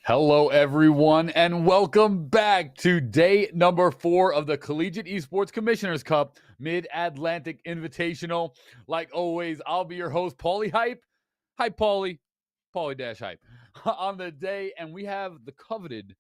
Hello, everyone, and welcome back to day number 4 of the Collegiate Esports Commissioners Cup Mid-Atlantic Invitational. Like always, I'll be your host, Paulie Hype. Hi, Paulie. Paulie-Hype. On the day, and we have the coveted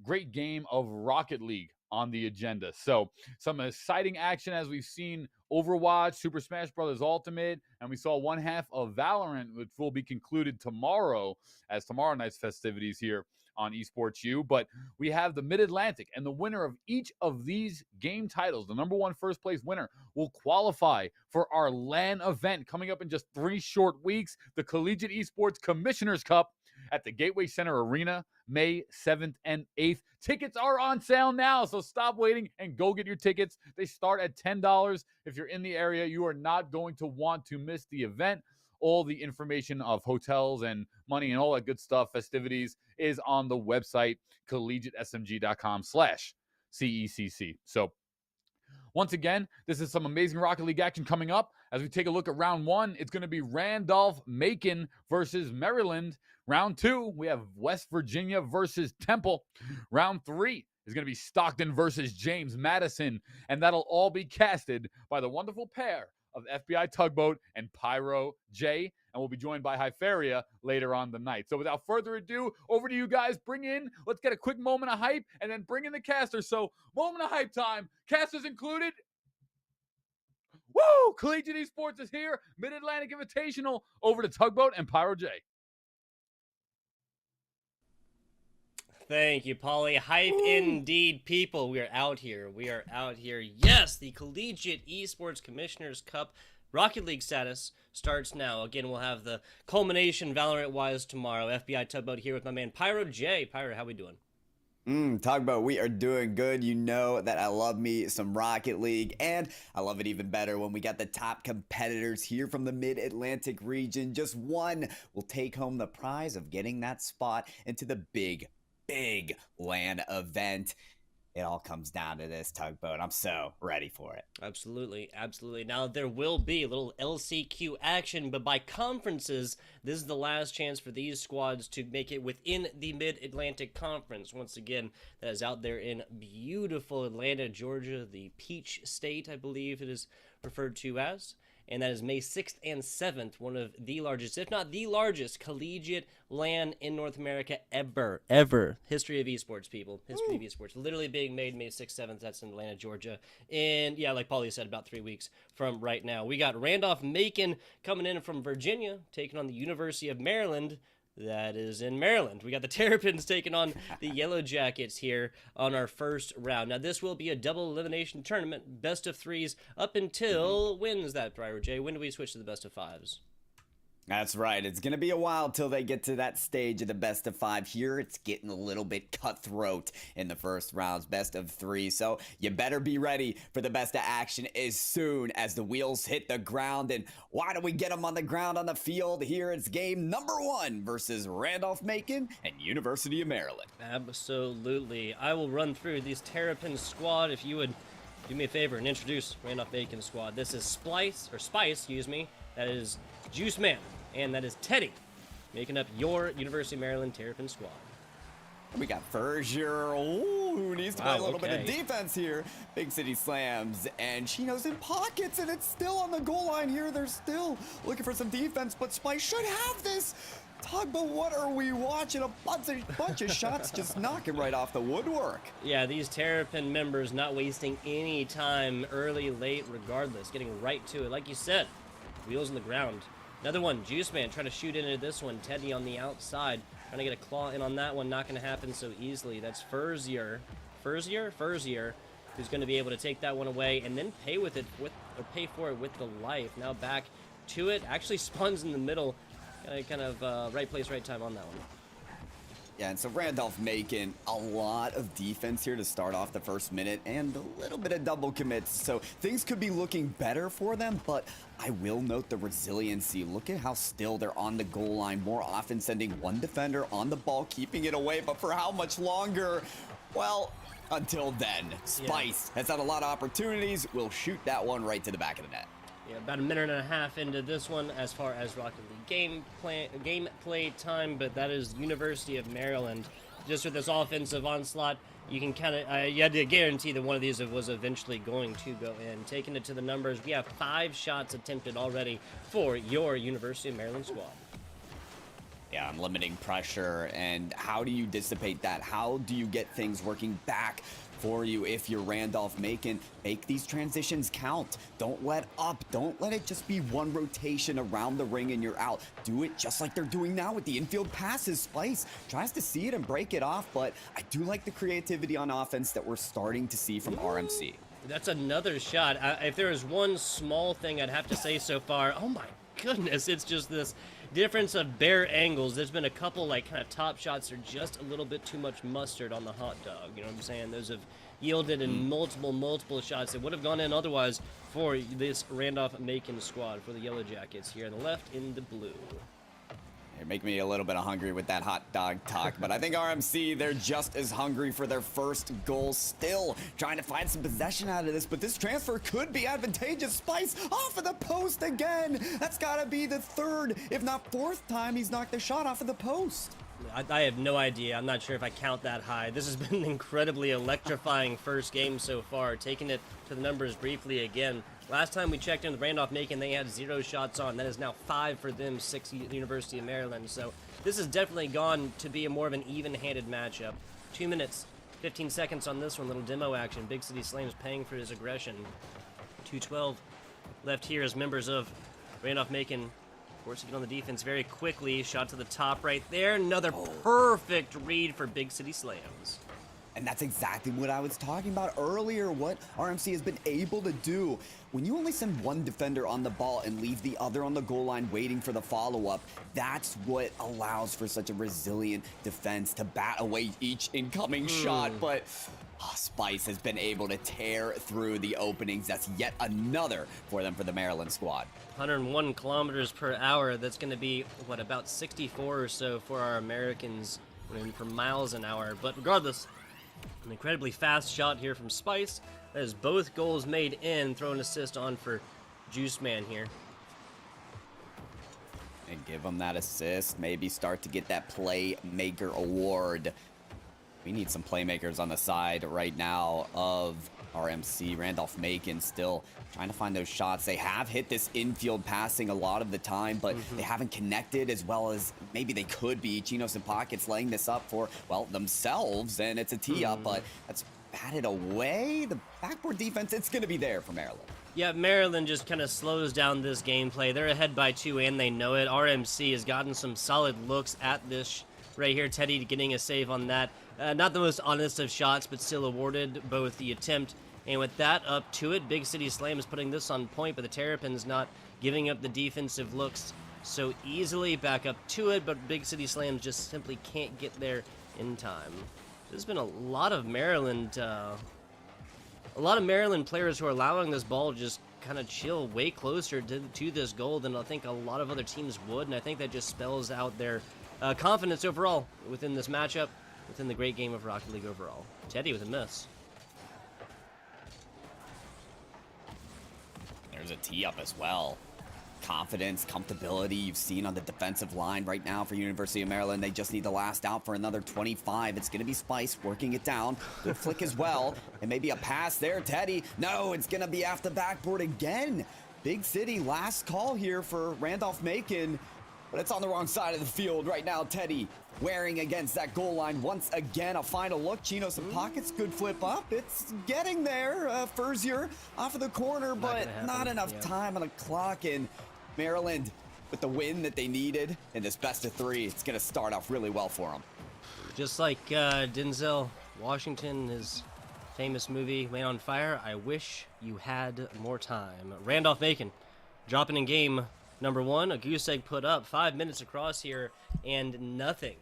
great game of Rocket League on the agenda. So some exciting action as we've seen Overwatch, Super Smash Bros. Ultimate, and we saw one half of Valorant, which will be concluded tomorrow as tomorrow night's festivities here on Esports U. But we have the Mid-Atlantic, and the winner of each of these game titles, the number one first place winner, will qualify for our LAN event coming up in just 3 short weeks, the Collegiate Esports Commissioners Cup at the Gateway Center Arena, May 7th and 8th. Tickets are on sale now, so stop waiting and go get your tickets. They start at $10. If you're in the area, you are not going to want to miss the event. All the information of hotels and money and all that good stuff, festivities, is on the website, collegiatesmg.com/CECC. So once again, this is some amazing Rocket League action coming up. As we take a look at round 1, it's going to be Randolph-Macon versus Maryland. Round 2, we have West Virginia versus Temple. Round 3 is going to be Stockton versus James Madison. And that'll all be casted by the wonderful pair of FBI Tugboat and Pyro J. And we'll be joined by Hypheria later on the night. So without further ado, over to you guys. Let's get a quick moment of hype and then bring in the casters. So moment of hype time. Casters included. Woo! Collegiate Esports is here. Mid-Atlantic Invitational. Over to Tugboat and Pyro J. Thank you, Paulie. Hype indeed, people. We are out here. Yes, the Collegiate Esports Commissioners Cup Rocket League status starts now. Again, we'll have the culmination Valorant-wise tomorrow. FBI Tugboat here with my man Pyro J. Pyro, how we doing? Tugboat, we are doing good. You know that I love me some Rocket League, and I love it even better when we got the top competitors here from the Mid-Atlantic region. Just one will take home the prize of getting that spot into the big LAN event. It all comes down to this, Tugboat. I'm so ready for it. Absolutely. Now, there will be a little LCQ action, but by conferences, this is the last chance for these squads to make it within the Mid-Atlantic Conference. Once again, that is out there in beautiful Atlanta, Georgia, the Peach State, I believe it is referred to as. And that is May 6th and 7th, one of the largest, if not the largest, collegiate LAN in North America ever. History of esports, people. History of esports. Literally being made May 6th, 7th. That's in Atlanta, Georgia. And yeah, like Paulie said, about 3 weeks from right now. We got Randolph-Macon coming in from Virginia, taking on the University of Maryland. That is in Maryland. We got the Terrapins taking on the Yellow Jackets here on our first round. Now, this will be a double elimination tournament, best of 3s up until, when is that, Pyro J? When do we switch to the best of 5s? That's right. It's going to be a while till they get to that stage of the best of 5 here. It's getting a little bit cutthroat in the first rounds, best of 3. So you better be ready for the best of action as soon as the wheels hit the ground. And why do we get them on the ground on the field? Here it's game number 1 versus Randolph-Macon and University of Maryland. Absolutely. I will run through these Terrapin squad if you would do me a favor and introduce Randolph-Macon squad. This is Spice, that is Juice Man, and that is Teddy, making up your University of Maryland Terrapin squad. We got Ferzier, who needs to play a little bit of defense here. Big City Slams, and Chino's in pockets, and it's still on the goal line here. They're still looking for some defense, but Spice should have this. Tugboat, what are we watching? A bunch of shots just knocking right off the woodwork. Yeah, these Terrapin members not wasting any time, early, late, regardless, getting right to it. Like you said, wheels on the ground. Another one, Juice Man trying to shoot into this one. Teddy on the outside, trying to get a claw in on that one. Not going to happen so easily. That's Ferzier, who's going to be able to take that one away and then pay for it with the life. Now back to it. Actually spawns in the middle. Kind of right place, right time on that one. Yeah, and so Randolph-Macon, a lot of defense here to start off the first minute and a little bit of double commits. So things could be looking better for them, but I will note the resiliency. Look at how still they're on the goal line, more often sending one defender on the ball, keeping it away. But for how much longer? Well, until then. Spice has had a lot of opportunities. We'll shoot that one right to the back of the net. Yeah, about a minute and a half into this one as far as Rocket League gameplay time, but that is University of Maryland. Just with this offensive onslaught, you can kind of you had to guarantee that one of these was eventually going to go in. Taking it to the numbers, we have 5 shots attempted already for your University of Maryland squad. Yeah, I'm limiting pressure, and how do you dissipate that? How do you get things working back for you if you're Randolph-Macon? Make these transitions count. Don't let up. Don't let it just be one rotation around the ring and you're out. Do it just like they're doing now with the infield passes. Spice tries to see it and break it off, but I do like the creativity on offense that we're starting to see from RMC. That's another shot. If there is one small thing I'd have to say so far, oh my goodness, it's just this difference of bare angles. There's been a couple like kind of top shots that are just a little bit too much mustard on the hot dog. You know what I'm saying? Those have yielded in multiple shots that would have gone in otherwise for this Randolph-Macon squad for the Yellow Jackets here on the left in the blue. It make me a little bit hungry with that hot dog talk, but I think RMC, they're just as hungry for their first goal, still trying to find some possession out of this, but this transfer could be advantageous. Spice off of the post again. That's got to be the 3rd, if not 4th time he's knocked a shot off of the post. I have no idea. I'm not sure if I count that high. This has been an incredibly electrifying first game so far. Taking it to the numbers briefly again. Last time we checked in with Randolph-Macon, they had 0 shots on. That is now 5 for them, 6 the University of Maryland. So this has definitely gone to be a more of an even-handed matchup. 2 minutes, 15 seconds on this one. Little demo action. Big City Slams paying for his aggression. 2:12 left here as members of Randolph-Macon forced to get on the defense very quickly. Shot to the top right there. Another perfect read for Big City Slams. And that's exactly what I was talking about earlier, what RMC has been able to do. When you only send one defender on the ball and leave the other on the goal line waiting for the follow-up, that's what allows for such a resilient defense to bat away each incoming shot. But Spice has been able to tear through the openings. That's yet another for them for the Maryland squad. 101 kilometers per hour. That's going to be, what, about 64 or so for our Americans for miles an hour. But regardless, an incredibly fast shot here from Spice. That is both goals made in. Throw an assist on for Juice Man here. And give him that assist. Maybe start to get that Playmaker award. We need some playmakers on the side right now of RMC. Randolph-Macon still trying to find those shots. They have hit this infield passing a lot of the time, but they haven't connected as well as maybe they could be. Chinos and Pockets laying this up for, well, themselves, and it's a tee-up, but that's batted away. The backboard defense, it's going to be there for Maryland. Yeah, Maryland just kind of slows down this gameplay. They're ahead by 2, and they know it. RMC has gotten some solid looks at this right here. Teddy getting a save on that. Not the most honest of shots, but still awarded both the attempt. And with that up to it, Big City Slam is putting this on point, but the Terrapins not giving up the defensive looks so easily. Back up to it, but Big City Slams just simply can't get there in time. There's been a lot of Maryland players who are allowing this ball to just kind of chill way closer to this goal than I think a lot of other teams would, and I think that just spells out their confidence overall within this matchup, within the great game of Rocket League overall. Teddy with a miss. There's a tee-up as well. Confidence, comfortability you've seen on the defensive line right now for University of Maryland. They just need the last out for another 25. It's going to be Spice working it down. Good flick as well. And maybe a pass there, Teddy. No, it's going to be after backboard again. Big City, last call here for Randolph-Macon. But it's on the wrong side of the field right now. Teddy wearing against that goal line once again. A final look. Chinos and Pockets, good flip up. It's getting there. Furzier off of the corner, but not enough time on the clock. And Maryland, with the win that they needed in this best of 3, it's going to start off really well for them. Just like Denzel Washington, his famous movie Man on Fire, I wish you had more time. Randolph-Macon dropping in game number 1, a goose egg put up, 5 minutes across here, and nothing.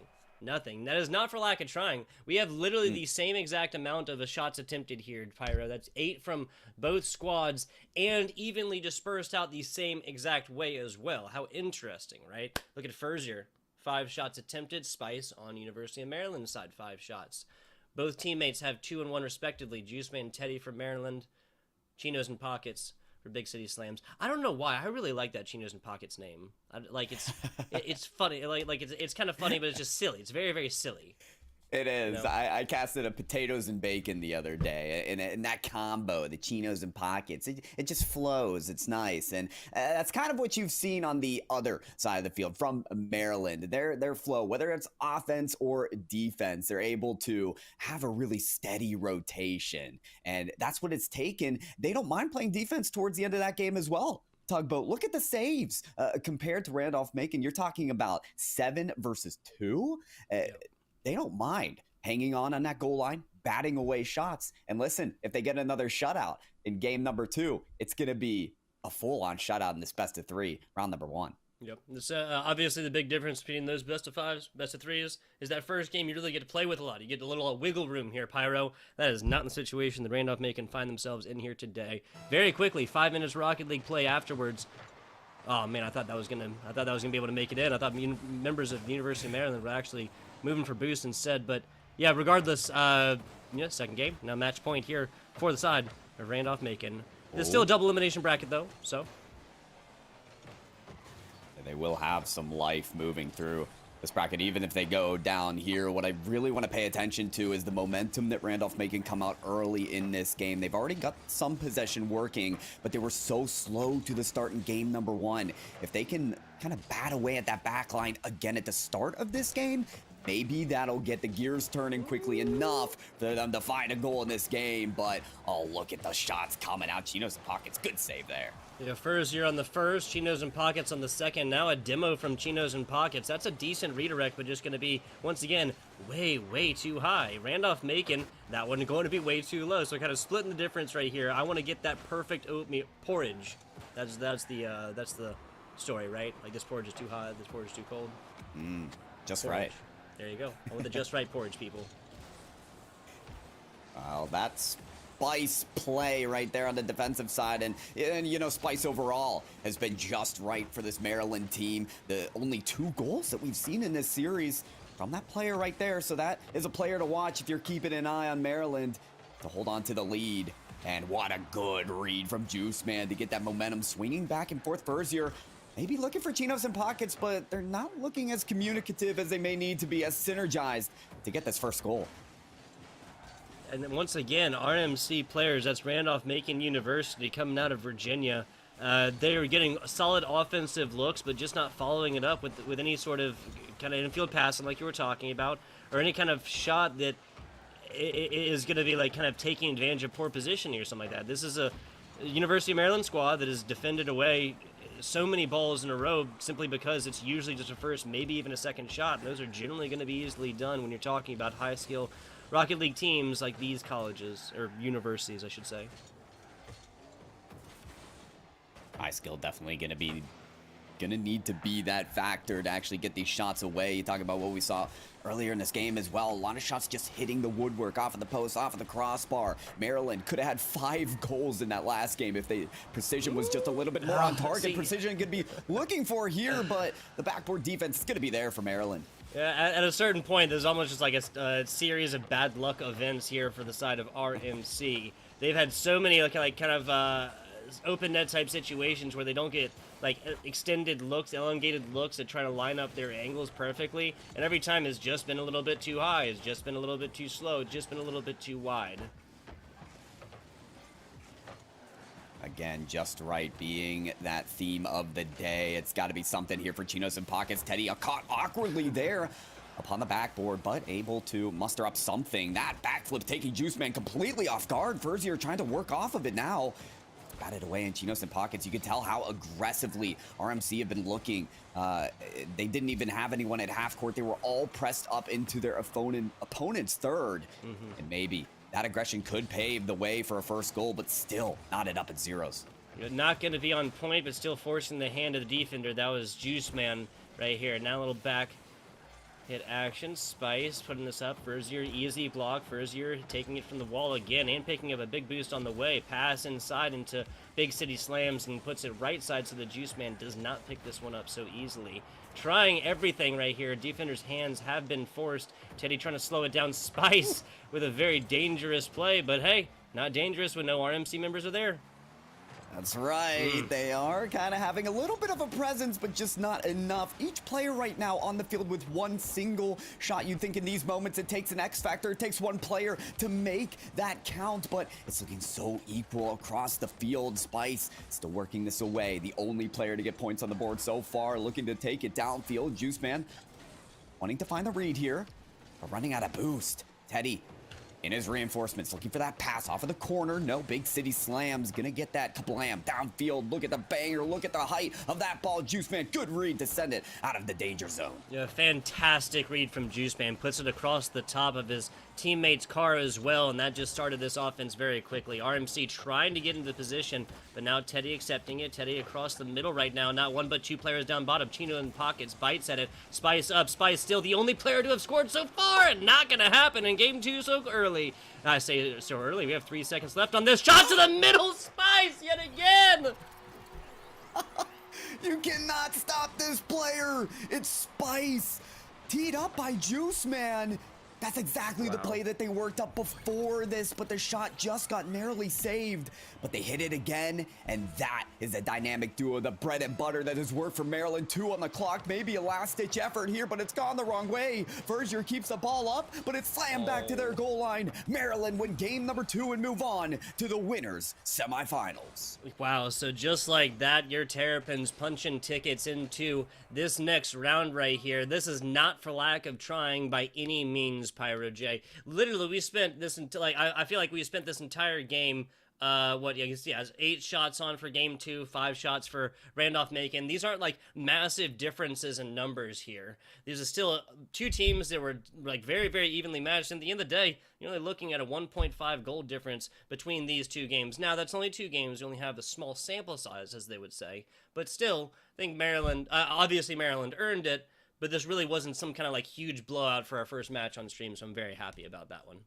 That is not for lack of trying. We have literally the same exact amount of shots attempted here, Pyro. That's 8 from both squads, and evenly dispersed out the same exact way as well. How interesting, right? Look at Furzier, 5 shots attempted. Spice on University of Maryland side, 5 shots. Both teammates have 2 and 1 respectively. Juiceman and Teddy from Maryland, Chinos and Pockets for Big City Slams. I don't know why. I really like that Chinos and Pockets name. It's funny. It's kind of funny, but it's just silly. It's very, very silly. It is. You know? I casted a potatoes and bacon the other day, and that combo, the Chinos and Pockets, it just flows. It's nice, and that's kind of what you've seen on the other side of the field from Maryland. Their flow, whether it's offense or defense, they're able to have a really steady rotation, and that's what it's taken. They don't mind playing defense towards the end of that game as well. Tugboat, look at the saves compared to Randolph-Macon. You're talking about 7 versus 2. They don't mind hanging on that goal line, batting away shots. And listen, if they get another shutout in game number 2, it's going to be a full-on shutout in this best of 3, round number 1. Yep. This, obviously, the big difference between those best of 5s, best of 3s, is that first game you really get to play with a lot. You get a little wiggle room here, Pyro. That is not the situation that Randolph-Macon find themselves in here today. Very quickly, 5 minutes Rocket League play afterwards. Oh man, I thought that was gonna be able to make it in. I thought members of the University of Maryland were actually moving for boost instead. But yeah, regardless, second game, now match point here for the side of Randolph-Macon. There's still a double elimination bracket though, so they will have some life moving through this bracket, even if they go down here. What I really want to pay attention to is the momentum that Randolph-Macon come out early in this game. They've already got some possession working, but they were so slow to the start in game number 1. If they can kind of bat away at that back line again at the start of this game, maybe that'll get the gears turning quickly enough for them to find a goal in this game. But, oh, look at the shots coming out. Chinos and Pockets, good save there. Yeah, Furzier on the first, Chinos and Pockets on the second. Now a demo from Chinos and Pockets. That's a decent redirect, but just going to be, once again, way, way too high. Randolph-Macon, that one going to be way too low. So kind of splitting the difference right here. I want to get that perfect oatmeal porridge. That's the story, right? Like this porridge is too hot, this porridge is too cold. Just Porridge. right. There you go. I want the just right porridge, people. Well, that's Spice play right there on the defensive side, and you know, Spice overall has been just right for this Maryland team. The only 2 goals that we've seen in this series from that player right there, so that is a player to watch if you're keeping an eye on Maryland to hold on to the lead. And what a good read from Juice Man to get that momentum swinging back and forth. Furzier maybe looking for Chinos and Pockets, but they're not looking as communicative as they may need to be, as synergized to get this first goal. And then once again, RMC players, that's Randolph-Macon University coming out of Virginia. They are getting solid offensive looks, but just not following it up with any sort of kind of infield passing like you were talking about, or any kind of shot that is going to be like kind of taking advantage of poor positioning or something like that. This is a University of Maryland squad that has defended away so many balls in a row simply because it's usually just a first, maybe even a second shot. And those are generally going to be easily done when you're talking about high-skill Rocket League teams like these colleges, or universities, I should say. High skill definitely going to need to be that factor to actually get these shots away. You talk about what we saw earlier in this game as well. A lot of shots just hitting the woodwork, off of the post, off of the crossbar. Maryland could have had 5 goals in that last game if the precision was just a little bit more on target. Precision could be looking for here, but the backboard defense is going to be there for Maryland. Yeah, at a certain point, there's almost just like a series of bad luck events here for the side of RMC. They've had so many open net type situations where they don't get like extended looks, elongated looks that try to line up their angles perfectly, and every time it's just been a little bit too high, it's just been a little bit too slow, it's just been a little bit too wide. Again, just right being that theme of the day. It's got to be something here for Chinos and Pockets. Teddy caught awkwardly there upon the backboard, but able to muster up something. That backflip taking Juice Man completely off guard. Furzier trying to work off of it now. Batted away in Chinos and Pockets. You can tell how aggressively RMC have been looking. They didn't even have anyone at half court. They were all pressed up into their opponent's third. And maybe that aggression could pave the way for a first goal, but still knotted up at zeros. Not going to be on point, but still forcing the hand of the defender. That was Juice Man right here. Now a little back hit action. Spice putting this up. Furzier, easy block. Furzier taking it from the wall again and picking up a big boost on the way. Pass inside into Big City Slams and puts it right side so the Juice Man does not pick this one up so easily. Trying everything right here. Defenders' hands have been forced. Teddy trying to slow it down. Spice with a very dangerous play, but hey, not dangerous when no RMC members are there. That's right. They are kind of having a little bit of a presence, but just not enough. Each player right now on the field with one single shot. You'd think in these moments it takes an X factor. It takes one player to make that count, but it's looking so equal across the field. Spice still working this away. The only player to get points on the board so far, looking to take it downfield. Juice Man wanting to find the read here, but running out of boost. Teddy in his reinforcements, looking for that pass off of the corner. No, Big City Slams gonna get that kablam downfield. Look at the banger, look at the height of that ball. Juice Man, good read to send it out of the danger zone. Yeah, fantastic read from Juice Man. Puts it across the top of his teammate's car as well, and that just started this offense very quickly. RMC trying to get into position, but now Teddy accepting it. Teddy across the middle right now. Not one but two players down bottom. Chino in pockets, bites at it. Spice up. Spice still the only player to have scored so far, and not gonna happen in game 2 so early. I say so early. We have 3 seconds left on this. Shot to the middle. Spice yet again. You cannot stop this player. It's Spice. Teed up by Juice Man. That's exactly the play that they worked up before this, but the shot just got narrowly saved. But they hit it again, and that is a dynamic duo, the bread and butter that has worked for Maryland. 2 on the clock, maybe a last-ditch effort here, but it's gone the wrong way. Verzier keeps the ball up, but it's slammed back to their goal line. Maryland win game number 2 and move on to the winners' semifinals. Wow, so just like that, your Terrapins punching tickets into this next round right here. This is not for lack of trying by any means, Pyro J. Literally, we spent this I feel like we spent this entire game. It's 8 shots on for game 2, 5 shots for Randolph-Macon. These aren't like massive differences in numbers here. These are still 2 teams that were like very, very evenly matched. And at the end of the day, you're only looking at a 1.5 goal difference between these 2 games. Now, that's only 2 games. You only have a small sample size, as they would say. But still, I think Maryland, obviously Maryland earned it, but this really wasn't some kind of like huge blowout for our first match on stream, so I'm very happy about that one.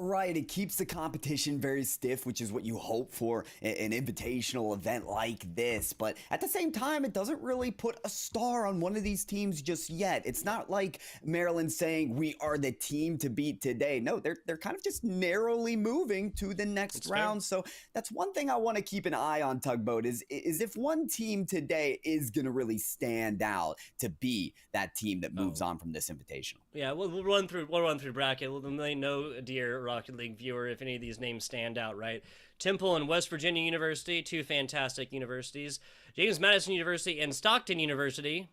Right, it keeps the competition very stiff, which is what you hope for an invitational event like this. But at the same time, it doesn't really put a star on one of these teams just yet. It's not like Maryland saying we are the team to beat today. No, they're kind of just narrowly moving to the next round. So that's one thing I want to keep an eye on, Tugboat, is if one team today is going to really stand out to be that team that moves on from this invitational. Yeah, we'll run through bracket. We'll let you know, dear Rocket League viewer, if any of these names stand out, right? Temple and West Virginia University, 2 fantastic universities. James Madison University and Stockton University.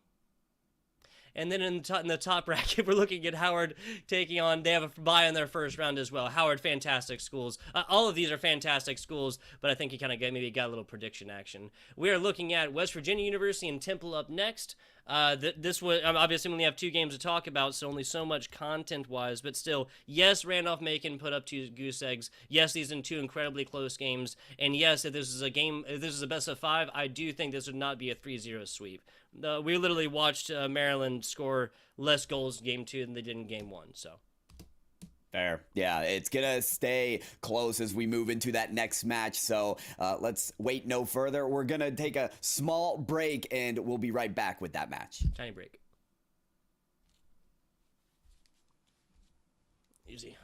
And then in the top bracket, we're looking at Howard taking on, they have a bye in their first round as well. Howard, fantastic schools. All of these are fantastic schools, but I think you kind of maybe got a little prediction action. We are looking at West Virginia University and Temple up next. This was obviously we only have 2 games to talk about, so only so much content-wise, but still, yes, Randolph-Macon put up 2 goose eggs. Yes, these are 2 incredibly close games, and yes, if this is a best of 5, I do think this would not be a 3-0 sweep. We literally watched Maryland score less goals in game 2 than they did in game 1, so. Fair. Yeah, it's going to stay close as we move into that next match. So let's wait no further. We're going to take a small break, and we'll be right back with that match. Tiny break. Easy.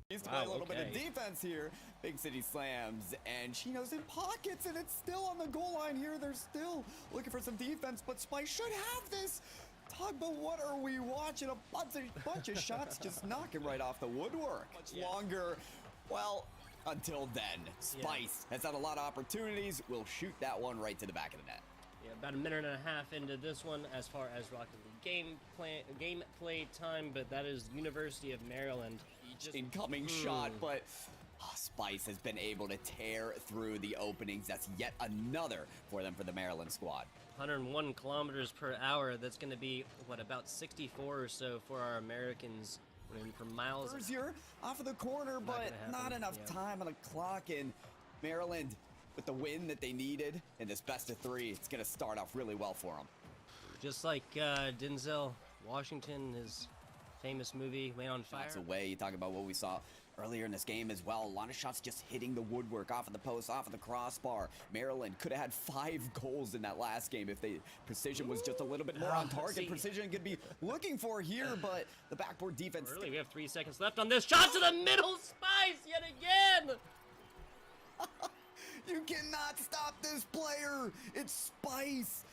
Needs to play a little bit of defense here. Big City Slams, and Chino's in pockets, and it's still on the goal line here. They're still looking for some defense, but Spice should have this. But what are we watching? A bunch of shots just knocking right off the woodwork. Much longer. Well, until then, Spice has had a lot of opportunities. We'll shoot that one right to the back of the net. Yeah, about a minute and a half into this one as far as Rocket League gameplay time, but that is University of Maryland. Each incoming shot, but Spice has been able to tear through the openings. That's yet another for them for the Maryland squad. 101 kilometers per hour. That's going to be, what, about 64 or so for our Americans for miles. Verzier off of the corner, but not enough time on the clock. And Maryland, with the win that they needed in this best of 3, it's going to start off really well for them. Just like Denzel Washington, his famous movie, Land on Fire. That's a way. You talk about what we saw earlier in this game as well. A lot of shots just hitting the woodwork, off of the post, off of the crossbar. Maryland could have had 5 goals in that last game if precision was just a little bit more on target. Precision could be looking for here, but the backboard defense. Early, we have 3 seconds left on this. Shot to the middle, Spice yet again. You cannot stop this player. It's Spice.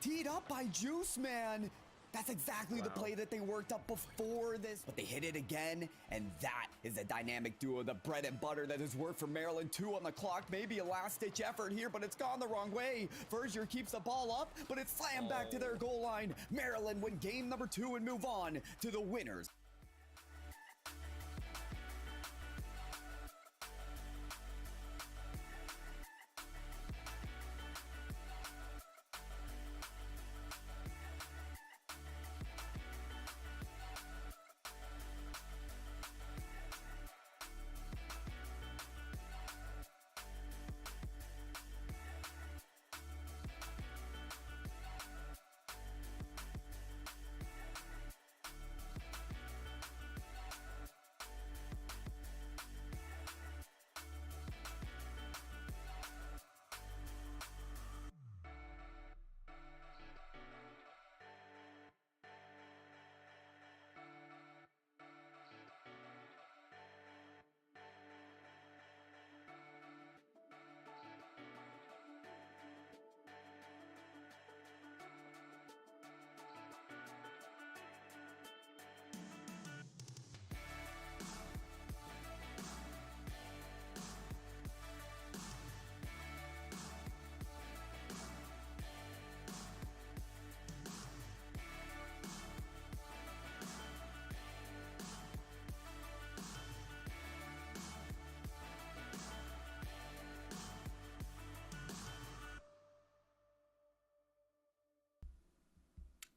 Teed up by Juice Man. That's exactly the play that they worked up before this, but they hit it again, and that is a dynamic duo, the bread and butter that has worked for Maryland. 2 on the clock, maybe a last-ditch effort here, but it's gone the wrong way. Verzier keeps the ball up, but it's slammed back to their goal line. Maryland win game number 2 and move on to the winners.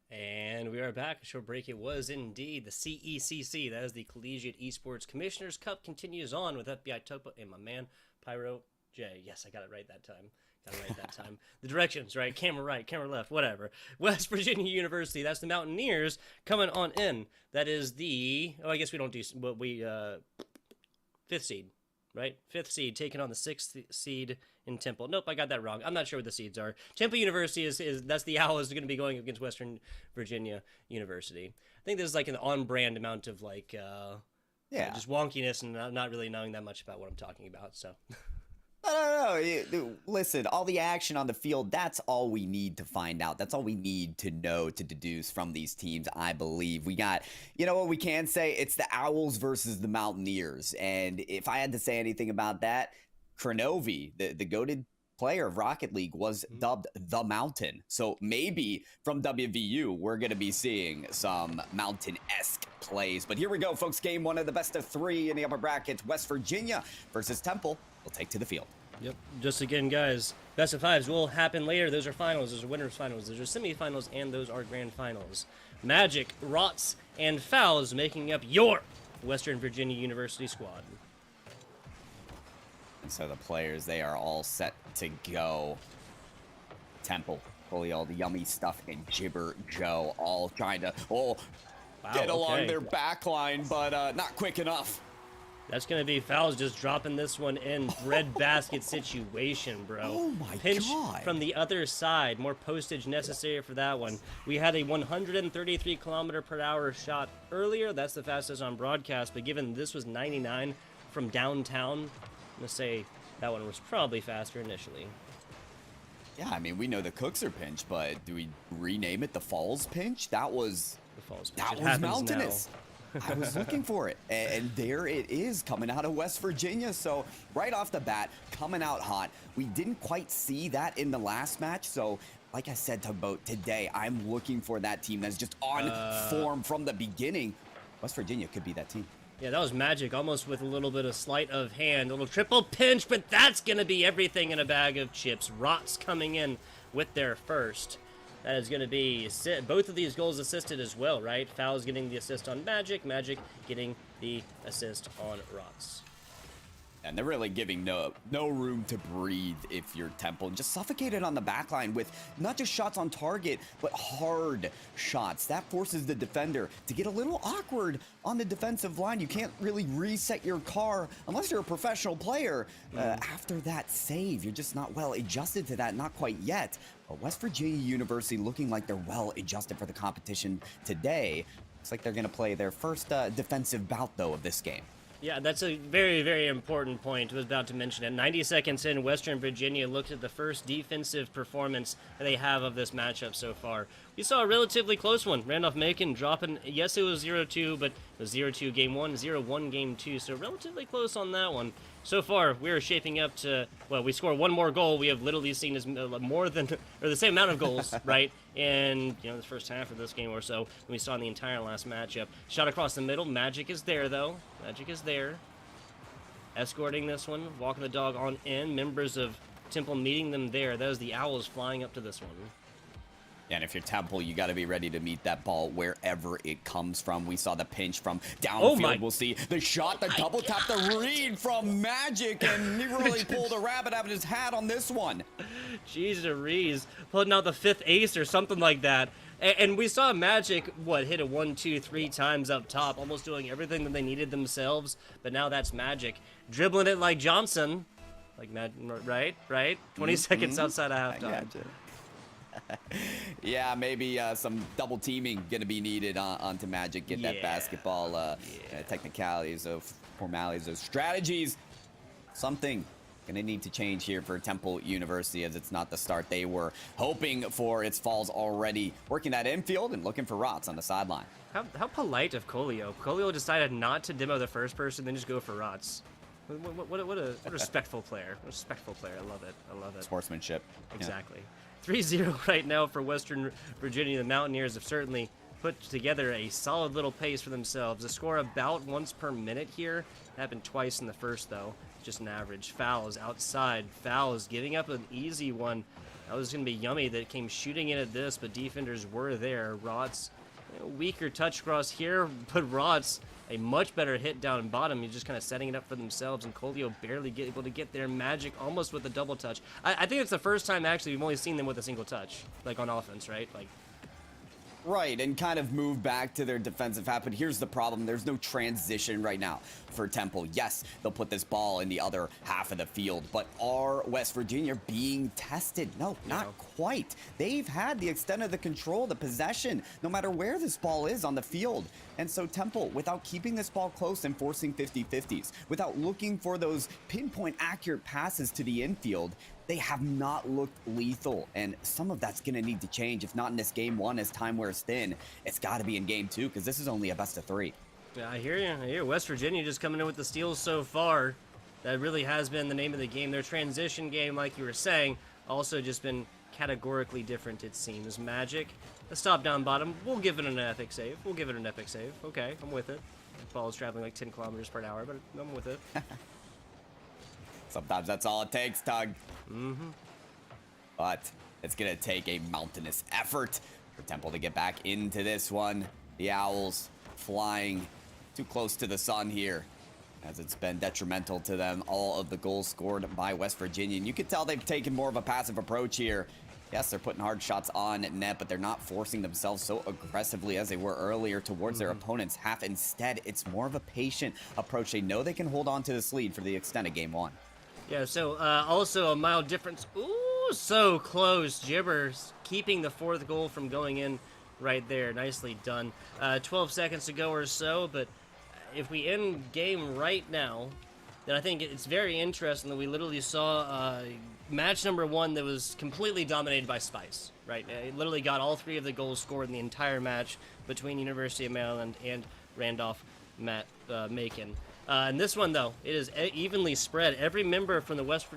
And we are back. A short break. It was indeed the CECC. That is the Collegiate Esports Commissioners Cup. Continues on with FBI Topa and my man Pyro J. Yes, I got it right that time. The directions, right? Camera left, whatever. West Virginia University. That's the Mountaineers coming on in. That is the. Oh, I guess we don't do. But we 5th seed. Right? 5th seed taking on the 6th seed in Temple. Nope, I got that wrong. I'm not sure what the seeds are. Temple University is that's the Owls going to be going against Western Virginia University. I think there's like an on-brand amount of like just wonkiness and not really knowing that much about what I'm talking about. So No. Listen, all the action on the field, that's all we need to find out. That's all we need to know to deduce from these teams, I believe. We got, you know what we can say? It's the Owls versus the Mountaineers. And if I had to say anything about that, Kranovi, the goated player of Rocket League, was dubbed the Mountain. So maybe from WVU, we're going to be seeing some Mountain-esque plays. But here we go, folks. Game 1 of the best of 3 in the upper brackets. West Virginia versus Temple will take to the field. Yep. Just again, guys, best of 5s will happen later. Those are finals. Those are winners finals. Those are semifinals, and those are grand finals. Magic, Rots, and Fouls making up your Western Virginia University squad. And so the players, they are all set to go. Temple, fully all the yummy stuff, and Gibber Joe all trying to get along their back line, but not quick enough. That's going to be Fouls just dropping this one in. Breadbasket situation, bro. Oh, my Pinch God. from the other side. More postage necessary for that one. We had a 133 kilometer per hour shot earlier. That's the fastest on broadcast. But given this was 99 from downtown, I'm going to say that one was probably faster initially. Yeah, I mean, we know the Cookser pinch, but do we rename it the Falls pinch? That was The Falls pinch. that It was happens mountainous. I was looking for it, and there it is coming out of West Virginia. So right off the bat, coming out hot. We didn't quite see that in the last match. So like I said to Boat today, I'm looking for that team that's just on form from the beginning. West Virginia could be that team. Yeah, that was Magic, almost with a little bit of sleight of hand. A little triple pinch, but that's going to be everything in a bag of chips. Rots coming in with their first. That is going to be both of these goals assisted as well, right? Fouls getting the assist on Magic, Magic getting the assist on Rots. And they're really giving no room to breathe if you're Temple. Just suffocated on the back line with not just shots on target, but hard shots. That forces the defender to get a little awkward on the defensive line. You can't really reset your car unless you're a professional player. After that save, you're just not well adjusted to that, not quite yet. But West Virginia University looking like they're well adjusted for the competition today. Looks like they're going to play their first defensive bout, though, of this game. Yeah, that's a very, very important point. I was about to mention it. 90 seconds in, Western Virginia looked at the first defensive performance that they have of this matchup so far. We saw a relatively close one. Randolph-Macon dropping, yes, it was 0-2, but it was 0-2 game 1, 0-1 game 2, so relatively close on that one. So far, we are shaping up to, well, we score one more goal. We have literally seen as more than, or the same amount of goals, right, in, the first half of this game or so than we saw in the entire last matchup. Shot across the middle. Magic is there, though. Magic is there. Escorting this one. Walking the dog on in. Members of Temple meeting them there. That was the Owls flying up to this one. And if you're Temple, you got to be ready to meet that ball wherever it comes from. We saw the pinch from downfield. We'll see the shot, the double tap, the read from Magic, and he really pulled a rabbit out of his hat on this one. Jeez Louise, putting out the 5th ace or something like that. And we saw Magic, hit a 1, 2, 3 times up top, almost doing everything that they needed themselves. But now that's Magic. Dribbling it like Johnson. Like right? 20 seconds outside of halftime. Yeah, maybe some double teaming gonna be needed onto Magic. Get that basketball technicalities of formalities of strategies. Something gonna need to change here for Temple University, as it's not the start they were hoping for. It's Falls already working that infield and looking for Rots on the sideline. How polite of Colio. Colio decided not to demo the first person, then just go for Rots. What a respectful player. A respectful player. I love it. Sportsmanship. Exactly. 3-0 right now for Western Virginia. The Mountaineers have certainly put together a solid little pace for themselves. A score about once per minute here. Happened twice in the first, though. Just an average. Fouls outside. Fouls giving up an easy one. That was going to be yummy that it came shooting in at this, but defenders were there. Rots, weaker touch cross here, but Rots, a much better hit down bottom. He's just kind of setting it up for themselves, and Colio barely able to get there. Magic almost with a double touch. I think it's the first time, actually, we've only seen them with a single touch, like on offense, right? Right, and kind of move back to their defensive half. But here's the problem. There's no transition right now for Temple. Yes, they'll put this ball in the other half of the field, but are West Virginia being tested? No, not quite. They've had the extent of the control, the possession, no matter where this ball is on the field. And so Temple, without keeping this ball close and forcing 50-50s, without looking for those pinpoint accurate passes to the infield, they have not looked lethal, and some of that's going to need to change. If not in this game 1 as time wears thin, it's got to be in game 2, because this is only a best of 3. Yeah, I hear you. I hear West Virginia just coming in with the steals so far. That really has been the name of the game. Their transition game, like you were saying, also just been categorically different, it seems. Magic, the stop down bottom, we'll give it an epic save. Okay, I'm with it. The ball is traveling like 10 kilometers per hour, but I'm with it. Sometimes that's all it takes, Tug. But it's going to take a mountainous effort for Temple to get back into this one. The Owls flying too close to the sun here, as it's been detrimental to them. All of the goals scored by West Virginia. And you can tell they've taken more of a passive approach here. Yes, they're putting hard shots on net, but they're not forcing themselves so aggressively as they were earlier towards their opponent's half. Instead, it's more of a patient approach. They know they can hold on to this lead for the extent of game 1. Yeah, so also a mild difference. Ooh, so close. Gibbers keeping the 4th goal from going in right there. Nicely done. 12 seconds to go or so, but if we end game right now, then I think it's very interesting that we literally saw match number 1 that was completely dominated by Spice, right? It literally got all 3 of the goals scored in the entire match between University of Maryland and Randolph-Macon. And this one, though, it is evenly spread. Every member from the West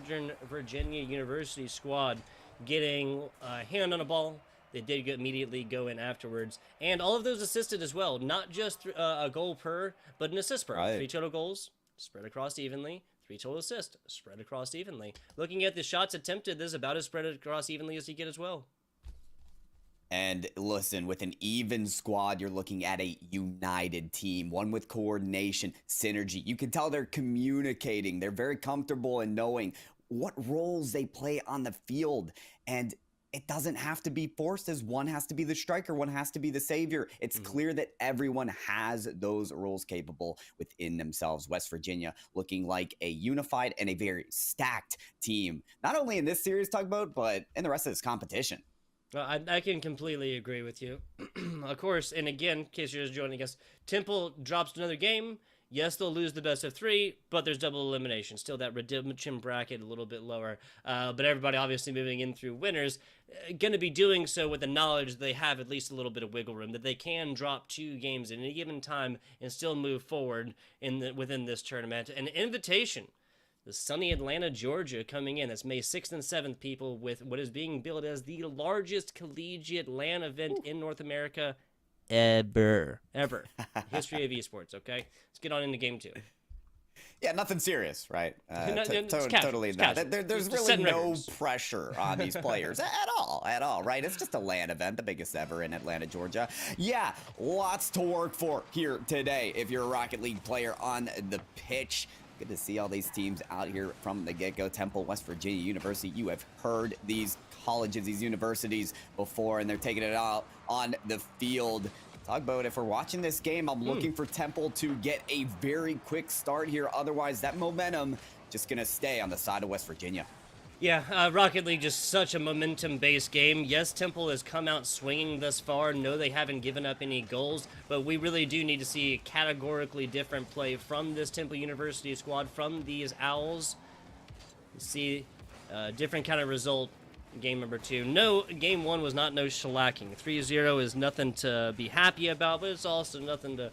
Virginia University squad getting a hand on a ball. They did immediately go in afterwards. And all of those assisted as well. Not just a goal per, but an assist per. Right. 3 total goals, spread across evenly. 3 total assists, spread across evenly. Looking at the shots attempted, this is about as spread across evenly as you get as well. And listen, with an even squad, you're looking at a united team, one with coordination, synergy. You can tell they're communicating. They're very comfortable in knowing what roles they play on the field. And it doesn't have to be forced, as one has to be the striker, one has to be the savior. It's clear that everyone has those roles capable within themselves. West Virginia looking like a unified and a very stacked team, not only in this series, Tugboat, but in the rest of this competition. Well, I can completely agree with you. Of course, and again, in case you're just joining us, Temple drops another game. Yes, they'll lose the best of 3, but there's double elimination. Still that redemption bracket a little bit lower. But everybody obviously moving in through winners, going to be doing so with the knowledge that they have at least a little bit of wiggle room, that they can drop 2 games at any given time and still move forward within this tournament. An invitation. The sunny Atlanta, Georgia coming in. That's May 6th and 7th, people, with what is being billed as the largest collegiate LAN event in North America ever. History of esports, okay? Let's get on into game 2. Yeah, nothing serious, right? It's totally not. casual. There's Just really setting no records. pressure on these players at all, right? It's just a LAN event, the biggest ever in Atlanta, Georgia. Yeah, lots to work for here today if you're a Rocket League player on the pitch. Good to see all these teams out here from the get-go. Temple, West Virginia University. You have heard these colleges, these universities before, and they're taking it out on the field. Tugboat, if we're watching this game, I'm looking for Temple to get a very quick start here. Otherwise, that momentum just going to stay on the side of West Virginia. Yeah, Rocket League, just such a momentum-based game. Yes, Temple has come out swinging thus far. No, they haven't given up any goals, but we really do need to see a categorically different play from this Temple University squad, from these Owls. See a different kind of result in game number 2. No, game 1 was not no shellacking. 3-0 is nothing to be happy about, but it's also nothing to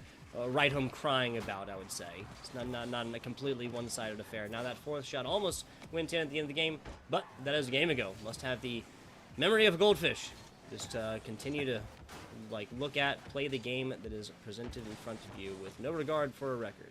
write home crying about, I would say. It's not a completely one-sided affair. Now that 4th shot almost went in at the end of the game, but that is a game ago. Must have the memory of a goldfish. Just continue to look at, play the game that is presented in front of you with no regard for a record.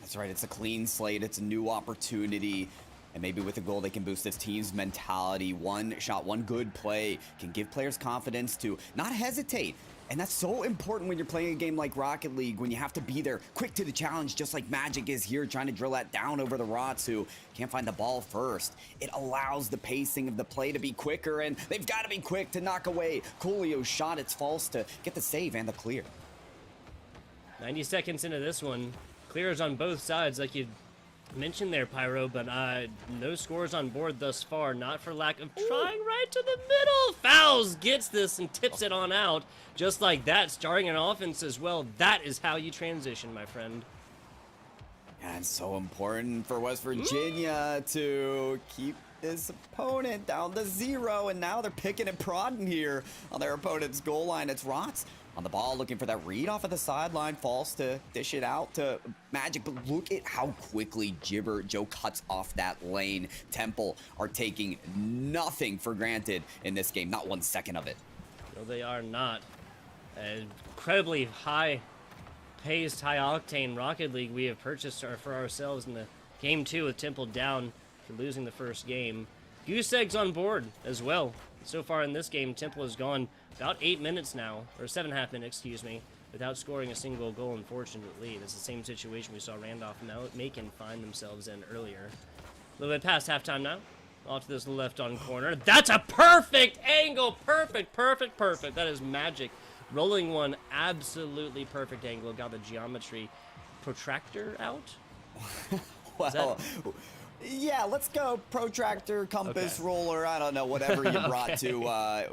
That's right. It's a clean slate. It's a new opportunity. And maybe with a goal, they can boost this team's mentality. One shot, one good play can give players confidence to not hesitate. And that's so important when you're playing a game like Rocket League, when you have to be there quick to the challenge, just like Magic is here, trying to drill that down over the Rots who can't find the ball first. It allows the pacing of the play to be quicker, and they've got to be quick to knock away Coolio's shot. It's false to get the save and the clear. 90 seconds into this one. Clears on both sides, like you mentioned there, Pyro, but no scores on board thus far, not for lack of trying right to the middle. Fouls gets this and tips it on out. Just like that, starting an offense as well. That is how you transition, my friend. And it's so important for West Virginia to keep this opponent down to 0, and now they're picking and prodding here on their opponent's goal line. It's Rots on the ball, looking for that read off of the sideline. False to dish it out to Magic, but look at how quickly Jibber Joe cuts off that lane. Temple are taking nothing for granted in this game, not 1 second of it. No, they are not. Incredibly high-paced, high-octane Rocket League we have purchased for ourselves in the game 2 with Temple down for losing the first game. Goose Egg's on board as well. So far in this game, Temple has gone about 8 minutes now, or 7.5 minutes, excuse me, without scoring a single goal, unfortunately. That's the same situation we saw Randoph-Macon find themselves in earlier. A little bit past halftime now. Off to this left on corner. That's a perfect angle! Perfect. That is magic. Rolling one, absolutely perfect angle. Got the geometry protractor out? Well, yeah, let's go. Protractor, compass, roller, I don't know, whatever you brought to,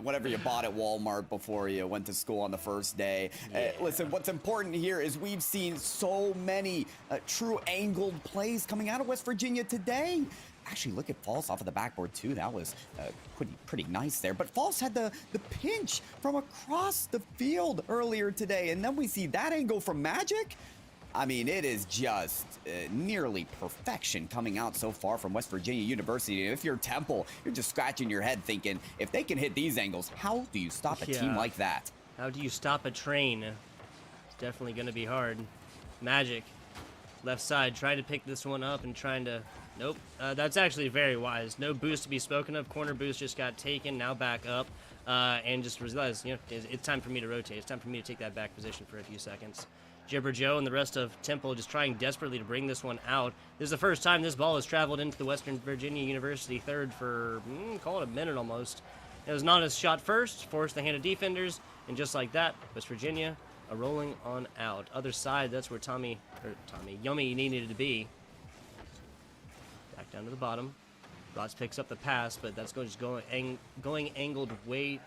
whatever you bought at Walmart before you went to school on the first day. Yeah. Listen, what's important here is we've seen so many true angled plays coming out of West Virginia today. Actually, look at False off of the backboard, too. That was pretty nice there. But False had the pinch from across the field earlier today. And then we see that angle from Magic. I mean, it is just nearly perfection coming out so far from West Virginia University. And if you're Temple, you're just scratching your head thinking, if they can hit these angles, how do you stop a team like that? How do you stop a train? It's definitely going to be hard. Magic, left side, trying to pick this one up and trying to... Nope, that's actually very wise. No boost to be spoken of. Corner boost just got taken, now back up. And just realized, it's time for me to rotate. It's time for me to take that back position for a few seconds. Jibber Joe and the rest of Temple just trying desperately to bring this one out. This is the first time this ball has traveled into the Western Virginia University third for, call it a minute almost. It was Nana's shot first, forced the hand of defenders, and just like that, West Virginia are rolling on out. Other side, that's where Yummy needed to be. Back down to the bottom. Rots picks up the pass, but that's going angled way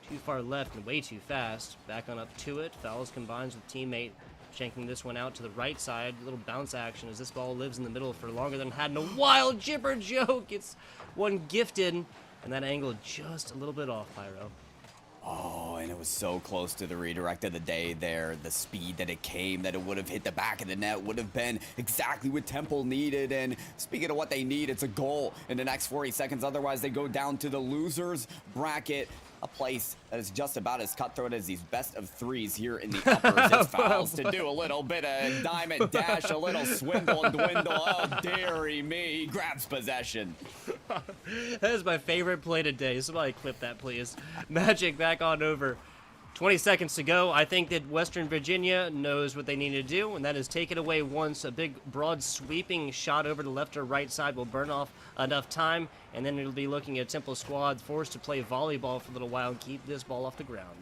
too far left and way too fast. Back on up to it. Fouls combines with teammate shanking this one out to the right side. A little bounce action as this ball lives in the middle for longer than had. And a wild jibber joke. It's one gifted, and that angle just a little bit off, Pyro. Oh, and it was so close to the redirect of the day there. The speed that it came, that it would have hit the back of the net, would have been exactly what Temple needed. And speaking of what they need, it's a goal in the next 40 seconds. Otherwise, they go down to the losers bracket. A place that is just about as cutthroat as these best of threes here in the uppers. It's fouls to do a little bit of diamond dash, a little swindle and dwindle. Oh, dearie me. He grabs possession. That is my favorite play today. Somebody clip that, please. Magic back on over. 20 seconds to go. I think that Western Virginia knows what they need to do, and that is take it away once. A big, broad, sweeping shot over the left or right side will burn off enough time, and then it'll be looking at Temple squad forced to play volleyball for a little while and keep this ball off the ground.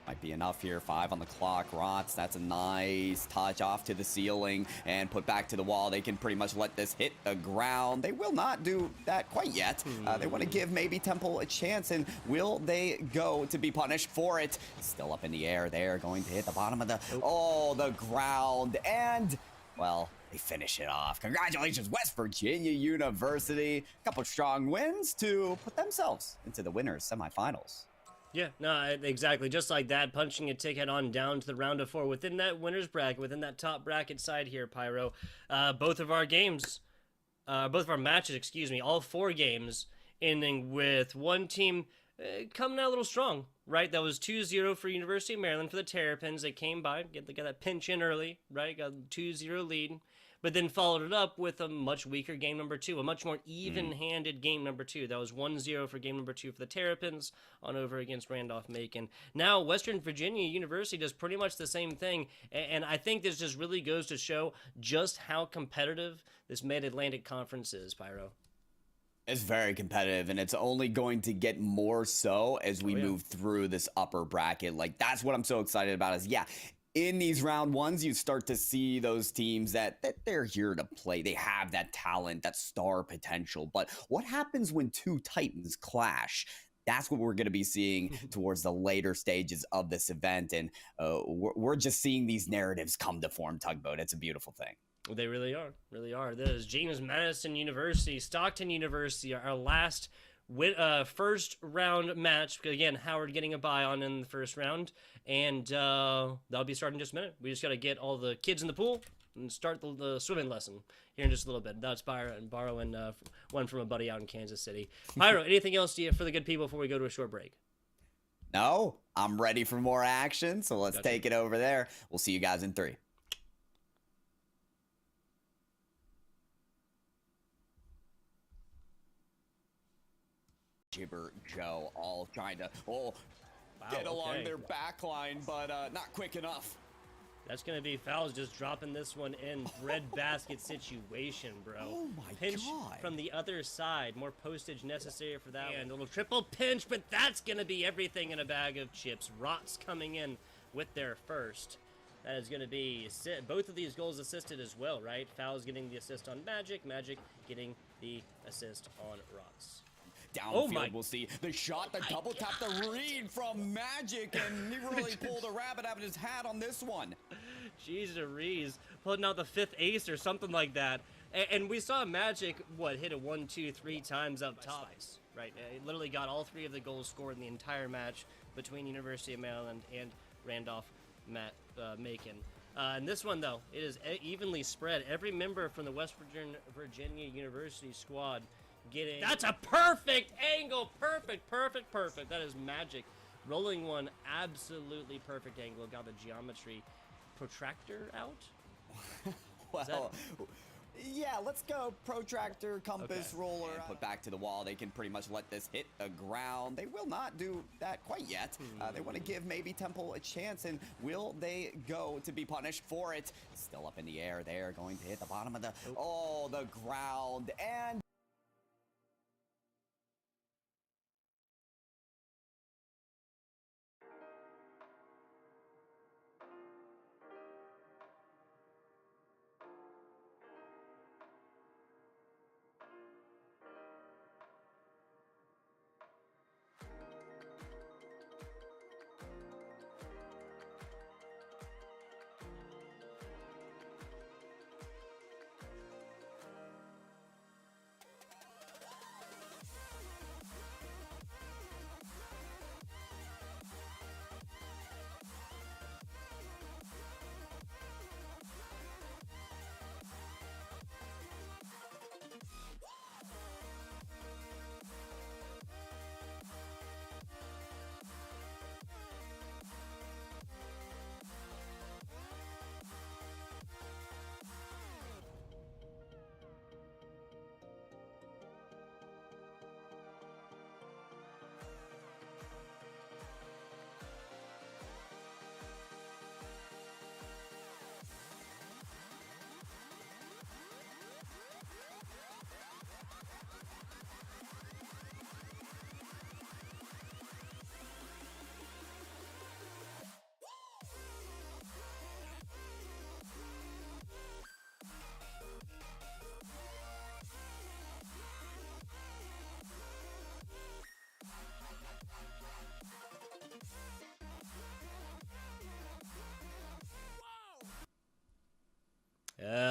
Might be enough here. 5 on the clock. Rots, that's a nice touch off to the ceiling and put back to the wall. They can pretty much let this hit the ground. They will not do that quite yet. They want to give maybe Temple a chance, and will they go to be punished for it? Still up in the air. They're going to hit the bottom of the, the ground, and, well, they finish it off. Congratulations, West Virginia University. A couple strong wins to put themselves into the winners semifinals. Yeah, no, exactly. Just like that, punching a ticket on down to the round of 4 within that winner's bracket, within that top bracket side here, Pyro. Both of our matches, excuse me, all 4 games ending with one team coming out a little strong, right? That was 2-0 for University of Maryland for the Terrapins. They came by, got that pinch in early, right? Got a 2-0 lead. But then followed it up with a much weaker game number 2, a much more even-handed game number 2. That was 1-0 for game number 2 for the Terrapins on over against Randolph-Macon. Now, Western Virginia University does pretty much the same thing, and I think this just really goes to show just how competitive this Mid-Atlantic Conference is, Pyro. It's very competitive, and it's only going to get more so as we move through this upper bracket. Like, that's what I'm so excited about is, in these round ones, you start to see those teams that they're here to play. They have that talent, that star potential. But what happens when 2 Titans clash? That's what we're going to be seeing towards the later stages of this event. And we're just seeing these narratives come to form, Tugboat. It's a beautiful thing. They really are. Really are. This is James Madison University, Stockton University, our last first round match. Again, Howard getting a bye on in the first round, and that'll be starting in just a minute. We just got to get all the kids in the pool and start the swimming lesson here in just a little bit. That's borrowing one from a buddy out in Kansas City. Pyro, anything else for the good people before we go to a short break? No, I'm ready for more action, so let's take it over there. We'll see you guys in 3. Jibber Joe all trying to get along their back line, but not quick enough. That's going to be fouls just dropping this one in. Breadbasket situation, bro. Oh my pinch God. From the other side. More postage necessary for that one. A little triple pinch, but that's going to be everything in a bag of chips. Rots coming in with their first. That is going to be both of these goals assisted as well, right? Fouls getting the assist on Magic. Magic getting the assist on Rots. Downfield, we'll see the shot, the double tap, the read from Magic, and he really pulled a rabbit out of his hat on this one. Jeez Rees, pulling out the 5th ace or something like that. And we saw Magic, hit it 1, 2, 3 times up top, right? It literally got all 3 of the goals scored in the entire match between University of Maryland and Randolph-Macon. And this one, though, it is evenly spread. Every member from the West Virginia University squad getting... That's a perfect angle! Perfect. That is Magic. Rolling one, absolutely perfect angle. Got the geometry protractor out? Well, yeah, let's go. Protractor, compass, roller. And put back to the wall. They can pretty much let this hit the ground. They will not do that quite yet. They want to give maybe Temple a chance, and will they go to be punished for it? Still up in the air. They're going to hit the bottom of the, the ground, and...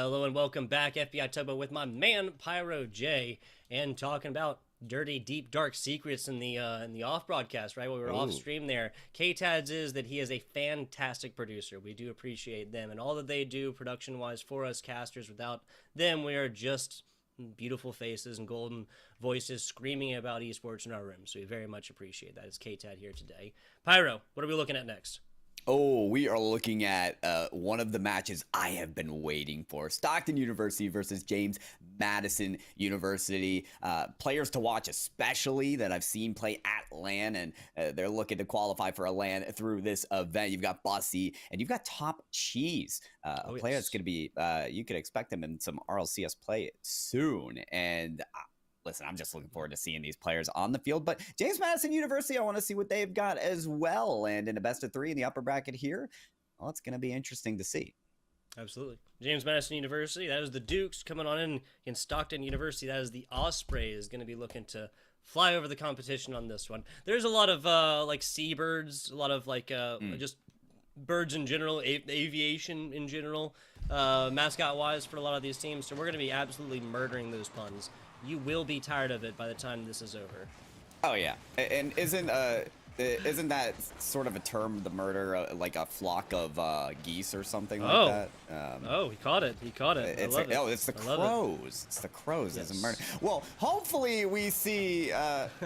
Hello and welcome back, FBI Tugboat, with my man Pyro J, and talking about dirty, deep, dark secrets in the off broadcast, right? When we were off stream there. K-Tad's is that he is a fantastic producer. We do appreciate them and all that they do production wise for us casters. Without them, we are just beautiful faces and golden voices screaming about esports in our room. So we very much appreciate that. It's K-Tad here today. Pyro, what are we looking at next? Oh, we are looking at one of the matches I have been waiting for. Stockton University versus James Madison University. Players to watch especially that I've seen play at LAN, and they're looking to qualify for a LAN through this event. You've got Bussy, and you've got Top Cheese, a player that's going to be, you could expect him in some RLCS play soon. And listen, I'm just looking forward to seeing these players on the field. But James Madison University, I want to see what they've got as well. And in a best of three in the upper bracket here, well, it's going to be interesting to see. Absolutely. James Madison University, that is the Dukes coming on in Stockton University. That is the Ospreys, going to be looking to fly over the competition on this one. There's a lot of like seabirds, a lot of like just birds in general, aviation in general, mascot-wise for a lot of these teams. So we're going to be absolutely murdering those puns. You will be tired of it by the time this is over. Oh yeah, and isn't that sort of a term, the murder, like a flock of geese or something like that? Oh, he caught it. He caught it. It's the crows. It's the crows. Yes. It's a murder. Well, hopefully we see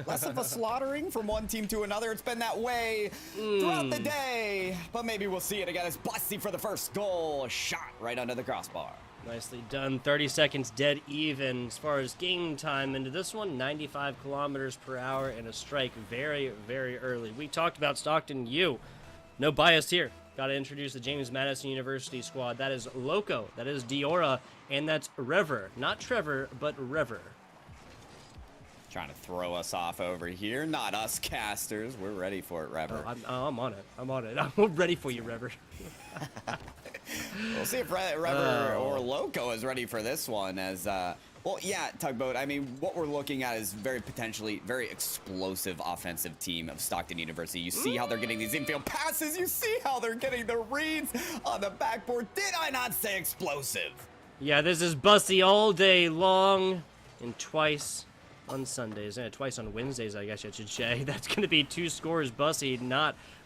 less of a slaughtering from one team to another. It's been that way throughout the day, but maybe we'll see it again as Bussy for the first goal, shot right under the crossbar. Nicely done. 30 seconds dead even as far as game time into this one. 95 kilometers per hour and a strike very, very early. We talked about Stockton U. No bias here. Got to introduce the James Madison University squad. That is Loco. That is Diora. And that's Rever. Not Trevor, but Rever. Trying to throw us off over here. Not us casters. We're ready for it, Rever. Oh, I'm on it. I'm on it. I'm ready for you, Rever. We'll see if Rever or Loco is ready for this one as, well, yeah, Tugboat. I mean, what we're looking at is potentially very explosive offensive team of Stockton University. You see how they're getting these infield passes. You see how they're getting the reads on the backboard. Did I not say explosive? Yeah, this is Bussy all day long and twice on Sundays, and twice on Wednesdays, I guess I should say. That's going to be 2 scores, Bussy,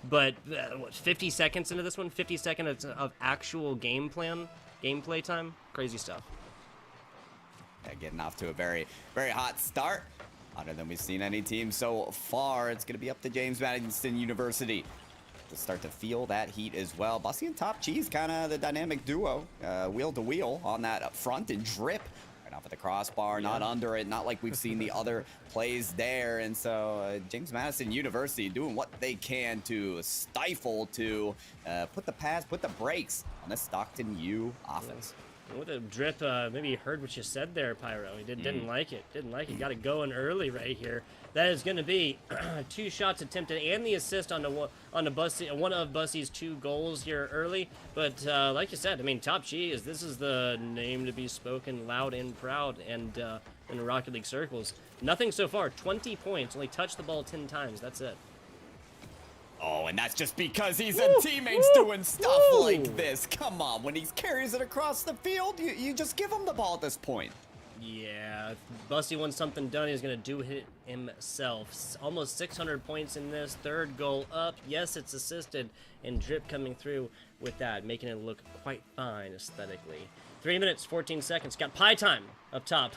but what, 50 seconds into this one? 50 seconds of actual gameplay time? Crazy stuff. Yeah, getting off to a very, very hot start. Hotter than we've seen any team so far. It's going to be up to James Madison University to start to feel that heat as well. Bussy and Top Cheese, kind of the dynamic duo, wheel to wheel on that up front, and Drip off of the crossbar, not under it, not like we've seen the other plays there. And so James Madison University doing what they can to stifle, to put the brakes on the Stockton U offense. What a Drip, maybe he heard what you said there, Pyro. He didn't like it. Got it going early right here. That is going to be 2 shots attempted and the assist on Bussy, one of Bussy's 2 goals here early. But like you said, I mean, Top Cheese, this is the name to be spoken loud and proud, and in the Rocket League circles. Nothing so far. 20 points. Only touched the ball 10 times. That's it. Oh, and that's just because he's a teammates doing stuff like this. Come on, when he carries it across the field, you just give him the ball at this point. Yeah, if Bussy wants something done, he's going to do it himself. Almost 600 points in this. 3rd goal up. Yes, it's assisted, and Drip coming through with that, making it look quite fine aesthetically. 3 minutes, 14 seconds. Got pie time up top.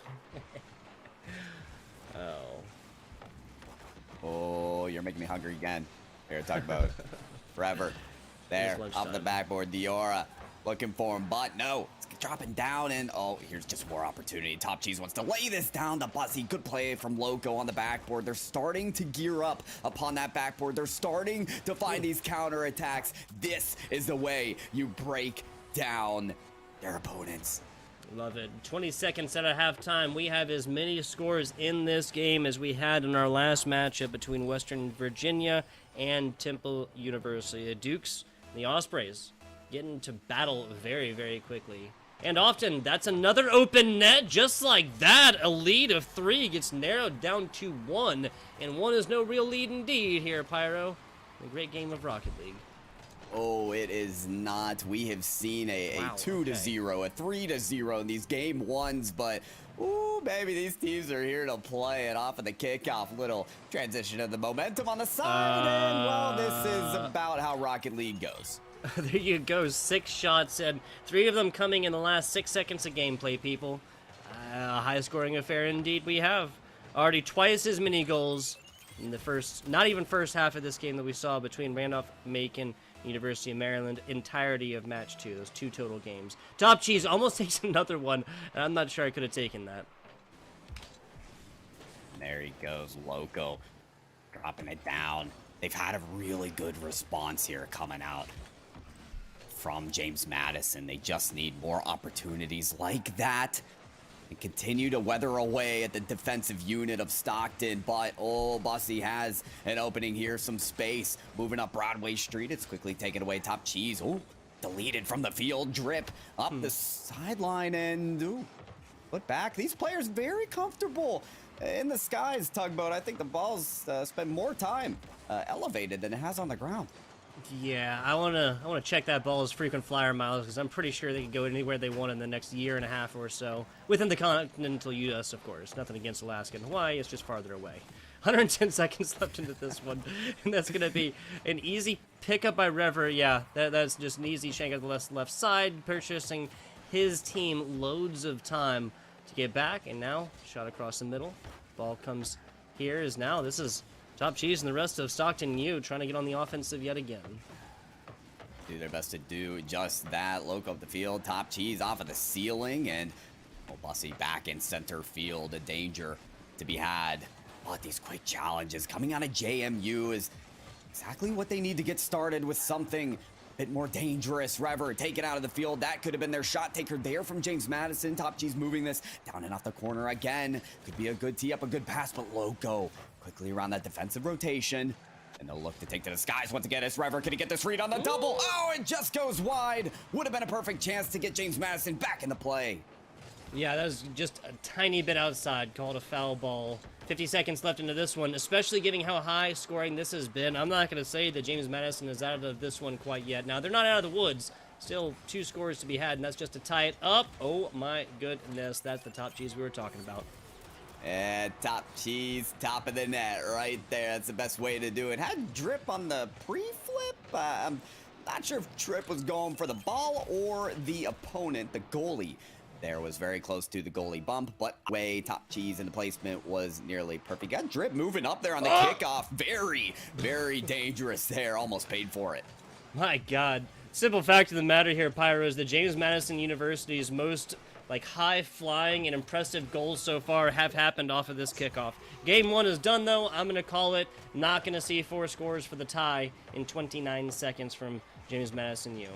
Oh, you're making me hungry again. Here, talk about forever. There, off the backboard, Diora looking for him, but no, it's dropping down, and oh, here's just more opportunity. Top Cheese wants to lay this down to Bussy. Good play from Loco on the backboard. They're starting to gear up upon that backboard. They're starting to find these counterattacks. This is the way you break down their opponents. Love it. 20 seconds at a halftime. We have as many scores in this game as we had in our last matchup between Western Virginia and Temple University. The Dukes, the Ospreys, getting to battle very, very quickly. And often, that's another open net, just like that. A lead of 3 gets narrowed down to 1, and 1 is no real lead indeed here, Pyro. A great game of Rocket League. Oh, it is not. We have seen a Wow, 2-0, a 3-0 in these game ones, but ooh, baby, these teams are here to play it off of the kickoff. Little transition of the momentum on the side, and well, this is about how Rocket League goes. There you go, 6 shots, and 3 of them coming in the last 6 seconds of gameplay, people. A high-scoring affair indeed we have. Already twice as many goals in the first, not even first half of this game that we saw between Randolph-Macon University of Maryland, entirety of match 2, those 2 total games. Top Cheese almost takes another one, and I'm not sure I could have taken that. There he goes, Loco, dropping it down. They've had a really good response here coming out from James Madison. They just need more opportunities like that and continue to weather away at the defensive unit of Stockton. But, oh, Bussy has an opening here, some space. Moving up Broadway Street, it's quickly taken away. Top Cheese, oh, deleted from the field. Drip up the sideline and, ooh, put back. These players very comfortable in the skies, Tugboat. I think the ball's spent more time elevated than it has on the ground. Yeah, I wanna check that ball's frequent flyer miles, because I'm pretty sure they can go anywhere they want in the next year and a half or so. Within the continental U.S., of course. Nothing against Alaska and Hawaii, it's just farther away. 110 seconds left into this one, and that's going to be an easy pickup by Rever. Yeah, that's just an easy shank at the left side, purchasing his team loads of time to get back, and now shot across the middle. Ball comes here, this is Top Cheese and the rest of Stockton U trying to get on the offensive yet again. Do their best to do just that. Loco up the field, Top Cheese off of the ceiling, and Bussy back in center field. A danger to be had. But these quick challenges coming out of JMU is exactly what they need to get started with something a bit more dangerous. Rever taken out of the field. That could have been their shot taker there from James Madison. Top Cheese moving this down and off the corner again. Could be a good tee up, a good pass, but Loco quickly around that defensive rotation. And they'll look to take to the skies once again. As Rever, can he get this read on the double? Oh, it just goes wide. Would have been a perfect chance to get James Madison back in the play. Yeah, that was just a tiny bit outside, called a foul ball. 50 seconds left into this one, especially given how high scoring this has been. I'm not going to say that James Madison is out of this one quite yet. Now, they're not out of the woods. Still 2 scores to be had, and that's just to tie it up. Oh, my goodness. That's the Top Cheese we were talking about. And Top Cheese, top of the net right there. That's the best way to do it. Had Drip on the pre-flip. I'm not sure if Drip was going for the ball or the opponent, the goalie. There was very close to the goalie bump, but way Top Cheese and the placement was nearly perfect. Got Drip moving up there on the kickoff. Very, very dangerous there. Almost paid for it. My God. Simple fact of the matter here, Pyro, is that James Madison University's most high-flying and impressive goals so far have happened off of this kickoff. Game 1 is done, though. I'm going to call it. Not going to see 4 scores for the tie in 29 seconds from James Madison U.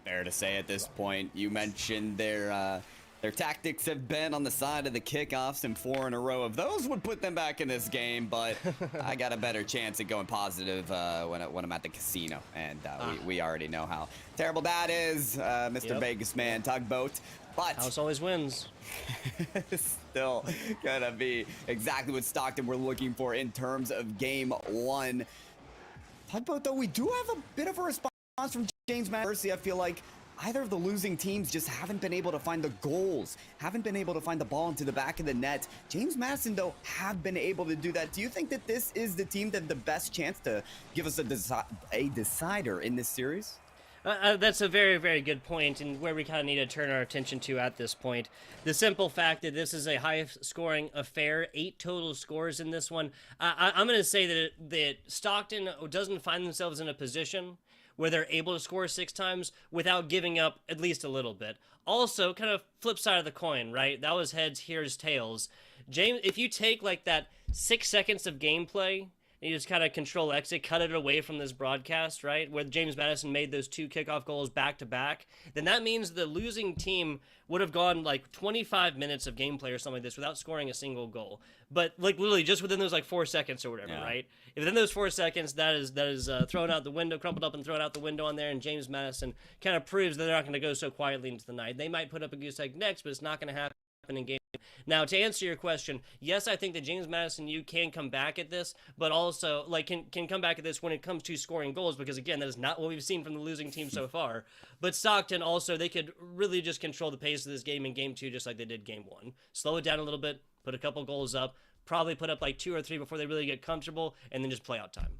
Fair to say at this point. You mentioned their tactics have been on the side of the kickoffs, and 4 in a row of those would put them back in this game, but I got a better chance at going positive when I'm at the casino, and we already know how terrible that is, Mr. Vegas man, Tugboat. But House always wins. Still gonna be exactly what Stockton we're looking for in terms of game 1. Tugboat, though, we do have a bit of a response from James Madison. I feel like either of the losing teams just haven't been able to find the goals, haven't been able to find the ball into the back of the net. James Madison, though, have been able to do that. Do you think that this is the team that the best chance to give us a decider in this series? That's a very, very good point, and where we kind of need to turn our attention to at this point. The simple fact that this is a high-scoring affair, 8 total scores in this one. I'm going to say that Stockton doesn't find themselves in a position where they're able to score 6 times without giving up at least a little bit. Also, kind of flip side of the coin, right? That was heads, here's tails. James, if you take that 6 seconds of gameplay, and you just kind of control exit, cut it away from this broadcast, right? Where James Madison made those 2 kickoff goals back to back, then that means the losing team would have gone 25 minutes of gameplay or something like this without scoring a single goal. But literally just within those 4 seconds or whatever, right? If within those 4 seconds, that is thrown out the window, crumpled up and thrown out the window on there, and James Madison kind of proves that they're not going to go so quietly into the night. They might put up a goose egg next, but it's not going to happen in game Now, to answer your question, yes, I think that James Madison U can come back at this, but also like can come back at this when it comes to scoring goals, because again, that is not what we've seen from the losing team so far. But Stockton also, they could really just control the pace of this game in game 2 just like they did game 1. Slow it down a little bit, put a couple goals up, probably put up like 2 or 3 before they really get comfortable, and then just play out time.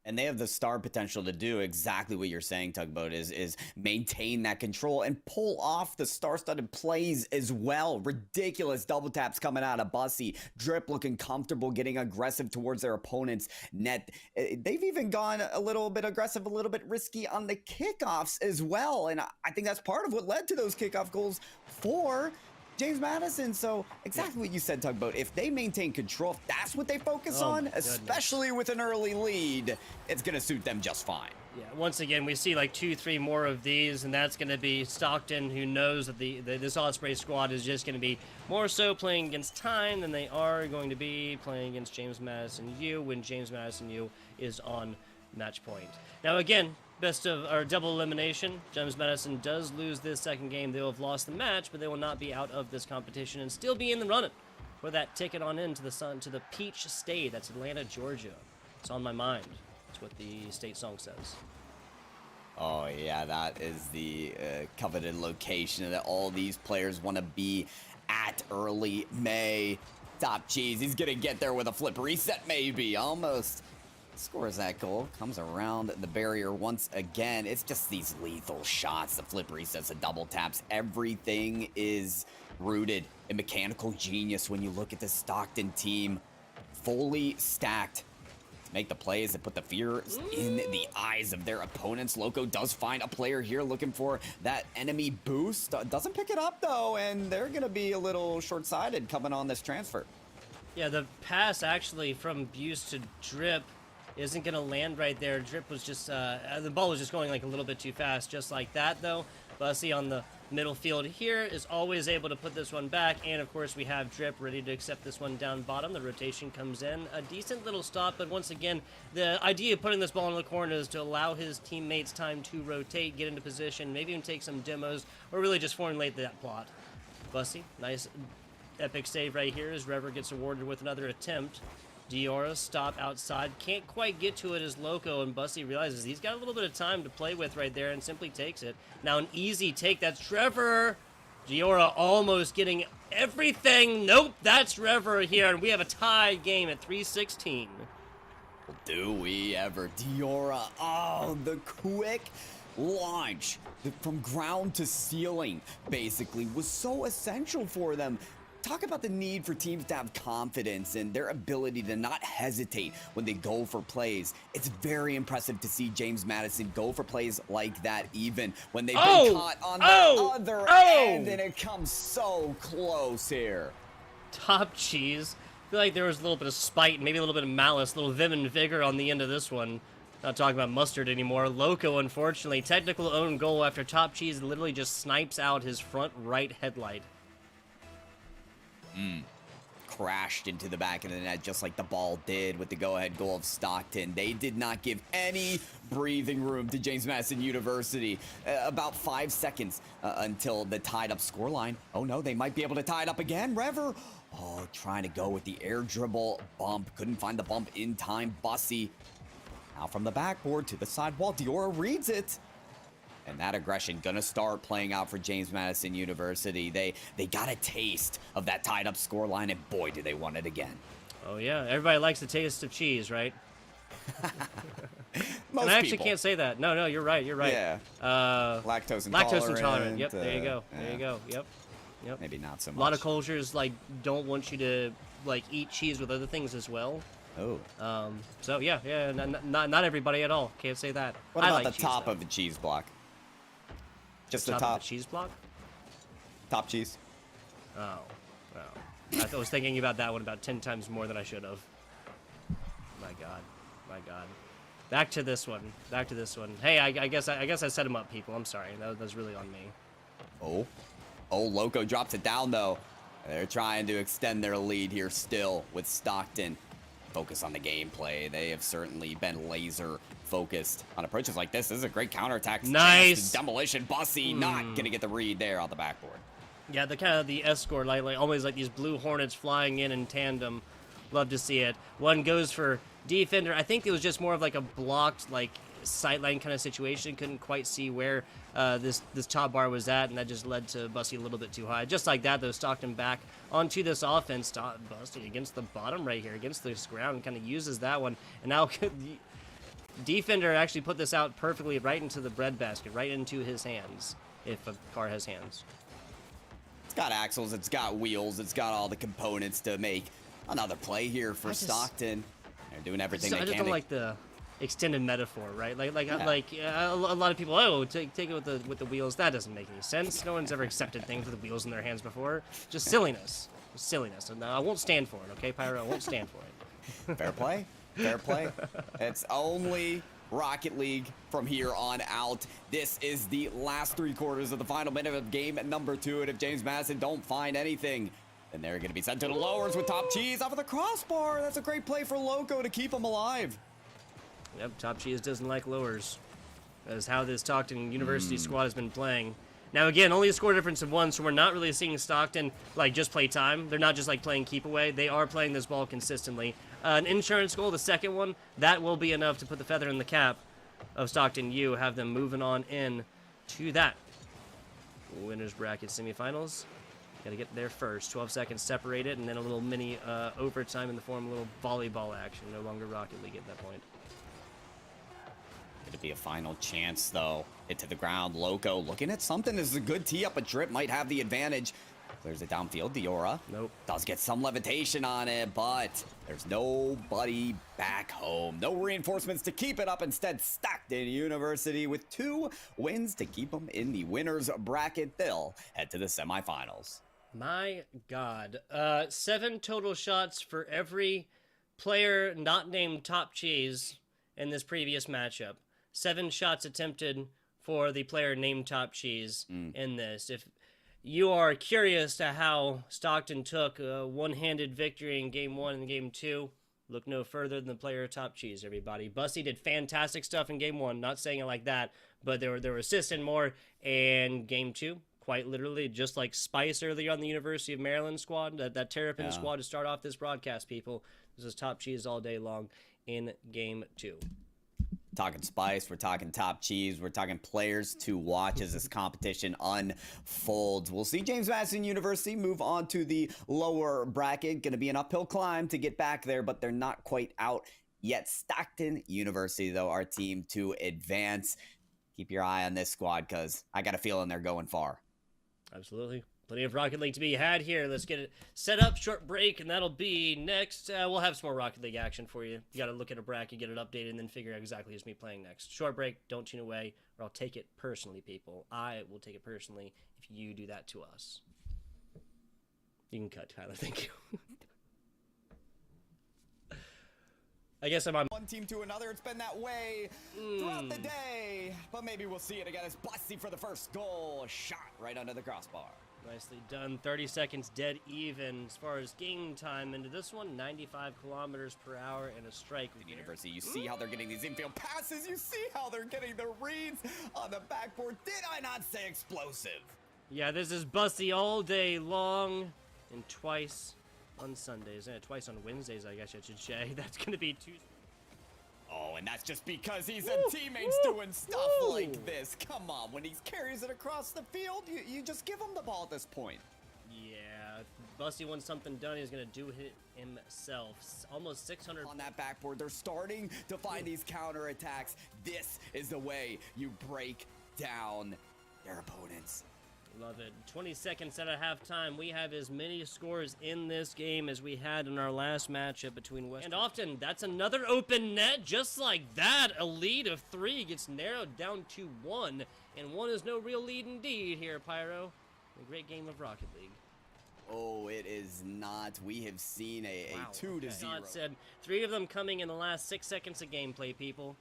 And they have the star potential to do exactly what you're saying, Tugboat, is maintain that control and pull off the star-studded plays as well. Ridiculous double taps coming out of Bussy. Drip looking comfortable, getting aggressive towards their opponent's net. They've even gone a little bit aggressive, a little bit risky on the kickoffs as well. And I think that's part of what led to those kickoff goals for James Madison. So exactly what you said, Tugboat. If they maintain control, if that's what they focus on, especially with an early lead, it's going to suit them just fine. Yeah, once again, we see like 2-3 more of these, and that's going to be Stockton, who knows that this Osprey squad is just going to be more so playing against time than they are going to be playing against James Madison U when James Madison U is on match point. Now again, best of our double elimination. James Madison does lose this second game. They will have lost the match, but they will not be out of this competition and still be in the running for that ticket on into the sun to the Peach State. That's Atlanta, Georgia. It's on my mind. That's what the state song says. Oh yeah, that is the coveted location that all these players want to be at early May. Top Cheese, he's gonna get there with a flip reset, maybe, almost. Scores that goal, comes around the barrier once again. It's just these lethal shots, the flip resets, the double taps. Everything is rooted in mechanical genius when you look at the Stockton team. Fully stacked to make the plays that put the fear in the eyes of their opponents. Loco does find a player here looking for that enemy boost. Doesn't pick it up though, and they're gonna be a little short-sighted coming on this transfer. Yeah, the pass actually from Buse to Drip isn't going to land right there. Drip was just, the ball was just going like a little bit too fast, just like that though. Bussy on the middle field here is always able to put this one back, and of course we have Drip ready to accept this one down bottom. The rotation comes in, a decent little stop, but once again, the idea of putting this ball in the corner is to allow his teammates time to rotate, get into position, maybe even take some demos, or really just formulate that plot. Bussy, nice epic save right here as Rever gets awarded with another attempt. Diora stop outside, can't quite get to it as Loco, and Bussy realizes he's got a little bit of time to play with right there and simply takes it. Now an easy take, that's Trevor. Diora almost getting everything. Nope, that's Rever here, and we have a tied game at 3-16. Do we ever? Diora, oh, the quick launch from ground to ceiling basically was so essential for them. Talk about the need for teams to have confidence and their ability to not hesitate when they go for plays. It's very impressive to see James Madison go for plays like that even when they've been caught on the other end, and it comes so close here. Top Cheese. I feel like there was a little bit of spite, maybe a little bit of malice, a little vim and vigor on the end of this one. Not talking about mustard anymore. Loco, unfortunately, technical own goal after Top Cheese literally just snipes out his front right headlight. Crashed into the back of the net just like the ball did with the go-ahead goal of Stockton. They did not give any breathing room to James Madison University. About 5 seconds until the tied-up scoreline. Oh no, they might be able to tie it up again. Rever, oh, trying to go with the air dribble bump. Couldn't find the bump in time. Bussy now from the backboard to the side wall. Diora reads it. And that aggression gonna start playing out for James Madison University. They got a taste of that tied up scoreline, and boy, do they want it again. Oh yeah, everybody likes the taste of cheese, right? Most and I actually people. can't say that. No, you're right. You're right. Yeah. Lactose intolerant. Yep. There you go. There you go. Yep. Maybe not so much. A lot of cultures like don't want you to like eat cheese with other things as well. Oh. So yeah. Not everybody at all. Can't say that. What I about like the cheese, top though. of the cheese block? Just the Top top. of the cheese block. Top cheese. Oh. I was thinking about that one about 10 times more than I should have. My God. Back to this one. Hey, I guess I set him up, people. I'm sorry. That was really on me. Oh, Loco drops it down though. They're trying to extend their lead here still with Stockton. Focus on the gameplay. They have certainly been laser focused on approaches like this. This is a great counterattack. Nice demolition. Bussy not gonna get the read there on the backboard. Yeah, the kind of the escort, like always like these blue hornets flying in tandem. Love to see it. One goes for defender. I think it was just more of like a blocked like sightline kind of situation. Couldn't quite see where this top bar was at, and that just led to Bussy a little bit too high. Just like that, though, Stockton back onto this offense. Bussy against the bottom right here, against this ground, kind of uses that one, and now the defender actually put this out perfectly right into the breadbasket, right into his hands, if a car has hands. It's got axles, it's got wheels, it's got all the components to make another play here for Stockton. They're doing everything they can. I just don't like the extended metaphor, right? A lot of people, take it with the wheels. That doesn't make any sense. No one's ever accepted things with the wheels in their hands before. Just silliness. Just silliness. And I won't stand for it, okay, Pyro? I won't stand for it. Fair play. Fair play. It's only Rocket League from here on out. This is the last 3 quarters of the final minute of game number 2. And if James Madison don't find anything, then they're going to be sent to the lowers with Top Cheese off of the crossbar. That's a great play for Loco to keep him alive. Yep, Top Cheese doesn't like lowers. That is how this Stockton University squad has been playing. Now, again, only a score difference of 1, so we're not really seeing Stockton, like, just play time. They're not just, like, playing keep away. They are playing this ball consistently. An insurance goal, the second one, that will be enough to put the feather in the cap of Stockton U, have them moving on in to that winners bracket semifinals. Got to get there first. 12 seconds separated, and then a little mini overtime in the form of a little volleyball action. No longer Rocket League at that point. It'll be a final chance, though. Hit to the ground. Loco looking at something. This is a good tee up. A drip might have the advantage. Clears it downfield. Diora. Nope. Does get some levitation on it, but there's nobody back home. No reinforcements to keep it up. Instead, Stockton University with 2 wins to keep them in the winners bracket. They'll head to the semifinals. My God. 7 total shots for every player not named Top Cheese in this previous matchup. 7 shots attempted for the player named Top Cheese in this. If you are curious to how Stockton took a one-handed victory in Game 1 and Game 2, look no further than the player Top Cheese, everybody. Bussy did fantastic stuff in Game 1, not saying it like that, but there were assists and more, and Game 2, quite literally, just like Spice earlier on the University of Maryland squad, that Terrapin squad to start off this broadcast, people. This is Top Cheese all day long in Game 2. Talking Spice, we're talking Top Cheese, we're talking players to watch as this competition unfolds. We'll see James Madison University move on to the lower bracket. Going to be an uphill climb to get back there, but they're not quite out yet. Stockton University, though, our team to advance. Keep your eye on this squad because I got a feeling they're going far. Absolutely. Plenty of Rocket League to be had here. Let's get it set up. Short break, and that'll be next. We'll have some more Rocket League action for you. You got to look at a bracket, get it updated, and then figure out exactly who's going to be playing next. Short break. Don't tune away, or I'll take it personally, people. I will take it personally if you do that to us. You can cut, Tyler. Thank you. I guess I'm on one team to another. It's been that way throughout the day, but maybe we'll see it again as Bussy for the first goal. A shot right under the crossbar. Nicely done. 30 seconds dead even as far as game time into this one. 95 kilometers per hour and a strike. The University, you see how they're getting these infield passes. You see how they're getting the reads on the backboard. Did I not say explosive? Yeah, this is Bussy all day long and twice on Sundays. Twice on Wednesdays, I guess I should say. That's going to be Tuesday. Oh, and that's just because he's a teammate's doing stuff like this. Come on, when he carries it across the field, you just give him the ball at this point. Yeah, if Bussy wants something done, he's going to do it himself. Almost 600 on that backboard. They're starting to find these counterattacks. This is the way you break down their opponents. Love it. 20 seconds at a halftime. We have as many scores in this game as we had in our last matchup between West. And often, that's another open net. Just like that, a lead of 3 gets narrowed down to 1. And 1 is no real lead indeed here, Pyro. A great game of Rocket League. Oh, it is not. We have seen a 2-0. Said 3 of them coming in the last 6 seconds of gameplay, people.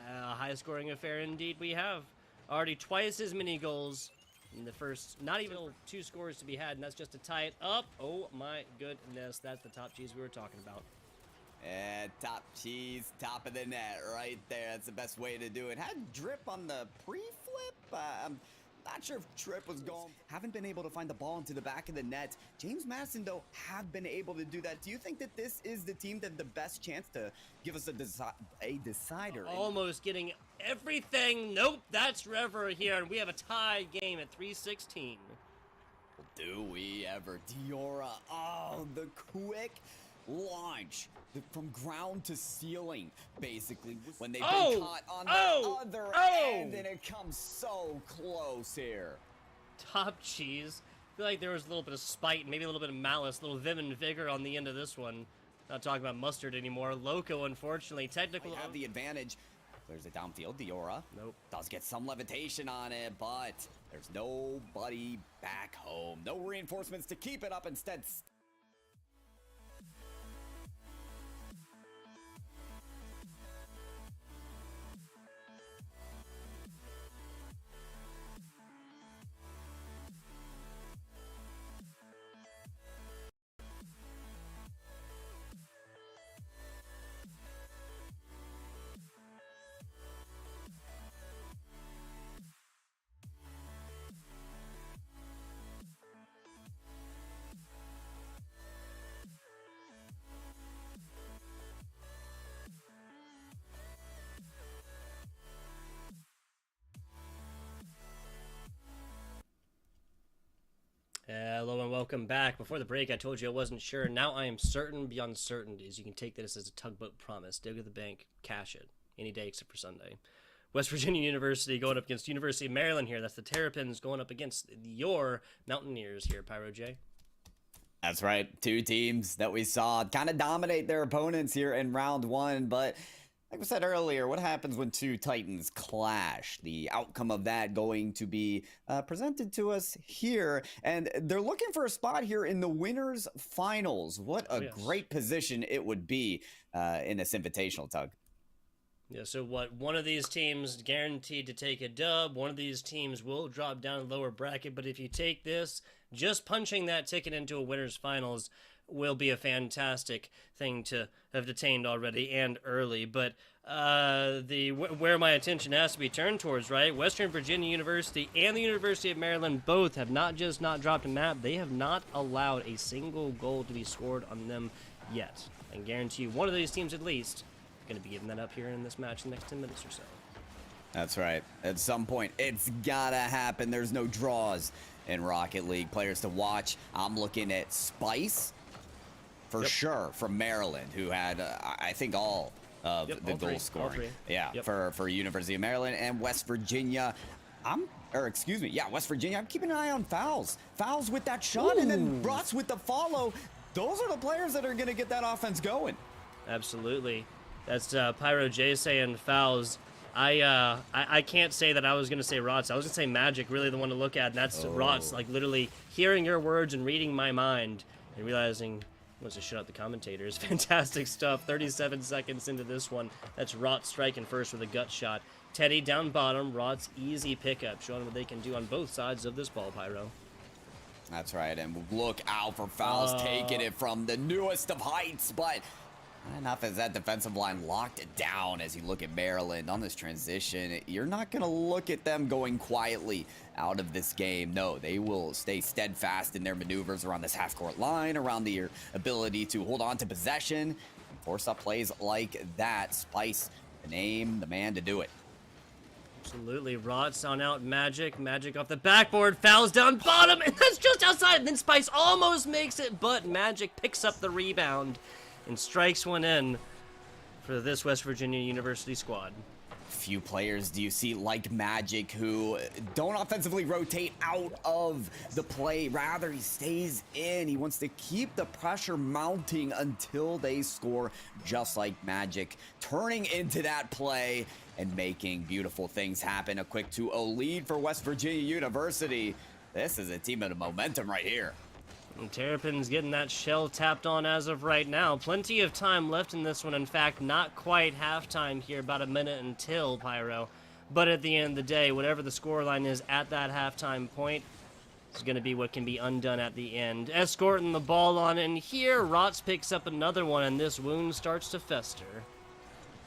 A high-scoring affair indeed we have. Already twice as many goals in the first, not even 2 scores to be had, and that's just to tie it up. Oh my goodness, that's the Top Cheese we were talking about. Top Cheese, top of the net right there. That's the best way to do it. Had drip on the pre-flip. Not sure if Tripp was gone. Haven't been able to find the ball into the back of the net. James Madison, though, have been able to do that. Do you think that this is the team that the best chance to give us a decider? Almost getting everything. Nope, that's Rever here, and we have a tie game at 3:16. Do we ever? Diora, oh, the quick launch from ground to ceiling, basically, when they've been caught on the other end, and it comes so close here. Top cheese. I feel like there was a little bit of spite, maybe a little bit of malice, a little vim and vigor on the end of this one. Not talking about mustard anymore. Loco, unfortunately, technical. Might have the advantage. There's a downfield. Diora. Nope. Does get some levitation on it, but there's nobody back home. No reinforcements to keep it up. Instead, Hello and welcome back. Before the break, I told you I wasn't sure. Now I am certain beyond certainties. You can take this as a tugboat promise. Dig at the bank, cash it. Any day except for Sunday. West Virginia University going up against University of Maryland here. That's the Terrapins going up against your Mountaineers here, Pyro J. That's right. Two teams that we saw kind of dominate their opponents here in round one, but like we said earlier, what happens when two Titans clash? The outcome of that going to be presented to us here, and they're looking for a spot here in the winners finals. What a great position it would be in this invitational, Tug. Yeah, so what, one of these teams guaranteed to take a dub, one of these teams will drop down a lower bracket, but if you take this, just punching that ticket into a winners finals will be a fantastic thing to have detained already and early. But where my attention has to be turned towards, right? Western Virginia University and the University of Maryland both have not just not dropped a map, they have not allowed a single goal to be scored on them yet. I can guarantee you one of these teams at least is going to be giving that up here in this match in the next 10 minutes or so. That's right. At some point, it's gotta happen. There's no draws in Rocket League. Players to watch. I'm looking at Spice. For sure, from Maryland, who had, I think, all of the goal scoring. Yeah, for University of Maryland and West Virginia. West Virginia. I'm keeping an eye on Fouls. Fouls with that shot, and then Brutz with the follow. Those are the players that are going to get that offense going. Absolutely. That's Pyro J saying Fouls. I can't say that I was going to say Rots. I was going to say Magic, really the one to look at, and that's Rots, like literally hearing your words and reading my mind and realizing wants to shut up the commentators. Fantastic stuff. 37 seconds into this one. That's Rot striking first with a gut shot. Teddy down bottom. Rot's easy pickup, showing what they can do on both sides of this ball, Pyro. That's right, and look out for Fouls taking it from the newest of heights, but not enough as that defensive line locked it down. As you look at Maryland on this transition, you're not going to look at them going quietly out of this game. No, they will stay steadfast in their maneuvers around this half-court line, around their ability to hold on to possession, and force up plays like that. Spice, the man to do it. Absolutely. Rots on out Magic. Magic off the backboard. Fouls down bottom, and that's just outside. And then Spice almost makes it, but Magic picks up the rebound and strikes one in for this West Virginia University squad. Few players do you see like Magic who don't offensively rotate out of the play. Rather, he stays in. He wants to keep the pressure mounting until they score, just like Magic, turning into that play and making beautiful things happen. A quick 2-0 lead for West Virginia University. This is a team of momentum right here. And Terrapins getting that shell tapped on as of right now. Plenty of time left in this one. In fact, not quite halftime here. About a minute until, Pyro. But at the end of the day, whatever the scoreline is at that halftime point is going to be what can be undone at the end. Escorting the ball on in here. Rots picks up another one, and this wound starts to fester.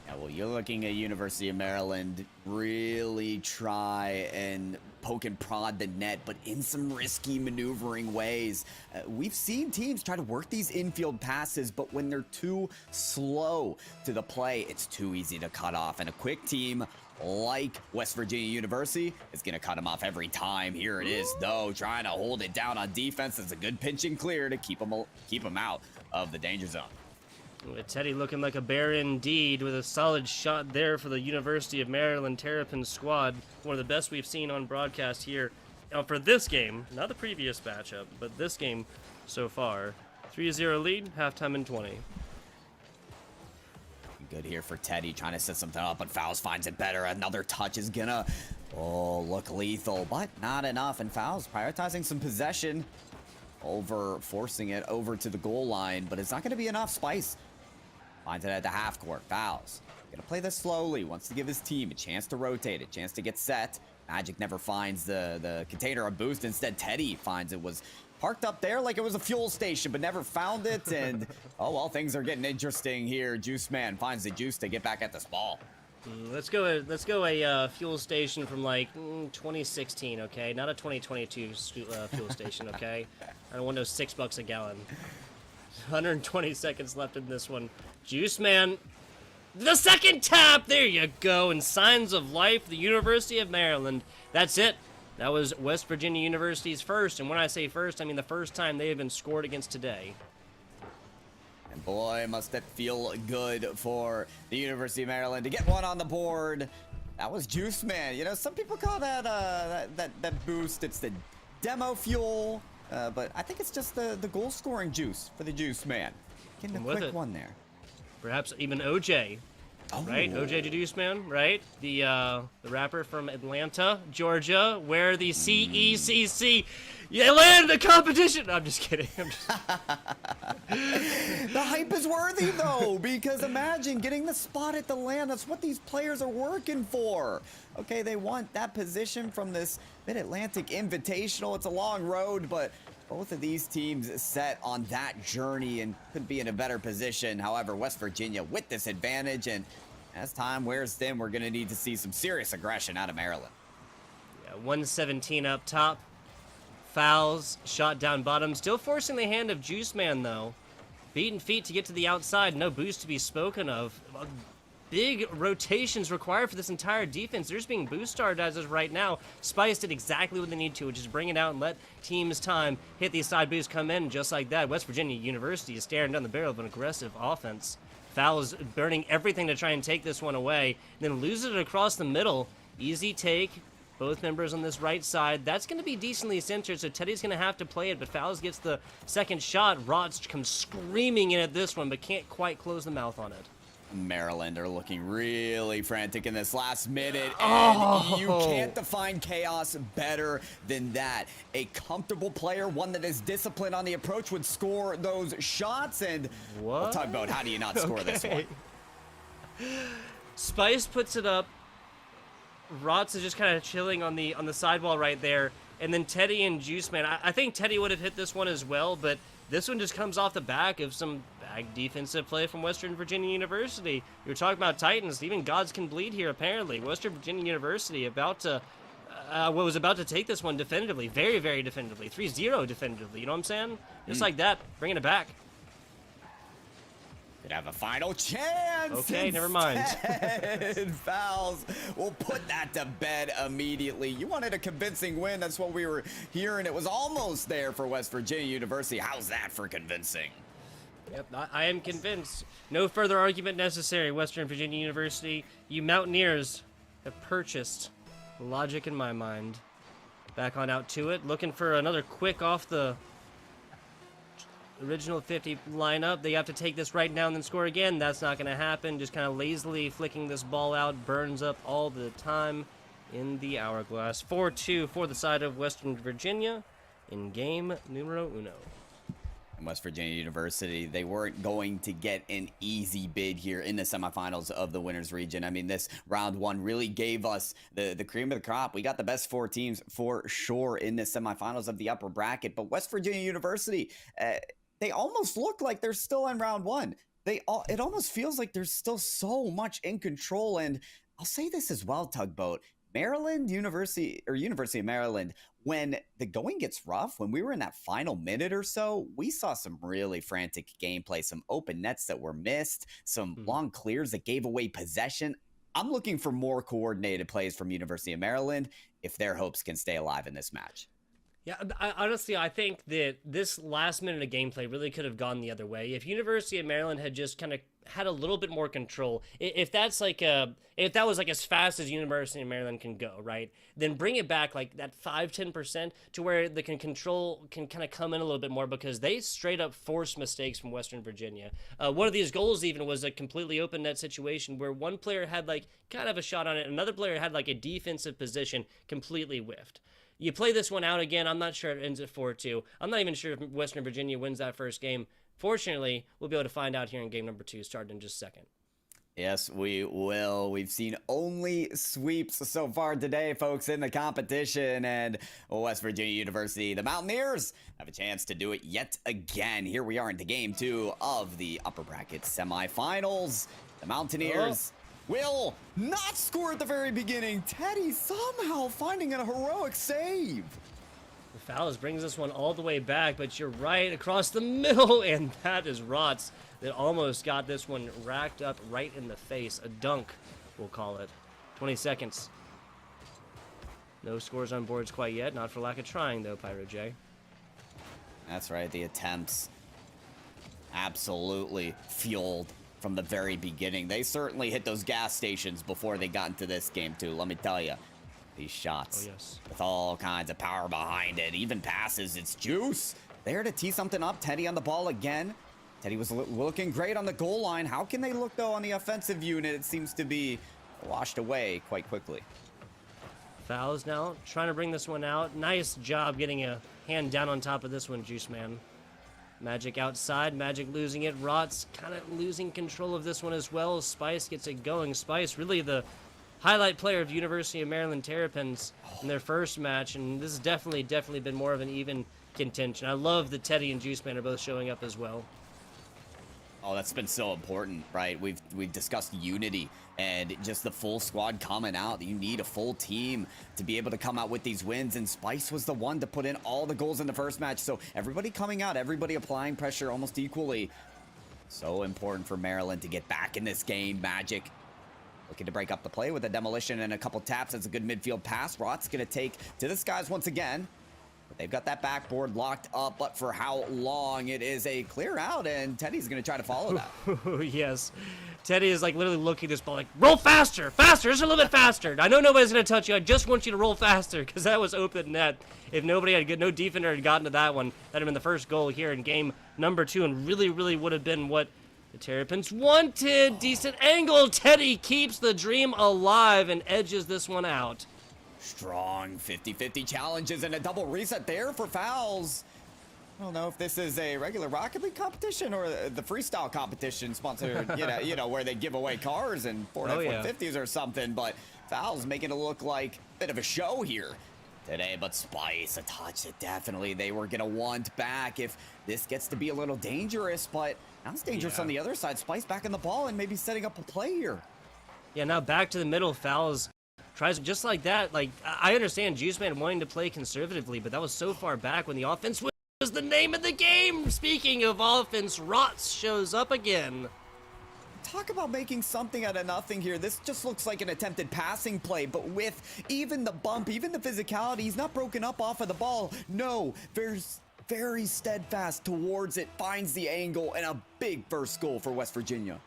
Yeah, well, you're looking at University of Maryland really try and poke and prod the net, but in some risky maneuvering ways. We've seen teams try to work these infield passes, but when they're too slow to the play, it's too easy to cut off. And a quick team like West Virginia University is going to cut them off every time. Here it is, though, trying to hold it down on defense. It's a good pinch and clear to keep them out of the danger zone. Teddy looking like a bear indeed, with a solid shot there for the University of Maryland Terrapin squad. One of the best we've seen on broadcast here. Now for this game, not the previous matchup, but this game so far. 3-0 lead, halftime in 20. Good here for Teddy, trying to set something up, but Fouls finds it better. Another touch is gonna, look lethal, but not enough. And Fouls prioritizing some possession over forcing it over to the goal line, but it's not gonna be enough. Spice finds it at the half court. Fouls gonna play this slowly, wants to give his team a chance to rotate, a chance to get set. Magic never finds the container of boost. Instead, Teddy finds it. Was parked up there like it was a fuel station, but never found it. And oh well, things are getting interesting here. Juice Man finds the juice to get back at this ball. Let's go a fuel station from like 2016, okay? Not a 2022 fuel station, okay? I don't want no $6 a gallon. 120 seconds left in this one. Juice Man, the second tap. There you go. And signs of life. The University of Maryland. That's it. That was West Virginia University's first. And when I say first, I mean the first time they have been scored against today. And boy, must it feel good for the University of Maryland to get one on the board. That was Juice Man. You know, some people call that that boost. It's the demo fuel, but I think it's just the goal scoring juice for the Juice Man. Getting a quick one there. Perhaps even OJ. Oh. Right, OJ the Juice Man, right? The rapper from Atlanta, Georgia, where the CECC landed the competition. I'm just kidding. The hype is worthy, though, because imagine getting the spot at the land. That's what these players are working for. Okay, they want that position from this Mid-Atlantic Invitational. It's a long road, but both of these teams set on that journey and could be in a better position. However, West Virginia with this advantage, and as time wears thin, we're going to need to see some serious aggression out of Maryland. Yeah, 117 up top. Fouls, shot down bottom. Still forcing the hand of Juice Man, though. Beaten feet to get to the outside. No boost to be spoken of. Big rotations required for this entire defense. They're just being boost started as of right now. Spice did exactly what they need to, which is bring it out and let teams' time hit these side boosts come in. Just like that, West Virginia University is staring down the barrel of an aggressive offense. Fouls burning everything to try and take this one away. Then loses it across the middle. Easy take. Both members on this right side. That's going to be decently centered, so Teddy's going to have to play it, but Fouls gets the second shot. Rots comes screaming in at this one, but can't quite close the mouth on it. Maryland are looking really frantic in this last minute, and you can't define chaos better than that. A comfortable player, one that is disciplined on the approach, would score those shots, and we'll talk about how do you not score this one. Spice puts it up. Rots is just kind of chilling on the sidewall right there, and then Teddy and Juice Man. I think Teddy would have hit this one as well, but this one just comes off the back of some bag defensive play from Western Virginia University. You were talking about Titans. Even gods can bleed here, apparently. Western Virginia University about to take this one definitively. Very, very definitively. 3-0 definitively. You know what I'm saying? Just like that. Bringing it back. Could have a final chance. Okay, never mind. Fouls will put that to bed immediately. You wanted a convincing win. That's what we were hearing. It was almost there for West Virginia University. How's that for convincing? Yep, I am convinced. No further argument necessary, Western Virginia University. You Mountaineers have purchased logic in my mind. Back on out to it. Looking for another quick off the original 50 lineup. They have to take this right now and then score again. That's not going to happen. Just kind of lazily flicking this ball out. Burns up all the time in the hourglass. 4-2 for the side of Western Virginia in game numero uno. And West Virginia University, they weren't going to get an easy bid here in the semifinals of the winners region. I mean, this round one really gave us the cream of the crop. We got the best four teams for sure in the semifinals of the upper bracket. But West Virginia University, they almost look like they're still in round one. It almost feels like there's still so much in control. And I'll say this as well, Tugboat. Maryland University or University of Maryland, when the going gets rough, when we were in that final minute or so, we saw some really frantic gameplay, some open nets that were missed, some long clears that gave away possession. I'm looking for more coordinated plays from University of Maryland if their hopes can stay alive in this match. Yeah, honestly, I think that this last minute of gameplay really could have gone the other way. If University of Maryland had just kind of had a little bit more control, if that was like as fast as University of Maryland can go, right? Then bring it back like that 5-10% to where the control can kind of come in a little bit more, because they straight up forced mistakes from Western Virginia. One of these goals even was a completely open net situation where one player had like kind of a shot on it, another player had like a defensive position completely whiffed. You play this one out again, I'm not sure it ends at 4-2. I'm not even sure if Western Virginia wins that first game. Fortunately, we'll be able to find out here in game number 2, starting in just a second. Yes, we will. We've seen only sweeps so far today, folks, in the competition. And West Virginia University, the Mountaineers, have a chance to do it yet again. Here we are into game 2 of the upper bracket semifinals. The Mountaineers will not score at the very beginning. Teddy somehow finding a heroic save. The Fowles brings this one all the way back, but you're right across the middle, and that is Rotz that almost got this one racked up right in the face. A dunk, we'll call it. 20 seconds. No scores on boards quite yet, not for lack of trying though, Pyro J. That's right, the attempts absolutely fueled from the very beginning. They certainly hit those gas stations before they got into this game too, let me tell you. These shots with all kinds of power behind it, even passes, it's juice. There to tee something up. Teddy on the ball again. Teddy was looking great on the goal line. How can they look though on the offensive unit? It seems to be washed away quite quickly. Fowles now trying to bring this one out. Nice job getting a hand down on top of this one, Juice Man. Magic outside, Magic losing it. Rotz kind of losing control of this one as well. Spice gets it going. Spice really the highlight player of University of Maryland Terrapins in their first match, and this has definitely been more of an even contention. I love that Teddy and Juice Man are both showing up as well. Oh, that's been so important, right? We've discussed unity and just the full squad coming out. You need a full team to be able to come out with these wins, and Spice was the one to put in all the goals in the first match. So everybody coming out, everybody applying pressure almost equally. So important for Maryland to get back in this game. Magic looking to break up the play with a demolition and a couple taps. That's a good midfield pass. Rott's going to take to the skies once again. But they've got that backboard locked up, but for how long? It is a clear out, and Teddy's going to try to follow that. Yes. Teddy is like literally looking at this ball like, roll faster, faster, just a little bit faster. I know nobody's going to touch you. I just want you to roll faster, because that was open net. If nobody had, no defender had gotten to that one, that'd have been the first goal here in game number 2, and really would have been what the Terrapins wanted. Decent angle. Teddy keeps the dream alive and edges this one out. Strong 50-50 challenges and a double reset there for Fowles. I don't know if this is a regular Rocket League competition or the freestyle competition sponsored, you know, where they give away cars and 450s or something, but Fowles making it look like a bit of a show here today. But Spice, a touch that definitely they were going to want back if this gets to be a little dangerous, but now it's dangerous on the other side. Spice back in the ball and maybe setting up a play here. Yeah, now back to the middle. Fowles tries just like that. Like, I understand Juice Man wanting to play conservatively, but that was so far back when the offense was the name of the game. Speaking of offense, Rotz shows up again. Talk about making something out of nothing here. This just looks like an attempted passing play, but with even the bump, even the physicality, he's not broken up off of the ball. No, there's very steadfast towards it, finds the angle, and a big first goal for West Virginia.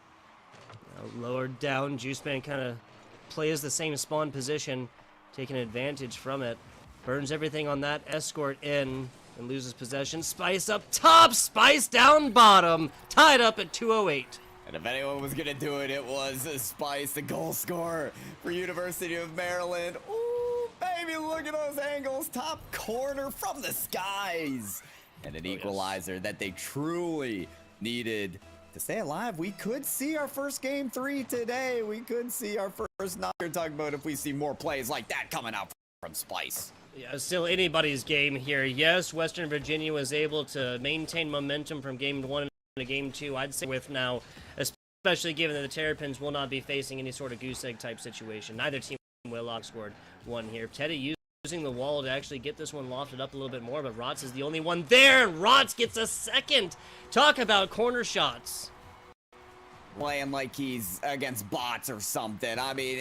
Now lowered down, Juice Man kind of plays the same spawn position, taking advantage from it. Burns everything on that escort in and loses possession. Spice up top, Spice down bottom, tied up at 2:08. And if anyone was going to do it, it was Spice, the goal scorer for University of Maryland. Ooh, baby, look at those angles. Top corner from the skies. And an equalizer that they truly needed to stay alive. We could see our first game 3 today. We could see our first knocker tugboat if we see more plays like that coming out from Spice. Yeah, still anybody's game here. Yes, Western Virginia was able to maintain momentum from game 1 to game 2. I'd say with now, especially given that the Terrapins will not be facing any sort of goose egg type situation. Neither team Willock scored one here. Teddy using the wall to actually get this one lofted up a little bit more, but Rotz is the only one there, and Rotz gets a second. Talk about corner shots. Playing like he's against bots or something. I mean,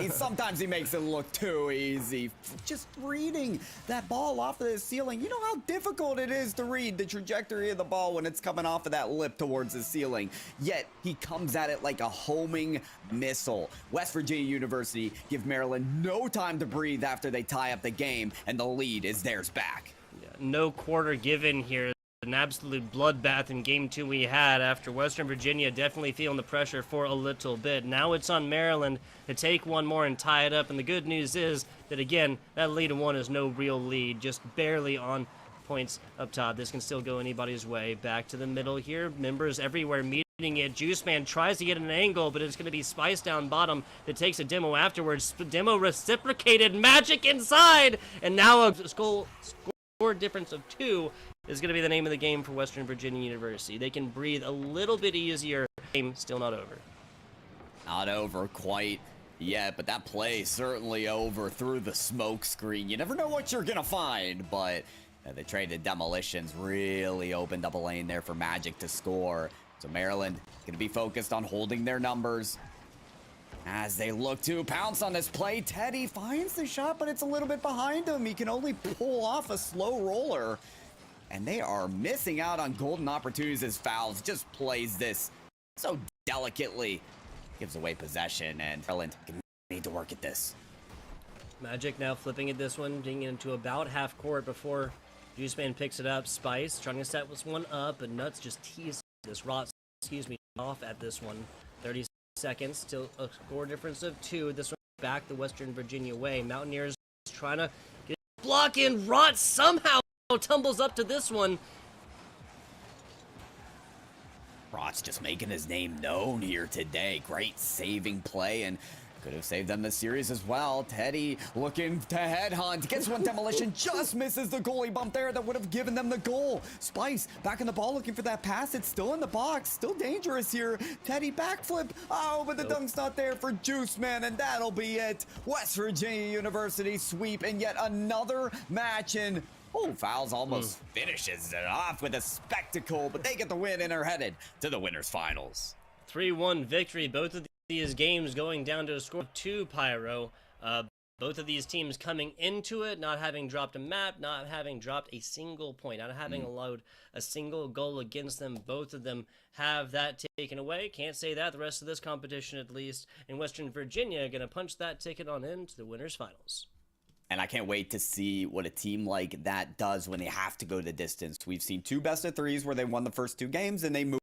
sometimes he makes it look too easy. Just reading that ball off of the ceiling. You know how difficult it is to read the trajectory of the ball when it's coming off of that lip towards the ceiling. Yet, he comes at it like a homing missile. West Virginia University give Maryland no time to breathe after they tie up the game, and the lead is theirs back. Yeah, no quarter given here. An absolute bloodbath in game 2 we had after Western Virginia definitely feeling the pressure for a little bit. Now it's on Maryland to take one more and tie it up, and the good news is that, again, that lead of 1 is no real lead, just barely on points up top. This can still go anybody's way. Back to the middle here, members everywhere meeting it. Juiceman tries to get an angle, but it's going to be Spice down bottom that takes a demo afterwards. Demo reciprocated, Magic inside, and now a score difference of 2 is going to be the name of the game for Western Virginia University. They can breathe a little bit easier. Game still not over. Not over quite yet, but that play certainly over through the smoke screen. You never know what you're going to find, but the traded demolitions really opened up a lane there for Magic to score. So Maryland going to be focused on holding their numbers. As they look to pounce on this play, Teddy finds the shot, but it's a little bit behind him. He can only pull off a slow roller. And they are missing out on golden opportunities as Fouls just plays this so delicately. Gives away possession, and Maryland need to work at this. Magic now flipping at this one, getting into about half court before Juiceman picks it up. Spice trying to set this one up, but Nuts just teases this off at this one. 30 seconds, still a score difference of 2. This one back the Western Virginia way. Mountaineers trying to get a block in. Rot somehow tumbles up to this one. Rot's just making his name known here today. Great saving play, and could have saved them the series as well. Teddy looking to headhunt. Gets one demolition, just misses the goalie bump there that would have given them the goal. Spice back in the ball looking for that pass. It's still in the box. Still dangerous here. Teddy backflip. Oh, but the dunk's not there for Juiceman, and that'll be it. West Virginia University sweep in yet another match, and oh, Fouls almost finishes it off with a spectacle, but they get the win and are headed to the winners finals. 3-1 victory. Both of these games going down to a score of 2, Pyro. Both of these teams coming into it, not having dropped a map, not having dropped a single point, not having allowed a single goal against them. Both of them have that taken away. Can't say that the rest of this competition, at least. And Western Virginia going to punch that ticket on into the winners finals. And I can't wait to see what a team like that does when they have to go the distance. We've seen 2 best-of-3s where they won the first 2 games and they move.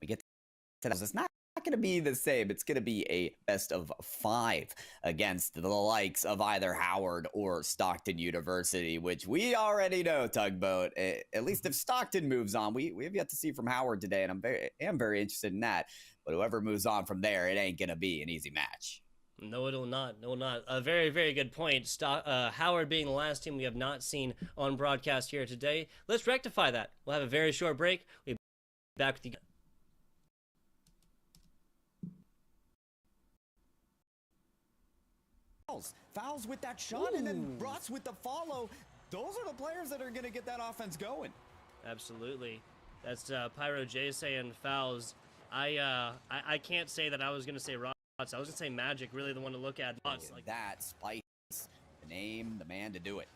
We get to that. It's not going to be the same. It's going to be a best-of-5 against the likes of either Howard or Stockton University, which we already know, Tugboat. At least if Stockton moves on, we have yet to see from Howard today, and I am very interested in that. But whoever moves on from there, it ain't going to be an easy match. No, it will not. No, it will not. A very, very good point. Howard being the last team we have not seen on broadcast here today. Let's rectify that. We'll have a very short break. We'll be back with you. Fouls with that shot, and then Rotz with the follow. Those are the players that are going to get that offense going. Absolutely. That's Pyro J saying Fouls. I can't say that I was going to say Rotz. I was going to say Magic, really the one to look at. Like that, Spice, the name, the man to do it.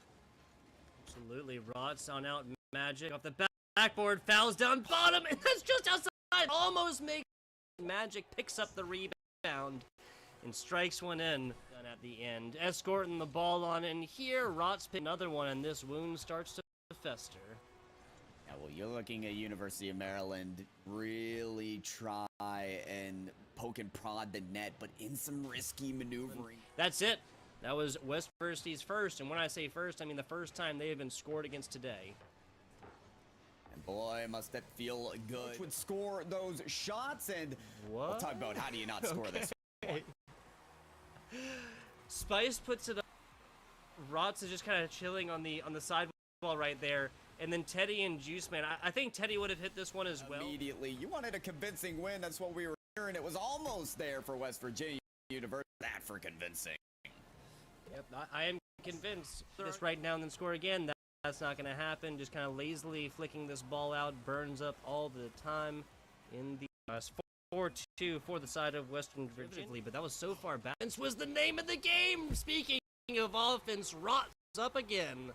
Absolutely. Rotz on out, Magic off the backboard, Fouls down bottom, and that's just outside. Almost makes Magic picks up the rebound and strikes one in at the end. Escorting the ball on in here. Rotz picked another one, and this wound starts to fester. Yeah, well, you're looking at University of Maryland really try and poke and prod the net, but in some risky maneuvering. That's it. That was West University's first, and when I say first, I mean the first time they have been scored against today. And boy, must that feel good. Would score those shots, and what? we'll talk about how do you not score this one. Spice puts it up. Rotz is just kind of chilling on the sidewall right there. And then Teddy and Juiceman. I think Teddy would have hit this one as well. Immediately. You wanted a convincing win. That's what we were hearing. It was almost there for West Virginia University. That for convincing. Yep, I am convinced. This right now and then score again. That's not going to happen. Just kind of lazily flicking this ball out. Burns up all the time in the 4-2 for the side of Western Virginia. But that was so far back. This was the name of the game. Speaking of offense, Rott's up again.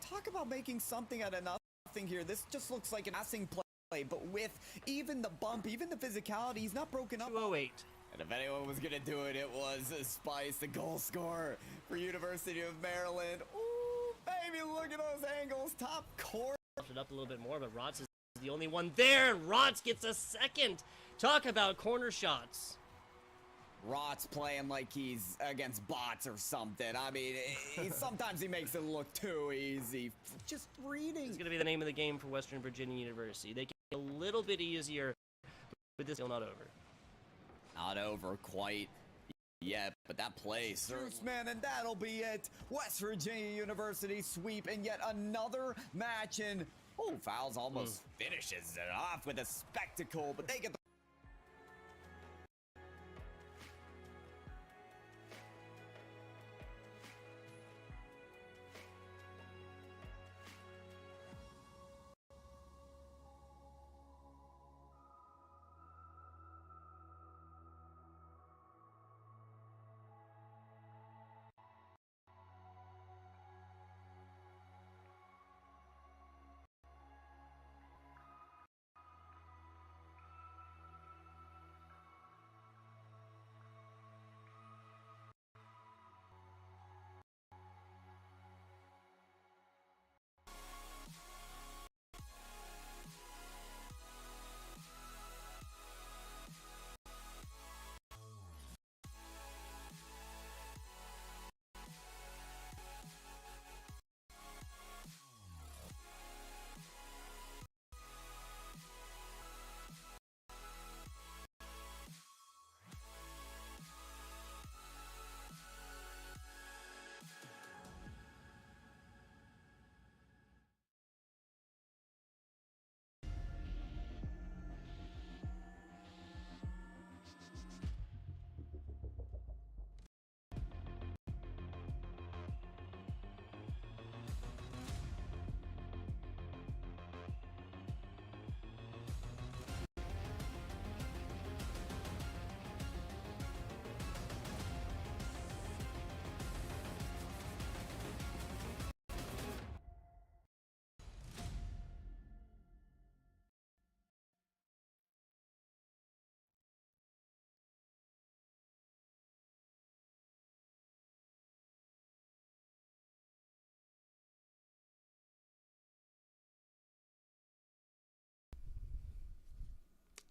Talk about making something out of nothing here. This just looks like an passing play, but with even the bump, even the physicality, he's not broken up. 208. And if anyone was gonna do it, it was Spice, the goal scorer for University of Maryland. Ooh, baby, look at those angles. Top corner. It up a little bit more, but Rotz is the only one there, and Rotz gets a second. Talk about corner shots. Rott's playing like he's against bots or something. I mean, sometimes he makes it look too easy. Just reading. It's going to be the name of the game for Western Virginia University. They get a little bit easier, but this is still not over. Not over quite yet, but that play, Bruce, man, and that'll be it. West Virginia University sweep and yet another match, and Fouls almost finishes it off with a spectacle, but they get the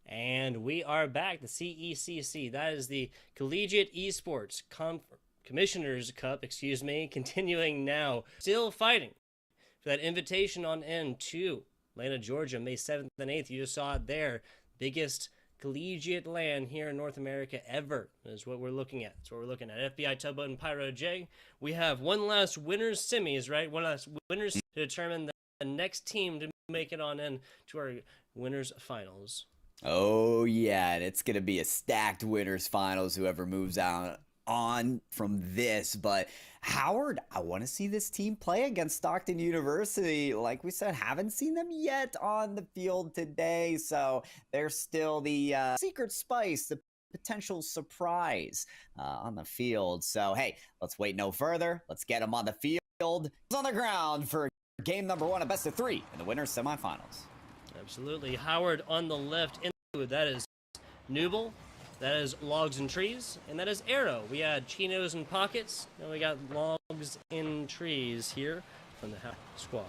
And we are back. The CECC, that is the Collegiate Esports Commissioners Cup, continuing now. Still fighting for that invitation on end to Atlanta, Georgia, May 7th and 8th. You just saw it there. Biggest collegiate LAN here in North America ever is what we're looking at. That's what we're looking at. FBI, Tubboat, and Pyro J. We have one last winners semis, right? One last winners to determine the next team to make it on in to our winners finals. Oh, yeah, and it's going to be a stacked winners finals, whoever moves out on from this. But Howard, I want to see this team play against Stockton University. Like we said, haven't seen them yet on the field today. So they're still the secret spice, the potential surprise on the field. So, hey, let's wait no further. Let's get them on the field. It's on the ground for game number 1 of best of 3 in the winners semifinals. Absolutely. Howard on the left. That is Nooble. That is Logs and Trees. And that is Arrow. We had Chinos and Pockets. And we got Logs in Trees here from the squad.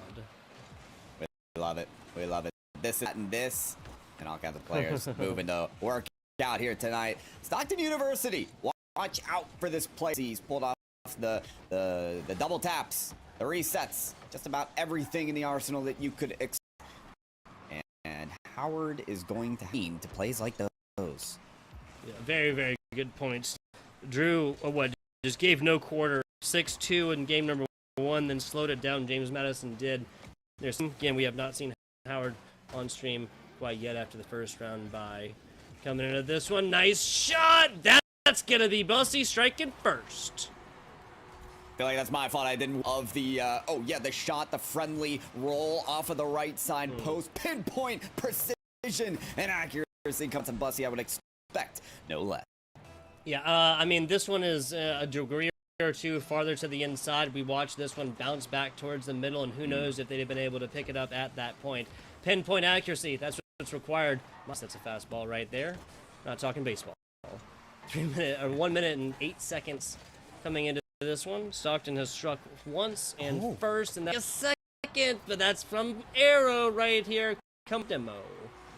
We love it. We love it. This and this. And all kinds of players moving to work out here tonight. Stockton University. Watch out for this play. He's pulled off the double taps, the resets, just about everything in the arsenal that you could expect. And Howard is going to plays like those. Yeah, very, very good points. Drew, just gave no quarter. 6-2 in game number 1, then slowed it down. James Madison did. Again, we have not seen Howard on stream quite yet after the first round bye. Coming into this one, nice shot. That's going to be Bussy striking first. feel like that's my fault. I didn't of the oh yeah, the shot, the friendly roll off of the right side post, pinpoint precision and accuracy comes from Bussy. I would expect no less. Yeah, I mean, this one is a degree or two farther to the inside. We watched this one bounce back towards the middle, and who knows if they'd have been able to pick it up at that point. Pinpoint accuracy, that's what's required. That's a fastball right there. Not talking baseball. 1 minute and 8 seconds coming into this one. Stockton has struck once and first, and that's a second, but that's from Arrow right here. Come demo.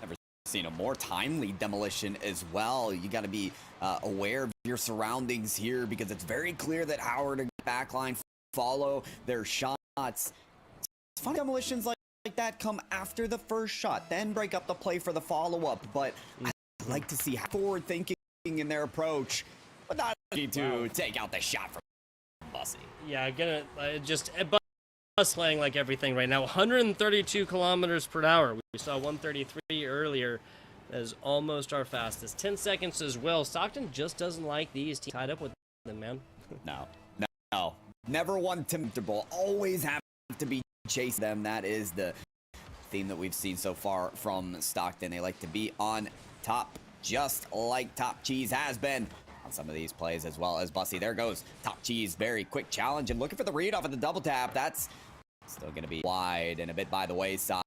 Never seen a more timely demolition as well. You got to be aware of your surroundings here because it's very clear that Howard and backline follow their shots. It's funny demolitions like that come after the first shot, then break up the play for the follow-up. But I like to see forward thinking in their approach, but not to take out the shot from Bussy. Yeah, gonna just bus laying like everything right now. 132 kilometers per hour. We saw 133 earlier. That is almost our fastest. 10 seconds as well. Stockton just doesn't like these teams tied up with them, man. No. Never one temptable. Always have to be chasing them. That is the theme that we've seen so far from Stockton. They like to be on top, just like Top Cheese has been on some of these plays, as well as Bussy. There goes Top Cheese. Very quick challenge and looking for the read off of the double tap. That's still going to be wide and a bit by the wayside.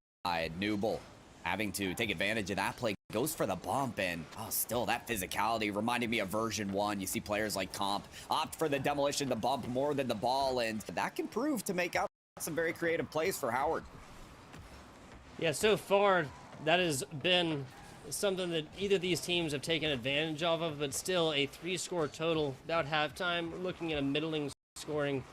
Newble having to take advantage of that play, goes for the bump, and still that physicality reminded me of version 1. You see players like Comp opt for the demolition, the bump more than the ball, and that can prove to make out some very creative plays for Howard. Yeah, so far that has been something that either of these teams have taken advantage of, but still a 3-score total about halftime. We're looking at a middling scoring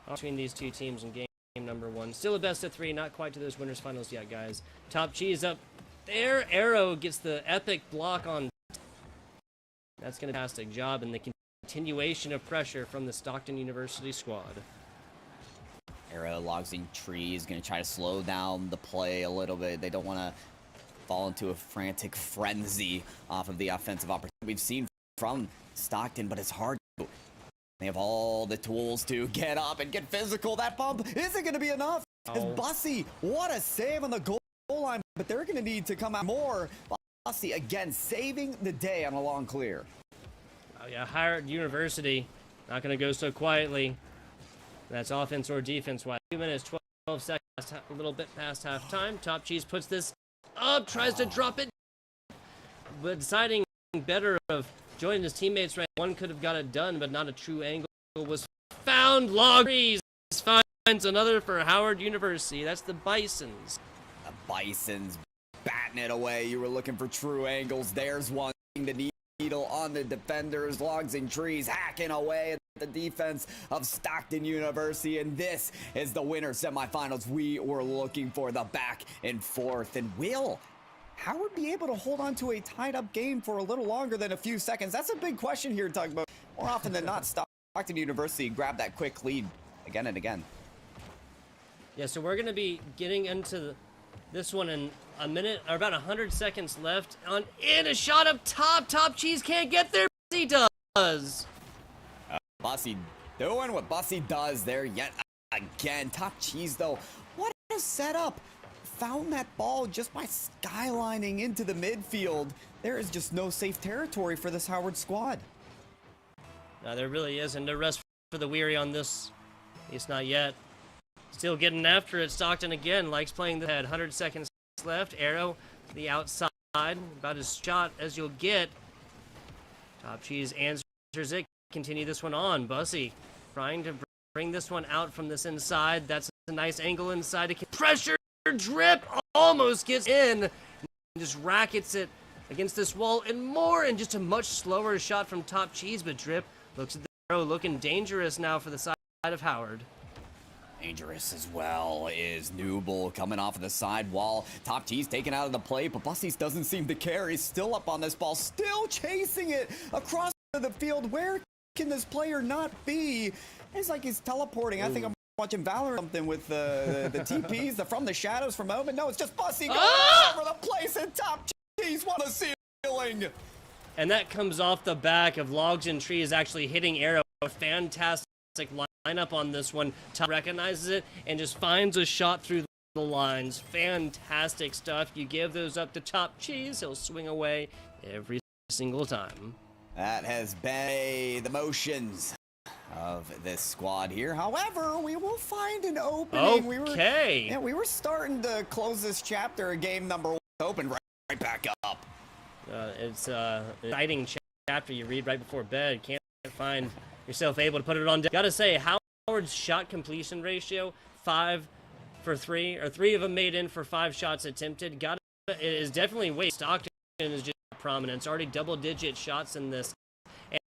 between these two teams in game number 1. Still a best of 3, not quite to those winners finals yet, guys. Top Cheese up there. Arrow gets the epic block on. That's going to be a fantastic job, and the continuation of pressure from the Stockton University squad. Arrow logs in trees, going to try to slow down the play a little bit. They don't want to fall into a frantic frenzy off of the offensive opportunity we've seen from Stockton, but it's hard to. They have all the tools to get up and get physical. That bump isn't going to be enough. As Bussy, what a save on the goal line, but they're going to need to come out more. Bussy again saving the day on a long clear. Oh yeah, Howard University not going to go so quietly. That's offense or defense wise. 2 minutes, 12 seconds, a little bit past halftime. Top Cheese puts this up, tries to drop it, but deciding better of joining his teammates. Right, one could have got it done, but not a true angle was found. Log trees finds another for Howard University. That's the Bisons. The Bisons batting it away. You were looking for true angles. There's one. The needle on the defenders. Logs and trees hacking away at the defense of Stockton University, and this is the winner semifinals we were looking for. The back and forth, and will Howard be able to hold on to a tied up game for a little longer than a few seconds? That's a big question here, Tugboat. More often than not, Stockton University grab that quick lead again and again. Yeah, so we're going to be getting into this one in a minute, or about 100 seconds left. In a shot up top. Top Cheese can't get there. He does. Bussy doing what Bussy does there yet again. Top Cheese, though, what a setup. Found that ball just by skylining into the midfield. There is just no safe territory for this Howard squad. No, there really isn't. No rest for the weary on this. At least not yet. Still getting after it. Stockton again likes playing the head. 100 seconds left. Arrow to the outside. About as shot as you'll get. Top Cheese answers it. Continue this one on. Bussy trying to bring this one out from this inside. That's a nice angle inside. Pressure drip almost gets in. Just rackets it against this wall and more. And just a much slower shot from Top Cheese. But Drip looks at the arrow, looking dangerous now for the side of Howard. Dangerous as well is Newble coming off of the side wall. Top Cheese taken out of the play, but Bussy doesn't seem to care. He's still up on this ball, still chasing it across the field. Where can this player not be? It's like he's teleporting. I think I'm watching Valor or something with the TPs, the from the shadows for a moment. No, it's just Bussy going over the place, and Top Cheese on the ceiling. And that comes off the back of Logs and Trees actually hitting Arrow. A fantastic lineup on this one. Top recognizes it and just finds a shot through the lines. Fantastic stuff. You give those up to Top Cheese, he'll swing away every single time. That has been the motions of this squad here. However, we will find an opening. Okay. We were starting to close this chapter of game number 1. Open right back up. It's an exciting chapter you read right before bed. Can't find yourself able to put it on down. Gotta say, Howard's shot completion ratio, 5 for 3, or 3 of them made in for 5 shots attempted. It is definitely way. Stockton is just prominent. It's already double-digit shots in this.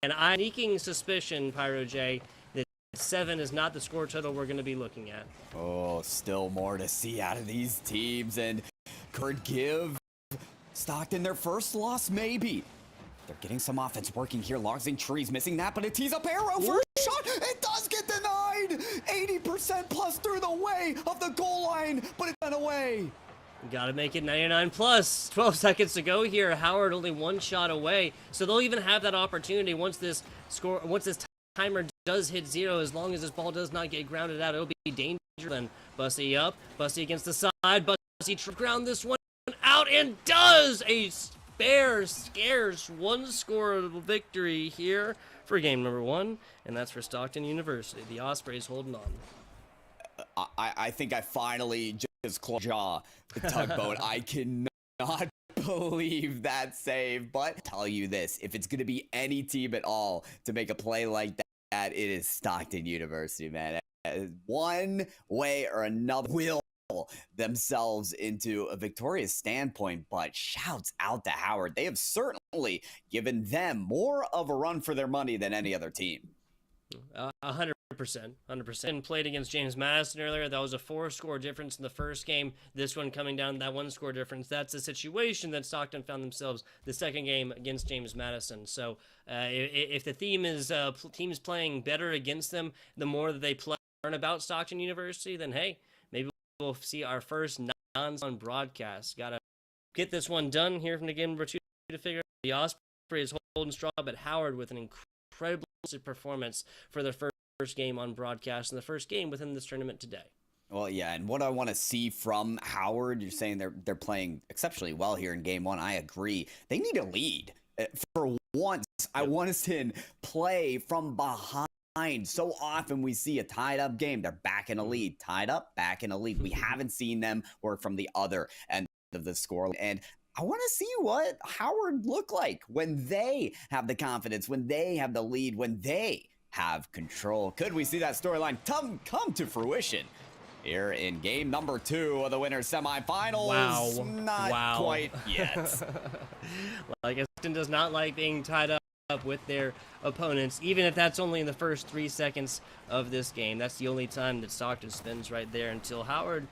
And I'm sneaking suspicion, Pyro J, that 7 is not the score total we're going to be looking at. Oh, still more to see out of these teams, and could give Stockton their first loss, maybe. They're getting some offense working here. Logs in trees, missing that, but it tees up arrow for a shot. It does get denied. 80% plus through the way of the goal line, but it went away. Got to make it 99 plus. 12 seconds to go here. Howard only 1 shot away, so they'll even have that opportunity once this timer does hit 0. As long as this ball does not get grounded out, it'll be dangerous. Then Bussy up, Bussy against the side. Bussy ground this one out and does a scarce 1-score victory here for game number 1, and that's for Stockton University. The Ospreys holding on. I think I finally just closed jaw the tugboat. I cannot believe that save, but tell you this, if it's going to be any team at all to make a play like that, it is Stockton University, man. One way or another will themselves into a victorious standpoint, but shouts out to Howard. They have certainly given them more of a run for their money than any other team. 100%. Played against James Madison earlier. That was a 4-score difference in the first game. This one coming down, that 1-score difference. That's the situation that Stockton found themselves the second game against James Madison. So if the theme is teams playing better against them, the more that they learn about Stockton University, then hey, maybe we'll see our first non-on broadcast. Gotta get this one done here from the game number 2 to figure out the Ospreys holding strong, but Howard with an incredible performance for the first game on broadcast and the first game within this tournament today. Well, yeah, and what I want to see from Howard, you're saying they're playing exceptionally well here in game 1. I agree. They need a lead. For once, I want to see play from behind. So often we see a tied-up game. They're back in a lead. Tied up, back in a lead. We haven't seen them work from the other end of the score. And I want to see what Howard look like when they have the confidence, when they have the lead, when they have control. Could we see that storyline come to fruition here in game number 2 of the winner's semifinals? Wow. Not quite yet. Like, Stockton does not like being tied up with their opponents, even if that's only in the first 3 seconds of this game. That's the only time that Stockton spends right there until Howard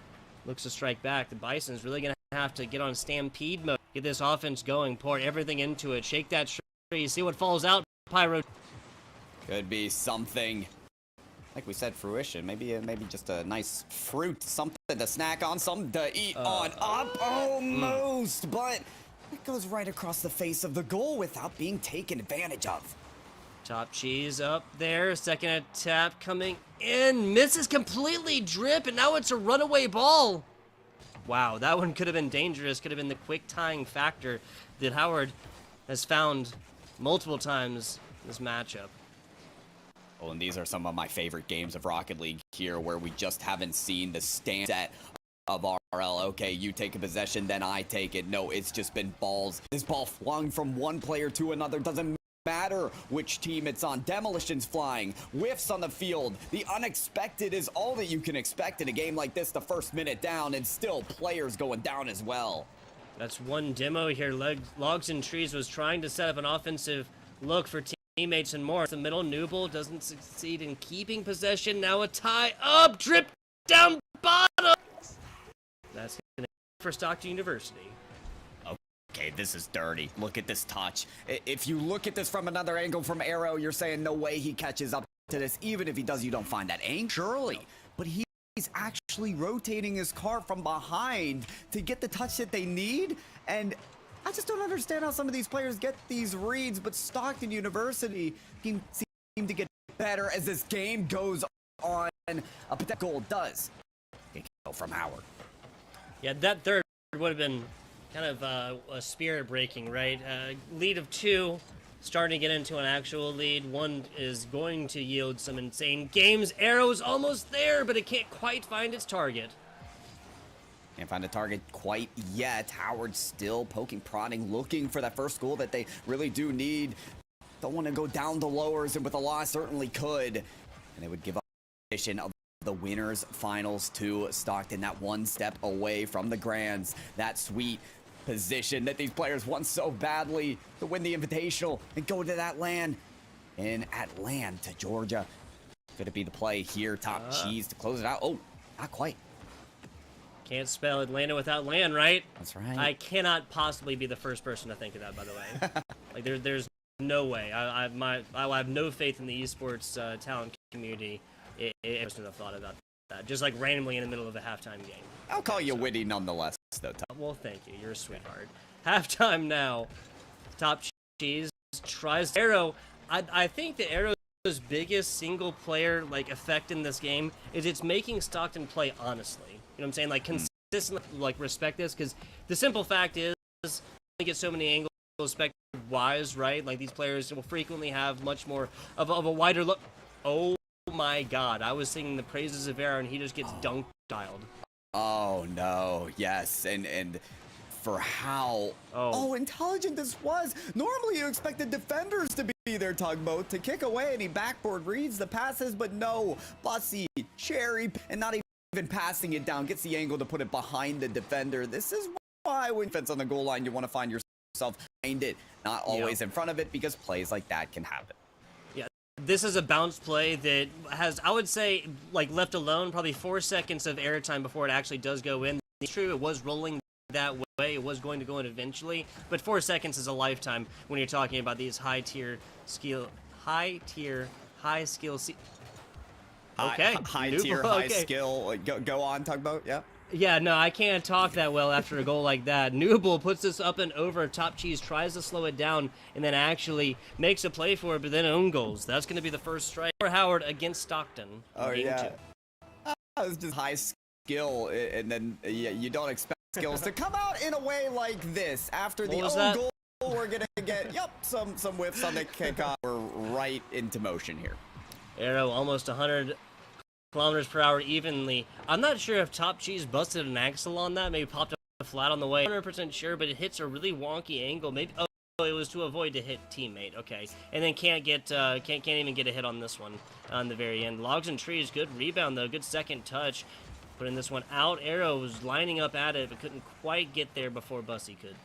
looks to strike back. The Bison's really going to have to get on stampede mode, get this offense going, pour everything into it, shake that tree, see what falls out. Pyro. Could be something, like we said, fruition. Maybe just a nice fruit, something to snack on, something to eat on up. Almost, but it goes right across the face of the goal without being taken advantage of. Top Cheese up there, second tap coming in, misses completely, drip, and now it's a runaway ball. Wow, that one could have been dangerous, could have been the quick tying factor that Howard has found multiple times in this matchup. Oh, and these are some of my favorite games of Rocket League here, where we just haven't seen the stand set of RL. Okay, you take a possession, then I take it. No, it's just been balls. This ball flung from one player to another. Doesn't matter which team it's on. Demolitions flying, whiffs on the field. The unexpected is all that you can expect in a game like this. The first minute down, and still players going down as well. That's one demo here. Logs and Trees was trying to set up an offensive look for teammates and more. The middle, Newble doesn't succeed in keeping possession. Now a tie up, drip down bottom. That's gonna for Stockton University. Okay, this is dirty. Look at this touch. If you look at this from another angle from Arrow, you're saying no way he catches up to this. Even if he does, you don't find that angle. Surely. But he's actually rotating his car from behind to get the touch that they need. And I just don't understand how some of these players get these reads, but Stockton University seem to get better as this game goes on. A potential goal does go from Howard. Yeah, that third would have been kind of a spirit breaking, right? Lead of 2, starting to get into an actual lead. 1 is going to yield some insane games. Arrow's almost there, but it can't quite find its target. Can't find a target quite yet. Howard still poking, prodding, looking for that first goal that they really do need. Don't want to go down the lowers, and with a loss certainly could. And they would give up the position of the winners finals to Stockton, that one step away from the Grands. That sweet position that these players want so badly to win the Invitational and go to that LAN in Atlanta, Georgia. Could it be the play here? Top cheese to close it out. Oh, not quite. Can't spell Atlanta without land, right? That's right. I cannot possibly be the first person to think of that, by the way. Like, there's no way. I have no faith in the esports talent community. I wouldn't have thought about that. Just like randomly in the middle of a halftime game. I'll call you witty nonetheless, though, Tom. Well, thank you. You're a sweetheart. Halftime now. Top cheese tries Arrow. I think the Arrow's biggest single player effect in this game is it's making Stockton play honestly. You know what I'm saying? Like consistently respect this, because the simple fact is they get so many angles spectacle wise, right? Like these players will frequently have much more of a wider look. Oh my god, I was singing the praises of Arrow and he just gets dunked dialed. Oh no, yes, and for how intelligent this was. Normally you expect the defenders to be there, Tugboat, to kick away, and he backboard reads the passes, but no, Bussy, Cherry, and not even passing it down, gets the angle to put it behind the defender. This is why when defense on the goal line, you want to find yourself behind it, not always in front of it, because plays like that can happen. Yeah, this is a bounce play that has, I would say, left alone, probably 4 seconds of airtime before it actually does go in. It's true, it was rolling that way, it was going to go in eventually, but 4 seconds is a lifetime when you're talking about these high skill. Okay. High tier, high skill. Go on, Tugboat. Yeah. Yeah, no, I can't talk that well after a goal like that. Nooble puts this up and over. Top Cheese tries to slow it down and then actually makes a play for it, but then own goals. That's going to be the first strike for Howard against Stockton. Oh, yeah. It's just high skill, and then you don't expect skills to come out in a way like this. After the own goal, we're going to get, some whiffs on the kickoff. We're right into motion here. Arrow almost 100 kilometers per hour evenly. I'm not sure if Top Cheese busted an axle on that, maybe popped up flat on the way. 100% sure, but it hits a really wonky angle. Maybe it was to avoid to hit teammate. Okay, and then can't even get a hit on this one on the very end. Logs and Trees, good rebound though, good second touch. Putting this one out. Arrow was lining up at it, but couldn't quite get there before Bussy could.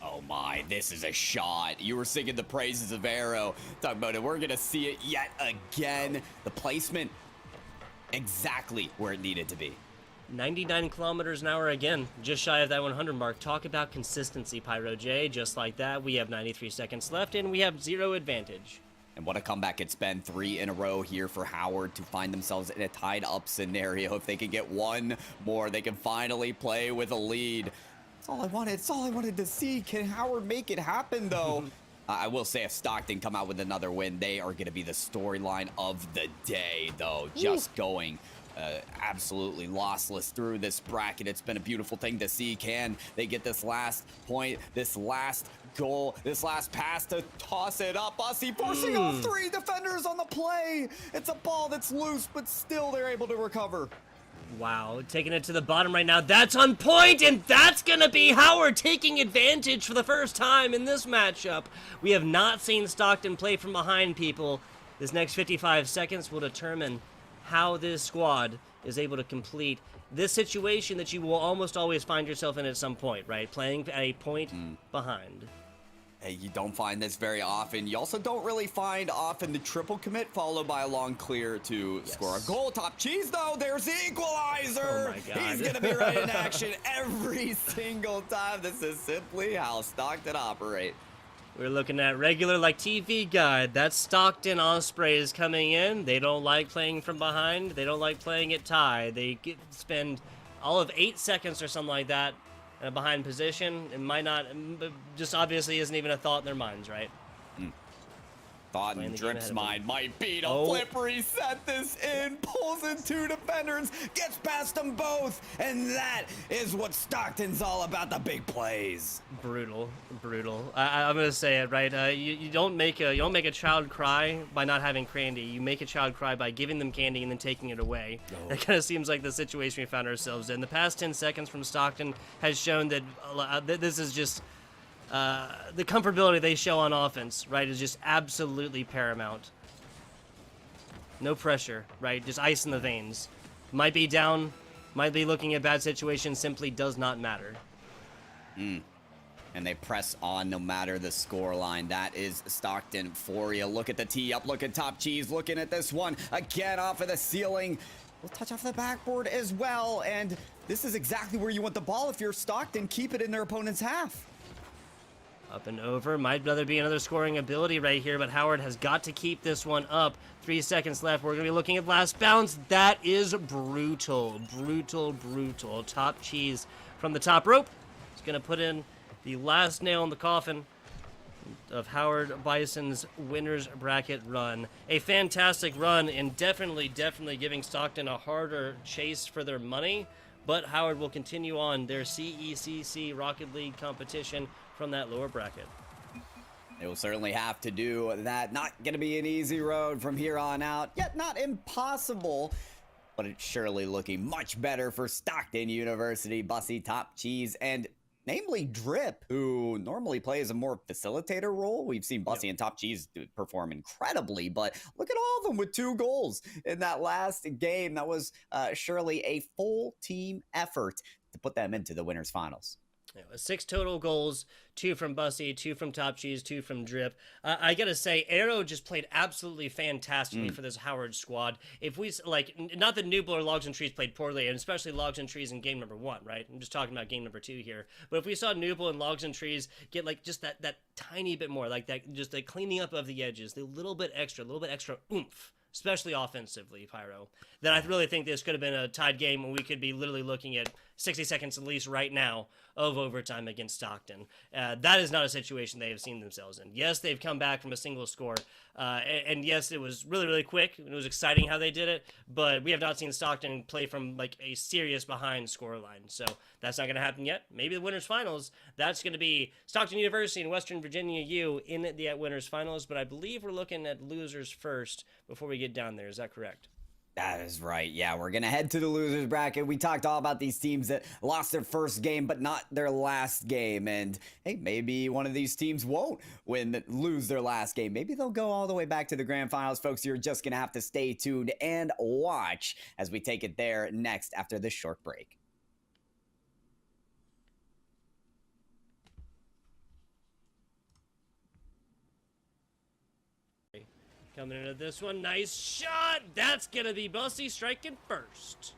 Oh my, this is a shot. You were singing the praises of Arrow. Talk about it. We're going to see it yet again. The placement, exactly where it needed to be. 99 kilometers an hour again, just shy of that 100 mark. Talk about consistency, Pyro J. Just like that, we have 93 seconds left, and we have 0 advantage. And what a comeback it's been. 3 in a row here for Howard to find themselves in a tied-up scenario. If they can get one more, they can finally play with a lead. That's all I wanted. It's all I wanted to see. Can Howard make it happen, though? I will say if Stockton come out with another win, they are going to be the storyline of the day, though. Just going absolutely lossless through this bracket. It's been a beautiful thing to see. Can they get this last point, this last goal, this last pass to toss it up? Bussy forcing off 3 defenders on the play. It's a ball that's loose, but still they're able to recover. Wow, taking it to the bottom right now. That's on point, and that's going to be Howard taking advantage for the first time in this matchup. We have not seen Stockton play from behind, people. This next 55 seconds will determine how this squad is able to complete this situation that you will almost always find yourself in at some point, right? Playing at a point behind. Hey, you don't find this very often. You also don't really find often the triple commit followed by a long clear to score a goal. Top Cheese, though, there's the equalizer. Oh my God. He's going to be right in action every single time. This is simply how Stockton operate. We're looking at regular TV guide. That's Stockton Ospreys coming in. They don't like playing from behind. They don't like playing it tie. They spend all of 8 seconds or something like that behind position. It might not, just obviously isn't even a thought in their minds, right? thought Playing in the game Drip's ahead of mind might be to Oh. flip reset this in, pulls in 2 defenders, gets past them both, and that is what Stockton's all about, the big plays. Brutal. I'm gonna say it right. You don't make a child cry by not having candy. You make a child cry by giving them candy and then taking it away. Oh. That kind of seems like the situation we found ourselves in. The past 10 seconds from Stockton has shown that this is just the comfortability they show on offense, right, is just absolutely paramount. No pressure, right? Just ice in the veins. Might be down, might be looking at bad situations, simply does not matter. And they press on no matter the score line. That is Stockton for you. Look at the tee up, look at Top Cheese, looking at this one again off of the ceiling. We'll touch off the backboard as well, and this is exactly where you want the ball if you're Stockton. Keep it in their opponent's half. Up and over. Might rather be another scoring ability right here, but Howard has got to keep this one up. 3 seconds left. We're going to be looking at last bounce. That is brutal. Brutal. Top Cheese from the top rope. He's going to put in the last nail in the coffin of Howard Bison's winner's bracket run. A fantastic run, and definitely giving Stockton a harder chase for their money. But Howard will continue on their CECC Rocket League competition from that lower bracket. They will certainly have to do that. Not going to be an easy road from here on out, yet not impossible. But it's surely looking much better for Stockton University, Bussy, Top Cheese, and namely Drip, who normally plays a more facilitator role. We've seen Bussy and Top Cheese perform incredibly, but look at all of them with 2 goals in that last game. That was surely a full team effort to put them into the winners finals. 6 total goals, 2 from Bussy, 2 from Top Cheese, 2 from Drip. I gotta say, Arrow just played absolutely fantastically for this Howard squad. If we, not that Nooble or Logs and Trees played poorly, and especially Logs and Trees in game number 1, right? I'm just talking about game number 2 here. But if we saw Nooble and Logs and Trees get, just that tiny bit more, just the cleaning up of the edges, the little bit extra oomph, especially offensively, Pyro, then I really think this could have been a tied game, and we could be literally looking at 60 seconds at least right now of overtime against Stockton. That is not a situation they have seen themselves in. Yes, they've come back from a single score, and yes, it was really quick. It was exciting how they did it, but we have not seen Stockton play from a serious behind score line. So that's not going to happen yet. Maybe the winners finals, that's going to be Stockton University and Western Virginia U in the winners finals, but I believe we're looking at losers first before we get down there. Is that correct? That is right. Yeah, we're going to head to the losers bracket. We talked all about these teams that lost their first game, but not their last game. And hey, maybe one of these teams won't lose their last game. Maybe they'll go all the way back to the grand finals. Folks, you're just going to have to stay tuned and watch as we take it there next after this short break. Coming into this one, nice shot. That's going to be Bussy striking first.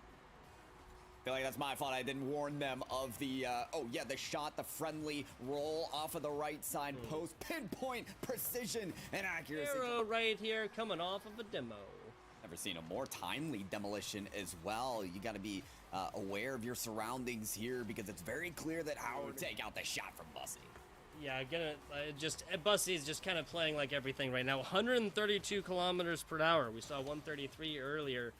I feel like that's my fault. I didn't warn them of the, the shot, the friendly roll off of the right side post. Pinpoint precision and accuracy. Arrow right here coming off of a demo. Never seen a more timely demolition as well. You got to be aware of your surroundings here because it's very clear that Howard take out the shot from Bussy. Yeah, Bussy's just kind of playing like everything right now. 132 kilometers per hour. We saw 133 earlier.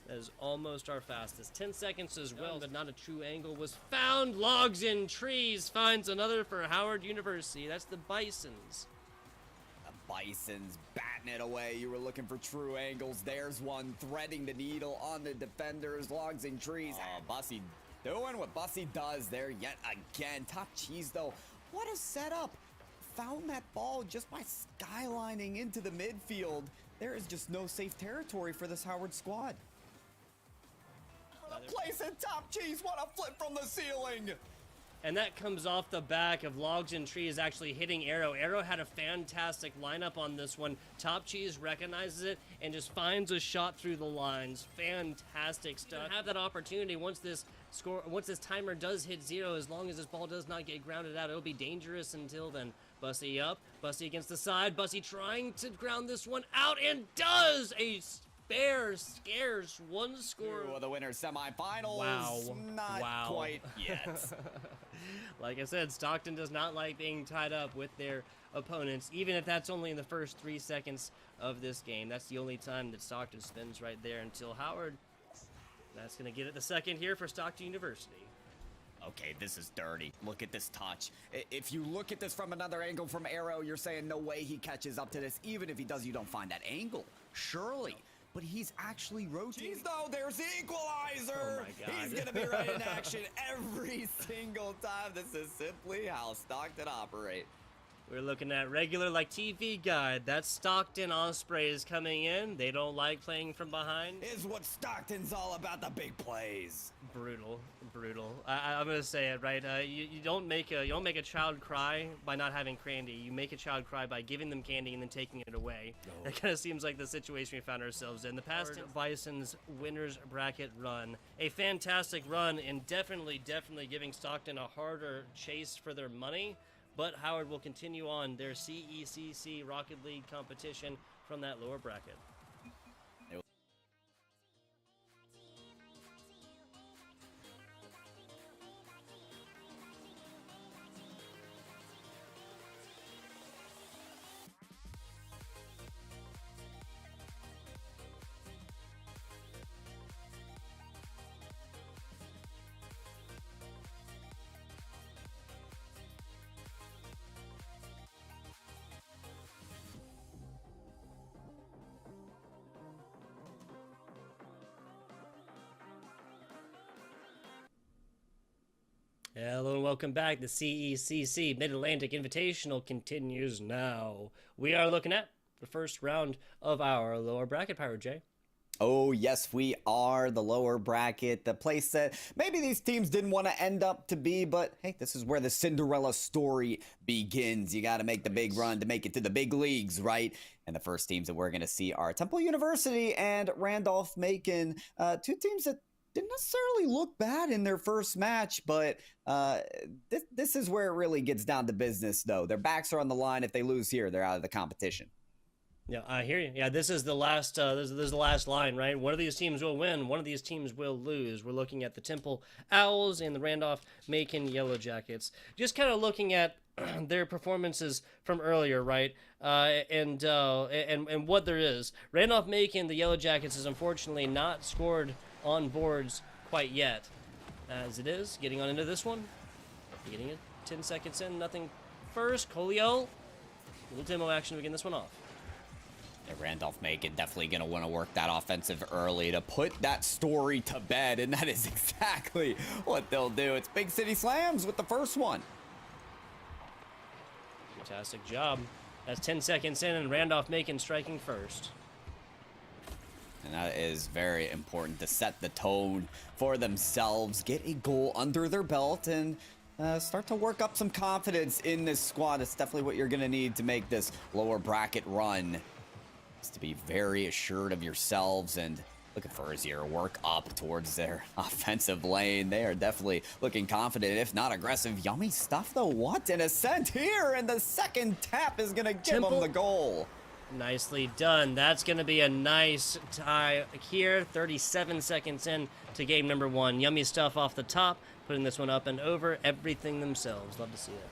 That is almost our fastest. 10 seconds as well, but not a true angle was found. Logs in Trees finds another for Howard University. That's the Bisons. The Bisons batting it away. You were looking for true angles. There's one threading the needle on the defenders. Logs in Trees. Oh, Bussy doing what Bussy does there yet again. Top Cheese, though. What a setup. Found that ball just by skylining into the midfield. There is just no safe territory for this Howard squad. What a place in Top Cheese. What a flip from the ceiling. And that comes off the back of Logs and Trees actually hitting Arrow. Arrow had a fantastic lineup on this one. Top Cheese recognizes it and just finds a shot through the lines. Fantastic stuff. Have that opportunity once this timer does hit 0, as long as this ball does not get grounded out. It'll be dangerous until then. Bussy up, Bussy against the side. Bussy trying to ground this one out and does a bare, scarce one score. Two of the winner semifinals. Wow. Not quite yet. Like I said, Stockton does not like being tied up with their opponents, even if that's only in the first 3 seconds of this game. That's the only time that Stockton spends right there until Howard. That's going to get it the second here for Stockton University. Okay, this is dirty. Look at this touch. If you look at this from another angle from Arrow, you're saying no way he catches up to this. Even if he does, you don't find that angle. Surely. But he's actually rotating. Jeez, though, there's the equalizer. Oh my God. He's going to be right in action every single time. This is simply how Stockton operate. We're looking at regular like TV guide. That's Stockton Ospreys coming in. They don't like playing from behind. Is what Stockton's all about, the big plays. Brutal, brutal. I'm gonna say it right. You don't make a child cry by not having candy. You make a child cry by giving them candy and then taking it away. Oh. That kind of seems like the situation we found ourselves in. The past Bison's winners bracket run, a fantastic run, and definitely giving Stockton a harder chase for their money. But Howard will continue on their CECC Rocket League competition from that lower bracket. Hello and welcome back. The CECC Mid-Atlantic Invitational continues now. We are looking at the first round of our lower bracket, Pirate J. Oh, yes, we are the lower bracket, the place that maybe these teams didn't want to end up to be, but hey, this is where the Cinderella story begins. You got to make the big run to make it to the big leagues, right? And the first teams that we're going to see are Temple University and Randolph-Macon, two teams that didn't necessarily look bad in their first match, but this is where it really gets down to business, though. Their backs are on the line. If they lose here, they're out of the competition. Yeah, I hear you. Yeah, this is the last. This is the last line, right? One of these teams will win. One of these teams will lose. We're looking at the Temple Owls and the Randolph-Macon Yellow Jackets. Just kind of looking at their performances from earlier, right? And what there is. Randolph-Macon, the Yellow Jackets, has unfortunately not scored on boards quite yet. As it is, getting on into this one. Getting it 10 seconds in, nothing first. Colio, little demo action to begin this one off. Yeah, Randolph-Macon definitely going to want to work that offensive early to put that story to bed, and that is exactly what they'll do. It's Big City Slams with the first one. Fantastic job. That's 10 seconds in, and Randolph-Macon striking first. And that is very important to set the tone for themselves, get a goal under their belt, and start to work up some confidence in this squad. It's definitely what you're going to need to make this lower bracket run. Is to be very assured of yourselves and looking for Azier work up towards their offensive lane. They are definitely looking confident, if not aggressive. Yummy stuff, though. What an ascent here, and the second tap is going to give them the goal. Nicely done. That's going to be a nice tie here. 37 seconds in to game number one. Yummy stuff off the top, putting this one up and over. Everything themselves. Love to see it.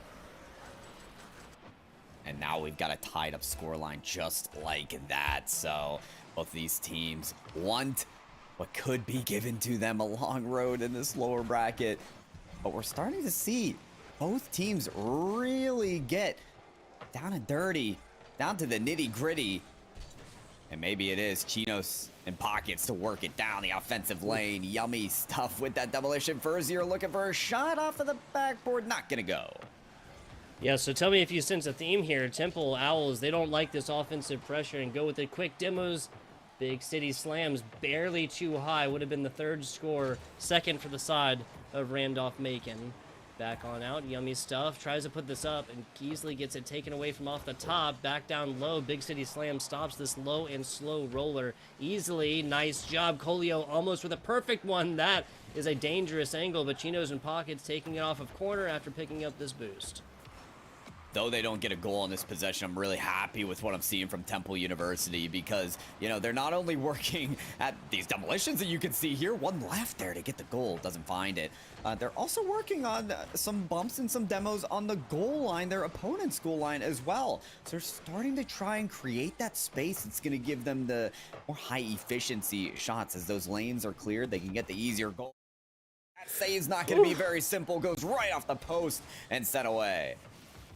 And now we've got a tied up scoreline just like that. So both these teams want what could be given to them, a long road in this lower bracket. But we're starting to see both teams really get down and dirty, down to the nitty gritty. And maybe it is Chinos and Pockets to work it down the offensive lane. Yummy stuff with that demolition. Furzier looking for a shot off of the backboard. Not gonna go. Yeah, so tell me if you sense a theme here. Temple Owls, they don't like this offensive pressure and go with the quick demos. Big City Slams barely too high. Would have been the third score, second for the side of Randolph-Macon. Back on out, Yummy stuff. Tries to put this up and easily gets it taken away from off the top. Back down low. Big City Slam stops this low and slow roller easily. Nice job. Colio almost with a perfect one. That is a dangerous angle, but Chinos and Pockets taking it off of corner after picking up this boost. though they don't get a goal in this possession, I'm really happy with what I'm seeing from Temple University because, you know, they're not only working at these demolitions that you can see here, one left there to get the goal, doesn't find it. They're also working on some bumps and some demos on the goal line, their opponent's goal line as well. So they're starting to try and create that space that's going to give them the more high efficiency shots. As those lanes are cleared, they can get the easier goal. That save's not going to be very simple, goes right off the post and set away.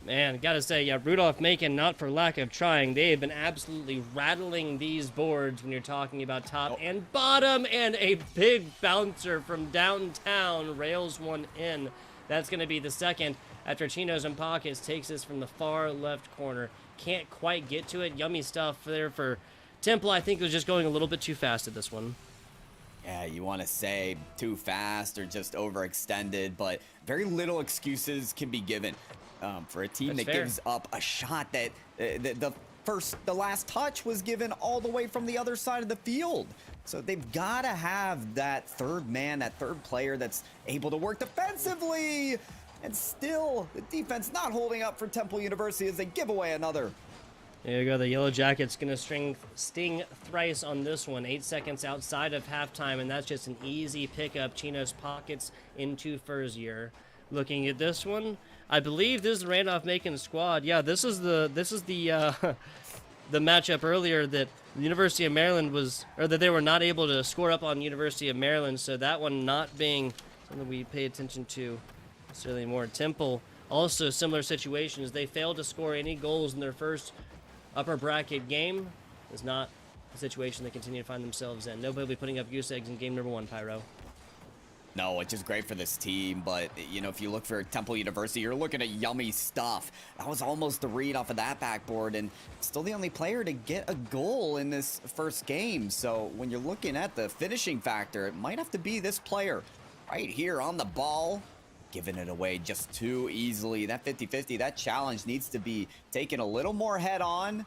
Man, gotta say, yeah, Randoph-Macon, not for lack of trying, they have been absolutely rattling these boards when you're talking about top and bottom, and a big bouncer from downtown rails one in. That's gonna be the second after Chinos and Pockets takes this from the far left corner. Can't quite get to it. Yummy stuff there for Temple. I think it was just going a little bit too fast at this one. Yeah, you want to say too fast or just overextended, but very little excuses can be given. For a team that gives up a shot that the last touch was given all the way from the other side of the field. So they've got to have that third man, that third player that's able to work defensively. And still, the defense not holding up for Temple University as they give away another. There you go. The Yellow Jackets going to sting thrice on this one. 8 seconds outside of halftime, and that's just an easy pickup. Chino's Pockets into Furzier. Looking at this one, I believe this is the Randolph-Macon squad. Yeah, this is the the matchup earlier that the University of Maryland that they were not able to score up on University of Maryland. So that one not being something we pay attention to necessarily more. Temple also similar situations. They failed to score any goals in their first upper bracket game. Is not the situation they continue to find themselves in. Nobody will be putting up goose eggs in game number 1, Pyro. No, which is great for this team, but, you know, if you look for Temple University, you're looking at Yummy Stuff. That was almost the read off of that backboard, and still the only player to get a goal in this first game. So when you're looking at the finishing factor, it might have to be this player right here on the ball, giving it away just too easily. That 50-50, that challenge needs to be taken a little more head on.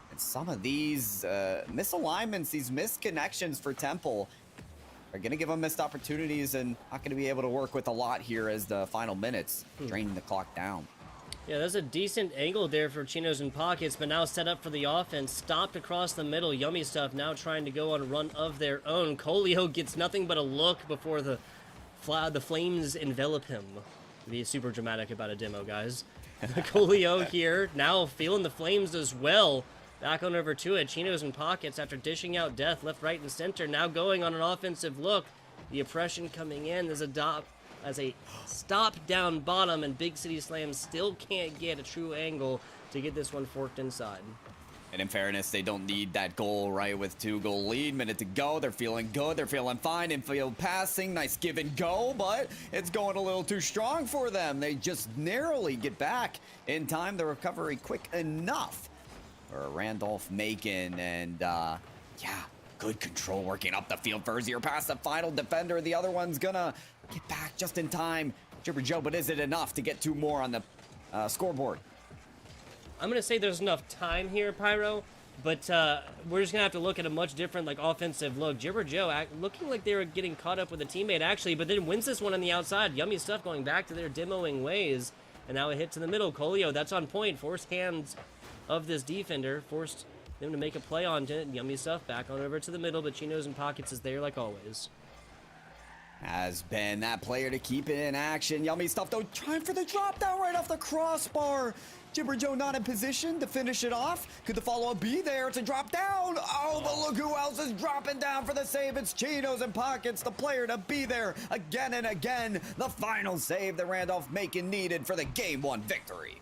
And some of these misalignments, these missed connections for Temple are going to give them missed opportunities and not going to be able to work with a lot here as the final minutes, draining the clock down. Yeah, that's a decent angle there for Chinos and Pockets, but now set up for the offense. Stopped across the middle. Yummy Stuff now trying to go on a run of their own. Colio gets nothing but a look before the flames envelop him. Be super dramatic about a demo, guys. Colio here, now feeling the flames as well. Back on over to it. Chinos and Pockets after dishing out death left, right, and center. Now going on an offensive look. The oppression coming in as a stop down bottom, and Big City Slam still can't get a true angle to get this one forked inside. And in fairness, they don't need that goal, right? With 2-goal lead, minute to go. They're feeling good. They're feeling fine. Infield passing, nice give and go, but it's going a little too strong for them. They just narrowly get back in time. The recovery quick enough for Randolph-Macon, and yeah, good control working up the field. Furzier past the final defender. The other one's gonna get back just in time. Jibber Joe, but is it enough to get 2 more on the scoreboard? I'm going to say there's enough time here, Pyro, but we're just going to have to look at a much different offensive look. Jibber Joe looking like they were getting caught up with a teammate, actually, but then wins this one on the outside. Yummy Stuff going back to their demoing ways, and now a hit to the middle. Colio, that's on point. Forced hands of this defender, forced them to make a play on it. Yummy Stuff back on over to the middle, but Chinos and Pockets is there like always. Has been that player to keep it in action. Yummy Stuff, though, trying for the drop down right off the crossbar. Jibber Joe not in position to finish it off. Could the follow-up be there? It's a drop down. Oh, but look who else is dropping down for the save. It's Chinos and Pockets, the player to be there again and again. The final save that Randolph-Macon needed for the Game 1 victory.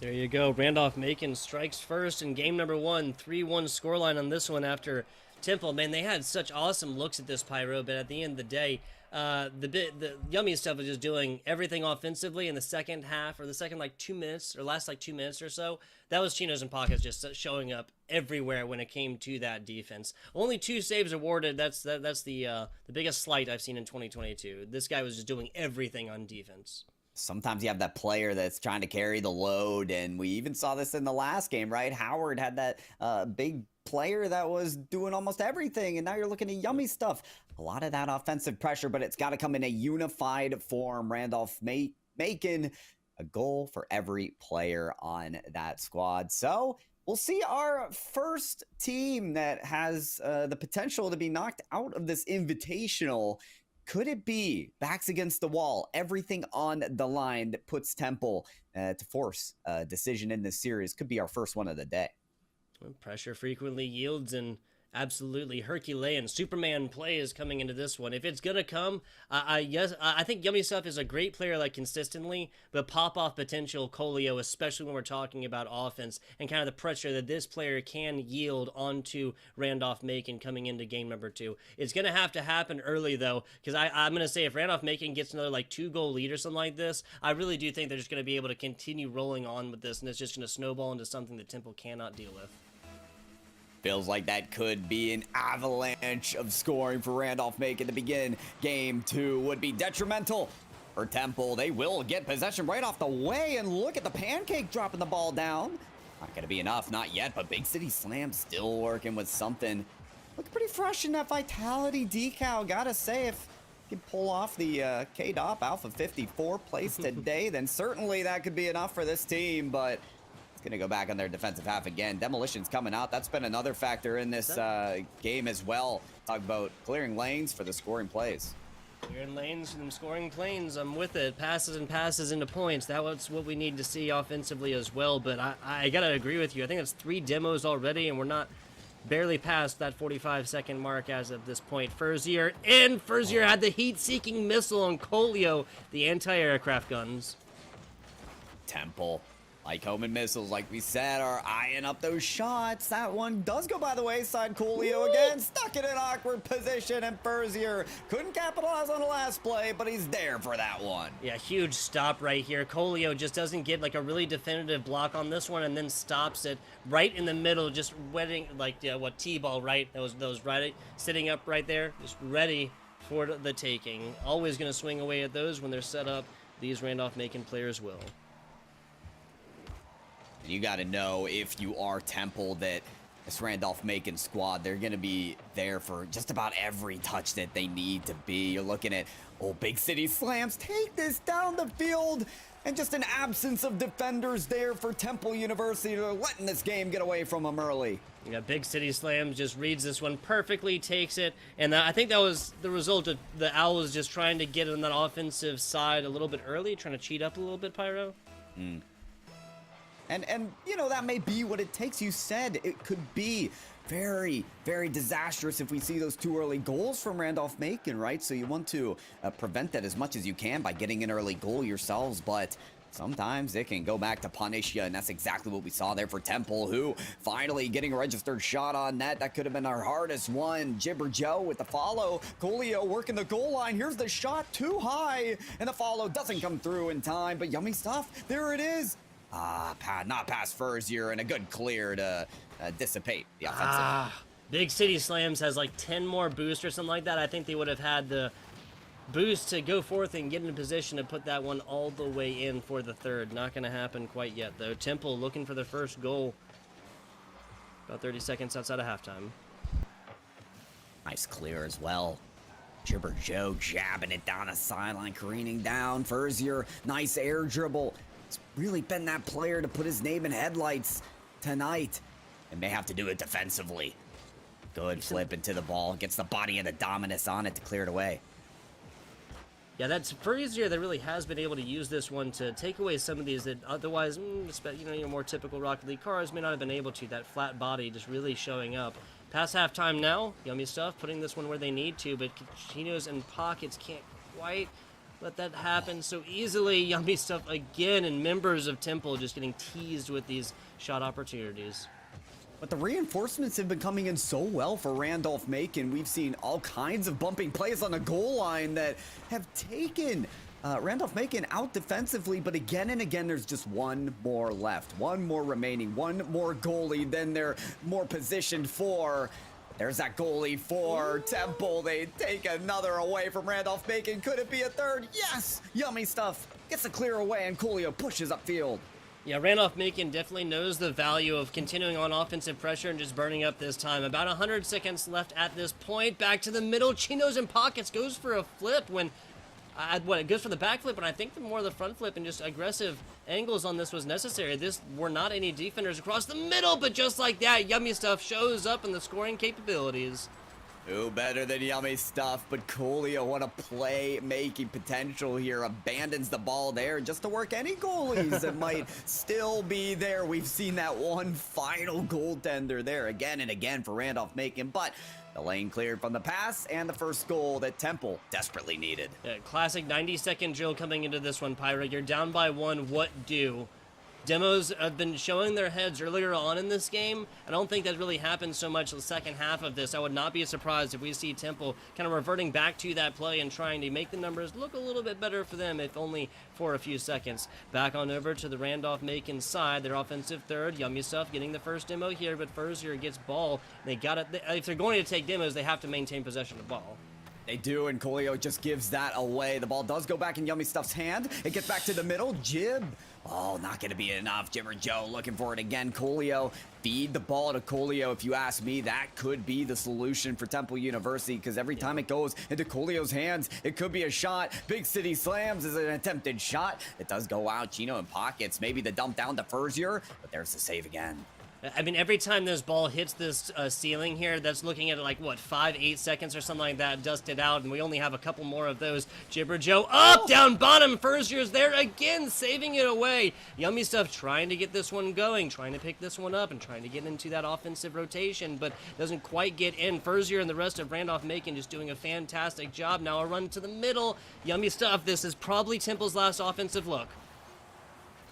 There you go. Randolph-Macon strikes first in game number 1. 3-1 scoreline on this one after Temple. Man, they had such awesome looks at this, Pyro, but at the end of the day, the Yummy Stuff was just doing everything offensively in the second half, or the second 2 minutes, or last 2 minutes or so. That was Chinos and Pockets just showing up everywhere when it came to that defense. Only 2 saves awarded. That's the biggest slight I've seen in 2022. This guy was just doing everything on defense. Sometimes you have that player that's trying to carry the load, and we even saw this in the last game, right? Howard had that big player that was doing almost everything, and now you're looking at Yummy Stuff. A lot of that offensive pressure, but it's got to come in a unified form. Randolph-Macon a goal for every player on that squad. So we'll see our first team that has the potential to be knocked out of this invitational. Could it be backs against the wall, everything on the line that puts Temple to force a decision in this series? Could be our first one of the day. Pressure frequently yields and absolutely Herculean Superman plays coming into this one. If it's gonna come, I think Yummy Stuff is a great player, like, consistently, but pop-off potential Colio, especially when we're talking about offense and kind of the pressure that this player can yield onto Randolph-Macon coming into game number 2. It's gonna have to happen early, though, because I'm gonna say if Randolph-Macon gets another, like, 2-goal lead or something like this, I really do think they're just gonna be able to continue rolling on with this, and it's just gonna snowball into something that Temple cannot deal with. Feels like that could be an avalanche of scoring for Randolph-Macon to begin game 2. Would be detrimental for Temple. They will get possession right off the way, and look at the pancake dropping the ball down. Not going to be enough, not yet, but Big City Slam still working with something. Looking pretty fresh in that Vitality decal. Gotta say, if you can pull off the K-Dop Alpha 54 place today, then certainly that could be enough for this team, but it's going to go back on their defensive half again. Demolition's coming out. That's been another factor in this game as well. Talk about clearing lanes for the scoring plays. Clearing lanes for them scoring planes. I'm with it. Passes and passes into points. That's what we need to see offensively as well. But I got to agree with you. I think it's 3 demos already, and we're not barely past that 45-second mark as of this point. Furzier in. Furzier had the heat-seeking missile on Colio, the anti-aircraft guns. Temple, like homing missiles, like we said, are eyeing up those shots. That one does go by the wayside. Coolio again, stuck in an awkward position, and Furzier couldn't capitalize on the last play, but he's there for that one. Yeah, huge stop right here. Colio just doesn't get like a really definitive block on this one, and then stops it right in the middle, just wetting, like, what, T-ball, right? That was right, sitting up right there, just ready for the taking. Always going to swing away at those when they're set up. These Randolph-Macon players will. You got to know, if you are Temple, that this Randolph-Macon squad, they're going to be there for just about every touch that they need to be. You're looking at, Big City Slams take this down the field, and just an absence of defenders there for Temple University. They're letting this game get away from them early. Yeah, Big City Slams just reads this one perfectly, takes it, and I think that was the result of the Owls just trying to get on that offensive side a little bit early, trying to cheat up a little bit, Pyro. And you know, that may be what it takes. You said it could be very, very disastrous if we see those 2 early goals from Randolph-Macon, right? So you want to prevent that as much as you can by getting an early goal yourselves, but sometimes it can go back to punish you, and that's exactly what we saw there for Temple, who finally getting a registered shot on net. That could have been our hardest one. Jibber Joe with the follow. Coolio working the goal line. Here's the shot, too high, and the follow doesn't come through in time, but Yummy Stuff, there it is. Not past Furzier, and a good clear to dissipate the offensive. Big City Slams has like 10 more boosts or something like that. I think they would have had the boost to go forth and get in a position to put that one all the way in for the third. Not going to happen quite yet, though. Temple looking for their first goal about 30 seconds outside of halftime. Nice clear as well. Jibber Joe jabbing it down the sideline, careening down. Furzier, nice air dribble. It's really been that player to put his name in headlights tonight. And may have to do it defensively. Good flip into the ball. Gets the body of the Dominus on it to clear it away. Yeah, that's Furzier that really has been able to use this one to take away some of these that otherwise, your more typical Rocket League cars may not have been able to. That flat body just really showing up. Past halftime now. Yummy Stuff putting this one where they need to, but Chinos and Pockets can't quite let that happen so easily. Yummy Stuff again, and members of Temple just getting teased with these shot opportunities. But the reinforcements have been coming in so well for Randolph-Macon. We've seen all kinds of bumping plays on the goal line that have taken Randolph-Macon out defensively, but again and again, there's just one more left, one more remaining, one more goalie than they're more positioned for. There's that goalie for Temple. They take another away from Randolph-Macon. Could it be a third? Yes! Yummy Stuff gets the clear away, and Coolio pushes upfield. Yeah, Randolph-Macon definitely knows the value of continuing on offensive pressure and just burning up this time. About 100 seconds left at this point. Back to the middle. Chinos and Pockets goes for a flip when What, it goes for the backflip, and I think the more the front flip and just aggressive angles on this was necessary. This were not any defenders across the middle, but just like that, Yummy Stuff shows up in the scoring capabilities. Who better than Yummy Stuff, but Coolio, what a play-making potential here, abandons the ball there just to work any goalies that might still be there. We've seen that one final goaltender there again and again for Randolph-Macon, but the lane cleared from the pass and the first goal that Temple desperately needed. Yeah, classic 90-second drill coming into this one, Pyra. You're down by 1, what do? Demos have been showing their heads earlier on in this game. I don't think that really happened so much the second half of this. I would not be surprised if we see Temple kind of reverting back to that play and trying to make the numbers look a little bit better for them, if only for a few seconds. Back on over to the Randolph-Macon side, their offensive third. Yummy Stuff getting the first demo here, but Ferzier gets ball. They got it. If they're going to take demos, they have to maintain possession of the ball. They do, and Coolio just gives that away. The ball does go back in Yummy Stuff's hand. It gets back to the middle. Jib. Oh, not going to be enough. Jibber Joe looking for it again. Coolio, feed the ball to Coolio. If you ask me, that could be the solution for Temple University, because every time it goes into Coolio's hands, it could be a shot. Big City Slams is an attempted shot. It does go out. Chino in pockets. Maybe the dump down to Ferzier, but there's the save again. I mean, every time this ball hits this ceiling here, that's looking at like, what, 5-8 seconds or something like that, dusted out, and we only have a couple more of those. Jibber Joe up, down bottom, Ferzier's there again, saving it away. Yummy Stuff trying to get this one going, trying to pick this one up, and trying to get into that offensive rotation, but doesn't quite get in. Ferzier and the rest of Randolph-Macon just doing a fantastic job. Now a run to the middle. Yummy Stuff, this is probably Temple's last offensive look.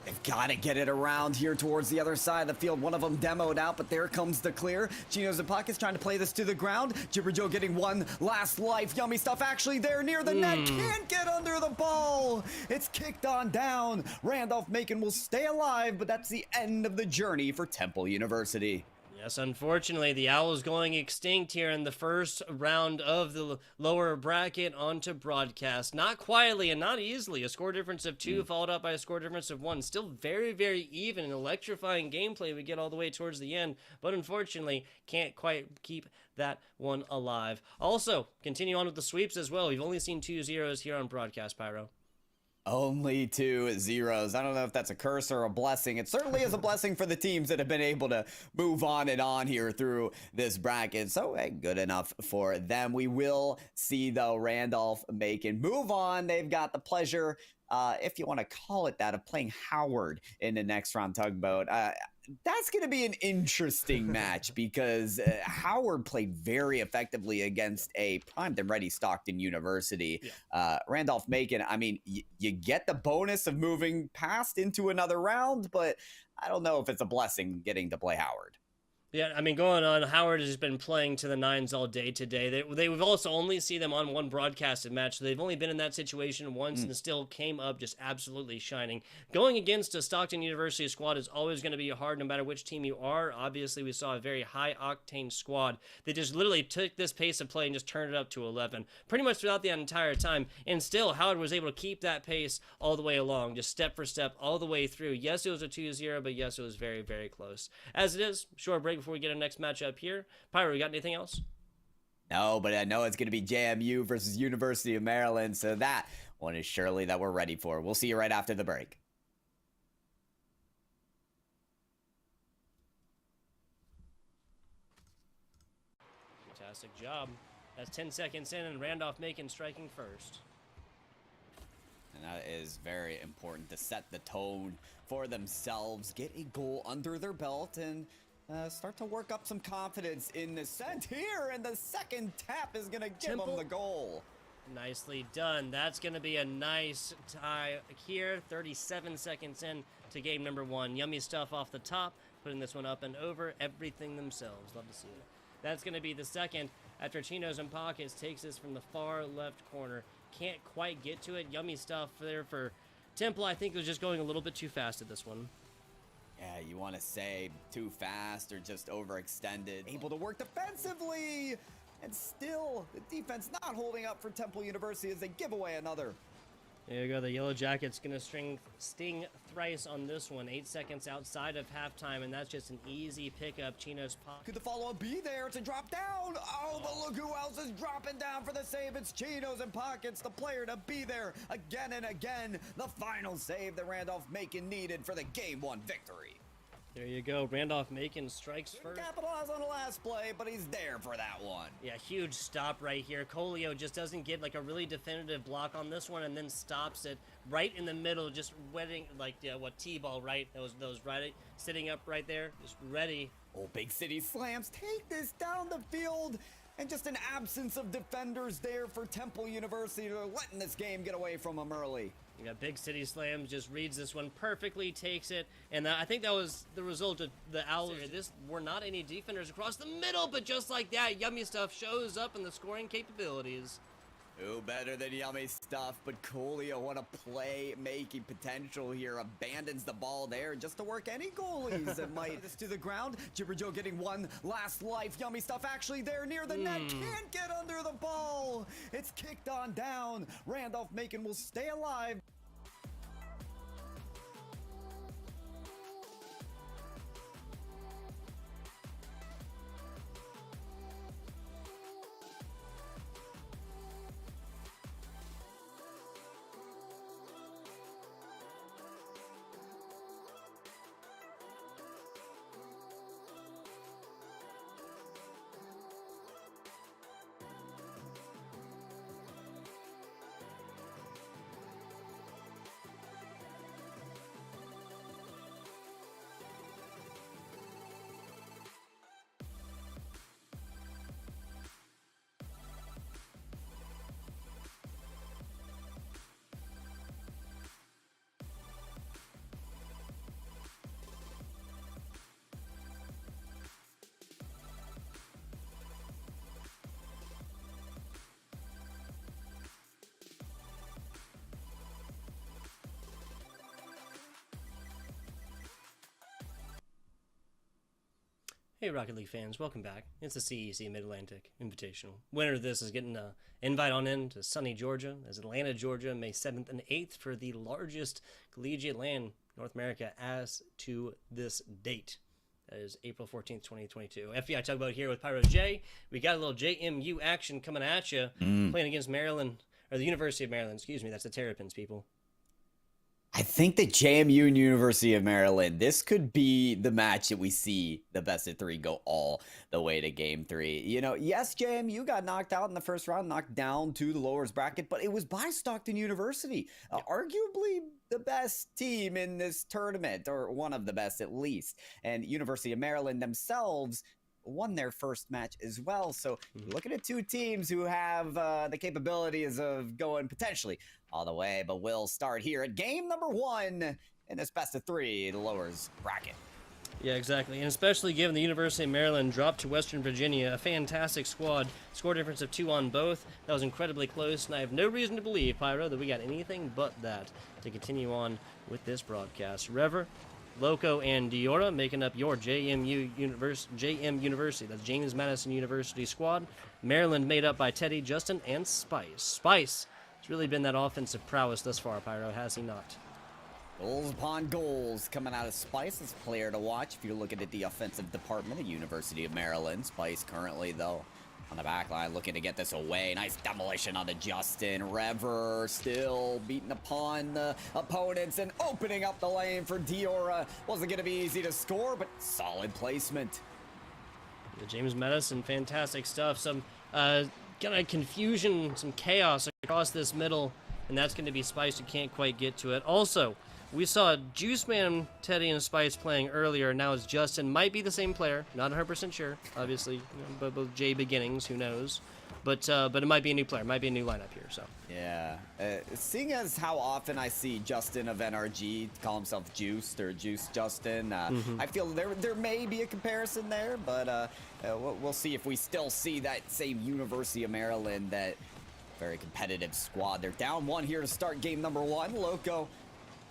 They've got to get it around here towards the other side of the field. One of them demoed out, but there comes the clear. Chino's in pockets trying to play this to the ground. Jibber Joe getting one last life. Yummy Stuff actually there near the net. Can't get under the ball. It's kicked on down. Randolph-Macon will stay alive, but that's the end of the journey for Temple University. Yes, unfortunately, the Owls going extinct here in the first round of the lower bracket onto broadcast. Not quietly and not easily. A score difference of 2 followed up by a score difference of 1. Still very, very even and electrifying gameplay we get all the way towards the end, but unfortunately can't quite keep that one alive. Also, continue on with the sweeps as well. We've only seen 2 zeros here on broadcast, Pyro. Only 2 zeros. I don't know if that's a curse or a blessing. It certainly is a blessing for the teams that have been able to move on and on here through this bracket. So, hey, good enough for them. We will see, though, Randolph-Macon move on. They've got the pleasure, if you want to call it that, of playing Howard in the next round tugboat. That's going to be an interesting match because Howard played very effectively against a primed and ready Stockton University. Yeah. Randolph-Macon, I mean, you get the bonus of moving past into another round, but I don't know if it's a blessing getting to play Howard. Yeah, I mean, going on, Howard has been playing to the nines all day today. They've also only see them on one broadcasted match, so they've only been in that situation once and still came up just absolutely shining. Going against a Stockton University squad is always going to be hard no matter which team you are. Obviously, we saw a very high-octane squad. They just literally took this pace of play and just turned it up to 11, pretty much throughout the entire time, and still, Howard was able to keep that pace all the way along, just step for step, all the way through. Yes, it was a 2-0, but yes, it was very, very close. As it is, short break before we get our next matchup here. Pyro, you got anything else? No, but I know it's going to be JMU versus University of Maryland, so that one is surely that we're ready for. We'll see you right after the break. Fantastic job. That's 10 seconds in, and Randolph-Macon striking first. And that is very important to set the tone for themselves, get a goal under their belt, and start to work up some confidence in the set here, and the second tap is going to give them the goal. Nicely done. That's going to be a nice tie here. 37 seconds in to game number 1. Yummy Stuff off the top, putting this one up and over. Everything themselves. Love to see it. That's going to be the second after Chinos in pockets takes this from the far left corner. Can't quite get to it. Yummy Stuff there for Temple. I think it was just going a little bit too fast at this one. Yeah, you want to say too fast or just overextended. Able to work defensively, and still the defense not holding up for Temple University as they give away another. There you go. The Yellow Jackets going to sting thrice on this one. 8 seconds outside of halftime, and that's just an easy pickup. Chino's pop. Could the follow-up be there to drop down? Oh, but look who else is dropping down for the save. It's Chinos and Pockets, the player to be there again and again. The final save that Randolph-Macon needed for the Game 1 victory. There you go. Randolph-Macon strikes first. Capitalize on the last play, but he's there for that one. Yeah, huge stop right here. Colio just doesn't get like a really definitive block on this one and then stops it right in the middle, just wetting like T-ball, right? Those right sitting up right there, just ready. Oh, Big City Slams take this down the field. And just an absence of defenders there for Temple University. They're letting this game get away from them early. You got Big City Slams, just reads this one perfectly, takes it, and I think that was the result of the Owls. This were not any defenders across the middle, but just like that, Yummy Stuff shows up in the scoring capabilities. Who better than Yummy Stuff, but Coolio, what a play-making potential here. Abandons the ball there just to work any goalies that might. This to the ground. Jibber Joe getting one last life. Yummy Stuff actually there near the net. Can't get under the ball. It's kicked on down. Randolph-Macon will stay alive. Hey Rocket League fans, welcome back. It's the CEC Mid-Atlantic Invitational. Winner of this is getting an invite on in to sunny Georgia, as Atlanta, Georgia, May 7th and 8th for the largest collegiate LAN North America as to this date. That is April 14th, 2022. FBI Tugboat here with Pyro J. We got a little JMU action coming at you, playing against Maryland, or the University of Maryland, excuse me, that's the Terrapins, people. I think that JMU and University of Maryland, this could be the match that we see the best of three go all the way to game 3. You know, yes, JMU got knocked out in the first round, knocked down to the lowers bracket, but it was by Stockton University, arguably the best team in this tournament, or one of the best at least. And University of Maryland themselves won their first match as well. So you're looking at two teams who have the capabilities of going potentially all the way, but we'll start here at game number 1 in this best of 3, the lowers bracket. Yeah, exactly. And especially given the University of Maryland dropped to Western Virginia, a fantastic squad, score difference of 2 on both. That was incredibly close, and I have no reason to believe, Pyro, that we got anything but that to continue on with this broadcast. Rever, Loco, and Diora making up your JM University. That's James Madison University squad. Maryland made up by Teddy, Justin, and Spice. Spice has really been that offensive prowess thus far, Pyro, has he not? Goals upon goals coming out of Spice as a player to watch if you're looking at the offensive department at University of Maryland. Spice currently, though, on the back line looking to get this away. Nice demolition on the Justin. Rever still beating upon the opponents and opening up the lane for Diora. Wasn't going to be easy to score, but solid placement. The James Madison, fantastic stuff. Some kind of confusion, some chaos across this middle, and that's going to be Spice who can't quite get to it. Also, we saw Juice Man, Teddy, and Spice playing earlier. Now it's Justin. Might be the same player. Not 100% sure, obviously. But both J beginnings, who knows? But it might be a new player. Might be a new lineup here. So yeah, seeing as how often I see Justin of NRG call himself Juiced or Juice Justin, I feel there may be a comparison there. But we'll see if we still see that same University of Maryland, that very competitive squad. They're down 1 here to start game number 1. Loco.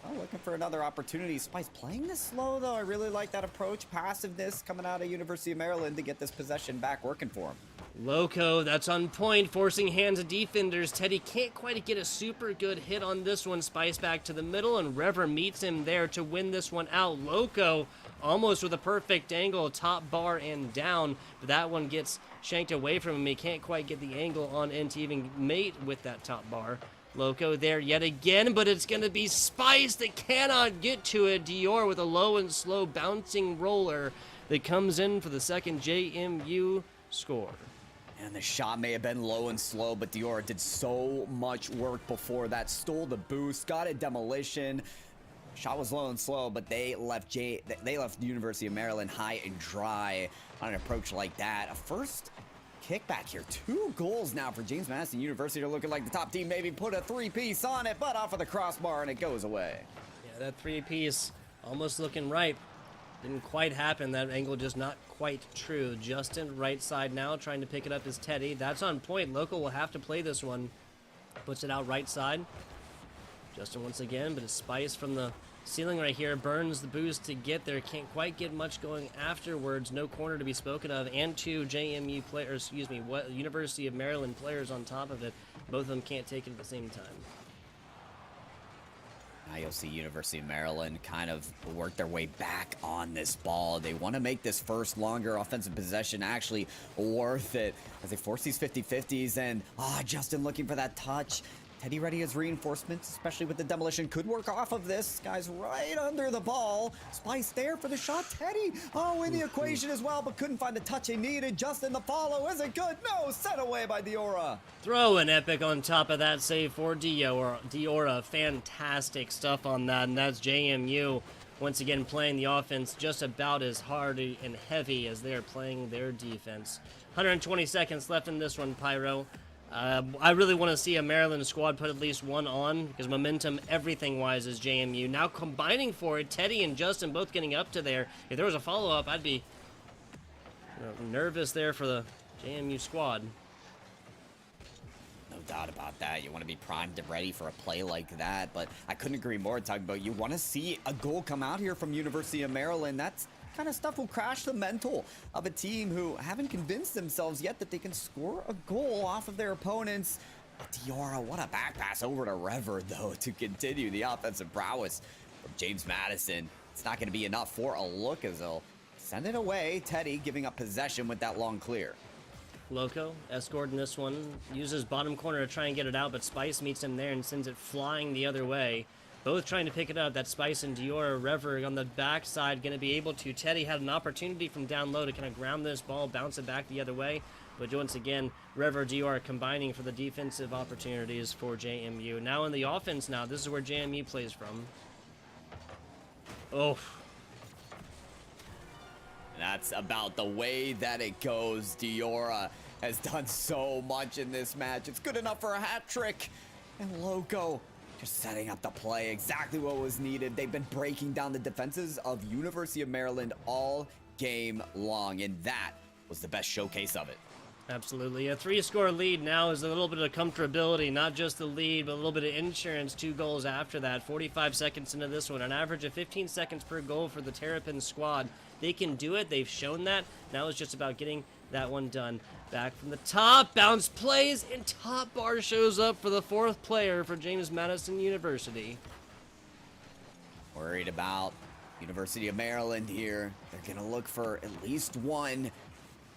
Oh, looking for another opportunity. Spice playing this slow, though. I really like that approach. Passiveness coming out of University of Maryland to get this possession back working for him. Loco, that's on point, forcing hands of defenders. Teddy can't quite get a super good hit on this one. Spice back to the middle, and Rever meets him there to win this one out. Loco almost with a perfect angle, top bar and down, but that one gets shanked away from him. He can't quite get the angle on in to even mate with that top bar. Loco there yet again, but it's going to be Spice that cannot get to it. Dior with a low and slow bouncing roller that comes in for the second JMU score. And the shot may have been low and slow, but Dior did so much work before that. Stole the boost, got a demolition. Shot was low and slow, but they left the University of Maryland high and dry on an approach like that. A first kickback here. 2 goals now for James Madison University. They're looking like the top team. Maybe put a 3-piece on it, but off of the crossbar, and it goes away. Yeah, that 3-piece almost looking right. Didn't quite happen. That angle just not quite true. Justin, right side now, trying to pick it up is Teddy. That's on point. Local will have to play this one. Puts it out right side. Justin once again, but it's Spice from the ceiling right here. Burns the boost to get there. Can't quite get much going afterwards. No corner to be spoken of. And 2 JMU players, University of Maryland players on top of it. Both of them can't take it at the same time. Now you'll see University of Maryland kind of work their way back on this ball. They want to make this first longer offensive possession actually worth it as they force these 50-50s. And Justin looking for that touch. Teddy ready as reinforcements, especially with the demolition. Could work off of this. Guy's right under the ball. Spice there for the shot. Teddy, in the equation as well, but couldn't find the touch he needed. Justin the follow. Is it good? No, set away by Diora. Throw an epic on top of that save for Diora. Fantastic stuff on that, and that's JMU once again playing the offense just about as hard and heavy as they are playing their defense. 120 seconds left in this one, Pyro. I really want to see a Maryland squad put at least one on, because momentum, everything-wise, is JMU. Now combining for it, Teddy and Justin both getting up to there. If there was a follow-up, I'd be nervous there for the JMU squad. No doubt about that. You want to be primed and ready for a play like that, but I couldn't agree more talking about you want to see a goal come out here from University of Maryland. That's kind of stuff will crash the mental of a team who haven't convinced themselves yet that they can score a goal off of their opponents. But Diora, what a back pass over to Rever, though, to continue the offensive prowess from James Madison. It's not going to be enough for a look as they'll send it away. Teddy giving up possession with that long clear. Loco escorting this one, uses bottom corner to try and get it out, but Spice meets him there and sends it flying the other way. Both trying to pick it up. That Spice and Dior. Rever on the backside going to be able to. Teddy had an opportunity from down low to kind of ground this ball, bounce it back the other way. But once again, Rever, Dior combining for the defensive opportunities for JMU. Now in the offense now, this is where JMU plays from. Oh. That's about the way that it goes. Diora has done so much in this match. It's good enough for a hat trick. And Loco just setting up the play, exactly what was needed. They've been breaking down the defenses of University of Maryland all game long, and that was the best showcase of it. Absolutely. A 3-score lead now is a little bit of comfortability, not just the lead, but a little bit of insurance. 2 goals after that. 45 seconds into this one. An average of 15 seconds per goal for the Terrapin squad. They can do it. They've shown that. Now it's just about getting that one done. Back from the top. Bounce plays, and top bar shows up for the 4th player for James Madison University. Worried about University of Maryland here. They're going to look for at least one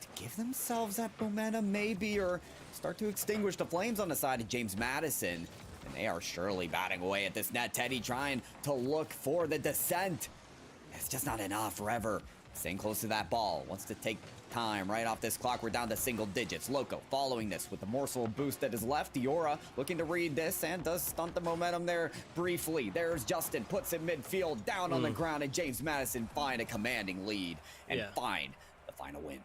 to give themselves that momentum maybe, or start to extinguish the flames on the side of James Madison. And they are surely batting away at this net. Teddy trying to look for the descent. It's just not enough. Rever staying close to that ball. Wants to take time right off this clock. We're down to single digits. Loco following this with the morsel of boost that is left. Diora looking to read this and does stunt the momentum there briefly. There's Justin, puts it midfield, down on the ground, and James Madison find a commanding lead and find the final win.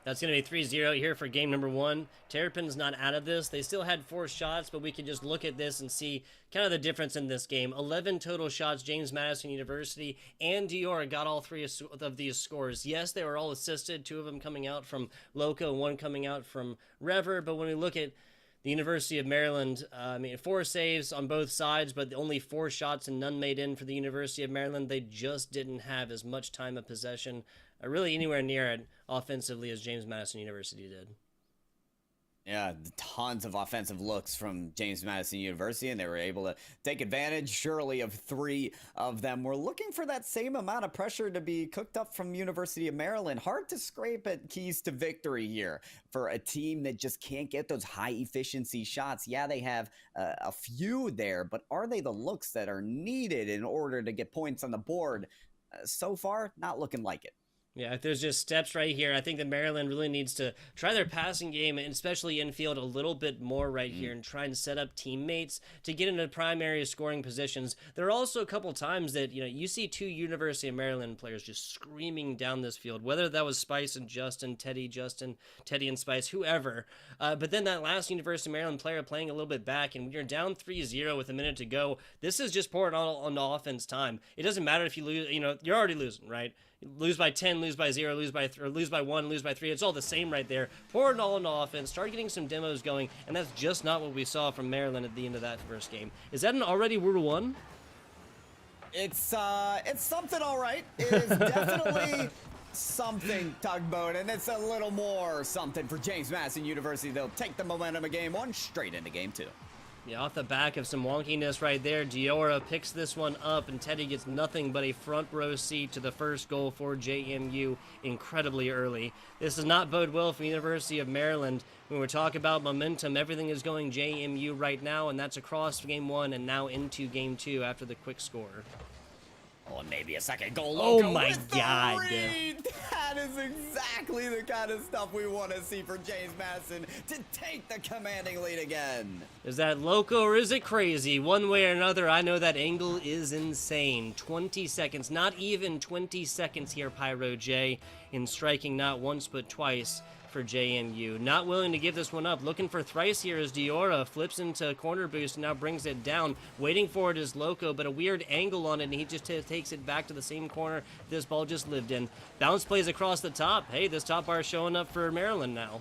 That's going to be 3-0 here for game number 1. Terrapin's not out of this. They still had 4 shots, but we can just look at this and see kind of the difference in this game. 11 total shots, James Madison University and Dior got all 3 of these scores. Yes, they were all assisted, 2 of them coming out from Loco, 1 coming out from Rever, but when we look at the University of Maryland, 4 saves on both sides, but only 4 shots and none made in for the University of Maryland. They just didn't have as much time of possession, really anywhere near it offensively as James Madison University did. Yeah, tons of offensive looks from James Madison University, and they were able to take advantage, surely, of 3 of them. We're looking for that same amount of pressure to be cooked up from University of Maryland. Hard to scrape at keys to victory here for a team that just can't get those high-efficiency shots. Yeah, they have a few there, but are they the looks that are needed in order to get points on the board? So far, not looking like it. Yeah, if there's just steps right here, I think that Maryland really needs to try their passing game, and especially infield, a little bit more right here and try and set up teammates to get into primary scoring positions. There are also a couple times that, you see 2 University of Maryland players just screaming down this field, whether that was Spice and Justin, Teddy and Spice, whoever. But then that last University of Maryland player playing a little bit back, and when you're down 3-0 with a minute to go, this is just pouring on offense time. It doesn't matter if you lose, you're already losing, right? Lose by 10, lose by 0, lose by 1, lose by 3. It's all the same right there. Pour it all into offense. Start getting some demos going, and that's just not what we saw from Maryland at the end of that first game. Is that an already World 1? It's something, all right. It is definitely something, Tugboat, and it's a little more something for James Madison University. They'll take the momentum of game 1 straight into game 2. Yeah, off the back of some wonkiness right there, Diora picks this one up, and Teddy gets nothing but a front row seat to the first goal for JMU incredibly early. This does not bode well for the University of Maryland. When we're talking about momentum, everything is going JMU right now, and that's across game 1 and now into game 2 after the quick score. Oh, and maybe a second goal. Oh Loco my with the God. read. That is exactly the kind of stuff we want to see for James Madison to take the commanding lead again. Is that loco or is it crazy? One way or another, I know that angle is insane. 20 seconds, not even 20 seconds here, Pyro J, in striking not once but twice for JMU. Not willing to give this one up. Looking for thrice here as Diora flips into corner boost and now brings it down. Waiting for it is Loco, but a weird angle on it, and he just takes it back to the same corner this ball just lived in. Bounce plays across the top. Hey, this top bar is showing up for Maryland now.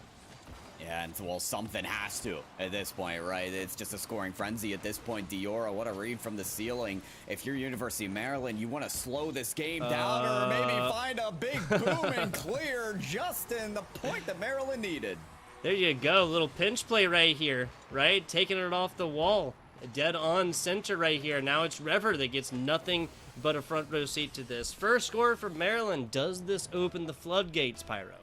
Yeah, and well, something has to at this point, right? It's just a scoring frenzy at this point. Diora, what a read from the ceiling. If you're University of Maryland, you want to slow this game down or maybe find a big boom and clear just in the point that Maryland needed. There you go. Little pinch play right here, right? Taking it off the wall. Dead on center right here. Now it's Rever that gets nothing but a front row seat to this. First score for Maryland. Does this open the floodgates, Pyro?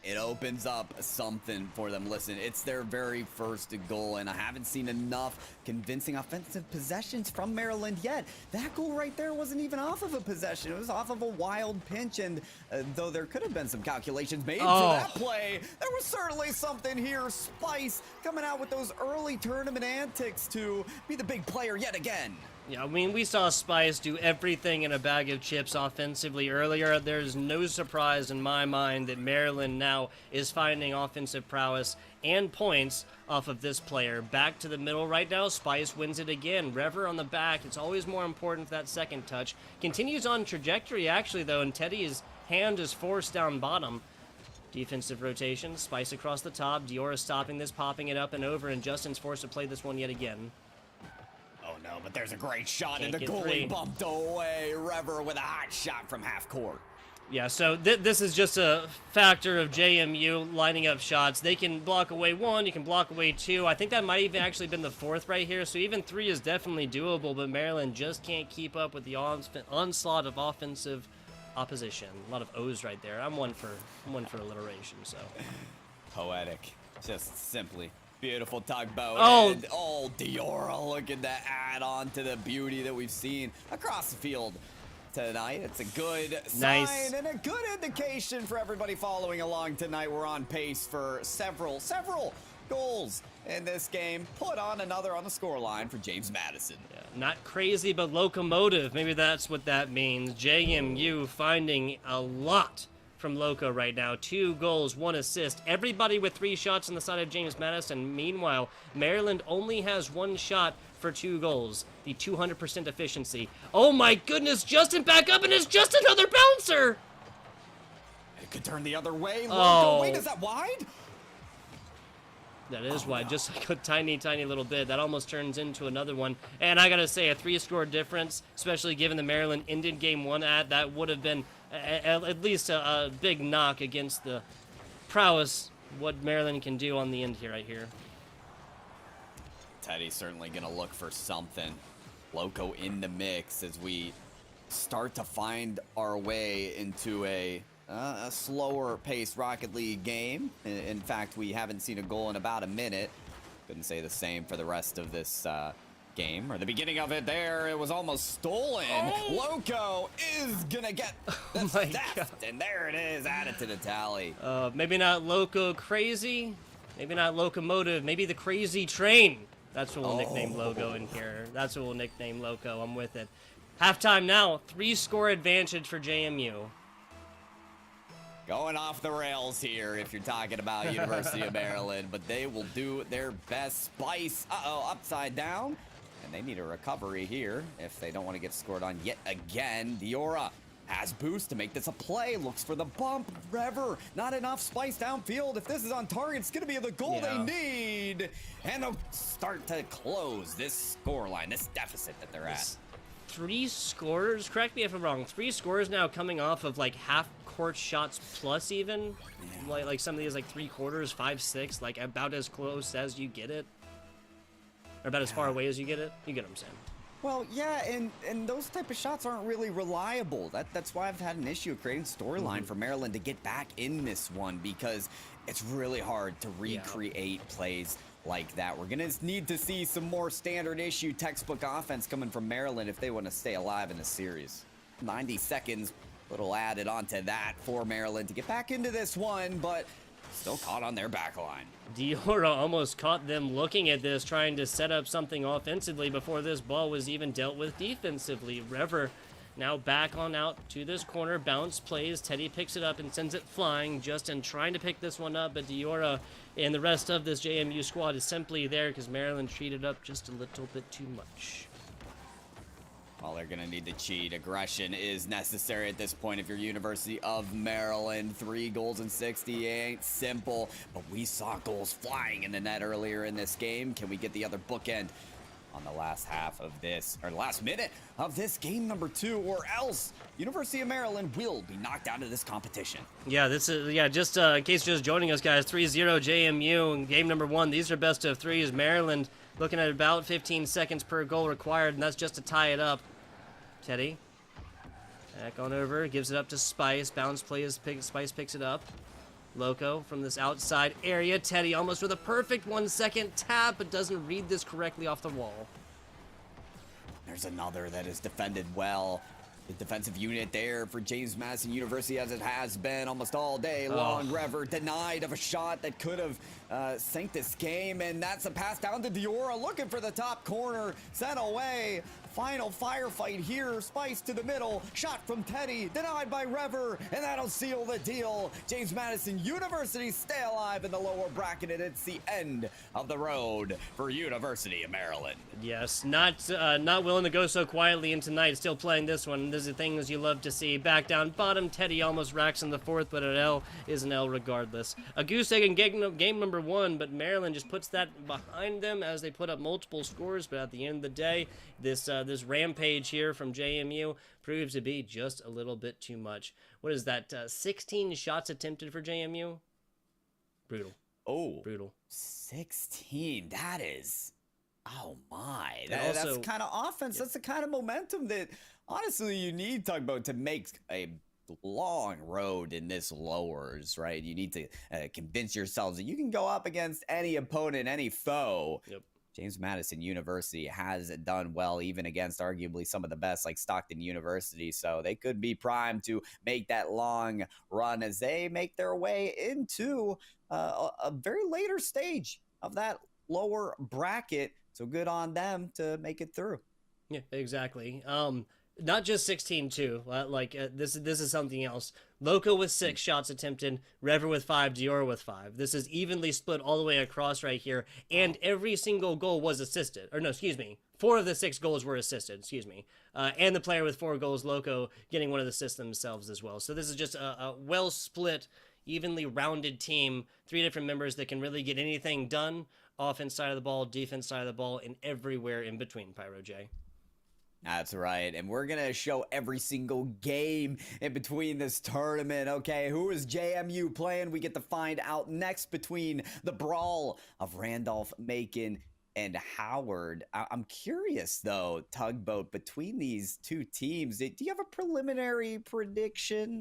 It opens up something for them. Listen, it's their very first goal, and I haven't seen enough convincing offensive possessions from Maryland yet. That goal right there wasn't even off of a possession. It was off of a wild pinch, and though there could have been some calculations made to that play, there was certainly something here. Spice coming out with those early tournament antics to be the big player yet again. Yeah, I mean, we saw Spice do everything in a bag of chips offensively earlier. There's no surprise in my mind that Maryland now is finding offensive prowess and points off of this player. Back to the middle right now, Spice wins it again. Rever on the back, it's always more important for that second touch. Continues on trajectory, actually, though, and Teddy's hand is forced down bottom. Defensive rotation, Spice across the top. Diora stopping this, popping it up and over, and Justin's forced to play this one yet again. Oh no, but there's a great shot, and the goalie bumped away. Rever with a hot shot from half court. Yeah, so this is just a factor of JMU lining up shots. They can block away 1, you can block away 2. I think that might even actually been the 4th right here, so even 3 is definitely doable, but Maryland just can't keep up with the onslaught of offensive opposition. A lot of O's right there. I'm one for alliteration, so. Poetic, just simply. Beautiful tugboat. Oh, and, Diora looking to add on to the beauty that we've seen across the field tonight. It's a good sign and a good indication for everybody following along tonight. We're on pace for several goals in this game. Put on another on the scoreline for James Madison. Yeah, not crazy, but locomotive. Maybe that's what that means. JMU finding a lot from Loco right now. 2 goals, 1 assist. Everybody with 3 shots on the side of James Madison. Meanwhile, Maryland only has 1 shot for 2 goals. The 200% efficiency. Oh my goodness, Justin back up, and it's just another bouncer! It could turn the other way. Loco, wait, is that wide? That is wide, just like a tiny little bit. That almost turns into another one. And I gotta say, a 3-score difference, especially given the Maryland ended game 1 that would have been at least a big knock against the prowess what Maryland can do on the end here, right here. Teddy's certainly going to look for something. Loco in the mix as we start to find our way into a slower paced Rocket League game. In fact, we haven't seen a goal in about a minute. Couldn't say the same for the rest of this game, or the beginning of it there. It was almost stolen. Loco is gonna get the theft, and there it is, added to the tally. Maybe not Loco Crazy, maybe not Locomotive, maybe the Crazy Train. That's what we'll nickname Loco in here. That's what we'll nickname Loco. I'm with it. Halftime now, 3-score advantage for JMU. Going off the rails here if you're talking about University of Maryland, but they will do their best. Spice, upside down. And they need a recovery here if they don't want to get scored on yet again. Diora has boost to make this a play. Looks for the bump. Rever, not enough. Spice downfield. If this is on target, it's going to be the goal they need. And they'll start to close this scoreline, this deficit that they're at. 3 scores? Correct me if I'm wrong. 3 scores now coming off of like half-court shots plus even. Yeah. Like some of these like 3/4, 5-6, like about as close as you get it. Or about as far away as you get it. You get what I'm saying. Well, yeah, and those type of shots aren't really reliable. That's why I've had an issue creating storyline for Maryland to get back in this one, because it's really hard to recreate plays like that. We're going to need to see some more standard issue textbook offense coming from Maryland if they want to stay alive in the series. 90 seconds, little added onto that for Maryland to get back into this one, but still caught on their back line. Diora almost caught them looking at this, trying to set up something offensively before this ball was even dealt with defensively. Rever now back on out to this corner, bounce plays. Teddy picks it up and sends it flying. Justin trying to pick this one up, but Diora and the rest of this JMU squad is simply there because Maryland treated up just a little bit too much. Well, they're going to need to cheat. Aggression is necessary at this point if you're University of Maryland. 3 goals in 60 ain't simple, but we saw goals flying in the net earlier in this game. Can we get the other bookend on the last half of this, or last minute of this game number 2, or else University of Maryland will be knocked out of this competition? Yeah, this is, just in case you're just joining us, guys, 3-0 JMU in game number 1. These are best of 3s. Maryland looking at about 15 seconds per goal required, and that's just to tie it up. Teddy, back on over, gives it up to Spice. Bounce plays, Spice picks it up. Loco from this outside area. Teddy almost with a perfect 1-second tap, but doesn't read this correctly off the wall. There's another that is defended well. The defensive unit there for James Madison University, as it has been almost all day long. Rever denied of a shot that could have sank this game, and that's a pass down to Diora, looking for the top corner, sent away. Final firefight here. Spice to the middle. Shot from Teddy. Denied by Rever. And that'll seal the deal. James Madison University stay alive in the lower bracket. And it's the end of the road for University of Maryland. Yes, not willing to go so quietly in tonight. Still playing this one. These are things you love to see. Back down bottom. Teddy almost racks in the 4th, but an L is an L regardless. A goose egg in game number 1, but Maryland just puts that behind them as they put up multiple scores. But at the end of the day, this rampage here from JMU proves to be just a little bit too much. What is that? 16 shots attempted for JMU? Brutal. Oh. Brutal. 16. That is... Oh, my. Also, that's the kind of offense. Yeah. That's the kind of momentum that, honestly, you need, Tugboat, to make a long road in this lowers, right? You need to convince yourselves that you can go up against any opponent, any foe. Yep. James Madison University has done well, even against arguably some of the best, like Stockton University. So they could be primed to make that long run as they make their way into a very later stage of that lower bracket. So good on them to make it through. Yeah, exactly. Not just 16 too. This is something else. Loco with 6 shots attempted, Rever with 5, Diora with 5. This is evenly split all the way across right here, and every single goal was assisted. Or no, excuse me. 4 of the 6 goals were assisted, excuse me. And the player with 4 goals, Loco, getting one of the assists themselves as well. So this is just a well-split, evenly rounded team. 3 different members that can really get anything done. Offense side of the ball, defense side of the ball, and everywhere in between, Pyro J. That's right, and we're gonna show every single game in between this tournament. Okay, who is JMU playing? We get to find out next between the brawl of Randolph-Macon and Howard. I'm curious though, Tugboat, between these two teams, do you have a preliminary prediction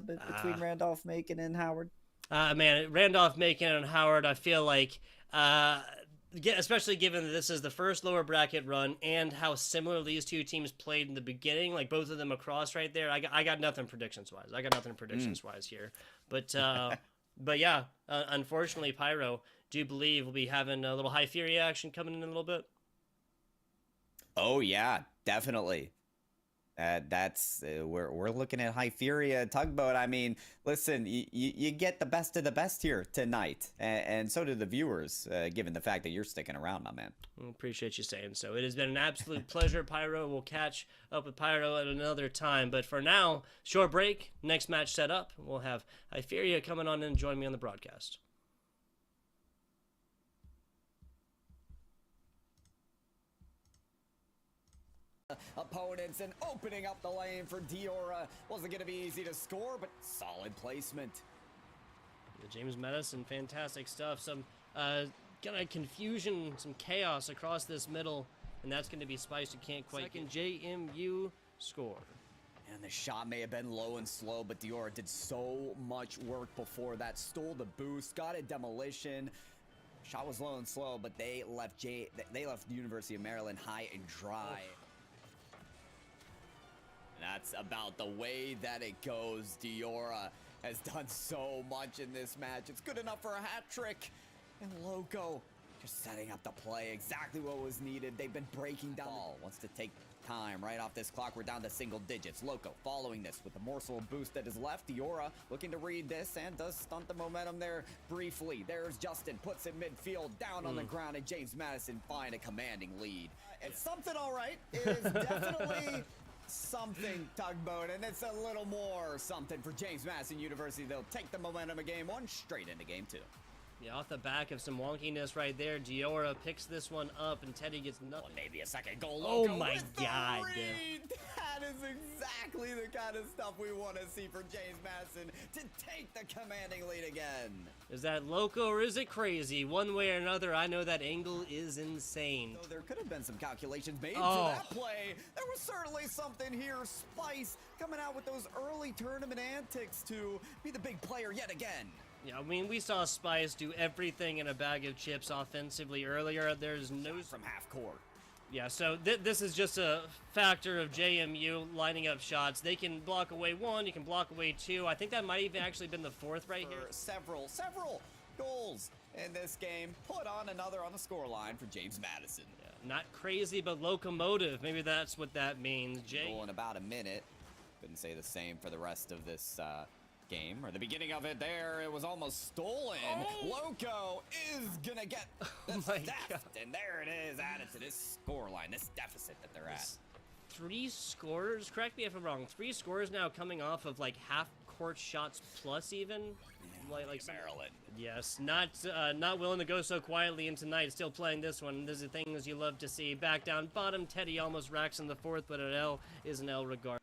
between Randolph-Macon and Howard? Man, Randolph-Macon and Howard, I feel like, especially given that this is the first lower bracket run and how similar these two teams played in the beginning, like both of them across right there, I got nothing predictions-wise. Here. But yeah, unfortunately, Pyro, do you believe we'll be having a little High Fury action coming in a little bit? Oh yeah, definitely. We're looking at High Fury Tugboat. I mean, listen, you get the best of the best here tonight, and so do the viewers, given the fact that you're sticking around, my man. Appreciate you saying so. It has been an absolute pleasure, Pyro. We'll catch up with Pyro at another time, but for now, short break. Next match set up. We'll have High Fury coming on and join me on the broadcast. Opponents and opening up the lane for Diora. Wasn't going to be easy to score, but solid placement. James Madison, fantastic stuff. Some kind of confusion, some chaos across this middle, and that's going to be Spice, who can't quite Second JMU score. And the shot may have been low and slow, but Diora did so much work before that. Stole the boost, got a demolition. Shot was low and slow, but they left the University of Maryland high and dry. That's about the way that it goes. Diora has done so much in this match. It's good enough for a hat trick. And Loco just setting up the play, exactly what was needed. They've been breaking down. Ball wants to take time right off this clock. We're down to single digits. Loco following this with the morsel of boost that is left. Diora looking to read this and does stunt the momentum there briefly. There's Justin, puts it midfield, down on the ground, and James Madison find a commanding lead. It's something, all right. It is definitely something, Tugboat, and it's a little more something for James Madison University. They'll take the momentum of game one straight into game two. Yeah, off the back of some wonkiness right there, Diora picks this one up, and Teddy gets nothing. Well, maybe a second goal. Oh Loco my with the God. read. That is exactly the kind of stuff we want to see for James Madison to take the commanding lead again. Is that Loco or is it crazy? One way or another, I know that angle is insane. So there could have been some calculations made to Oh. that play. There was certainly something here. Spice coming out with those early tournament antics to be the big player yet again. Yeah, I mean, we saw Spice do everything in a bag of chips offensively earlier. There's no... From half court. Yeah, so this is just a factor of JMU lining up shots. They can block away one, you can block away two. I think that might even actually been the fourth right here. Several goals in this game. Put on another on the scoreline for James Madison. Yeah, not crazy, but locomotive. Maybe that's what that means. Goal in about a minute. Couldn't say the same for the rest of this game, or the beginning of it there. It was almost stolen. Oh. Loco is gonna get this my theft, God. and there it is, added to this scoreline, this deficit that they're at. 3 scorers, correct me if I'm wrong, 3 scorers now coming off of like half court shots plus even. Like Maryland. Yes, not willing to go so quietly in tonight. Still playing this one. These are things you love to see. Back down bottom, Teddy almost racks in the fourth, but an L is an L regardless.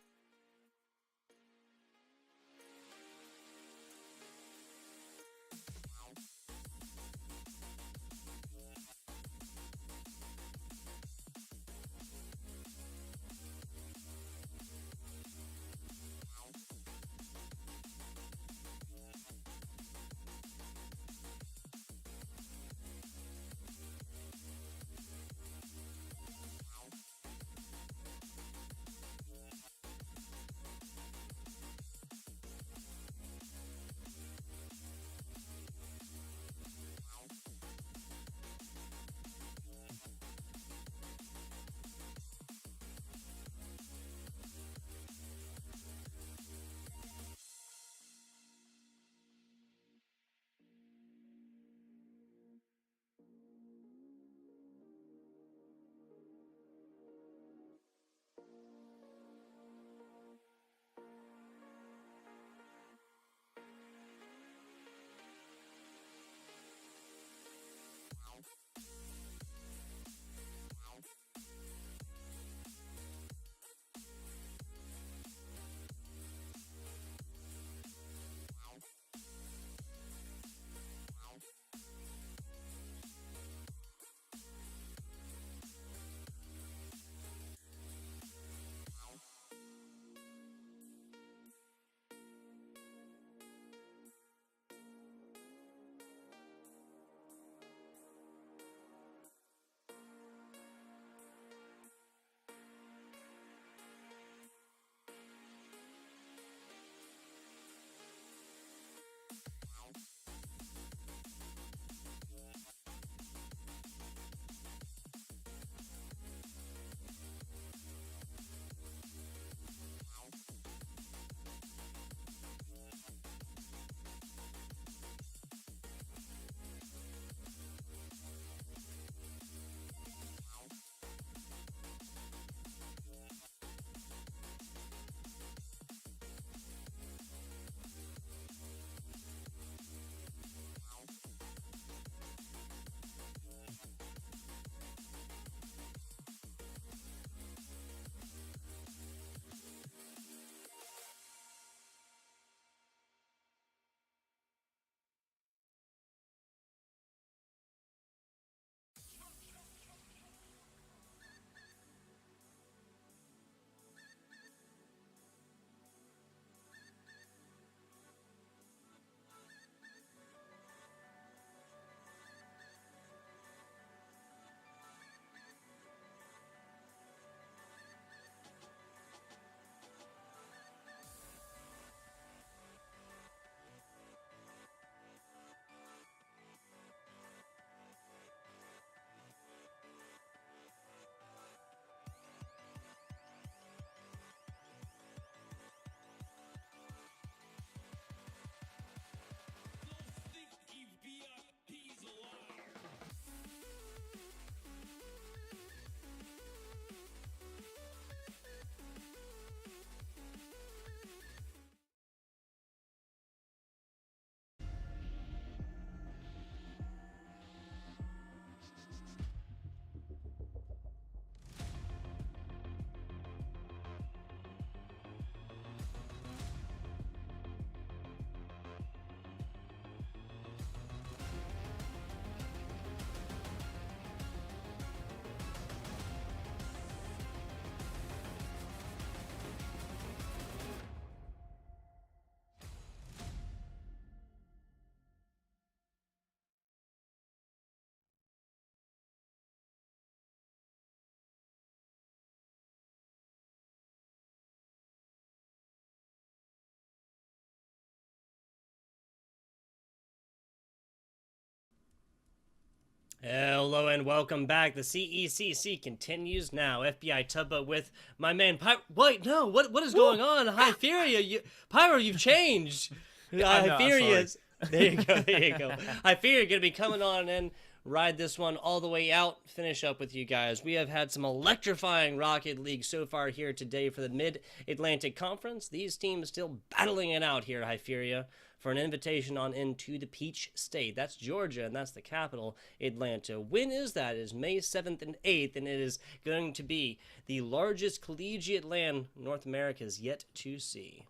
Hello and welcome back. The CECC continues now. FBI Tubba with my man Wait, no, what is going on? Hyperia, Pyro, you've changed. Hyperia's. There you go, there you go. Hyperia gonna be coming on and ride this one all the way out, finish up with you guys. We have had some electrifying Rocket League so far here today for the Mid-Atlantic Conference. These teams still battling it out here, Hyperia, for an invitation on into the Peach State. That's Georgia, and that's the capital, Atlanta. When is that? It is May 7th and 8th, and it is going to be the largest collegiate land North America has yet to see.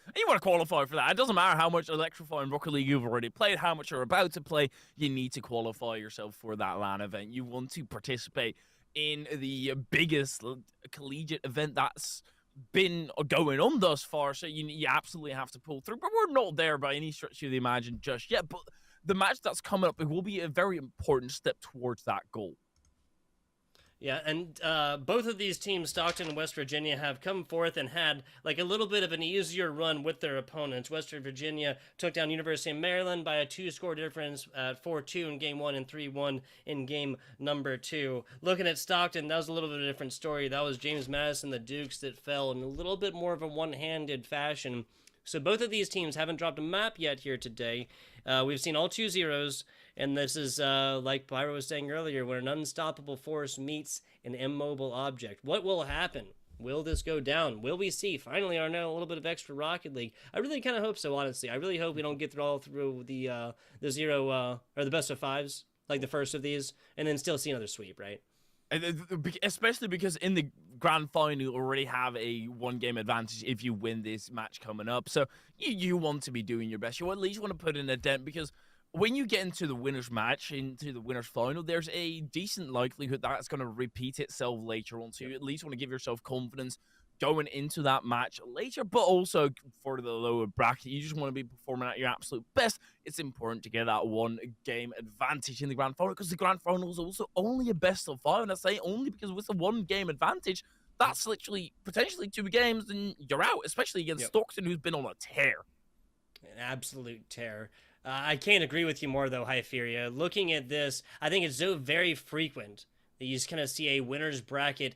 And you want to qualify for that. It doesn't matter how much electrifying Rocket League you've already played, how much you're about to play. You need to qualify yourself for that LAN event. You want to participate in the biggest collegiate event that's been going on thus far, so you absolutely have to pull through. But we're not there by any stretch of the imagination just yet. But the match that's coming up, it will be a very important step towards that goal. Yeah, and both of these teams, Stockton and West Virginia, have come forth and had like a little bit of an easier run with their opponents. West Virginia took down University of Maryland by a 2-score difference at 4-2 in Game 1 and 3-1 in Game number 2. Looking at Stockton, that was a little bit of a different story. That was James Madison, the Dukes, that fell in a little bit more of a one-handed fashion. So both of these teams haven't dropped a map yet here today. We've seen all 2 zeros. And this is, like Pyro was saying earlier, when an unstoppable force meets an immobile object. What will happen? Will this go down? Will we see finally a little bit of extra Rocket League? I really kind of hope so, honestly. I really hope we don't get through the zero or the best of 5s, like the first of these, and then still see another sweep, right? Especially because in the grand final, you already have a 1-game advantage if you win this match coming up. So you want to be doing your best. You at least want to put in a dent, because when you get into the winner's match, into the winner's final, there's a decent likelihood that's going to repeat itself later on. So you at least want to give yourself confidence going into that match later, but also for the lower bracket, you just want to be performing at your absolute best. It's important to get that 1-game advantage in the grand final, because the grand final is also only a best of 5. And I say only because with the 1-game advantage, that's literally potentially 2 games and you're out, especially against Stockton, who's been on a tear. An absolute tear. I can't agree with you more, though, Hyperia. Looking at this, I think it's so very frequent that you just kind of see a winner's bracket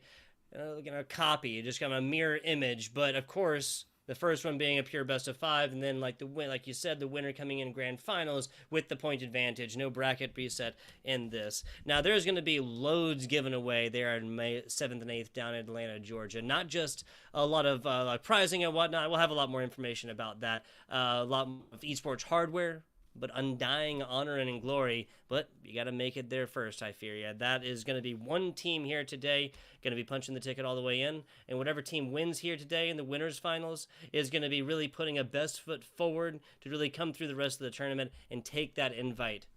copy, just kind of a mirror image. But, of course, the first one being a pure best of 5, and then, like you said, the winner coming in grand finals with the point advantage. No bracket reset in this. Now, there's going to be loads given away there on May 7th and 8th down in Atlanta, Georgia. Not just a lot of like prizing and whatnot. We'll have a lot more information about that. A lot of esports hardware, but undying honor and glory. But you got to make it there first, Hyperia. That is going to be one team here today, going to be punching the ticket all the way in. And whatever team wins here today in the winners finals is going to be really putting a best foot forward to really come through the rest of the tournament and take that invite.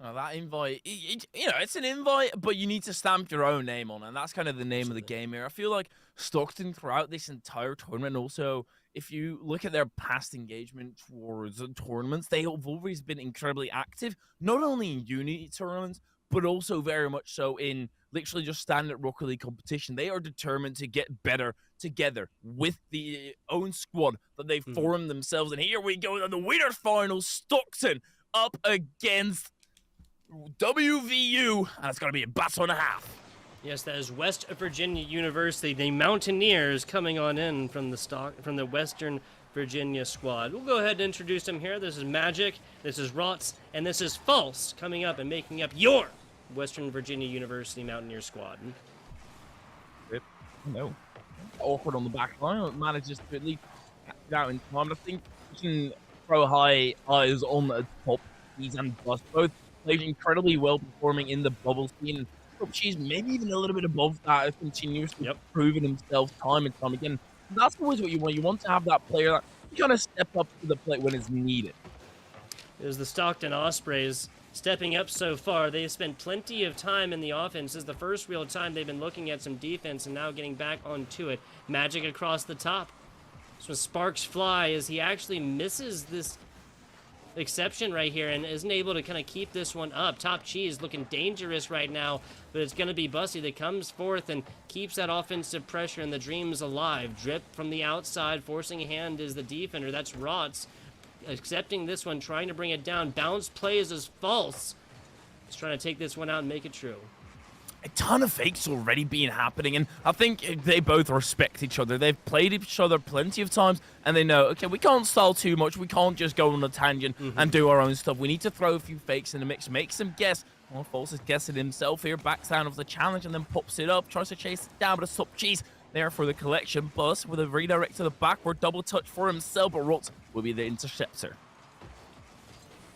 That invite, it's an invite, but you need to stamp your own name on it, and that's kind of the name of the game here. I feel like Stockton throughout this entire tournament, also, if you look at their past engagement towards tournaments, they have always been incredibly active, not only in Unity tournaments, but also very much so in literally just standard Rocket League competition. They are determined to get better together with the own squad that they've formed themselves. And here we go to the winners final, Stockton up against WVU, and it's going to be a battle and a half. Yes, that is West Virginia University, the Mountaineers coming on in from the Western Virginia squad. We'll go ahead and introduce them here. This is Magic, this is Rots, and this is False coming up and making up your Western Virginia University Mountaineer squad. No. Awkward on the back line. Manages to at least catch it out in time. I think he can throw high eyes on the top. He's and Bust both played incredibly well performing in the bubble scene. She's maybe even a little bit above that, continuously proving himself time and time again. That's always what you want. You want to have that player that kind of step up to the plate when it's needed. There's the Stockton Ospreys stepping up so far. They've spent plenty of time in the offense. This is the first real time they've been looking at some defense and now getting back onto it. Magic across the top. So sparks fly as he actually misses this exception right here and isn't able to kind of keep this one up. Top Cheese looking dangerous right now, but it's going to be Bussy that comes forth and keeps that offensive pressure and the dreams alive. Drip from the outside, forcing a hand is the defender. That's Rots accepting this one, trying to bring it down. Bounce plays is False. He's trying to take this one out and make it true. A ton of fakes already been happening, and I think they both respect each other. They've played each other plenty of times, and they know, okay, we can't stall too much. We can't just go on a tangent and do our own stuff. We need to throw a few fakes in the mix, makes them guess. Well, False is guessing himself here, backs down of the challenge, and then pops it up, tries to chase it down, but a Top Cheese there for the collection. Bus with a redirect to the backward double touch for himself, but Rot will be the interceptor.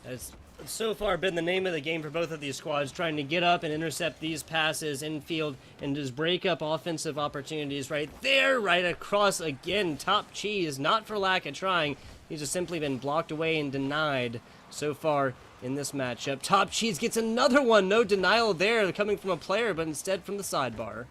That's so far been the name of the game for both of these squads, trying to get up and intercept these passes infield and just break up offensive opportunities right there, right across again. Top Cheese, not for lack of trying. He's just simply been blocked away and denied so far in this matchup. Top Cheese gets another one. No denial there coming from a player, but instead from the sidebar.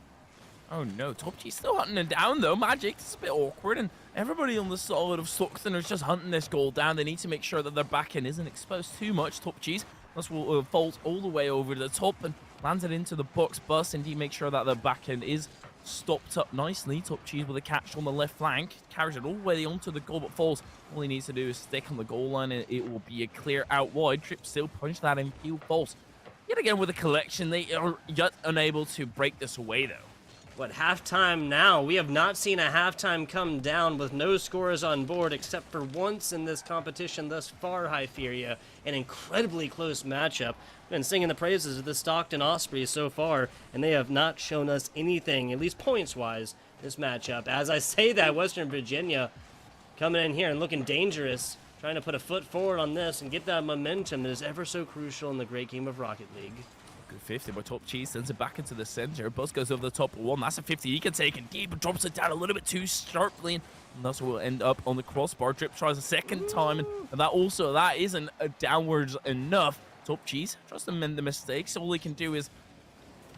Oh no, Top Cheese still hunting it down though. Magic, it's a bit awkward, and everybody on the side of Stockton is just hunting this goal down. They need to make sure that their back end isn't exposed too much. Top Cheese will falls all the way over the top and lands it into the box. Bus indeed make sure that their back end is stopped up nicely. Top Cheese with a catch on the left flank, carries it all the way onto the goal, but Falls, all he needs to do is stick on the goal line and it will be a clear out wide. Trip still punch that in field. Falls yet again with a collection. They are yet unable to break this away though. What, halftime now? We have not seen a halftime come down with no scores on board except for once in this competition thus far, Hypheria. An incredibly close matchup. Been singing the praises of the Stockton Ospreys so far, and they have not shown us anything, at least points-wise, this matchup. As I say that, Western Virginia coming in here and looking dangerous, trying to put a foot forward on this and get that momentum that is ever so crucial in the great game of Rocket League. Good 50, but Top Cheese sends it back into the center. Buzz goes over the top one. That's a 50 he can take indeed, but drops it down a little bit too sharply. And that's what will end up on the crossbar. Drip tries a second time, and that isn't downwards enough. Top Cheese tries to mend the mistakes. All he can do is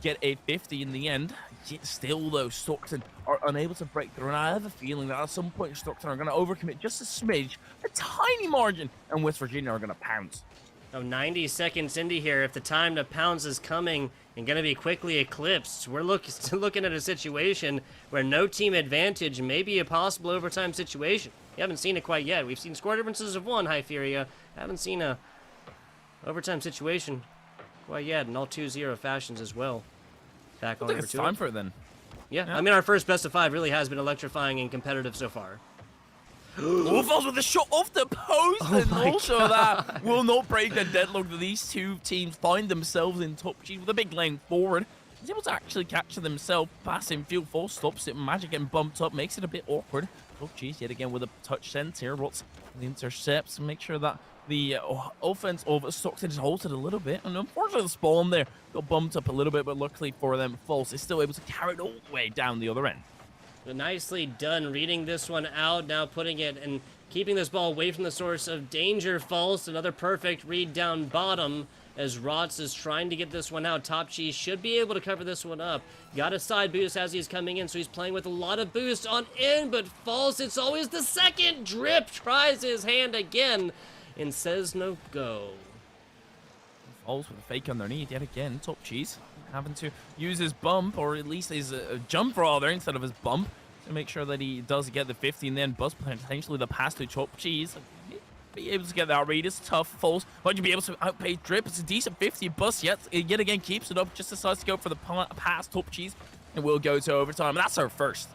get a 50 in the end. Yet still, though, Stockton are unable to break through. And I have a feeling that at some point Stockton are going to overcommit just a smidge, a tiny margin, and West Virginia are going to pounce. Now 90 seconds into here, if the time to pounce is coming and going to be quickly eclipsed, we're still looking at a situation where no team advantage may be a possible overtime situation. We haven't seen it quite yet. We've seen score differences of 1, Hypheria. Haven't seen a overtime situation quite yet, in all 2-0 fashions as well. Back on over it's to time for it then. Yeah, I mean, our first best of 5 really has been electrifying and competitive so far. Falls with a shot off the post, and also that will not break the deadlock that these two teams find themselves in. Top Cheese with a big lane forward. He's able to actually capture themselves, passing field. Falls stops it. Magic getting bumped up, makes it a bit awkward. Top Cheese yet again with a touch center. Rots the intercepts and make sure that the offense of Stockton is halted a little bit. And unfortunately, the spawn there got bumped up a little bit, but luckily for them, Falls is still able to carry it all the way down the other end. Nicely done reading this one out, now putting it and keeping this ball away from the source of danger. False, another perfect read down bottom as Rots is trying to get this one out. Top Cheese should be able to cover this one up. Got a side boost as he's coming in, so he's playing with a lot of boost on in, but False, it's always the second. Drip tries his hand again and says no go. Falls with a fake underneath yet again. Top Cheese having to use his bump, or at least his jump rather, instead of his bump, to make sure that he does get the 50, and then Buzz potentially the pass to Top Cheese. Be able to get that read. It's tough. Falls, but you be able to outpace Drip. It's a decent 50. Buzz yet again keeps it up, just decides to go for the pass. Top Cheese, and we'll go to overtime. That's our first.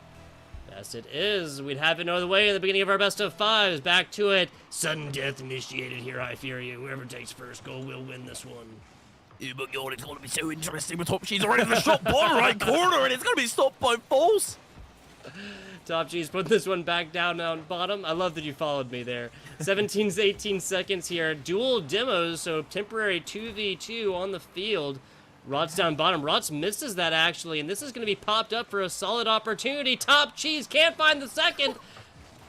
Yes, it is. We'd have it no other way in the beginning of our best of 5s. Back to it. Sudden death initiated here, Hypheria. Whoever takes first goal will win this one. Oh my god, it's going to be so interesting with Top Cheese already in the shot bottom right corner, and it's going to be stopped by Falls. Top Cheese put this one back down on bottom. I love that you followed me there. 17 to 18 seconds here. Dual demos, so temporary 2v2 on the field. Rots down bottom. Rots misses that actually, and this is going to be popped up for a solid opportunity. Top Cheese can't find the second.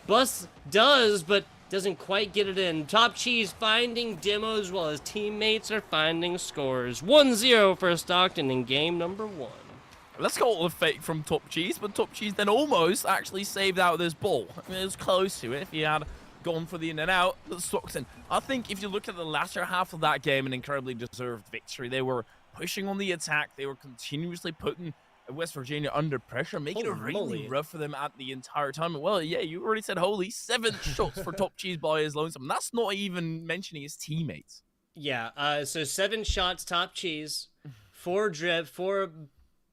Bus does, but doesn't quite get it in. Top Cheese finding demos while his teammates are finding scores. 1-0 for Stockton in game number 1. Let's call it a fake from Top Cheese, but Top Cheese then almost actually saved out this ball. I mean, it was close to it if he had gone for the in and out. But Stockton, I think if you look at the latter half of that game, an incredibly deserved victory. They were pushing on the attack. They were continuously putting West Virginia under pressure, making it really rough for them at the entire time. Well, yeah, you already said holy 7 shots for Top Cheese by his lonesome. That's not even mentioning his teammates. Yeah, so 7 shots, Top Cheese, 4 Drip, 4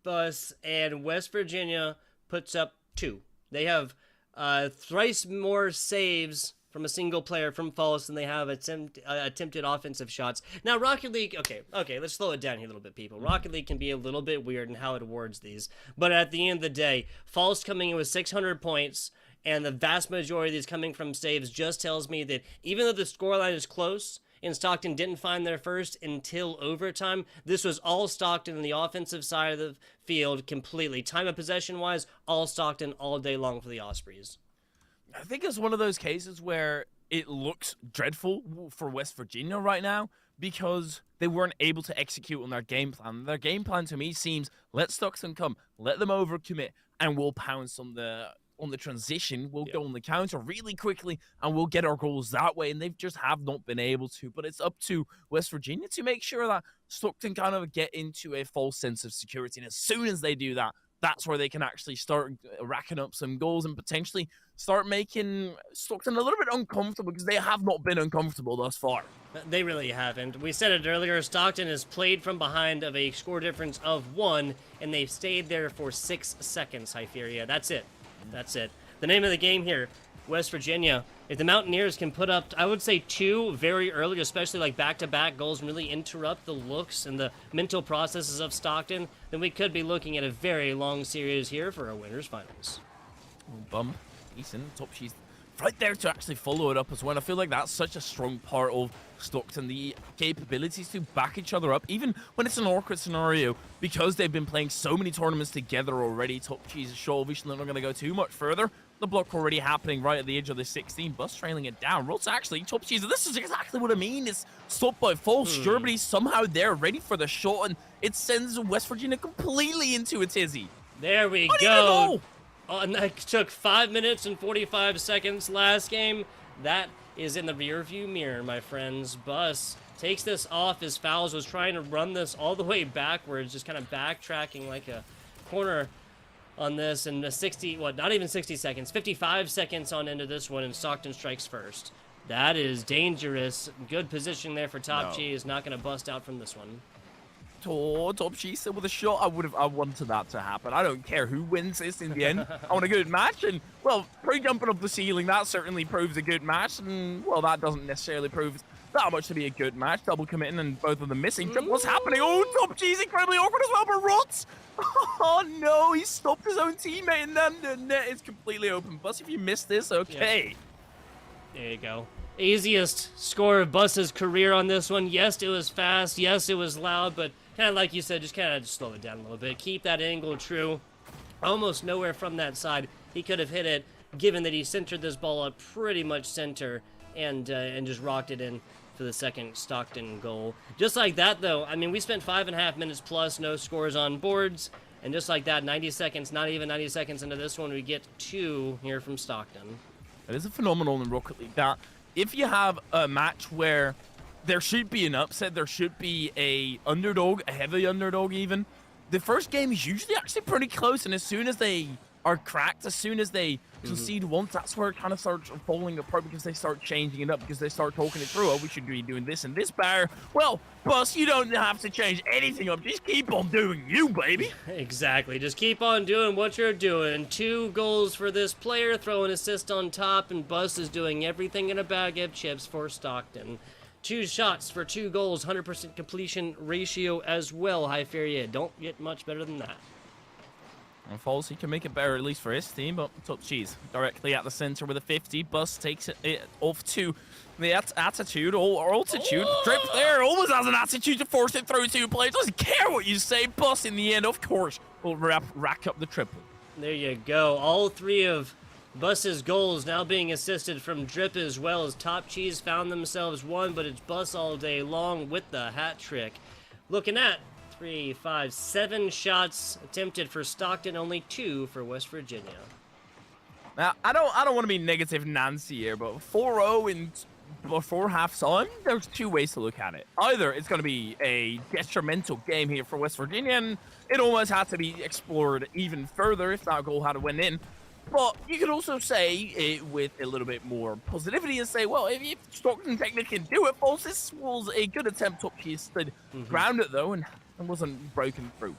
Bus, and West Virginia puts up 2. They have thrice more saves from a single player from false than they have attempted offensive shots. Now, Rocket League, okay, let's slow it down here a little bit, people. Rocket League can be a little bit weird in how it awards these, but at the end of the day, false coming in with 600 points, and the vast majority of these coming from saves just tells me that even though the scoreline is close, and Stockton didn't find their first until overtime, this was all Stockton on the offensive side of the field completely. Time of possession-wise, all Stockton all day long for the Ospreys. I think it's one of those cases where it looks dreadful for West Virginia right now because they weren't able to execute on their game plan. Their game plan to me seems, let Stockton come, let them overcommit, and we'll pounce on the transition. We'll go on the counter really quickly, and we'll get our goals that way, and they just have not been able to. But it's up to West Virginia to make sure that Stockton kind of get into a false sense of security, and as soon as they do that, that's where they can actually start racking up some goals and potentially start making Stockton a little bit uncomfortable, because they have not been uncomfortable thus far. They really haven't. We said it earlier, Stockton has played from behind of a score difference of 1, and they've stayed there for 6 seconds, Hyperia. That's it. That's it. The name of the game here, West Virginia. If the Mountaineers can put up, I would say 2 very early, especially like back-to-back goals, and really interrupt the looks and the mental processes of Stockton, then we could be looking at a very long series here for our winners finals. Bum. Decent. Top Cheese right there to actually follow it up as well. I feel like that's such a strong part of Stockton, the capabilities to back each other up, even when it's an awkward scenario, because they've been playing so many tournaments together already. Top Cheese is sure, obviously they're not going to go too much further. The block already happening right at the edge of the 16. Bus trailing it down. Rots actually, Top Cheese, this is exactly what I mean. It's stopped by false. Germany somehow there, ready for the shot, and it sends West Virginia completely into a tizzy. There we go. And that took 5 minutes and 45 seconds last game. That is in the rearview mirror, my friends. Bus takes this off as Fouls was trying to run this all the way backwards, just kind of backtracking like a corner on this. And not even 60 seconds, 55 seconds on into this one, and Stockton strikes first. That is dangerous. Good position there for Top Cheese. Not going to bust out from this one. Top Cheese with a shot. I wanted that to happen. I don't care who wins this in the end. I want a good match, and well, pre-jumping up the ceiling, that certainly proves a good match, and well, that doesn't necessarily prove that much to be a good match. Double committing and both of them missing. What's happening? Oh, Top Cheese incredibly awkward as well, but Rots! Oh no, he stopped his own teammate, and then the net is completely open. Bus, if you missed this, okay. There you go. Easiest score of Bus's career on this one. Yes, it was fast. Yes, it was loud, but kind of like you said, just kind of slow it down a little bit. Keep that angle true. Almost nowhere from that side. He could have hit it, given that he centered this ball up pretty much center and just rocked it in for the second Stockton goal. Just like that, though, I mean, we spent 5.5 minutes plus, no scores on boards. And just like that, 90 seconds, not even 90 seconds into this one, we get 2 here from Stockton. It is a phenomenal in Rocket League that if you have a match where there should be an upset, there should be a underdog, a heavy underdog even, the first game is usually actually pretty close, and as soon as they are cracked, as soon as they concede once, that's where it kind of starts falling apart, because they start changing it up, because they start talking it through. Oh, we should be doing this and this better. Well, Bus, you don't have to change anything up. Just keep on doing you, baby. Exactly. Just keep on doing what you're doing. 2 goals for this player, throw an assist on top, and Bus is doing everything in a bag of chips for Stockton. 2 shots for 2 goals, 100% completion ratio as well, Hyperia. Don't get much better than that. And Falls, he can make it better, at least for his team, but Top Cheese directly at the center with a 50. Bus takes it off to the attitude or altitude. Drip there, almost has an attitude to force it through 2 players. Doesn't care what you say. Bus in the end, of course, will rack up the triple. There you go. All 3 of Bus's goals now being assisted from Drip as well, as Top Cheese found themselves 1, but it's Bus all day long with the hat trick. Looking at 3, 5, 7 shots attempted for Stockton, only 2 for West Virginia. Now, I don't want to be negative Nancy here, but 4-0 in before half time, there's 2 ways to look at it. Either it's going to be a detrimental game here for West Virginia, and it almost had to be explored even further if that goal had went in. But you could also say it with a little bit more positivity and say, well, if Stockton technically can do it, Falls, this was a good attempt up here, stood ground it though, and wasn't broken through.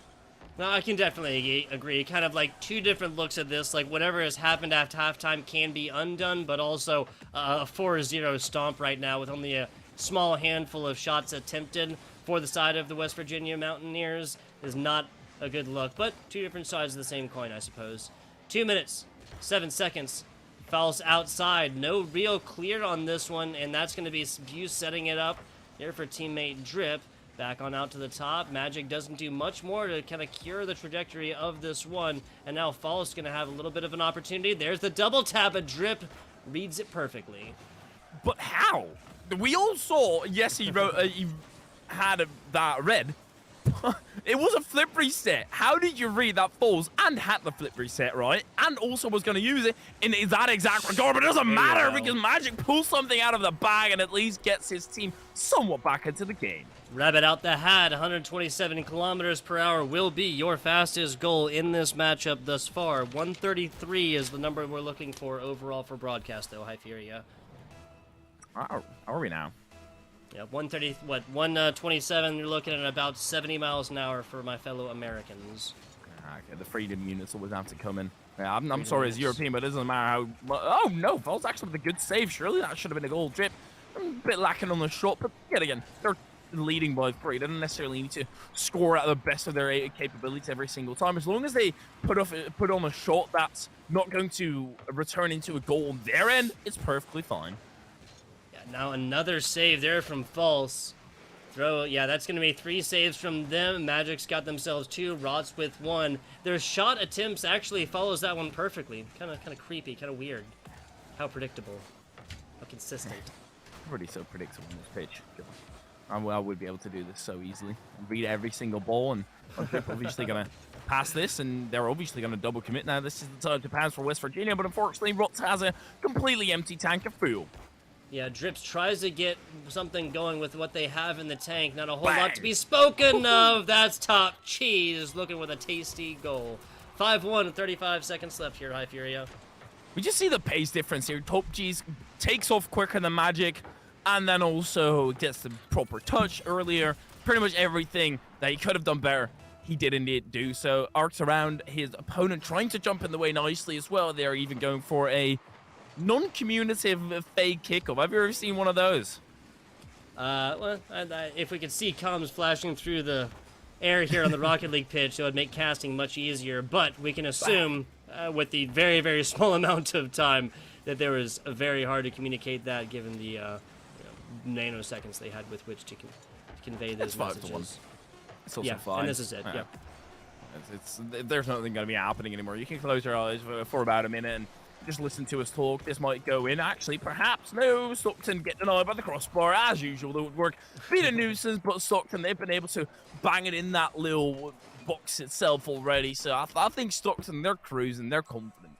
No, I can definitely agree. Kind of like two different looks at this. Like whatever has happened at halftime can be undone, but also a 4-0 stomp right now with only a small handful of shots attempted for the side of the West Virginia Mountaineers is not a good look. But two different sides of the same coin, I suppose. 2 minutes, 7 seconds. Fouls outside. No real clear on this one, and that's going to be View setting it up here for teammate Drip. Back on out to the top. Magic doesn't do much more to kind of cure the trajectory of this one. And now False going to have a little bit of an opportunity. There's the double tap. A Drip reads it perfectly. But how? We all saw, yes, he had that red. It was a flip reset. How did you read that Falls and had the flip reset, right? And also was going to use it in that exact regard, but it doesn't matter because Magic pulls something out of the bag and at least gets his team somewhat back into the game. Rabbit out the hat, 127 kilometers per hour will be your fastest goal in this matchup thus far. 133 is the number we're looking for overall for broadcast, though, Hypheria. Are we now? Yeah, 127, you're looking at about 70 miles an hour for my fellow Americans. Okay, the freedom units always have to come in. Yeah, I'm sorry as European, but it doesn't matter how... Oh, no, Falls actually with a good save. Surely that should have been a goal. Drip, a bit lacking on the shot, but yet again, they're leading by 3. They don't necessarily need to score at the best of their capabilities every single time. As long as they put on a shot that's not going to return into a goal on their end, it's perfectly fine. Now another save there from False. That's going to be 3 saves from them. Magic's got themselves 2. Rots with 1. Their shot attempts actually follows that one perfectly. Kind of creepy, kind of weird. How predictable. How consistent. Pretty so predictable in this pitch. I would be able to do this so easily. Read every single ball, and they're obviously going to pass this, and they're obviously going to double commit. Now, this is the time to pass for West Virginia, but unfortunately, Rots has a completely empty tank of fuel. Yeah, Drips tries to get something going with what they have in the tank. Not a whole lot to be spoken of. That's Top Cheese looking with a tasty goal. 5-1, 35 seconds left here, Hypheria. We just see the pace difference here. Top Cheese takes off quicker than Magic, and then also gets the proper touch earlier. Pretty much everything that he could have done better, he did indeed do so. Arcs around his opponent, trying to jump in the way nicely as well. They're even going for a non-communicative fake kickoff. Have you ever seen one of those? If we could see comms flashing through the air here on the Rocket League pitch, it would make casting much easier. But we can assume, with the very, very small amount of time, that there was very hard to communicate that, given the nanoseconds they had with which to convey those messages. It's also fine. And this is it. Yeah. There's nothing going to be happening anymore. You can close your eyes for about a minute and just listen to us talk. This might go in. Actually, perhaps. No, Stockton get denied by the crossbar. As usual, the woodwork been a nuisance, but Stockton, they've been able to bang it in that little box itself already. So I think Stockton, they're cruising. They're confident.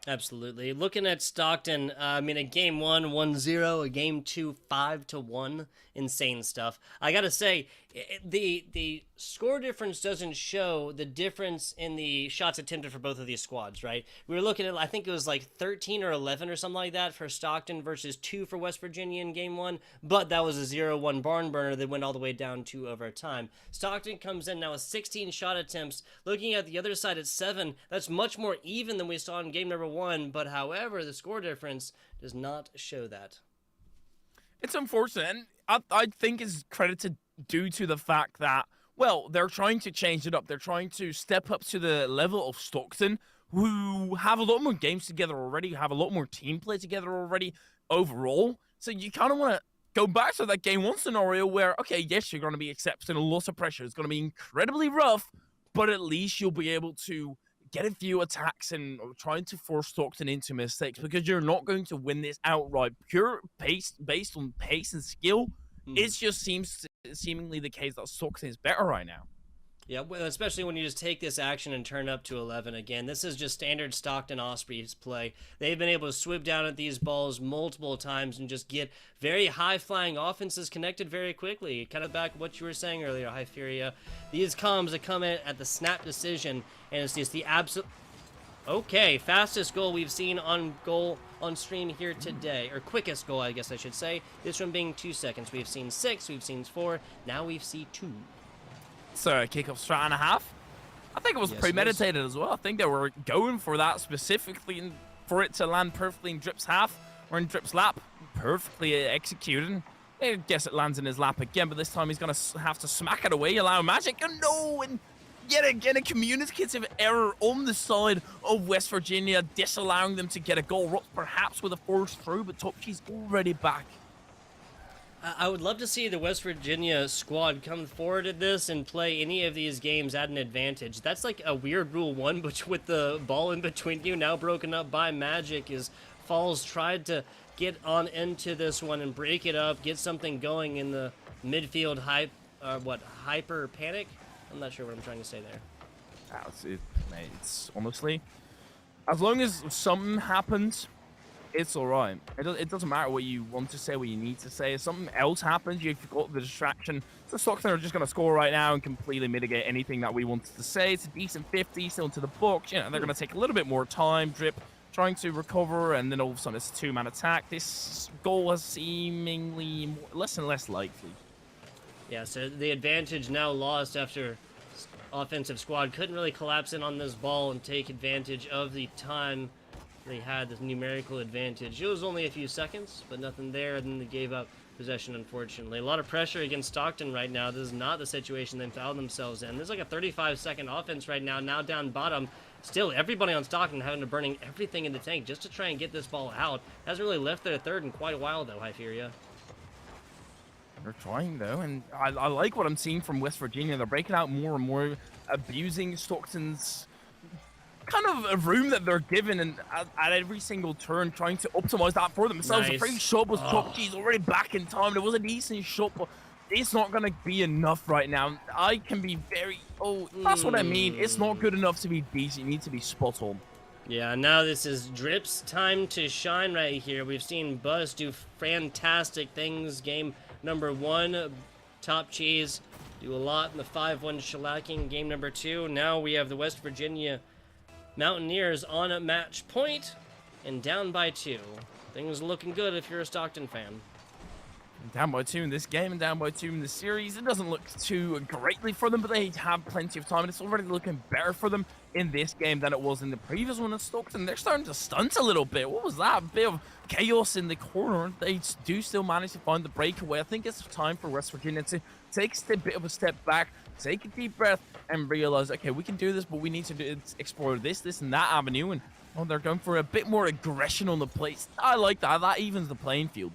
Absolutely. Looking at Stockton, a game 1, 1-0, a game 2, 5-1. Insane stuff. I gotta say, the score difference doesn't show the difference in the shots attempted for both of these squads, right? We were looking at, I think it was like 13 or 11 or something like that for Stockton versus 2 for West Virginia in game 1, but that was a 0-1 barn burner that went all the way down to overtime. Stockton comes in now with 16 shot attempts. Looking at the other side at 7, that's much more even than we saw in game number 1, but however, the score difference does not show that. It's unfortunate, and I think it's credited due to the fact that, well, they're trying to change it up. They're trying to step up to the level of Stockton, who have a lot more games together already, have a lot more team play together already overall. So you kind of want to go back to that game 1 scenario where, okay, yes, you're going to be accepting a lot of pressure. It's going to be incredibly rough, but at least you'll be able to get a few attacks and trying to force Stockton into mistakes, because you're not going to win this outright. Pure pace, based on pace and skill, it just seemingly the case that Stockton is better right now. Yeah, well, especially when you just take this action and turn up to 11 again. This is just standard Stockton Ospreys play. They've been able to swoop down at these balls multiple times and just get very high-flying offenses connected very quickly. Kind of back what you were saying earlier, Hypheria. These comms that come in at the snap decision, and it's just the absolute... Okay, fastest goal we've seen on stream here today, or quickest goal, I guess I should say. This one being 2 seconds. We've seen 6, we've seen 4, now we've seen 2. So kickoff strat and a half. I think it was Yes, premeditated as well. I think they were going for that specifically, and for it to land perfectly in Drip's half or in Drip's lap, perfectly executed. I guess it lands in his lap again, but this time he's gonna have to smack it away, allow Magic. Oh no! And yet again, a communicative error on the side of West Virginia, disallowing them to get a goal, perhaps with a force through, but Topchi's already back. I would love to see the West Virginia squad come forward at this and play any of these games at an advantage. That's like a weird rule 1, but with the ball in between you, now broken up by Magic, as Falls tried to get on into this one and break it up, get something going in the midfield hyper panic? I'm not sure what I'm trying to say there. It's honestly, as long as something happens, it's all right. It doesn't matter what you want to say, what you need to say. If something else happens, you've got the distraction. So Stockton are just going to score right now and completely mitigate anything that we wanted to say. It's a decent 50, still into the box. You know, they're going to take a little bit more time. Drip trying to recover, and then all of a sudden it's a two-man attack. This goal is seemingly less and less likely. Yeah, so the advantage now lost after offensive squad couldn't really collapse in on this ball and take advantage of the time they had, this numerical advantage. It was only a few seconds, but nothing there, and then they gave up possession, unfortunately. A lot of pressure against Stockton right now. This is not the situation they found themselves in. There's like a 35-second offense right now down bottom. Still, everybody on Stockton having to burning everything in the tank just to try and get this ball out. Hasn't really left their third in quite a while, though, Hyperia. They're trying, though, and I like what I'm seeing from West Virginia. They're breaking out more and more, abusing Stockton's kind of a room that they're given, and at every single turn, trying to optimize that for themselves. Nice. The free shot was Topchi's already back in time. It was a decent shot, but it's not going to be enough right now. I can be very... that's what I mean. It's not good enough to be decent. You need to be spot on. Yeah, now this is Drip's time to shine right here. We've seen Buzz do fantastic things. Game number 1, Top Cheese do a lot in the 5-1 shellacking. Game number 2, now we have the West Virginia Mountaineers on a match point and down by 2. Things looking good if you're a Stockton fan. Down by 2 in this game and down by 2 in the series. It doesn't look too greatly for them, but they have plenty of time, and it's already looking better for them in this game than it was in the previous one at Stockton. They're starting to stunt a little bit. What was that? A bit of chaos in the corner. They do still manage to find the breakaway. I think it's time for West Virginia to take a bit of a step back, take a deep breath, and realize, okay, we can do this, but we need to explore this, and that avenue. And they're going for a bit more aggression on the place. I like that. That evens the playing field.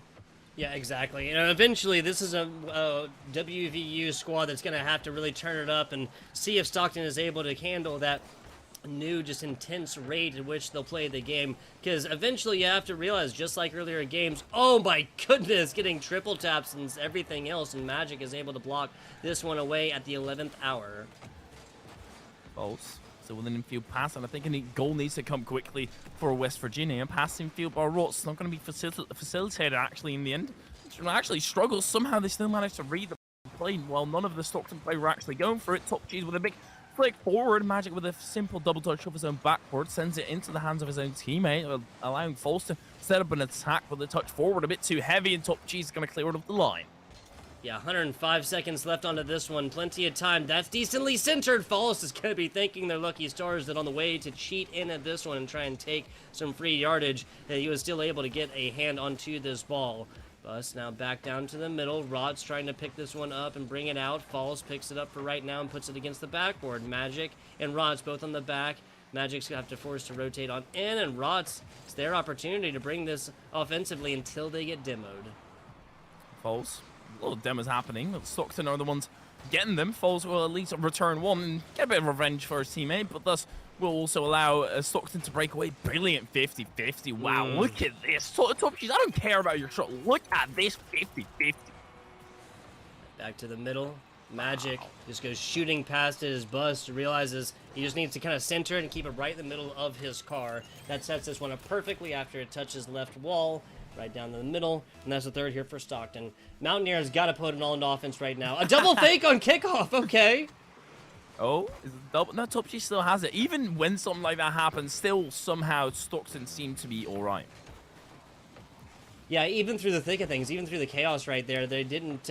Yeah, exactly. You know, eventually this is a WVU squad that's going to have to really turn it up and see if Stockton is able to handle that new, just intense rate at which they'll play the game. Because eventually you have to realize, just like earlier games, oh my goodness, getting triple taps and everything else, and Magic is able to block this one away at the 11th hour. False. So with an infield pass, and I think a goal needs to come quickly for West Virginia. Passing field by Rott's not going to be facilitated actually in the end. Actually struggles. Somehow they still managed to read the play while none of the Stockton play were actually going for it. Top Cheese with a big flick forward. Magic with a simple double touch of his own backboard sends it into the hands of his own teammate, allowing False to set up an attack with the touch forward a bit too heavy, and Top Cheese is going to clear it off the line. Yeah, 105 seconds left onto this one. Plenty of time. That's decently centered. Falls is going to be thanking their lucky stars that on the way to cheat in at this one and try and take some free yardage, that he was still able to get a hand onto this ball. Bus now back down to the middle. Rod's trying to pick this one up and bring it out. Falls picks it up for right now and puts it against the backboard. Magic and Rod's both on the back. Magic's going to have to force to rotate on in, and Rod's, it's their opportunity to bring this offensively until they get demoed. Falls. A little demos happening, but Stockton are the ones getting them. Falls will at least return one and get a bit of revenge for his teammate, but thus will also allow Stockton to break away. Brilliant 50-50. Wow, look at this. Top Cheese, I don't care about your shot. Look at this 50-50. Back to the middle. Magic just goes shooting past his bust, realizes he just needs to kind of center it and keep it right in the middle of his car. That sets this one up perfectly after it touches left wall. Right down the middle, and that's the third here for Stockton. Mountaineers got to put it all into offense right now. A double fake on kickoff, okay. Oh, is it double? No, Top Cheese still has it. Even when something like that happens, still somehow Stockton seemed to be all right. Yeah, even through the thick of things, even through the chaos right there, they didn't,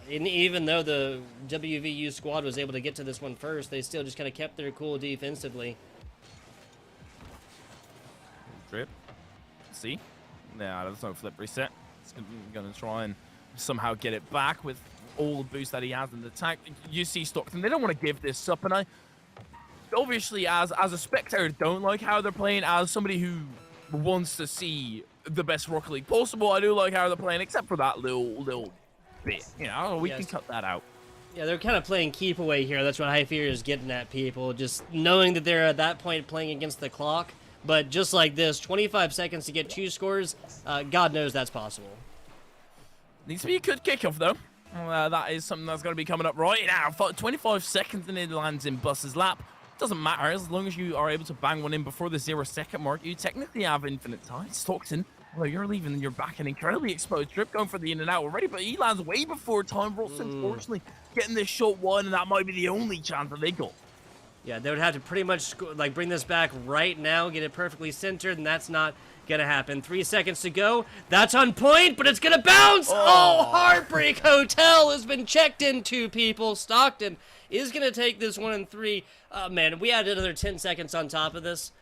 even though the WVU squad was able to get to this one first, they still just kind of kept their cool defensively. Drip. See? Nah, there's no flip reset. It's going to try and somehow get it back with all the boost that he has in the tank. You see Stockton, they don't want to give this up, and I obviously, as a spectator, don't like how they're playing. As somebody who wants to see the best Rocket League possible, I do like how they're playing, except for that little bit. You know, we can cut that out. Yeah, they're kind of playing keep away here. That's what High Fear is getting at, people. Just knowing that they're at that point playing against the clock. But just like this, 25 seconds to get 2 scores, God knows that's possible. Needs to be a good kickoff, though. That is something that's going to be coming up right now. 25 seconds and it lands in Bus's lap. Doesn't matter, as long as you are able to bang one in before the 0-second mark, you technically have infinite time. Stockton, well, you're leaving and you're back, an incredibly exposed Drip going for the in and out already, but he lands way before time. Ross, unfortunately, getting this shot one, and that might be the only chance that they got. Yeah, they would have to pretty much like bring this back right now, get it perfectly centered, and that's not gonna happen. 3 seconds to go. That's on point, but it's gonna bounce. Oh, Heartbreak Hotel has been checked into, people. Stockton is gonna take this 1 and 3. Man, if we had another 10 seconds on top of this,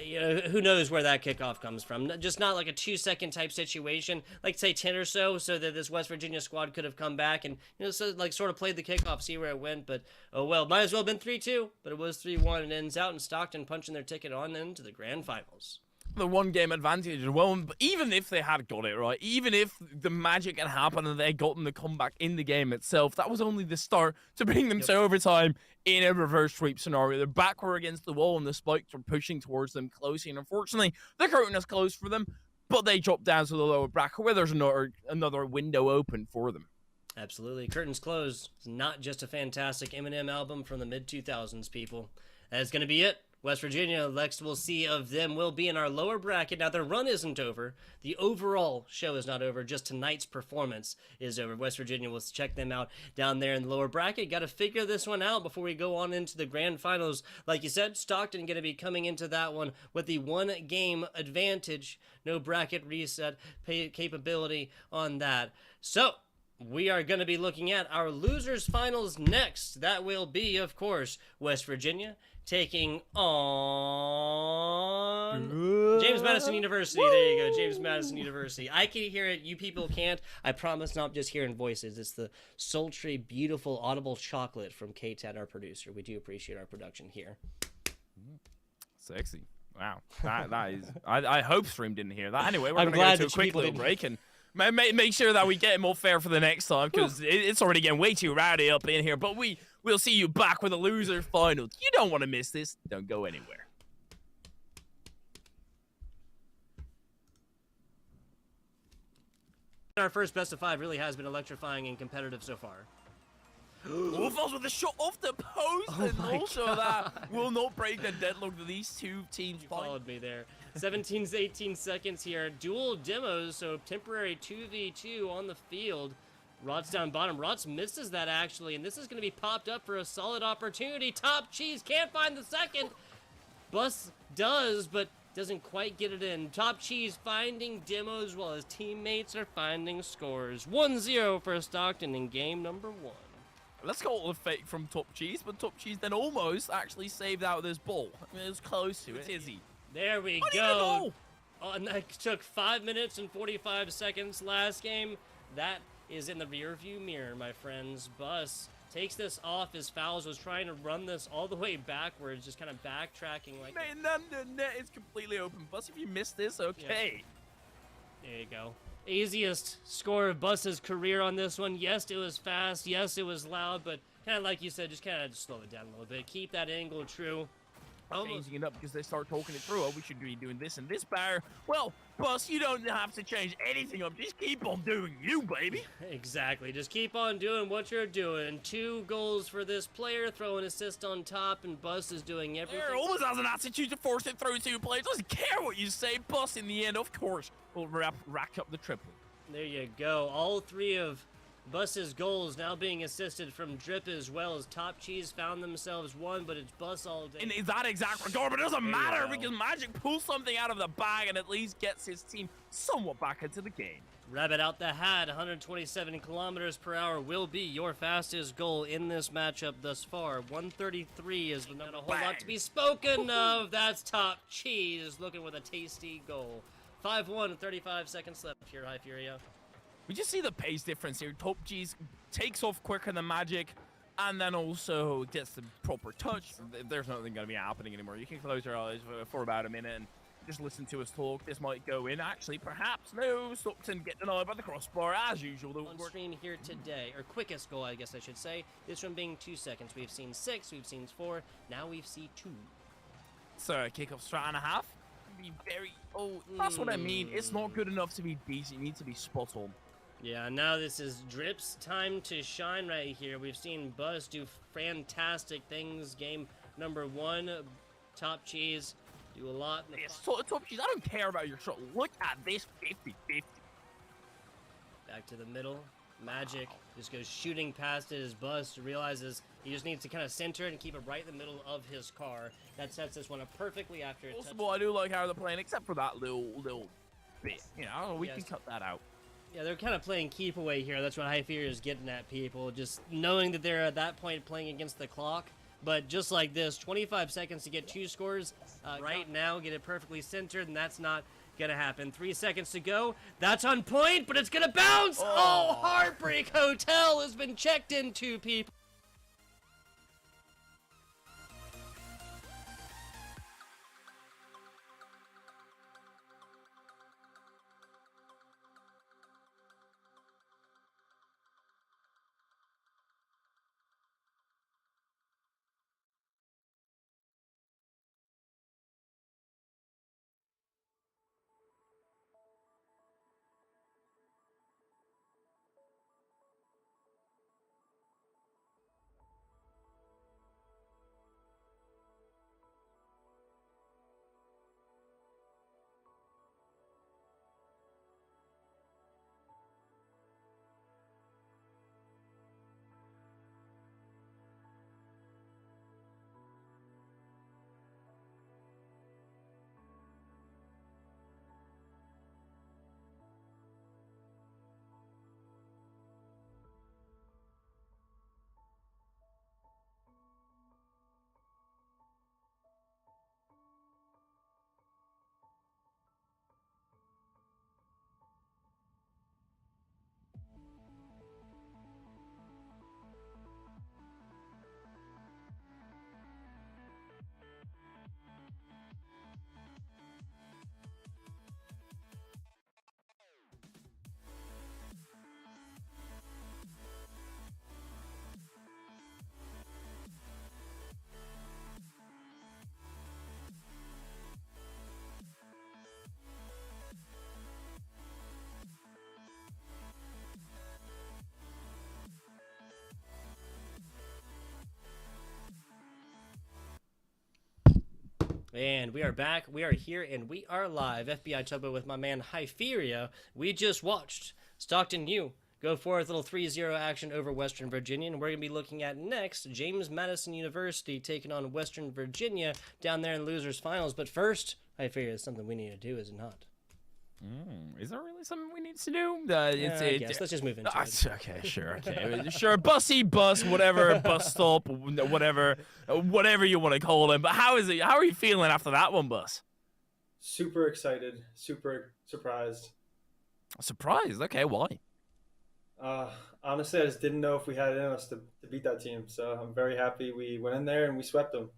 you know, who knows where that kickoff comes from. Just not like a 2-second type situation, like say 10 or so that this West Virginia squad could have come back and, you know, so like sort of played the kickoff, see where it went. But oh well, might as well have been 3-2, but it was 3-1 and ends out in Stockton punching their ticket on into the grand finals. The 1-game advantage as well, but even if they had got it right, even if the magic had happened and they had gotten the comeback in the game itself, that was only the start to bring them to overtime in a reverse sweep scenario. They're backward against the wall and the spikes are pushing towards them closely, and unfortunately the curtain is closed for them, but they drop down to the lower bracket where there's another window open for them. Absolutely. Curtains Closed. It's not just a fantastic Eminem album from the mid-2000s, people. That's going to be it. West Virginia, next we'll see of them, will be in our lower bracket. Now, their run isn't over. The overall show is not over. Just tonight's performance is over. West Virginia, will check them out down there in the lower bracket. Got to figure this one out before we go on into the grand finals. Like you said, Stockton going to be coming into that one with the 1-game advantage. No bracket reset capability on that. So, we are going to be looking at our losers finals next. That will be, of course, West Virginia taking on James Madison University. There you go, James Madison University. I can hear it. You people can't. I promise not just hearing voices. It's the sultry, beautiful, audible chocolate from K-Tad, our producer. We do appreciate our production here. Sexy. Wow. That is... I hope Stream didn't hear that. Anyway, we're going to go to a quick little break and make sure that we get it more fair for the next time, because it's already getting way too rowdy up in here. But we'll see you back with a loser final. You don't want to miss this. Don't go anywhere. Our first best of 5 really has been electrifying and competitive so far. Wolfos with a shot off the post, and also that will not break the deadlock that these two teams followed me there. 17 to 18 seconds here. Dual demos, so temporary 2v2 on the field. Rod's down bottom. Rods misses that, actually, and this is going to be popped up for a solid opportunity. Top Cheese can't find the second. Bus does, but doesn't quite get it in. Top Cheese finding demos while his teammates are finding scores. 1-0 for Stockton in game number 1. Let's go with fake from Top Cheese, but Top Cheese then almost actually saved out this ball. I mean, it was close to it. Izzy. There we go. Oh, and that took 5 minutes and 45 seconds last game. That is in the rearview mirror, my friends. Bus takes this off. His fouls, was trying to run this all the way backwards, just kind of backtracking like. Man, the net is completely open. Bus, if you missed this, okay. Yeah. There you go. Easiest score of Bus's career on this one. Yes, it was fast. Yes, it was loud, but kind of like you said, just kind of slow it down a little bit. Keep that angle true. Changing it up because they start talking it through. Oh, we should be doing this and this bar. Well, Bus, you don't have to change anything up. Just keep on doing you, baby. Exactly. Just keep on doing what you're doing. 2 goals for this player. Throw an assist on top, and Bus is doing everything. He almost has an attitude to force it through 2 players. Doesn't care what you say. Bus, in the end, of course, will rack up the triple. There you go. All 3 of Bus's goals now being assisted from Drip as well as Top Cheese found themselves one, but it's Bus all day. In that exact regard, but it doesn't There you matter go. because Magic pulls something out of the bag and at least gets his team somewhat back into the game. Rabbit out the hat, 127 kilometers per hour will be your fastest goal in this matchup thus far. 133 is not a whole lot to be spoken of. That's Top Cheese looking with a tasty goal. 5-1, 35 seconds left here, High Furia. We just see the pace difference here. Top G's takes off quicker than Magic, and then also gets the proper touch. There's nothing going to be happening anymore. You can close your eyes for about a minute and just listen to us talk. This might go in. Actually, perhaps. No. Stockton get denied by the crossbar, as usual. On stream here today, or quickest goal, I guess I should say. This one being 2 seconds. We've seen 6, we've seen 4, now we've seen 2. So, kickoff strat and a half. Be very... Oh, that's what I mean. It's not good enough to be decent. You need to be spot on. Yeah, now this is Drip's time to shine right here. We've seen Buzz do fantastic things. Game number 1, Top Cheese do a lot. Yes, Top Cheese, I don't care about your shot. Look at this 50-50. Back to the middle. Magic just goes shooting past it as Buzz realizes he just needs to kind of center and keep it right in the middle of his car. That sets this one up perfectly after it. Also, I do like how they're playing, except for that little bit. You know, we can cut that out. Yeah, they're kind of playing keep away here. That's what High Fury is getting at, people. Just knowing that they're at that point playing against the clock. But just like this, 25 seconds to get 2 scores right now, get it perfectly centered, and that's not going to happen. 3 seconds to go. That's on point, but it's going to bounce. Oh, Heartbreak Hotel has been checked into, people. And we are back. We are here, and we are live. FBI Tugboat with my man Hypheria. We just watched Stockton U go for a little 3-0 action over Western Virginia, and we're going to be looking at next James Madison University taking on Western Virginia down there in losers finals. But first, Hypheria, is something we need to do, is it not? Is there really something we need to do? I guess. Let's just move into it. Okay, sure, okay. Sure, bussy bus, whatever, bus stop, whatever you want to call them. But how is it? How are you feeling after that one, Bus? Super excited, super surprised. Surprised? Okay, why? Honestly, I just didn't know if we had it in us to beat that team. So I'm very happy we went in there and we swept them.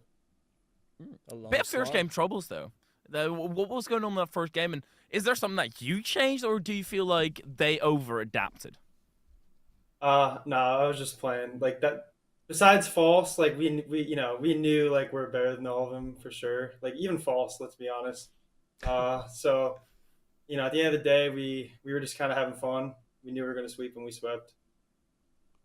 Bit of first game troubles, though. What was going on in that first game, and is there something that you changed, or do you feel like they over-adapted? No, I was just playing like that. Besides false, like we knew like we're better than all of them for sure. Like even false, let's be honest. So at the end of the day, we were just kind of having fun. We knew we were going to sweep, and we swept.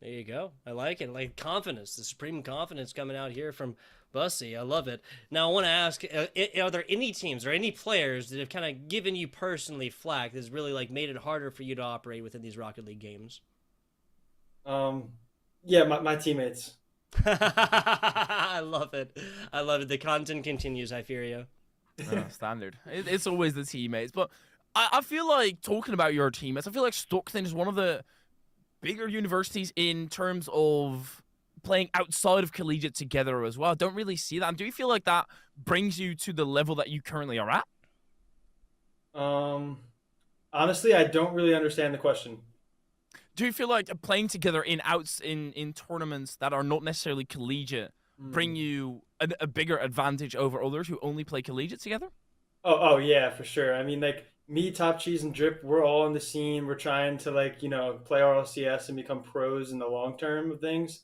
There you go. I like it. Like confidence, the supreme confidence coming out here from Bussy. I love it. Now, I want to ask, are there any teams or any players that have kind of given you personally flack that's really like made it harder for you to operate within these Rocket League games? Yeah, my teammates. I love it. I love it. The content continues, I fear you. Standard. It's always the teammates. But I feel like talking about your teammates, I feel like Stockton is one of the bigger universities in terms of playing outside of collegiate together as well. I don't really see that. And do you feel like that brings you to the level that you currently are at? Um, Honestly, I don't really understand the question. Do you feel like playing together in tournaments that are not necessarily collegiate bring Hmm. you a bigger advantage over others who only play collegiate together? Oh yeah, for sure. I mean, like me, Top Cheese, and Drip, we're all in the scene. We're trying to play RLCS and become pros in the long term of things.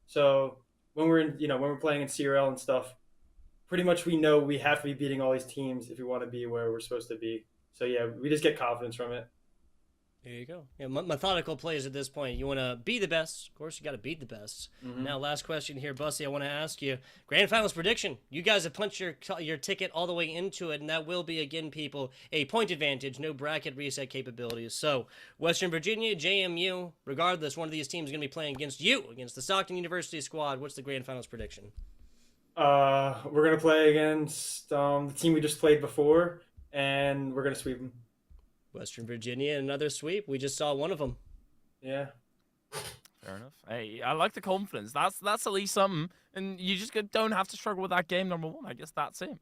So when we're when we're playing in CRL and stuff, pretty much we know we have to be beating all these teams if we want to be where we're supposed to be. So yeah, we just get confidence from it. There you go. Yeah, methodical plays at this point. You want to be the best. Of course, you got to beat the best. Hmm. Now, last question here, Bussy. I want to ask you grand finals prediction. You guys have punched your ticket all the way into it, and that will be again, people, a point advantage, no bracket reset capabilities. So, Western Virginia, JMU, regardless, one of these teams is going to be playing against you, against the Stockton University squad. What's the grand finals prediction? We're gonna play against the team we just played before, and we're gonna sweep them. Western Virginia, another sweep. We just saw one of them. Yeah. Fair enough. Hey, I like the confidence. That's at least something, and you just don't have to struggle with that game number one. I guess that's it.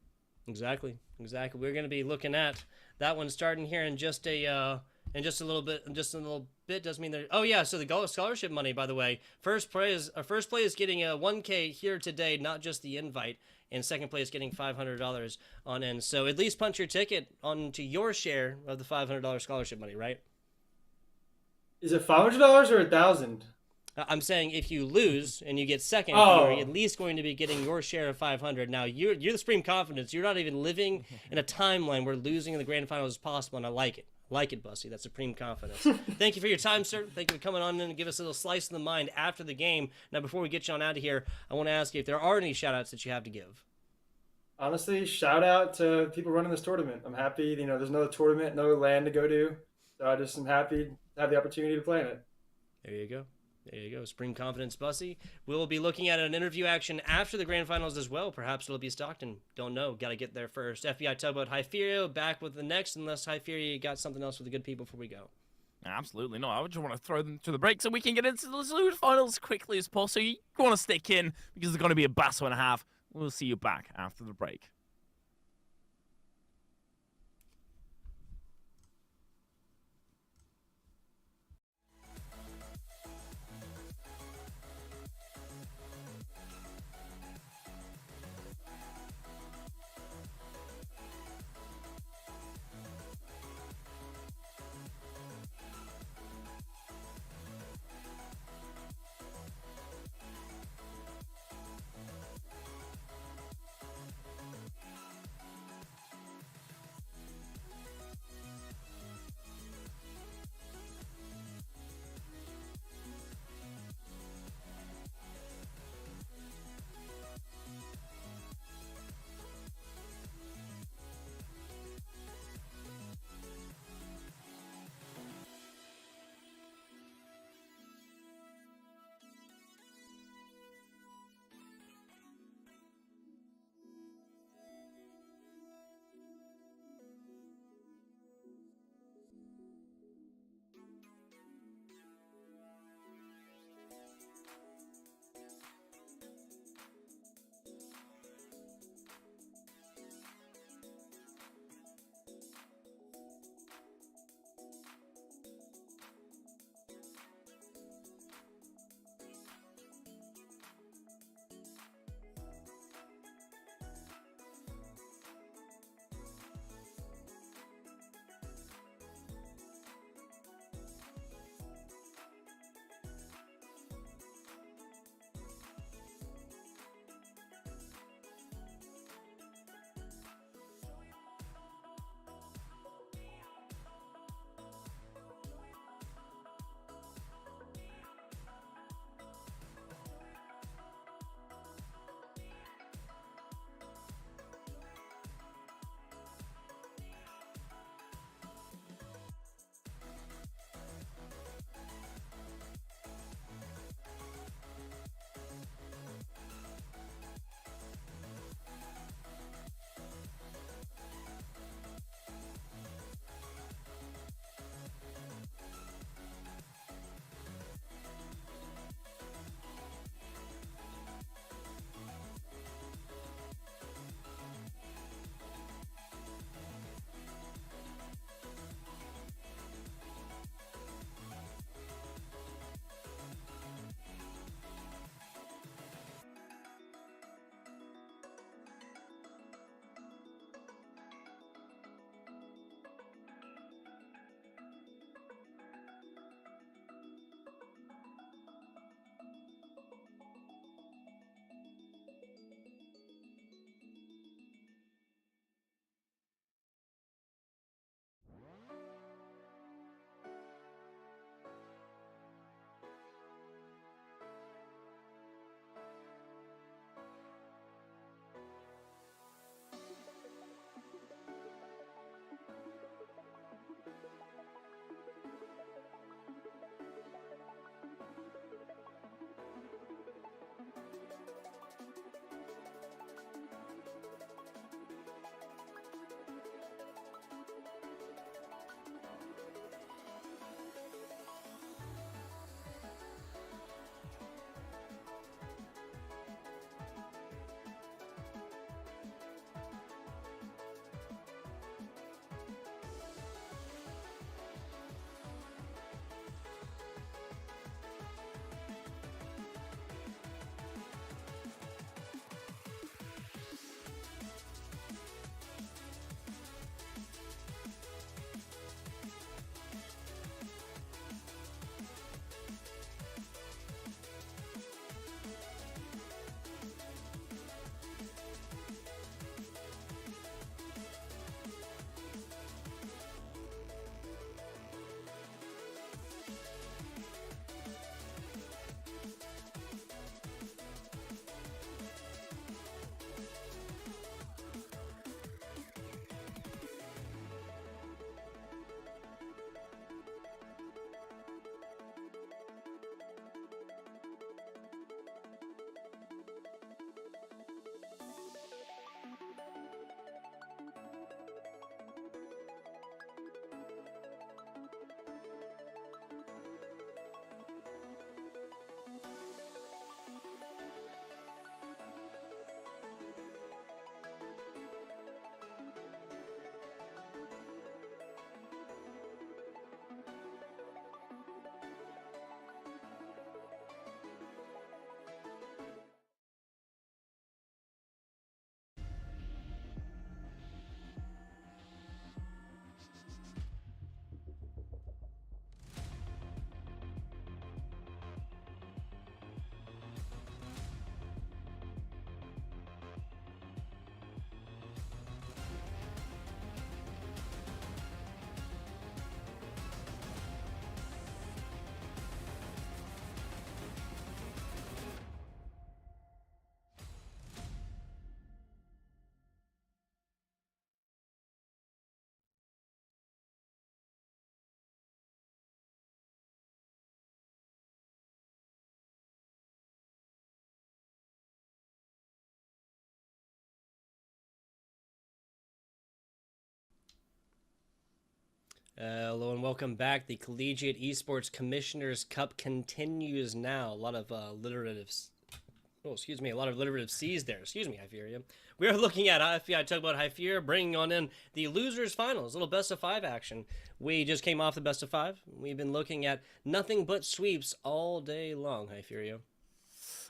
Exactly. We're going to be looking at that one starting here in just a little bit. Doesn't mean there. Oh yeah. So the scholarship money, by the way, first play is getting a 1K here today, not just the invite, and second place getting $500 on end. So at least punch your ticket onto your share of the $500 scholarship money, right? Is it $500 or 1,000? I'm saying if you lose and you get second, Oh. you're at least going to be getting your share of 500. Now you're the Supreme Confidence. You're not even living in a timeline where losing in the grand finals is possible, and I like it. I like it, Bussy. That's supreme confidence. Thank you for your time, sir. Thank you for coming on in and give us a little slice of the mind after the game. Now, before we get you on out of here, I want to ask you if there are any shout-outs that you have to give. Honestly, shout out to people running this tournament. I'm happy, there's another tournament, another land to go to. So I just am happy to have the opportunity to play in it. There you go. Supreme Confidence Bussy. We'll be looking at an interview action after the grand finals as well. Perhaps it'll be Stockton. Don't know. Got to get there first. FBI Tugboat Hyferio back with the next, unless Hyferio got something else for the good people before we go. Absolutely not. I would just want to throw them to the break so we can get into the salute finals as quickly as possible. So you want to stick in because there's going to be a battle and a half. We'll see you back after the break. Hello and welcome back. The Collegiate Esports Commissioners Cup continues now. A lot of alliteratives. Oh, excuse me. A lot of alliterative C's there. Excuse me, Hypheria. We are looking at I talk about Hypheria bringing on in the losers finals, a little best of 5 action. We just came off the best of 5. We've been looking at nothing but sweeps all day long, Hypheria.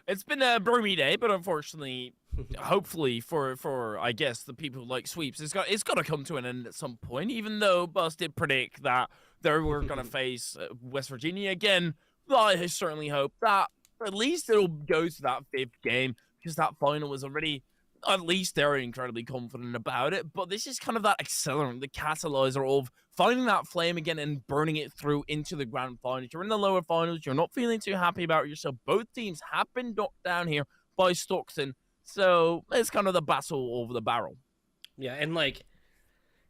It's been a broomy day, but unfortunately, hopefully for I guess the people who like sweeps, it's got to come to an end at some point. Even though Buzz did predict that they were going to face West Virginia again, I certainly hope that at least it'll go to that 5th game, because that final was already, at least they're incredibly confident about it. But this is kind of that accelerant, the catalyzer of finding that flame again and burning it through into the grand finals. You're in the lower finals, you're not feeling too happy about yourself. Both teams have been knocked down here by Stockton, so it's kind of the battle over the barrel. Yeah, and like,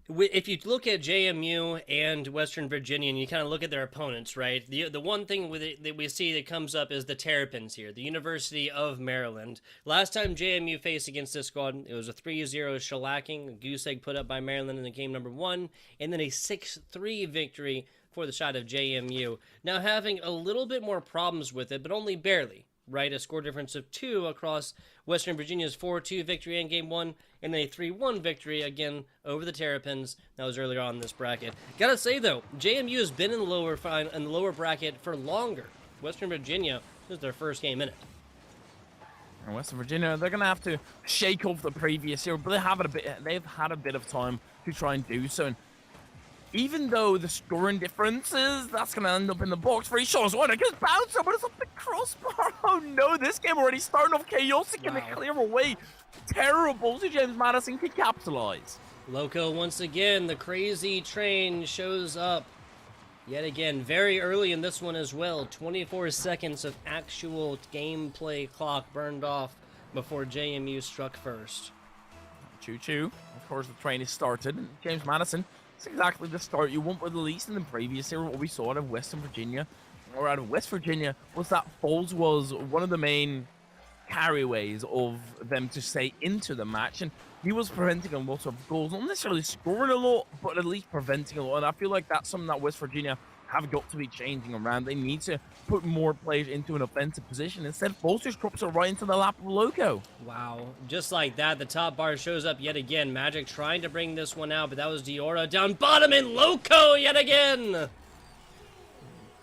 if you look at JMU and Western Virginia and you kind of look at their opponents, right, the one thing that we see that comes up is the Terrapins here, the University of Maryland. Last time JMU faced against this squad, it was a 3-0 shellacking, a goose egg put up by Maryland in the game number 1, and then a 6-3 victory for the side of JMU. Now having a little bit more problems with it, but only barely. Right, a score difference of 2 across Western Virginia's 4-2 victory in Game 1, and then a 3-1 victory again over the Terrapins. That was earlier on in this bracket. Gotta say though, JMU has been in the lower bracket for longer. Western Virginia, this is their first game in it. And Western Virginia, they're gonna have to shake off the previous year, but they've had a bit of time to try and do so. And even though the scoring differences, that's going to end up in the box for shots. One, it gets bounced, but it's up the crossbar. Oh no, this game already starting off chaotic and they clear away. Terrible to James Madison can capitalize. Loco, once again, the crazy train shows up. Yet again, very early in this one as well. 24 seconds of actual gameplay clock burned off before JMU struck first. Choo-choo. Of course, the train is started. James Madison, it's exactly the start you want, with the least in the previous year. What we saw out of Western Virginia, or out of West Virginia, was that Foles was one of the main carryways of them to stay into the match, and he was preventing a lot of goals, not necessarily scoring a lot, but at least preventing a lot. And I feel like that's something that West Virginia have got to be changing around. They need to put more players into an offensive position. Instead, Foles just drops it right into the lap of Loco. Wow, just like that, the top bar shows up yet again. Magic trying to bring this one out, but that was Diora down bottom, and Loco yet again.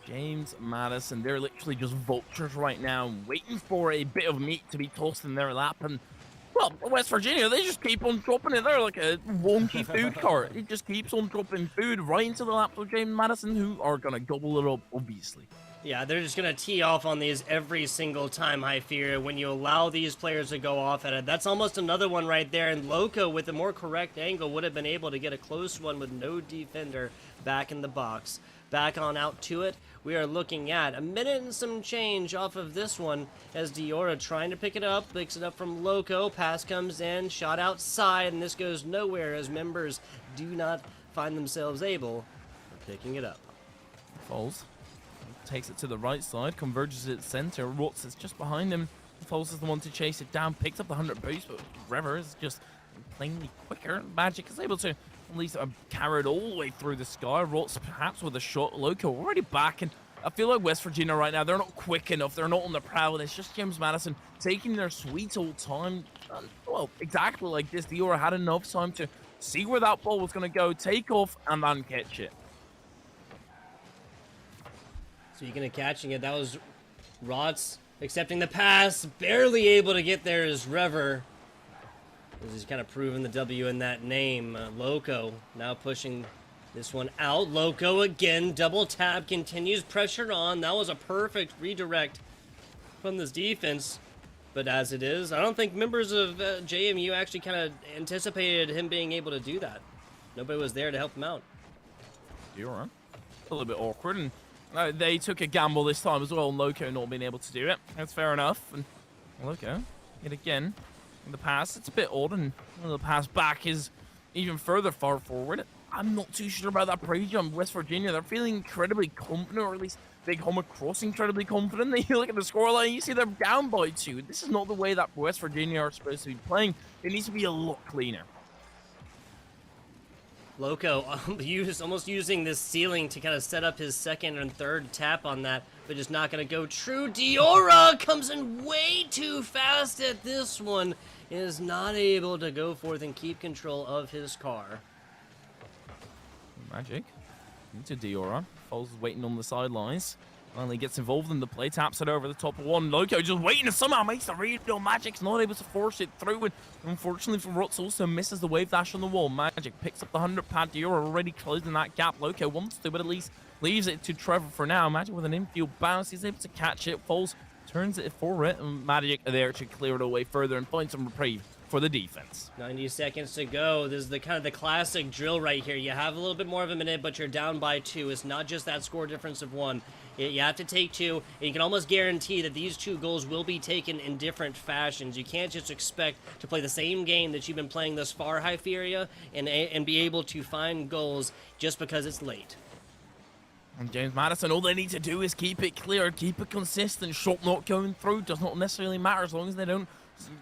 James Madison, they're literally just vultures right now, waiting for a bit of meat to be tossed in their lap. And, well, West Virginia, they just keep on dropping it. They're like a wonky food cart. It just keeps on dropping food right into the laps of James Madison, who are going to gobble it up, obviously. Yeah, they're just going to tee off on these every single time, Hypheria, when you allow these players to go off at it. That's almost another one right there, and Loco, with a more correct angle, would have been able to get a close one with no defender back in the box. Back on out to it, we are looking at a minute and some change off of this one, as Diora trying to pick it up, picks it up from Loco, pass comes in, shot outside, and this goes nowhere as members do not find themselves able for picking it up. Foles takes it to the right side, converges it center. Rotz is just behind him. Foles is the one to chase it down, picks up the 100 boost, but River is just plainly quicker. Magic is able to at least carry it all the way through the sky. Rotz perhaps with a shot. Loco already back, and I feel like West Virginia right now, they're not quick enough. They're not on the prowl. It's just James Madison taking their sweet old time. Well, exactly like this. Diora had enough time to see where that ball was going to go, take off, and then catch it. Speaking of catching it, that was Rotz accepting the pass, barely able to get there is Rever. He's kind of proving the W in that name. Loco now pushing this one out. Loco again, double tap, continues pressure on. That was a perfect redirect from this defense. But as it is, I don't think members of JMU actually kind of anticipated him being able to do that. Nobody was there to help him out. You're right. A little bit awkward, and they took a gamble this time as well, and Loco not being able to do it. That's fair enough. And Loco, yet again, in the pass, it's a bit odd, and the pass back is even further far forward. I'm not too sure about that pre-jump. West Virginia, they're feeling incredibly confident, or at least they come across incredibly confident. They look at the scoreline, you see they're down by 2. This is not the way that West Virginia are supposed to be playing. It needs to be a lot cleaner. Loco almost using this ceiling to kind of set up his second and third tap on that, but just not going to go true. Diora comes in way too fast at this one. Is not able to go forth and keep control of his car. Magic into Diora. Foles is waiting on the sidelines. Finally gets involved in the play, taps it over the top of one. Loco just waiting and somehow makes the read. No, Magic's not able to force it through. And unfortunately for Rotz, also misses the wave dash on the wall. Magic picks up the 100 pad. Diora already closing that gap. Loco wants to, but at least leaves it to Trevor for now. Magic with an infield bounce. He's able to catch it. Foles turns it for it. And Magic there to clear it away further and find some reprieve for the defense. 90 seconds to go. This is the kind of the classic drill right here. You have a little bit more of a minute, but you're down by 2. It's not just that score difference of 1. You have to take 2, and you can almost guarantee that these 2 goals will be taken in different fashions. You can't just expect to play the same game that you've been playing thus far, Hyperia, and be able to find goals just because it's late. And James Madison, all they need to do is keep it clear, keep it consistent. Shot not going through does not necessarily matter as long as they don't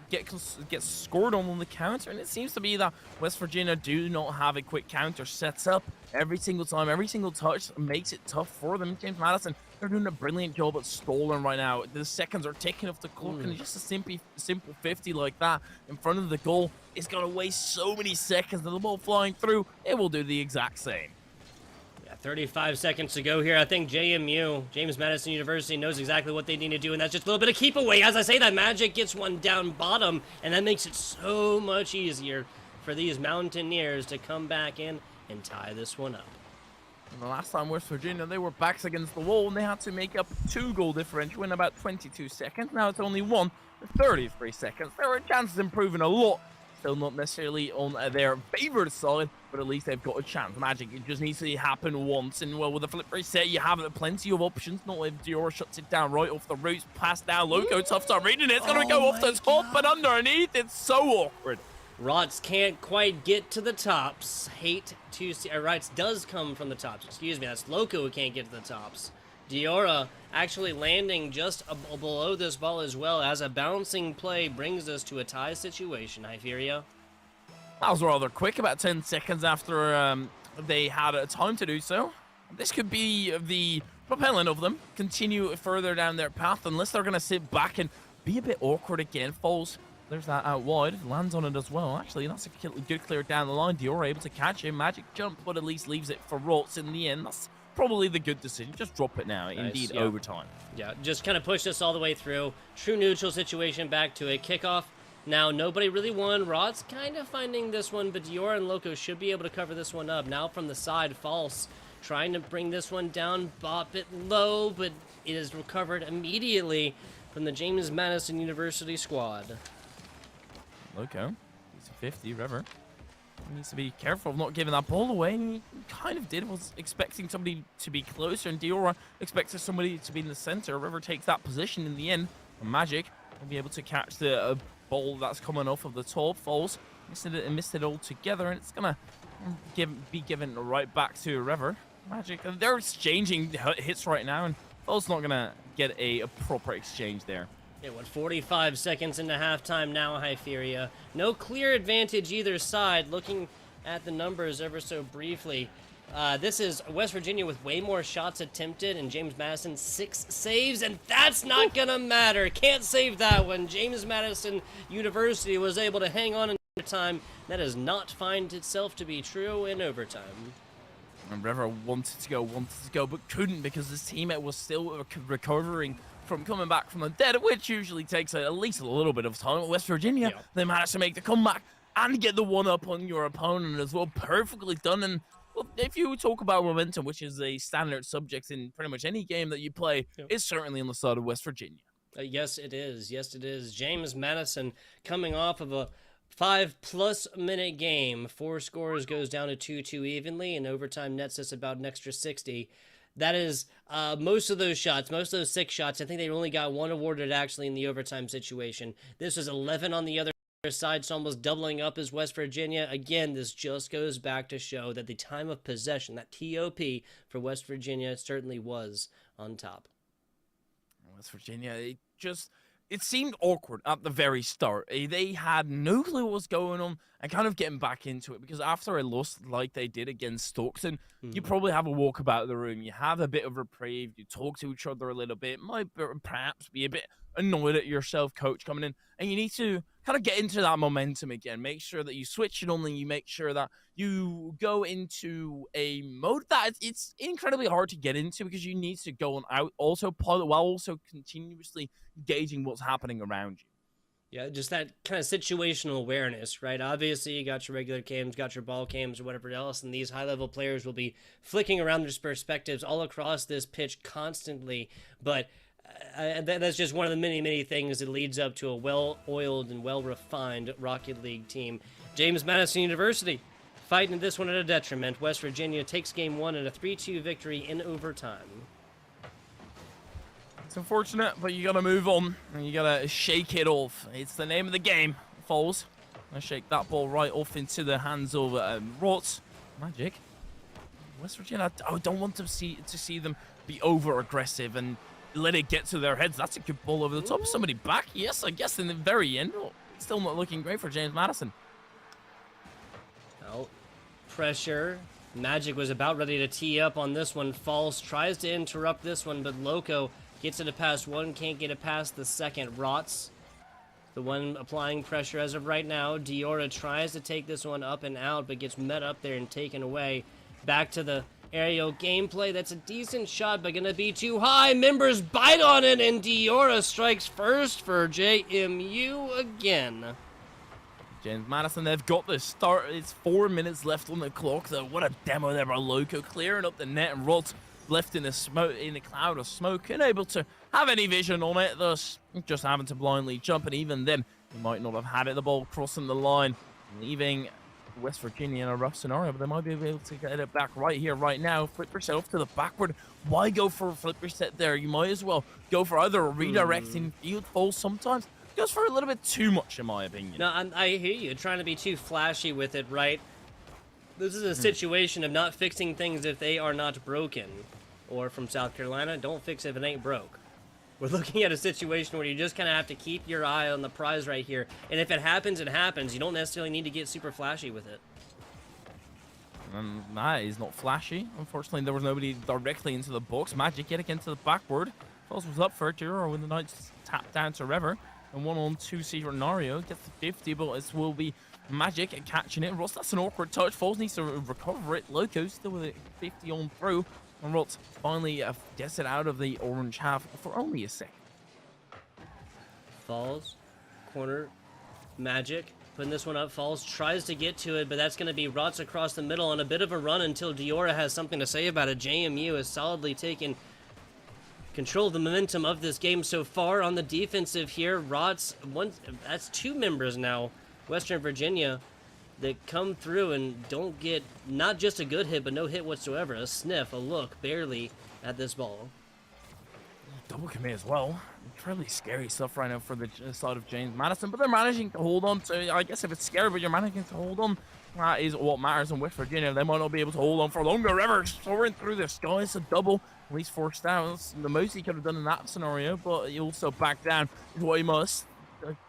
get scored on the counter. And it seems to be that West Virginia do not have a quick counter sets up every single time. Every single touch makes it tough for them. James Madison, they're doing a brilliant job at stalling right now. The seconds are ticking off the clock, and just a simple 50 like that in front of the goal is going to waste so many seconds. And the ball flying through, it will do the exact same. 35 seconds to go here. I think JMU, James Madison University, knows exactly what they need to do, and that's just a little bit of keep away. As I say that, Magic gets one down bottom, and that makes it so much easier for these Mountaineers to come back in and tie this one up. And the last time West Virginia, they were backs against the wall, and they had to make up 2-goal differential in about 22 seconds. Now it's only 1 for 33 seconds. There are chances improving a lot. Still not necessarily on their favored side, but at least they've got a chance. Magic, it just needs to happen once, and well, with the flip reset, you have plenty of options. Not if Diora shuts it down right off the roots, pass down. Loco, tough start reading it. It's going to go off the top, but underneath, it's so awkward. Rotz can't quite get to the tops. Hate to see. Rotz does come from the tops. Excuse me, that's Loco who can't get to the tops. Diora actually landing just below this ball as well, as a bouncing play brings us to a tie situation. Hyperia. That was rather quick, about 10 seconds after they had a time to do so. This could be the propellant of them continue further down their path, unless they're going to sit back and be a bit awkward again. Falls. There's that out wide. Lands on it as well. Actually, that's a good clear down the line. Diora able to catch him. Magic jump, but at least leaves it for Rotz in the end. That's probably the good decision. Just drop it now. Nice. Indeed, Yeah. overtime. Yeah, just kind of pushed us all the way through. True neutral situation, back to a kickoff. Now, nobody really won. Rod's kind of finding this one, but Diora and Loco should be able to cover this one up. Now from the side, False trying to bring this one down, bop it low, but it is recovered immediately from the James Madison University squad. Loco, he's a 50, River. He needs to be careful of not giving that ball away. And he kind of did. Was expecting somebody to be closer, and Diora expected somebody to be in the center. River takes that position in the end. And Magic will be able to catch the ball that's coming off of the top. Falls missed it all together, and it's gonna be given right back to River. Magic, and they're exchanging hits right now, and Falls not gonna get a proper exchange there. Yeah, 45 seconds into halftime now, Hyperia. No clear advantage either side. Looking at the numbers ever so briefly, this is West Virginia with way more shots attempted, and James Madison 6 saves, and that's not gonna matter. Can't save that one. James Madison University was able to hang on in overtime. That does not find itself to be true in overtime. And River wanted to go, but couldn't because his teammate was still recovering from coming back from the dead, which usually takes at least a little bit of time. West Virginia, they managed to make the comeback and get the one-up on your opponent as well. Perfectly done. And well, if you talk about momentum, which is a standard subject in pretty much any game that you play, it's certainly on the side of West Virginia. Yes, it is. Yes, it is. James Madison coming off of a 5+ minute game. 4 scores goes down to 2-2 evenly, and overtime nets us about an extra 60. That is most of those shots, most of those 6 shots. I think they only got 1 awarded actually in the overtime situation. This was 11 on the other side, so almost doubling up as West Virginia. Again, this just goes back to show that the time of possession, that TOP for West Virginia certainly was on top. West Virginia, it just it seemed awkward at the very start. They had no clue what was going on and kind of getting back into it because after a loss like they did against Stockton, you probably have a walk about the room. You have a bit of reprieve. You talk to each other a little bit. Might perhaps be a bit annoyed at yourself, coach, coming in. And you need to kind of get into that momentum again. Make sure that you switch it on and you make sure that you go into a mode that it's incredibly hard to get into because you need to go on out also while also continuously gauging what's happening around you. Yeah, just that kind of situational awareness, right? Obviously, you got your regular cams, got your ball cams, or whatever else, and these high-level players will be flicking around their perspectives all across this pitch constantly. But that's just one of the many, many things that leads up to a well-oiled and well-refined Rocket League team. James Madison University fighting this one at a detriment. West Virginia takes game one in a 3-2 victory in overtime. It's unfortunate, but you gotta move on and you gotta shake it off. It's the name of the game. Falls. I shake that ball right off into the hands of Rots. Magic. West Virginia. I don't want to see them be over aggressive and let it get to their heads. That's a good ball over the top. Somebody back. Yes, I guess in the very end. Still not looking great for James Madison. Well, pressure. Magic was about ready to tee up on this one. Falls tries to interrupt this one, but Loco gets it past one, can't get it past the second. Rots, the one applying pressure as of right now. Diora tries to take this one up and out, but gets met up there and taken away. Back to the aerial gameplay. That's a decent shot, but gonna be too high. Members bite on it, and Diora strikes first for JMU again. James Madison, they've got the start. It's 4 minutes left on the clock, though. What a demo there by Loco, clearing up the net, and Rods left in a cloud of smoke, unable to have any vision on it, thus just having to blindly jump, and even then, he might not have had it. The ball crossing the line, leaving West Virginia in a rough scenario, but they might be able to get it back right here, right now. Flip yourself to the backward. Why go for a flip reset there? You might as well go for either a redirecting field fall sometimes. Goes for a little bit too much, in my opinion. No, I hear you. Trying to be too flashy with it, right? This is a situation of not fixing things if they are not broken. Or from South Carolina, don't fix it if it ain't broke. We're looking at a situation where you just kind of have to keep your eye on the prize right here. And if it happens, it happens. You don't necessarily need to get super flashy with it. That is not flashy. Unfortunately, there was nobody directly into the box. Magic getting into the backward. Falls was up for it, or when the Knights tap down to River. And 1-on-2 scenario. Gets the 50, but it will be Magic catching it. Ross, that's an awkward touch. Falls needs to recover it. Loco still with it 50 on through. And Rots finally gets it out of the orange half for only a second. Falls, corner, Magic, putting this one up. Falls tries to get to it, but that's going to be Rots across the middle on a bit of a run until Diora has something to say about it. JMU has solidly taken control of the momentum of this game so far on the defensive here. Rots, that's two members now, Western Virginia, that come through and don't get not just a good hit, but no hit whatsoever. A sniff, a look, barely at this ball. Double commit as well. Incredibly scary stuff right now for the side of James Madison, but they're managing to hold on to, I guess if it's scary, but you're managing to hold on. That is what matters in West Virginia. They might not be able to hold on for longer. River soaring through the sky. It's a double, at least 4 downs. The most he could have done in that scenario, but he also back down is what he must.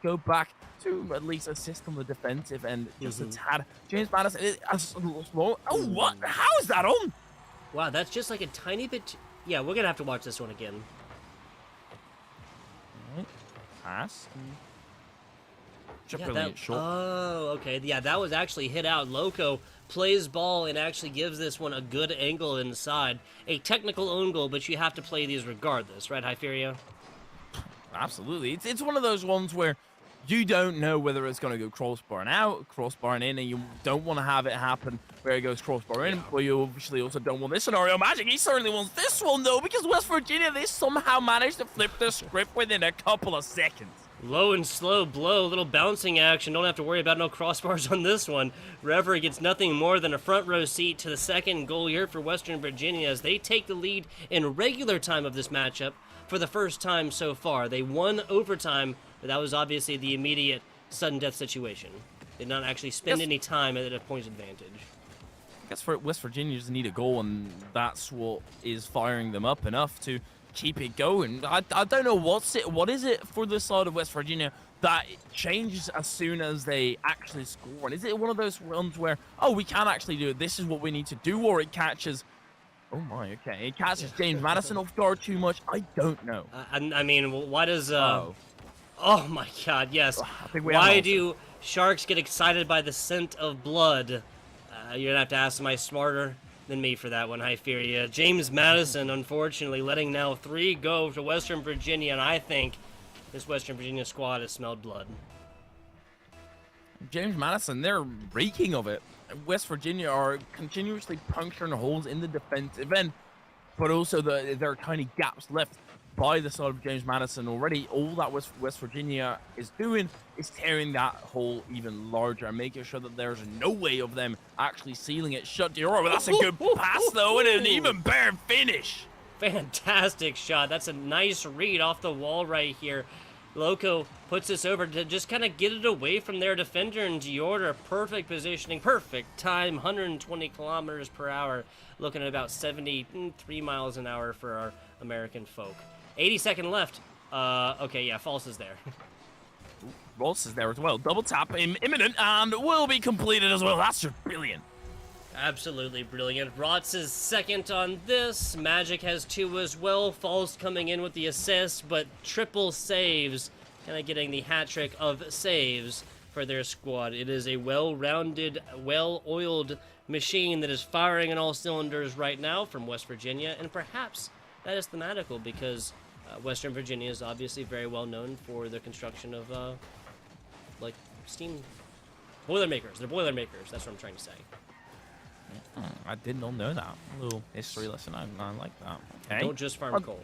Go back to at least assist on the defensive end just a tad. James Madison is slow. Oh, what? How is that on? Wow, that's just like a tiny bit. Yeah, we're gonna have to watch this one again. Right. Pass. Yeah, oh, okay. Yeah, that was actually hit out. Loco plays ball and actually gives this one a good angle inside. A technical own goal, but you have to play these regardless, right, Hyperia? Absolutely. It's one of those ones where you don't know whether it's going to go crossbar and out, crossbar and in, and you don't want to have it happen where it goes crossbar in, but you obviously also don't want this scenario. Magic, he certainly wants this one, though, because West Virginia, they somehow managed to flip the script within a couple of seconds. Low and slow blow, little bouncing action. Don't have to worry about no crossbars on this one. Reverie gets nothing more than a front row seat to the second goal here for Western Virginia as they take the lead in regular time of this matchup for the first time so far. They won overtime, but that was obviously the immediate sudden death situation. Did not actually spend any time at a point advantage. I guess for West Virginia just need a goal, and that's what is firing them up enough to keep it going. I don't know what is it for the side of West Virginia that it changes as soon as they actually score? And is it one of those ones where, oh, we can actually do it, this is what we need to do, or it catches, oh my, okay, it catches James Madison off guard too much? I don't know. I mean, why does oh my God, yes. I think we Why do sharks get excited by the scent of blood? You're gonna have to ask somebody smarter than me for that one, Hyperia. James Madison, unfortunately, letting now 3 go to Western Virginia, and I think this Western Virginia squad has smelled blood. James Madison, they're reeking of it. West Virginia are continuously puncturing holes in the defensive end, but also there are tiny gaps left by the side of James Madison already. All that West Virginia is doing is tearing that hole even larger and making sure that there's no way of them actually sealing it shut. Dior, but that's a good pass though, and an even better finish. Fantastic shot. That's a nice read off the wall right here. Loco puts this over to just kind of get it away from their defender, and Dior, perfect positioning, perfect time, 120 kilometers per hour, looking at about 73 miles an hour for our American folk. 80-second left. Okay, yeah, false is there. Ross is there as well. Double tap imminent and will be completed as well. That's just brilliant. Absolutely brilliant. Rotz is second on this. Magic has 2 as well. False coming in with the assist, but triple saves. Kind of getting the hat trick of saves for their squad. It is a well-rounded, well-oiled machine that is firing on all cylinders right now from West Virginia, and perhaps that is thematical because Western Virginia is obviously very well known for the construction of, like, steam boilermakers. They're boilermakers. That's what I'm trying to say. I did not know that. A little history lesson. I like that. Okay. Don't just farm coal.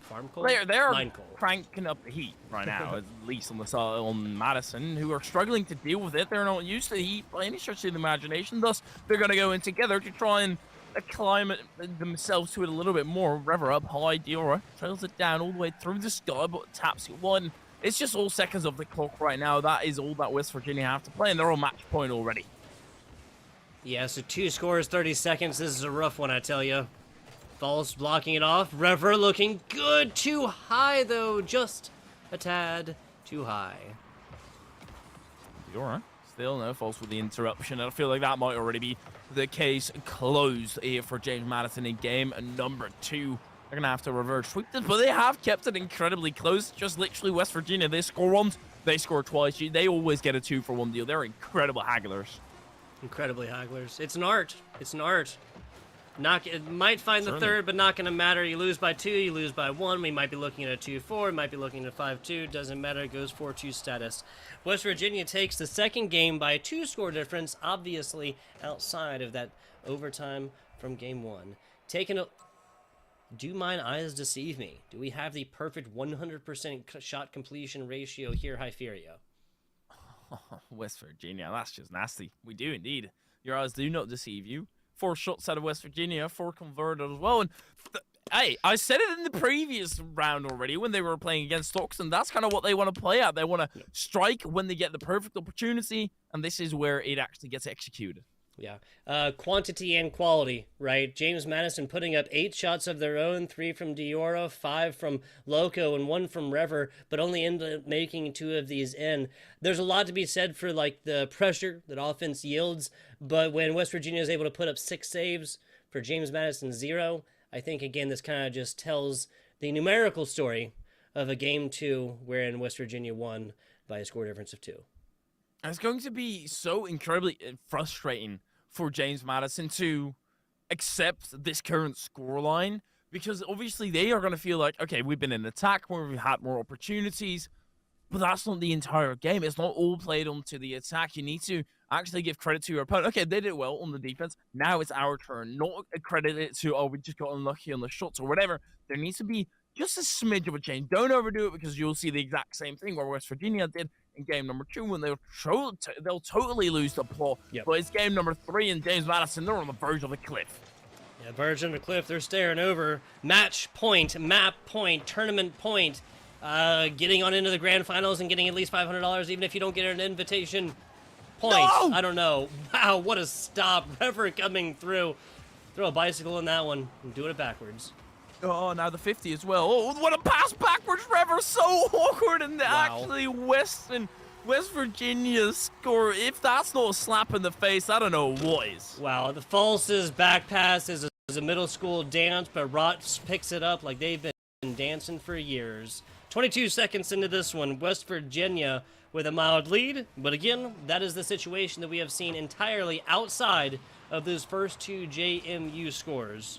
Farm coal? They're Mine coal. cranking up the heat right now, at least on the side on Madison, who are struggling to deal with it. They're not used to the heat by any stretch of the imagination. Thus, they're going to go in together to try and climb themselves to it a little bit more. Rever up high. Diora trails it down all the way through the sky, but taps it one. It's just all seconds of the clock right now. That is all that West Virginia have to play, and they're on match point already. Yeah, so 2 scores, 30 seconds. This is a rough one, I tell you. False blocking it off. Rever looking good. Too high, though. Just a tad too high. Diora still no false with the interruption. I feel like that might already be the case closed here for James Madison in game number 2. They're going to have to reverse sweep this, but they have kept it incredibly close. Just literally West Virginia, they score once, they score twice. They always get a 2-for-1 deal. They're incredible hagglers. Incredibly hagglers. It's an art. It's an art. It might find the third, but not going to matter. You lose by 2, you lose by 1. We might be looking at a 2-4. We might be looking at a 5-2. Doesn't matter. It goes 4-2 status. West Virginia takes the second game by a 2-score difference, obviously outside of that overtime from game 1. Do mine eyes deceive me? Do we have the perfect 100% shot completion ratio here, Hyperia? West Virginia, that's just nasty. We do indeed. Your eyes do not deceive you. 4 shots out of West Virginia, 4 converted as well. And hey, I said it in the previous round already when they were playing against Stockton. That's kind of what they want to play at. They want to strike when they get the perfect opportunity, and this is where it actually gets executed. Yeah. Quantity and quality, right? James Madison putting up 8 shots of their own, 3 from Diora, 5 from Loco, and 1 from Rever, but only ended up making 2 of these in. There's a lot to be said for, like, the pressure that offense yields, but when West Virginia is able to put up 6 saves for James Madison 0, I think, again, this kind of just tells the numerical story of a game 2 wherein West Virginia won by a score difference of 2. It's going to be so incredibly frustrating for James Madison to accept this current scoreline, because obviously they are going to feel like, okay, we've been in attack where we've had more opportunities, but that's not the entire game. It's not all played onto the attack. You need to actually give credit to your opponent. Okay, they did well on the defense. Now it's our turn. Not credit it to, oh, we just got unlucky on the shots or whatever. There needs to be just a smidge of a change. Don't overdo it, because you'll see the exact same thing where West Virginia did in game number 2 when they'll totally lose the plot. Yep. But it's game number 3 and James Madison, they're on the verge of the cliff. Yeah, verge of the cliff, they're staring over. Match point, map point, tournament point. Getting on into the grand finals and getting at least $500 even if you don't get an invitation point. No! I don't know. Wow, what a stop. Rever coming through. Throw a bicycle in that one and doing it backwards. Oh, now the 50 as well. Oh, what a pass backwards, Trevor. So awkward. And actually, West Virginia score. If that's not a slap in the face, I don't know what is. Wow, the False's back pass is a middle school dance, but Rot picks it up like they've been dancing for years. 22 seconds into this one, West Virginia with a mild lead. But again, that is the situation that we have seen entirely outside of those first two JMU scores.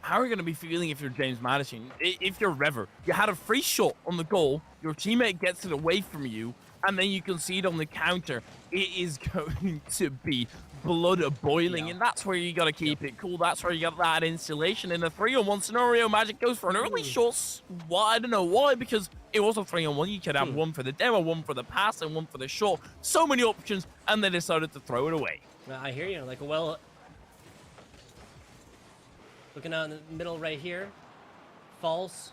How are you going to be feeling if you're James Madison? If you're Rever, you had a free shot on the goal, your teammate gets it away from you, and then you concede on the counter. It is going to be blood boiling, and that's where you got to keep it cool. That's where you got that insulation. In a 3-on-1 scenario, Magic goes for an early shot. Well, I don't know why, because it was a 3-on-1. You could have one for the demo, one for the pass, and one for the shot. So many options, and they decided to throw it away. I hear you. Like, well, looking out in the middle right here, False.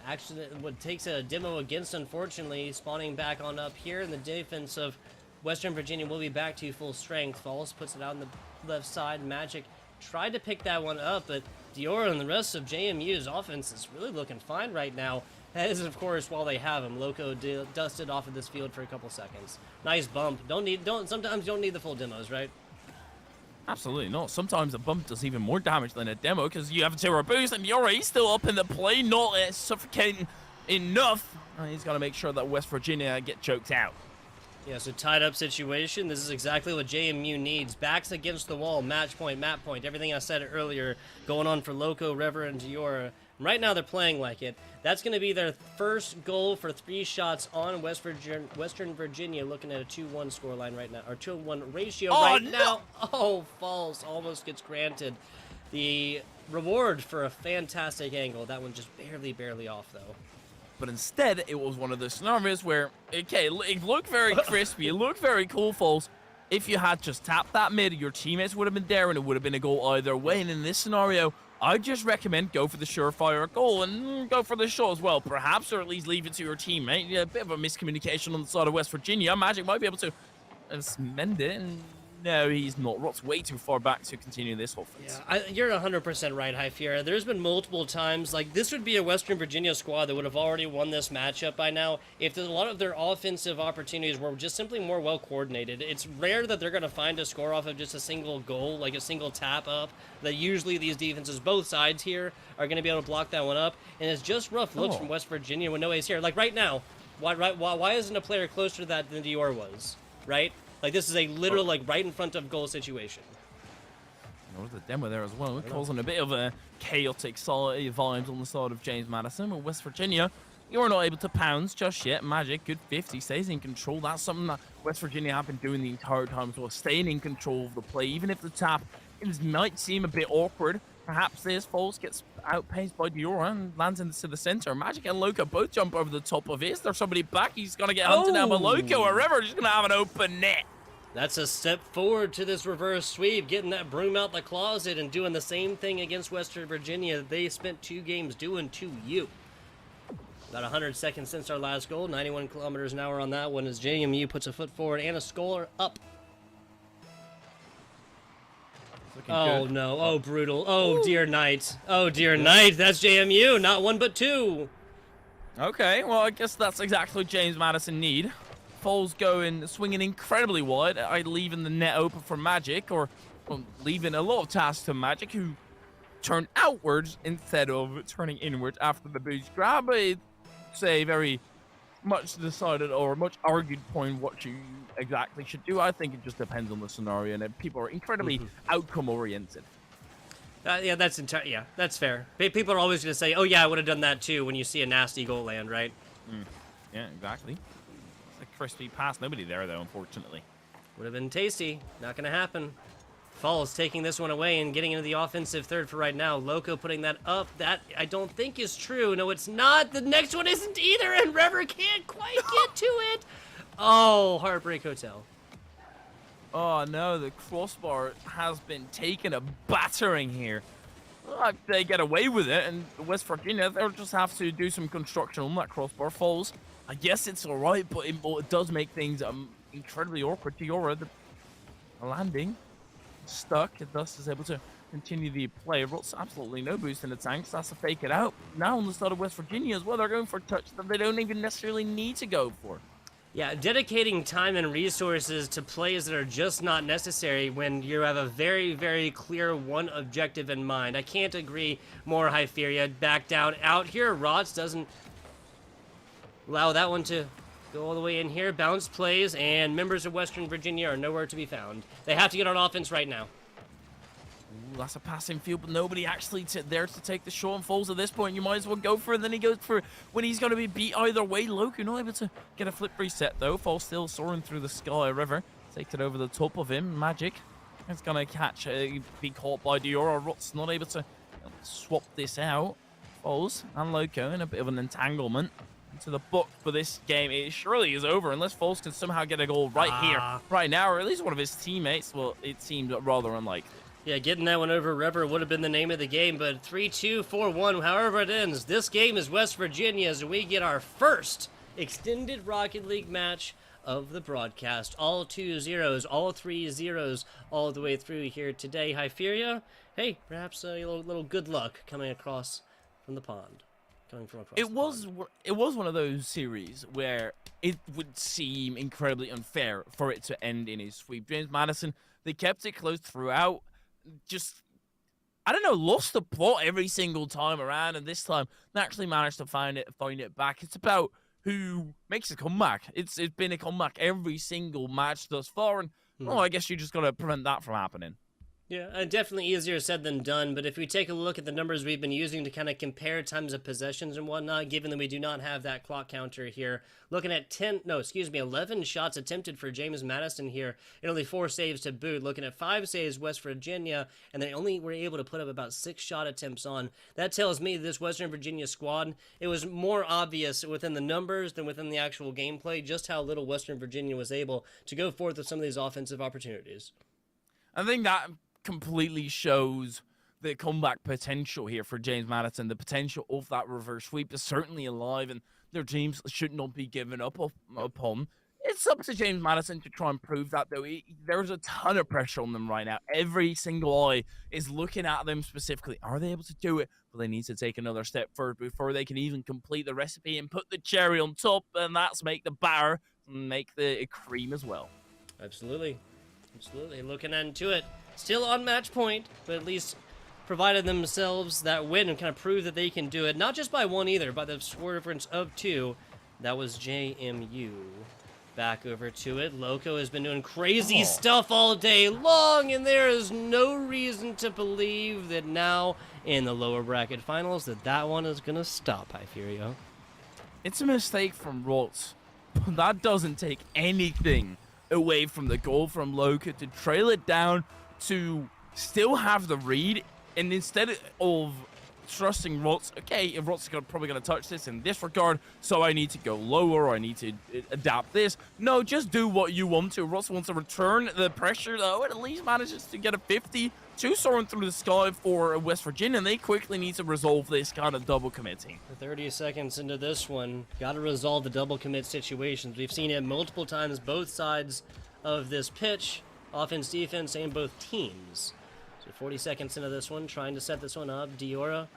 Actually, what takes a demo against, unfortunately, spawning back on up here, and the defense of Western Virginia will be back to full strength. False puts it out on the left side. Magic tried to pick that one up, but Dior and the rest of JMU's offense is really looking fine right now. That is, of course, while they have him. Loco dusted off of this field for a couple seconds. Nice bump. Sometimes you don't need the full demos, right? Absolutely not. Sometimes a bump does even more damage than a demo because you have a 0 boost and you're still up in the play, not suffocating enough. And he's got to make sure that West Virginia get choked out. Yeah, so tied up situation. This is exactly what JMU needs. Backs against the wall, match point, map point. Everything I said earlier going on for Loco, Rever, and Diora. Right now they're playing like it. That's going to be their first goal for 3 shots on Western Virginia, looking at a 2-1 scoreline right now, or 2-1 ratio now. Oh, False almost gets granted the reward for a fantastic angle. That one just barely off, though. But instead, it was one of those scenarios where, okay, it looked very crispy, it looked very cool, False. If you had just tapped that mid, your teammates would have been there, and it would have been a goal either way. And in this scenario, I'd just recommend go for the surefire goal and go for the shot as well, perhaps, or at least leave it to your teammate. Yeah, a bit of a miscommunication on the side of West Virginia. Magic might be able to mend it, and no, he's not. Rot's way too far back to continue this offense. Yeah, you're 100% right, Hyfiera. There's been multiple times, like, this would be a Western Virginia squad that would have already won this matchup by now if a lot of their offensive opportunities were just simply more well-coordinated. It's rare that they're going to find a score off of just a single goal, like a single tap up, that usually these defenses, both sides here, are going to be able to block that one up, and it's just rough looks from West Virginia when no ace here. Like, right now, why isn't a player closer to that than Dior was, right? Like, this is a literal, like, right in front of goal situation. There was a demo there as well. It causing a bit of a chaotic vibes on the side of James Madison. But West Virginia, you're not able to pounce just yet. Magic, good 50, stays in control. That's something that West Virginia have been doing the entire time as well, staying in control of the play. Even if the tap might seem a bit awkward, perhaps this False gets outpaced by Diora and lands into the center. Magic and Loco both jump over the top of it. Is there somebody back? He's going to get hunted down by Loco, or River just going to have an open net. That's a step forward to this reverse sweep, getting that broom out the closet and doing the same thing against Western Virginia they spent 2 games doing to you. About 100 seconds since our last goal, 91 kilometers an hour on that one as JMU puts a foot forward and a score up. Oh, no. Oh, brutal. Oh, dear night. Oh, dear night. That's JMU. Not 1, but 2. Okay, well, I guess that's exactly what James Madison need. Falls swinging incredibly wide, leaving the net open for Magic, or leaving a lot of tasks to Magic, who turned outwards instead of turning inwards after the boost grab. It's a very much decided or much argued point what you exactly should do. I think it just depends on the scenario, and people are incredibly outcome oriented. Yeah, that's fair. People are always going to say, "Oh yeah, I would have done that too." When you see a nasty goal land, right? Yeah, exactly. It's a crispy pass. Nobody there though, unfortunately. Would have been tasty. Not going to happen. Falls taking this one away and getting into the offensive third for right now. Loco putting that up. That I don't think is true. No, it's not. The next one isn't either, and Rever can't quite get to it. Oh, Heartbreak Hotel. Oh no, the crossbar has been taken a battering here. They get away with it, and West Virginia, they'll just have to do some construction on that crossbar. Falls. I guess it's alright, but it does make things incredibly awkward. Diora, the landing stuck, and thus is able to continue the play. Rots absolutely no boost in the tanks. That's to fake it out. Now on the side of West Virginia as well, they're going for a touch that they don't even necessarily need to go for. Yeah, dedicating time and resources to plays that are just not necessary when you have a very, very clear one objective in mind. I can't agree more, Hypheria. Back down out here. Rots doesn't allow that one to go all the way in here. Bounce plays, and members of Western Virginia are nowhere to be found. They have to get on offense right now. Ooh, that's a passing field, but nobody actually there to take the shot and falls at this point. You might as well go for it. Then he goes for when he's going to be beat either way. Loku not able to get a flip reset, though. Fall still soaring through the sky. River takes it over the top of him. Magic is going to catch, be caught by Diora. Rot's not able to swap this out. Falls and Loco in a bit of an entanglement into the book for this game. It surely is over unless Falls can somehow get a goal right here, right now, or at least one of his teammates. Well, it seemed rather unlikely. Yeah, getting that one over River would have been the name of the game, but 3-2, 4-1, however it ends, this game is West Virginia's, and we get our first extended Rocket League match of the broadcast. All 2 zeros, all 3 zeros, all the way through here today. Hypheria, hey, perhaps a little good luck coming across from the pond. It was one of those series where it would seem incredibly unfair for it to end in a sweep. James Madison, they kept it close throughout. Just, I don't know, lost the plot every single time around, and this time they actually managed to find it back. It's about who makes a comeback. It's been a comeback every single match thus far, and I guess you just got to prevent that from happening. Yeah, definitely easier said than done, but if we take a look at the numbers we've been using to kind of compare times of possessions and whatnot, given that we do not have that clock counter here, looking at 11 shots attempted for James Madison here, and only 4 saves to boot, looking at 5 saves West Virginia, and they only were able to put up about 6 shot attempts on. That tells me this Western Virginia squad, it was more obvious within the numbers than within the actual gameplay, just how little Western Virginia was able to go forth with some of these offensive opportunities. I think that completely shows the comeback potential here for James Madison. The potential of that reverse sweep is certainly alive, and their teams should not be given up upon. It's up to James Madison to try and prove that, though. There's a ton of pressure on them right now. Every single eye is looking at them specifically. Are they able to do it? Well, they need to take another step forward before they can even complete the recipe and put the cherry on top, and that's make the batter and make the cream as well. Absolutely. Looking into it. Still on match point, but at least provided themselves that win and kind of prove that they can do it. Not just by 1 either, by the score difference of 2. That was JMU. Back over to it. Loco has been doing crazy stuff all day long, and there is no reason to believe that now in the lower bracket finals that one is going to stop, Hypheria. It's a mistake from Rots. That doesn't take anything away from the goal from Loco to trail it down, to still have the read, and instead of trusting Rots, okay, if Rots are probably going to touch this in this regard, so I need to go lower, or I need to adapt this. No, just do what you want to. Rots wants to return the pressure, though, and at least manages to get a 52 soaring through the sky for West Virginia, and they quickly need to resolve this kind of double committing. 30 seconds into this one, got to resolve the double commit situations. We've seen it multiple times, both sides of this pitch. Offense, defense, and both teams. So 40 seconds into this one, trying to set this one up. Diora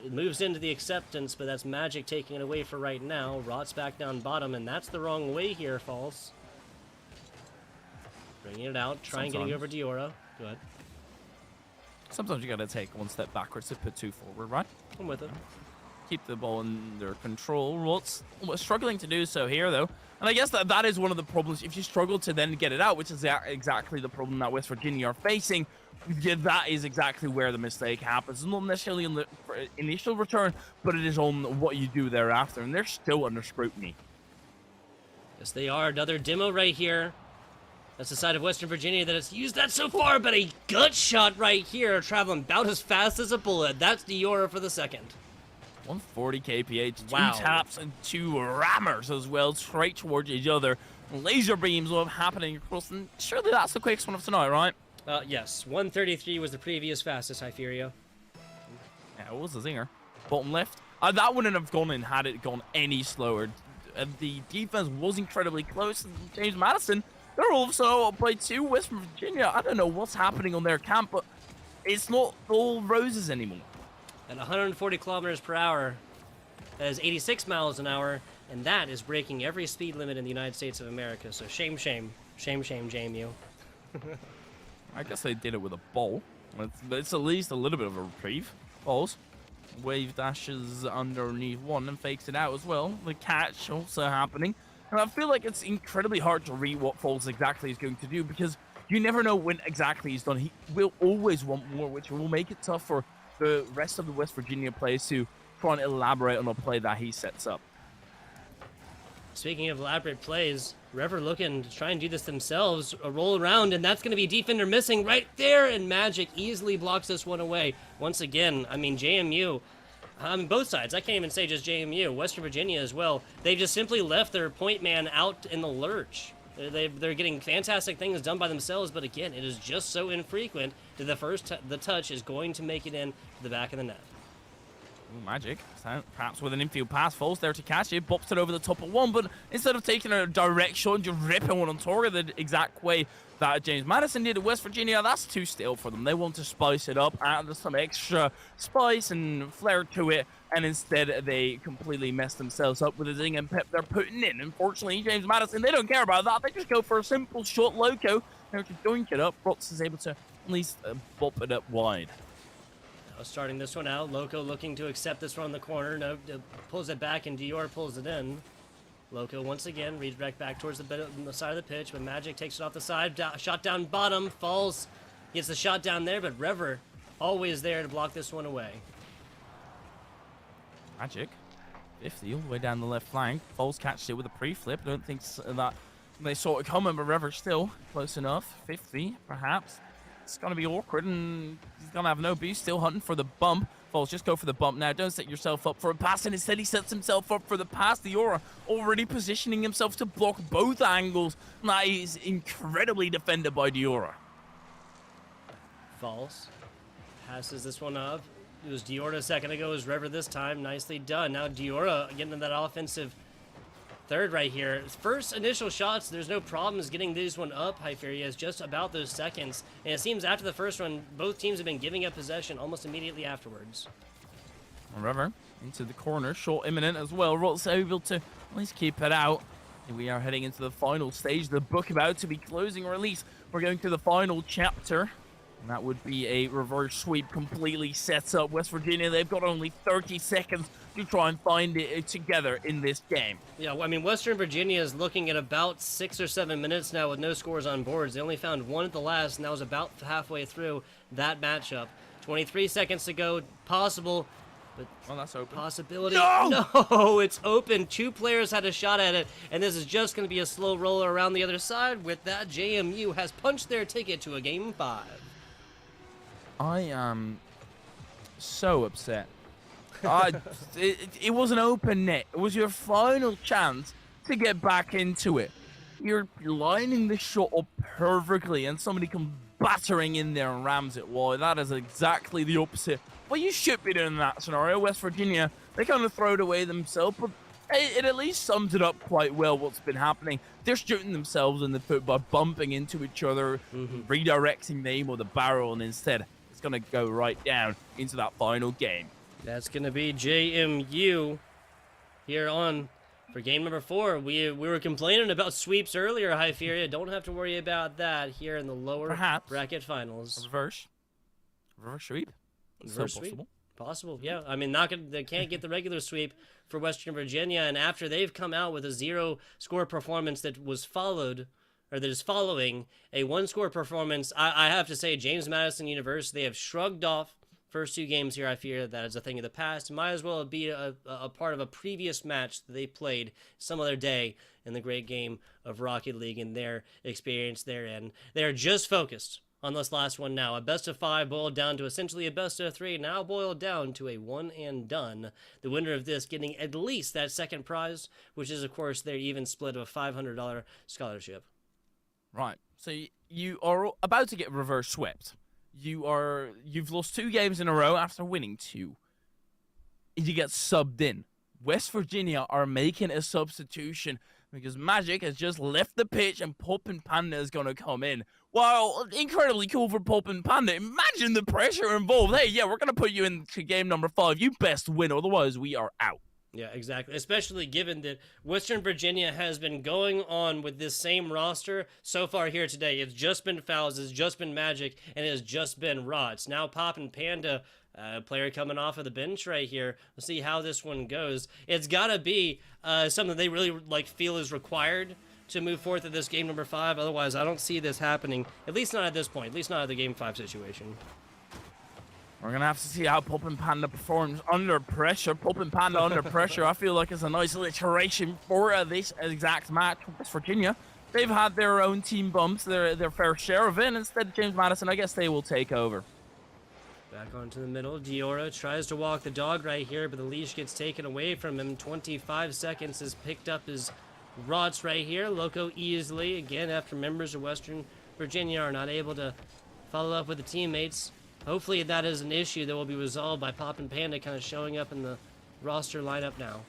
moves into the acceptance, but that's Magic taking it away for right now. Rots back down bottom, and that's the wrong way here, False. Bringing it out, trying getting over Diora. Go ahead. Sometimes you got to take 1 step backwards to put 2 forward, right? I'm with it. Keep the ball under control. Rots struggling to do so here, though. And I guess that is one of the problems. If you struggle to then get it out, which is exactly the problem that West Virginia are facing, that is exactly where the mistake happens. Not necessarily on the initial return, but it is on what you do thereafter. And they're still under scrutiny. Yes, they are. Another demo right here. That's the side of Western Virginia that has used that so far, but a gut shot right here, traveling about as fast as a bullet. That's Diora for the second. 140 kph, 2 Wow. taps and 2 rammers as well, straight towards each other. Laser beams all happening across, and surely that's the quickest one of tonight, right? Yes, 133 was the previous fastest, Hypheria. Yeah, it was a zinger. Bottom left. That wouldn't have gone in had it gone any slower. The defense was incredibly close, and James Madison, they're also up by 2. West Virginia, I don't know what's happening on their camp, but it's not all roses anymore. At 140 kilometers per hour, that is 86 miles an hour, and that is breaking every speed limit in the United States of America. So shame, JMU. I guess they did it with a ball. It's at least a little bit of a reprieve. Balls. Wave dashes underneath one and fakes it out as well. The catch also happening. And I feel like it's incredibly hard to read what Foles exactly is going to do because you never know when exactly he's done. He will always want more, which will make it tough for the rest of the West Virginia players to try and elaborate on a play that he sets up. Speaking of elaborate plays, Rever looking to try and do this themselves. A roll around, and that's going to be defender missing right there, and Magic easily blocks this one away. Once again, I mean, JMU, both sides. I can't even say just JMU. Western Virginia as well. They've just simply left their point man out in the lurch. They're getting fantastic things done by themselves, but again, it is just so infrequent that the touch is going to make it in to the back of the net. Ooh, Magic, so perhaps with an infield pass, Foles there to catch it, bops it over the top of one, but instead of taking a direct shot and just ripping one on target the exact way that James Madison did at West Virginia, that's too stale for them. They want to spice it up, add some extra spice and flair to it, and instead they completely mess themselves up with the zing and pep they're putting in. Unfortunately, James Madison, they don't care about that. They just go for a simple shot. Loco there to doink it up. Brotz is able to at least bop it up wide. Starting this one out, Loco looking to accept this one in the corner. No, pulls it back, and Dior pulls it in. Loco once again redirect back towards the side of the pitch, but Magic takes it off the side. Shot down bottom, falls, gets the shot down there, but Rever always there to block this one away. Magic, 50 all the way down the left flank. Foles catched it with a pre-flip. I don't think that they saw it coming, but Rever still close enough. 50, perhaps. It's going to be awkward, and he's going to have no boost. Still hunting for the bump. Foles, just go for the bump now. Don't set yourself up for a pass, and instead he sets himself up for the pass. Diora already positioning himself to block both angles. That is incredibly defended by Diora. False. Passes this one up. It was Diora a second ago. It was Rever this time. Nicely done. Now Diora getting into that offensive third right here. First initial shots, there's no problems getting this one up. Hyperia is just about those seconds. And it seems after the first one, both teams have been giving up possession almost immediately afterwards. Rever into the corner. Shot imminent as well. Rot's able to at least keep it out. And we are heading into the final stage. The book about to be closing release. We're going to the final chapter. And that would be a reverse sweep completely set up. West Virginia, they've got only 30 seconds to try and find it together in this game. Yeah, I mean, Western Virginia is looking at about 6 or 7 minutes now with no scores on boards. They only found one at the last, and that was about halfway through that matchup. 23 seconds to go, possible, but well, that's open. Possibility. No! No, it's open. Two players had a shot at it, and this is just going to be a slow roller around the other side. With that, JMU has punched their ticket to a Game 5. I am so upset. It was an open net. It was your final chance to get back into it. You're lining the shot up perfectly, and somebody comes battering in there and rams it wide. That is exactly the opposite. Well, you should be doing in that scenario. West Virginia, they kind of throw it away themselves, but it at least sums it up quite well what's been happening. They're shooting themselves in the foot by bumping into each other, redirecting the aim of the barrel, and instead it's going to go right down into that final game. That's going to be JMU here on for game number 4. We were complaining about sweeps earlier, Hyperia. Don't have to worry about that here in the lower Perhaps bracket finals. Reverse sweep. Reverse so sweep. possible. Possible, yeah. I mean, they can't get the regular sweep for Western Virginia, and after they've come out with a 0-score performance that was followed, or that is following a 1-score performance, I have to say, James Madison University, they have shrugged off first 2 games here. I fear that is a thing of the past. It might as well be a part of a previous match that they played some other day in the great game of Rocket League and their experience therein. They are just focused on this last one now. A best of 5 boiled down to essentially a best of 3, now boiled down to a one and done. The winner of this getting at least that second prize, which is, of course, their even split of a $500 scholarship. Right. So you are about to get reverse swept. You've lost 2 games in a row after winning 2. You get subbed in. West Virginia are making a substitution because Magic has just left the pitch and Pulp and Panda is going to come in. Well, incredibly cool for Pulp and Panda. Imagine the pressure involved. Hey, yeah, we're going to put you into game number 5. You best win, otherwise we are out. Yeah, exactly. Especially given that Western Virginia has been going on with this same roster so far here today. It's just been Fouls, it's just been Magic, and it has just been Rots. Now Pop and Panda, player coming off of the bench right here. We'll see how this one goes. It's got to be something they really feel is required to move forth at this game number 5. Otherwise, I don't see this happening, at least not at this point, at least not at the game 5 situation. We're going to have to see how Pulp and Panda performs under pressure. Pulp and Panda under pressure, I feel like it's a nice alliteration for this exact match. West Virginia, they've had their own team bumps, their fair share of it, and instead of James Madison, I guess they will take over. Back onto the middle. Diora tries to walk the dog right here, but the leash gets taken away from him. 25 seconds is picked up as Rots right here. Loco easily, again, after members of Western Virginia are not able to follow up with the teammates. Hopefully that is an issue that will be resolved by Pop and Panda kind of showing up in the roster lineup now.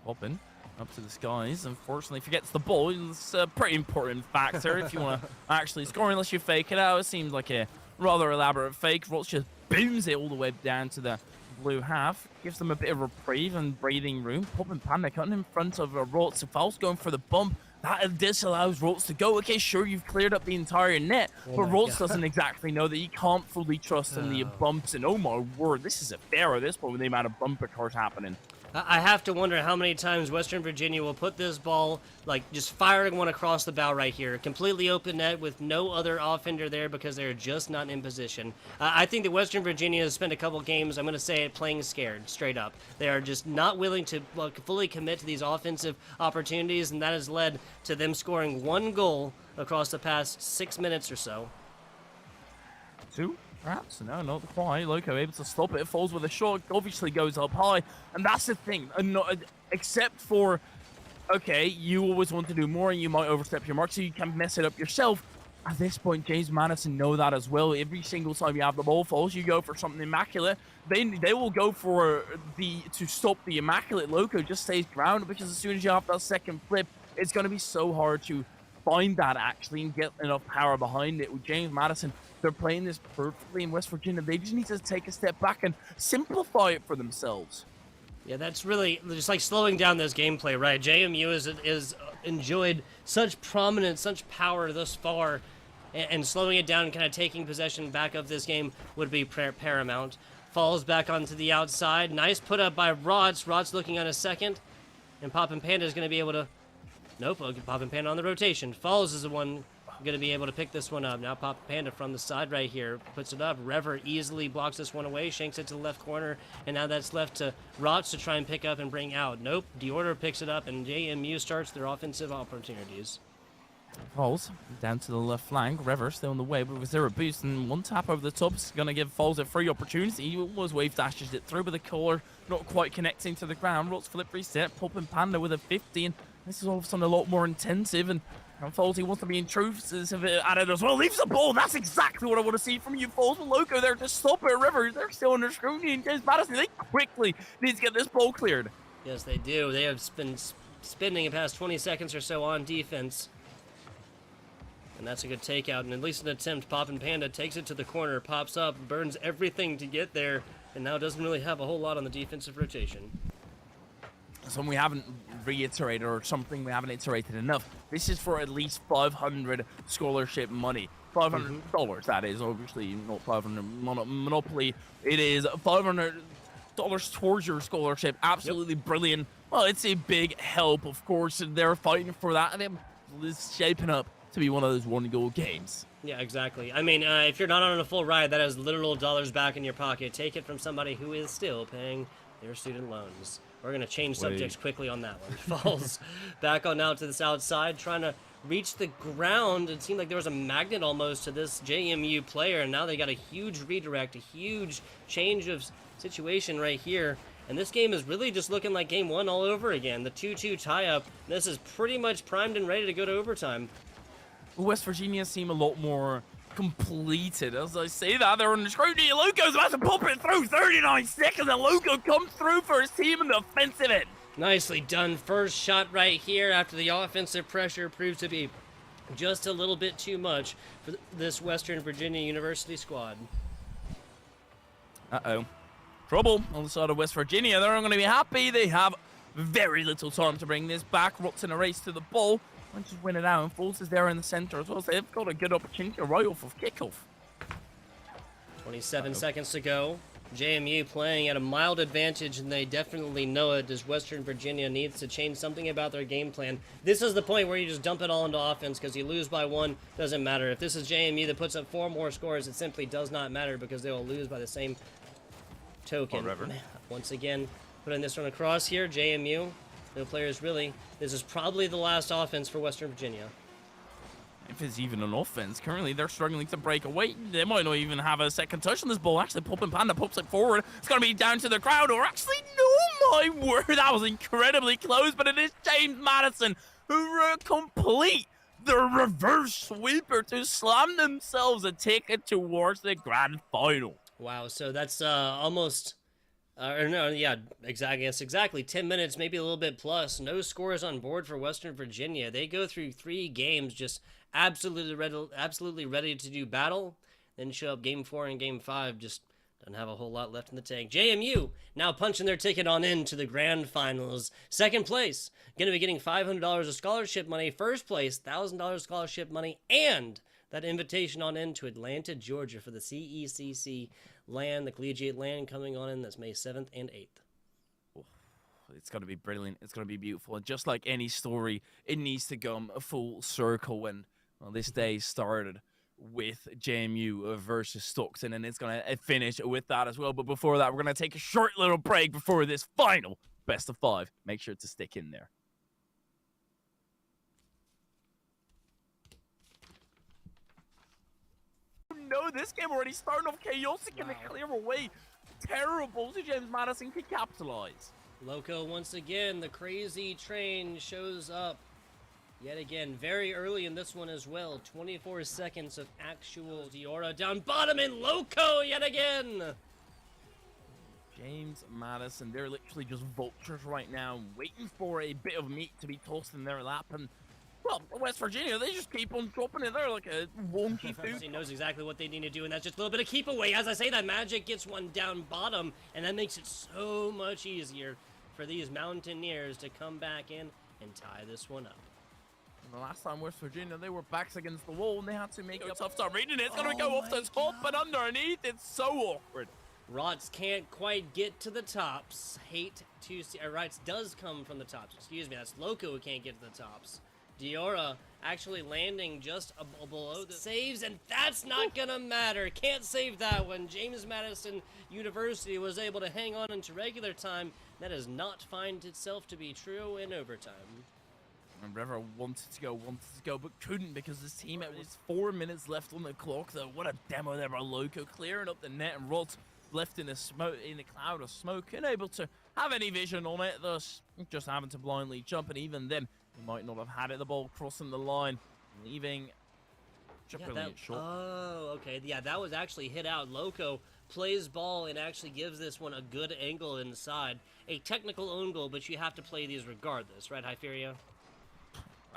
Popping up to the skies. Unfortunately, forgets the ball. It's a pretty important factor if you want to actually score, unless you fake it out. It seems like a rather elaborate fake. Rots just booms it all the way down to the blue half. Gives them a bit of reprieve and breathing room. Pop and Panda cutting in front of Rots. Fouls going for the bump. That disallows Rots to go. Okay, sure, you've cleared up the entire net, but Rots doesn't exactly know that you can't fully trust in the bumps. And oh my word, this is a fair at this point with the amount of bumper cars happening. I have to wonder how many times Western Virginia will put this ball, just firing one across the bow right here. Completely open net with no other offender there because they're just not in position. I think that Western Virginia has spent a couple games, I'm going to say it, playing scared, straight up. They are just not willing to fully commit to these offensive opportunities, and that has led to them scoring 1 goal across the past 6 minutes or so. 2? Perhaps, no, not quite. Loco able to stop it. Falls with a shot, obviously goes up high. And that's the thing, except for, okay, you always want to do more and you might overstep your mark, so you can mess it up yourself. At this point, James Madison know that as well. Every single time you have the ball falls, you go for something immaculate. They will go for to stop the immaculate. Loco just stays grounded because as soon as you have that second flip, it's going to be so hard to find that actually and get enough power behind it. With James Madison, they're playing this perfectly in West Virginia. They just need to take a step back and simplify it for themselves. Yeah, that's really just slowing down this gameplay, right? JMU is enjoyed such prominence, such power thus far, and slowing it down and kind of taking possession back of this game would be paramount. Falls back onto the outside. Nice put up by Rots. Rots looking on a second, and Pop and Panda is going to be able to... Nope, Pop and Panda on the rotation. Falls is the one going to be able to pick this one up. Now Pop and Panda from the side right here puts it up. Rever easily blocks this one away, shanks it to the left corner, and now that's left to Rots to try and pick up and bring out. Nope, Diorder picks it up, and JMU starts their offensive opportunities. Falls down to the left flank. Rever still in the way, but with 0 boost and 1 tap over the top is going to give Falls a free opportunity. He almost wave dashes it through, but the collar not quite connecting to the ground. Rots flip reset. Pop and Panda with a 15. This is all of a sudden a lot more intensive, and Falls, he wants to be intrusive at it as well. Leaves the ball. That's exactly what I want to see from you, Falls. Loco there to stop it. River, they're still under scrutiny, and James Madison, they quickly need to get this ball cleared. Yes, they do. They have been spending the past 20 seconds or so on defense. And that's a good takeout, and at least an attempt. Pop and Panda takes it to the corner, pops up, burns everything to get there, and now doesn't really have a whole lot on the defensive rotation. Something we haven't reiterated, or something we haven't iterated enough. This is for at least 500 scholarship money. $500, that is, obviously not 500 Monopoly. It is $500 towards your scholarship. Absolutely brilliant. Well, it's a big help, of course, and they're fighting for that, and it's shaping up to be one of those 1-goal games. Yeah, exactly. I mean, if you're not on a full ride, that is literal dollars back in your pocket. Take it from somebody who is still paying their student loans. We're going to change subjects quickly on that one. Falls back on out to this outside, trying to reach the ground. It seemed like there was a magnet almost to this JMU player, and now they got a huge redirect, a huge change of situation right here. And this game is really just looking like game 1 all over again. The 2-2 tie-up. This is pretty much primed and ready to go to overtime. West Virginia seem a lot more completed. As I say that, they're under scrutiny. Loco's about to pop it through. 39 seconds, and Loco comes through for his team in the offensive end. Nicely done. First shot right here after the offensive pressure proves to be just a little bit too much for this Western Virginia University squad. Uh-oh. Trouble on the side of West Virginia. They're not going to be happy. They have very little time to bring this back. Rots in a race to the ball. And just win it out. And Falls is there in the center as well. So they've got a good opportunity right off of kickoff. 27 seconds to go. JMU playing at a mild advantage, and they definitely know it, as Western Virginia needs to change something about their game plan. This is the point where you just dump it all into offense, because you lose by one, doesn't matter. If this is JMU that puts up 4 more scores, it simply does not matter, because they will lose by the same token. Once again, putting this one across here, JMU, no players really. This is probably the last offense for Western Virginia. If it's even an offense, currently they're struggling to break away. They might not even have a second touch on this ball. Actually, Poppin' Panda pops it forward. It's going to be down to the crowd, or actually, no, my word, that was incredibly close, but it is James Madison who complete the reverse sweeper to slam themselves a ticket towards the grand final. Wow, so that's almost... exactly 10 minutes, maybe a little bit plus. No scores on board for Western Virginia. They go through 3 games just absolutely ready to do battle, then show up game 4 and game 5, just don't have a whole lot left in the tank. JMU now punching their ticket on into the grand finals. Second place, going to be getting $500 of scholarship money. First place, $1,000 scholarship money, and that invitation on in to Atlanta, Georgia for the CECC LAN, the collegiate LAN coming on in. That's May 7th and 8th. It's going to be brilliant. It's going to be beautiful. And just like any story, it needs to come a full circle. When this day started with JMU versus Stockton, and it's going to finish with that as well. But before that, we're going to take a short little break before this final best of 5. Make sure to stick in there. No, this game already starting off chaotic and a clear away. Terrible, so James Madison can capitalize. Loco once again, the crazy train shows up yet again very early in this one as well. 24 seconds of actual Diora down bottom, and Loco yet again. James Madison, they're literally just vultures right now, waiting for a bit of meat to be tossed in their lap. And well, West Virginia, they just keep on dropping it there like a wonky food. He knows exactly what they need to do, and that's just a little bit of keep away. As I say that, Magic gets one down bottom, and that makes it so much easier for these Mountaineers to come back in and tie this one up. And the last time West Virginia, they were backs against the wall, and they had to make a tough time reading it. It's going to go off the top, but underneath, it's so awkward. Rots can't quite get to the tops. Hate to see... Rots does come from the tops. Excuse me, that's Loco who can't get to the tops. Diora actually landing just below the saves, and that's not gonna matter. Can't save that one. James Madison University was able to hang on into regular time. That does not find itself to be true in overtime. And River wanted to go, but couldn't because his teammate was 4 minutes left on the clock. Though, what a demo there by Loco, clearing up the net, and Rod left in a cloud of smoke, unable to have any vision on it, thus just having to blindly jump. And even then, he might not have had it. The ball crossing the line, leaving brilliant shot. Oh, okay. Yeah, that was actually hit out. Loco plays ball and actually gives this one a good angle inside. A technical own goal, but you have to play these regardless, right, Hyperia?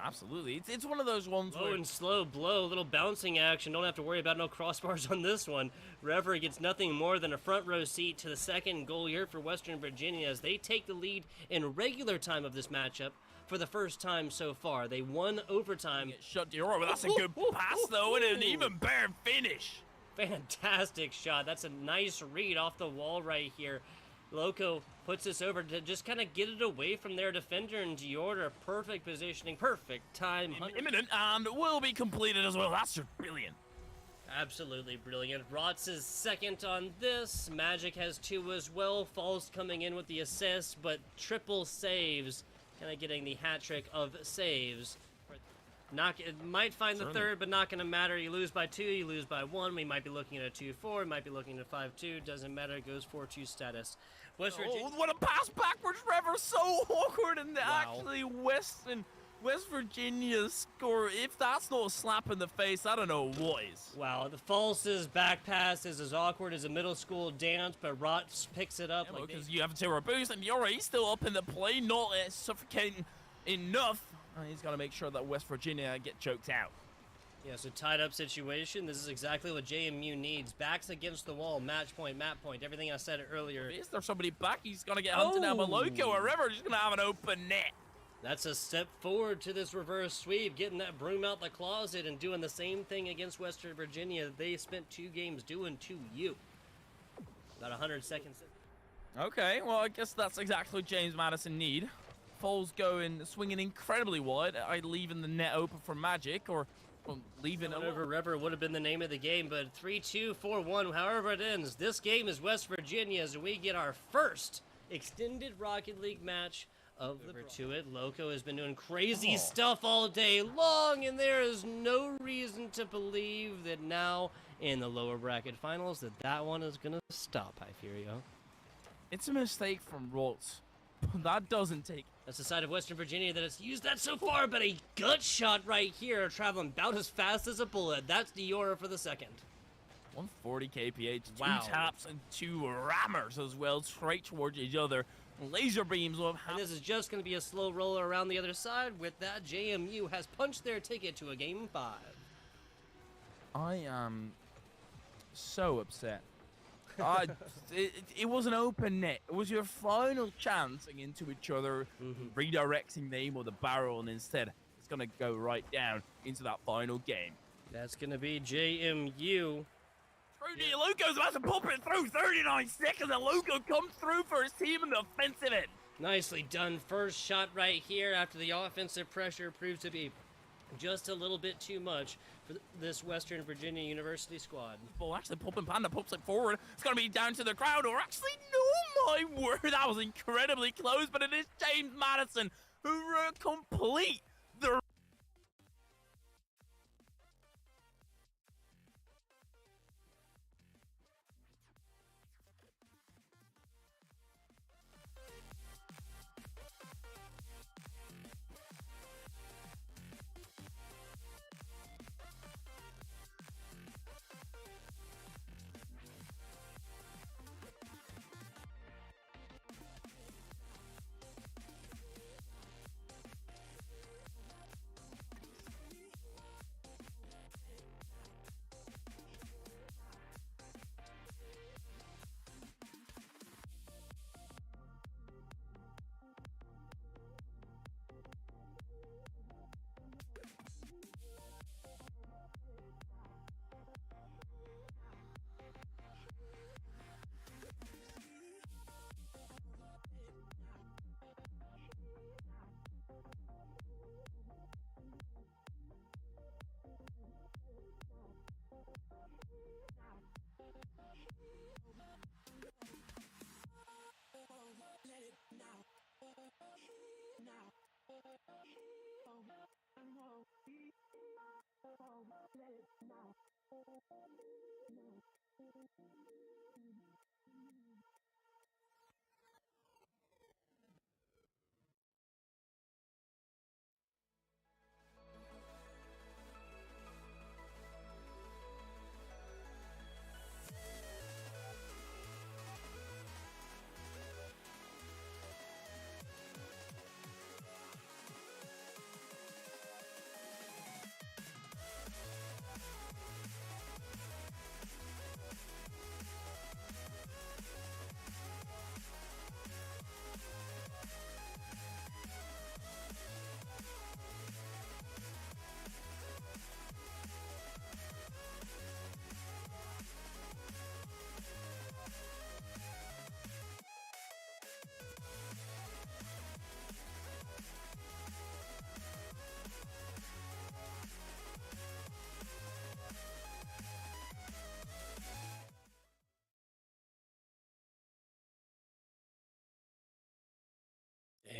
Absolutely. It's one of those ones where... and slow blow, little bouncing action. Don't have to worry about no crossbars on this one. Rever gets nothing more than a front row seat to the second goal here for Western Virginia as they take the lead in regular time of this matchup for the first time so far. They won overtime. Shut Diora, but that's a good pass though, and an even better finish. Fantastic shot. That's a nice read off the wall right here. Loco puts this over to just kind of get it away from their defender, and Diora, perfect positioning, perfect time. Imminent, and will be completed as well. That's just brilliant. Absolutely brilliant. Rots is second on this. Magic has 2 as well. Falls coming in with the assist, but triple saves. Kind of getting the hat trick of saves. It might find the third, but not going to matter. You lose by 2, you lose by 1. We might be looking at a 2-4. We might be looking at a 5-2. Doesn't matter. It goes 4-2 status. West Virginia. What a pass backwards, Rever. So awkward. And actually, Western West Virginia score. If that's not a slap in the face, I don't know what is. Wow, the false's back pass is as awkward as a middle school dance, but Rot picks it up like Because you have a 0 boost, and he's still up in the play, not suffocating enough. And he's got to make sure that West Virginia get choked out. Yeah, so tied up situation. This is exactly what JMU needs. Backs against the wall, match point, map point, everything I said earlier. Is there somebody back? He's going to get hunted down by Loco or River. He's going to have an open net. That's a step forward to this reverse sweep, getting that broom out the closet and doing the same thing against Western Virginia they spent 2 games doing to you. About 100 seconds. Okay, well, I guess that's exactly what James Madison need. Foles swinging incredibly wide, leaving the net open for Magic, or leaving it over. River would have been the name of the game, but 3-2, 4-1, however it ends. This game is West Virginia's, and we get our first extended Rocket League match of the to it. Loco has been doing crazy stuff all day long, and there is no reason to believe that now in the lower bracket finals that one is going to stop, Hyperio. It's a mistake from Roltz. That doesn't take. That's the side of Western Virginia that has used that so far, but a gut shot right here, traveling about as fast as a bullet. That's Diora for the second. 140 kph, wow. 2 taps and 2 rammers as well, straight towards each other. Laser beams will have. And this is just going to be a slow roller around the other side. With that, JMU has punched their ticket to a game 5. I am so upset. It was an open net. It was your final chance into each other, redirecting the aim of the barrel, and instead it's going to go right down into that final game. That's going to be JMU. Loco's about to pop it through. 39 seconds, and Loco comes through for his team in the offensive end. Nicely done. First shot right here after the offensive pressure proves to be just a little bit too much for this Western Virginia University squad. Well, actually, Poppin' Panda pops it forward. It's going to be down to the crowd, or actually, no, my word, that was incredibly close, but it is James Madison who complete the...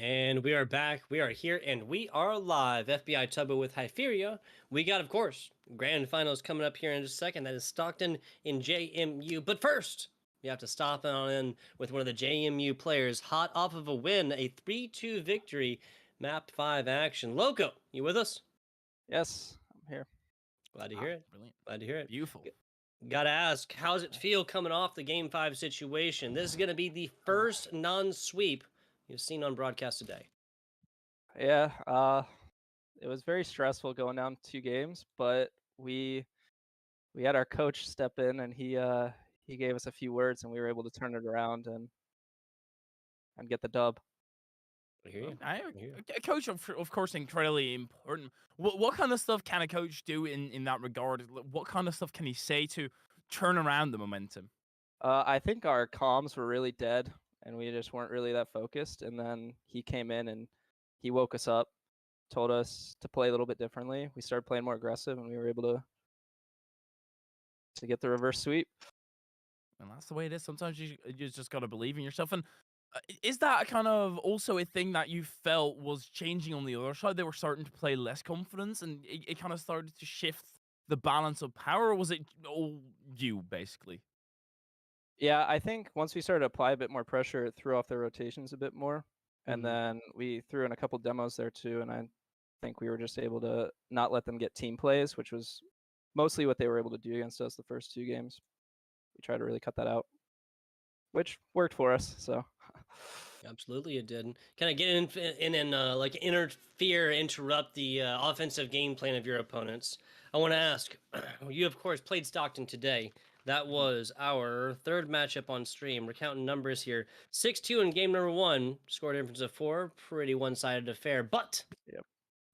And we are back. We are here, and we are live. FBI Tubbo with Hyperia. We got, of course, grand finals coming up here in just a second. That is Stockton in JMU. But first, we have to stop on in with one of the JMU players, hot off of a win, a 3-2 victory. Map 5 action. Loco, you with us? Yes, I'm here. Glad to hear it. Brilliant. Glad to hear it. Beautiful. Gotta ask, how's it feel coming off the Game 5 situation? This is going to be the first non-sweep you've seen on broadcast today. Yeah, it was very stressful going down 2 games, but we had our coach step in and he gave us a few words and we were able to turn it around and get the dub. I hear you. A coach, of course, incredibly important. What kind of stuff can a coach do in that regard? What kind of stuff can he say to turn around the momentum? I think our comms were really dead and we just weren't really that focused. And then he came in and he woke us up, told us to play a little bit differently. We started playing more aggressive and we were able to get the reverse sweep. And that's the way it is. Sometimes you just got to believe in yourself. And is that kind of also a thing that you felt was changing on the other side? They were starting to play less confidence and it kind of started to shift the balance of power, or was it all you, basically? Yeah, I think once we started to apply a bit more pressure, it threw off their rotations a bit more. And Mhm. then we threw in a couple demos there too. And I think we were just able to not let them get team plays, which was mostly what they were able to do against us the first 2 games. We tried to really cut that out, which worked for us. So Absolutely, it did. Can I get in and like interrupt the offensive game plan of your opponents? I want to ask. You of course played Stockton today. That was our third matchup on stream. We're counting numbers here. 6-2 in game number 1. Score difference of 4. Pretty one-sided affair. But Yep.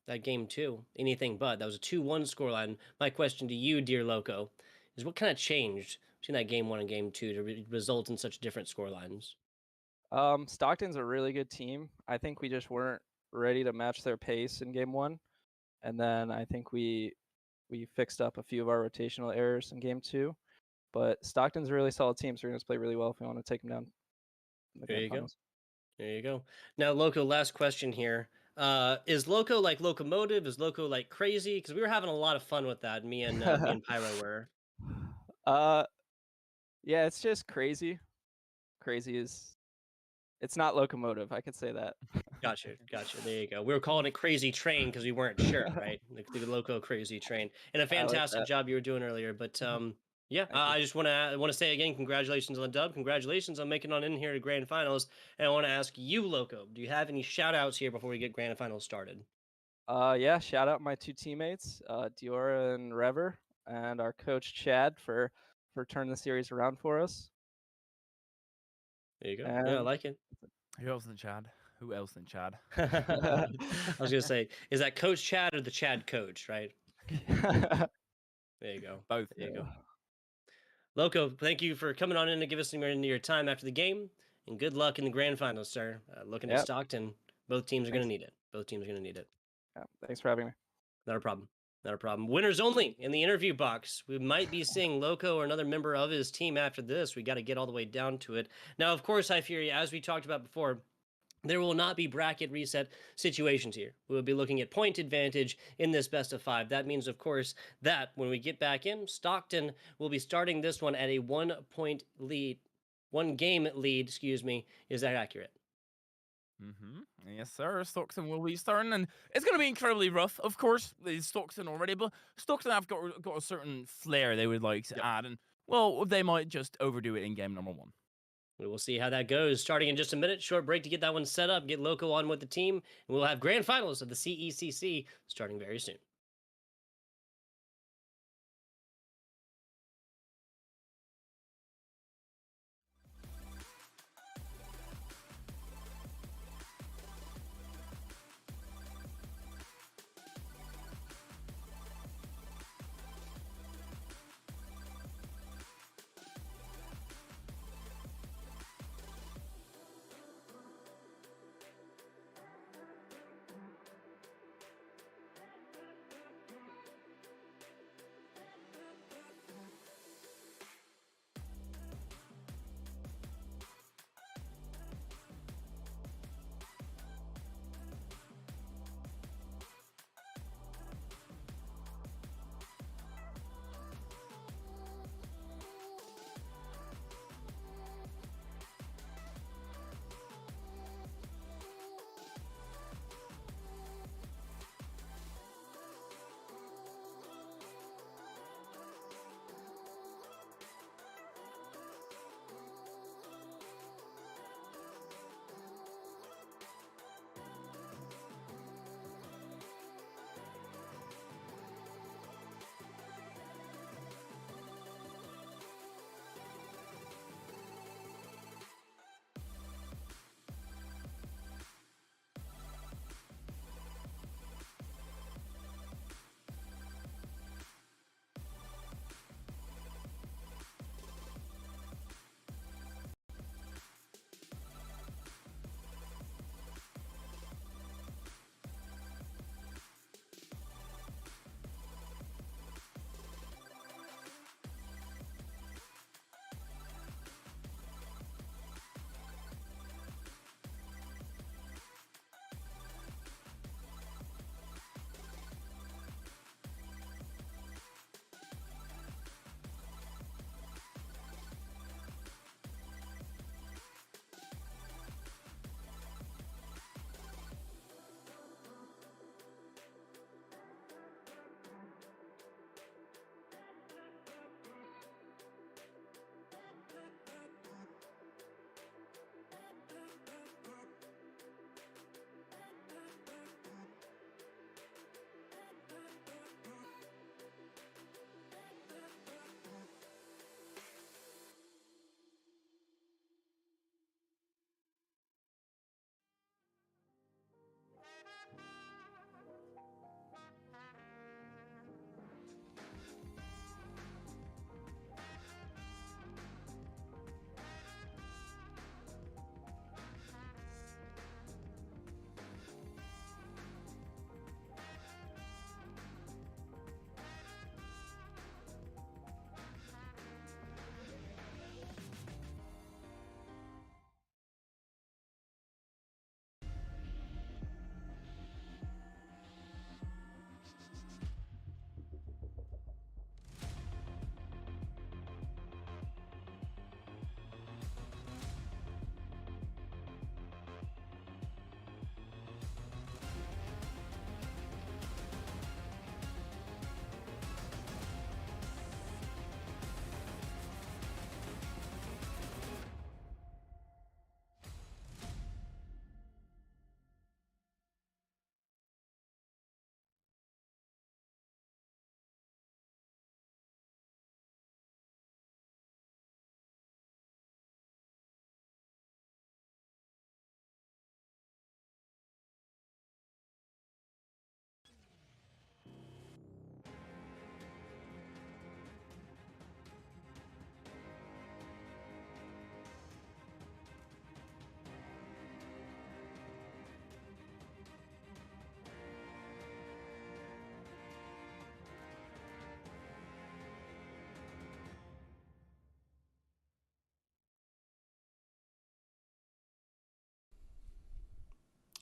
that game 2, anything but. That was a 2-1 scoreline. My question to you, dear Loco, is what kind of changed between that game 1 and game 2 to result in such different scorelines? Stockton's a really good team. I think we just weren't ready to match their pace in game 1. And then I think we fixed up a few of our rotational errors in game 2. But Stockton's a really solid team, so we're going to play really well if we want to take them down. In the There grand you go. finals. There you go. Now, Loco, last question here. Is Loco like locomotive? Is Loco like crazy? Because we were having a lot of fun with that. Me and Pyro were. Yeah, it's just crazy. Crazy is, it's not locomotive. I could say that. Gotcha. There you go. We were calling it Crazy Train because we weren't sure, right? The Loco Crazy Train. And a I like fantastic that. job you were doing earlier. But yeah, Thank you. I just want to say again, congratulations on the dub. Congratulations on making it on in here to grand finals. And I want to ask you, Loco, do you have any shout outs here before we get grand finals started? Yeah, shout out my 2 teammates, Diora and Rever, and our coach Chad for turning the series around for us. There you go. And Yeah, I like it. Who else than Chad? I was gonna say, is that Coach Chad or the Chad coach, right? There you go. Both. There you go. Loco, thank you for coming on in to give us some of your time after the game, and good luck in the grand finals, sir. Looking at Yep. Stockton, both teams are going to Thanks. need it. Both teams are going to need it. Yeah, thanks for having me. Not a problem. Not a problem. Winners only in the interview box. We might be seeing Loco or another member of his team after this. We got to get all the way down to it. Now, of course, High Fury, as we talked about before, there will not be bracket reset situations here. We will be looking at point advantage in this best of 5. That means, of course, that when we get back in, Stockton will be starting this one at a 1 game lead, Is that accurate? Yes, sir. Stockton will be starting, and it's going to be incredibly rough. Of course, it's Stockton already, but Stockton have got a certain flair they would like to add, and well, they might just overdo it in game number 1. We will see how that goes. Starting in just a minute, short break to get that one set up, get Loco on with the team, and we'll have grand finals of the CECC starting very soon.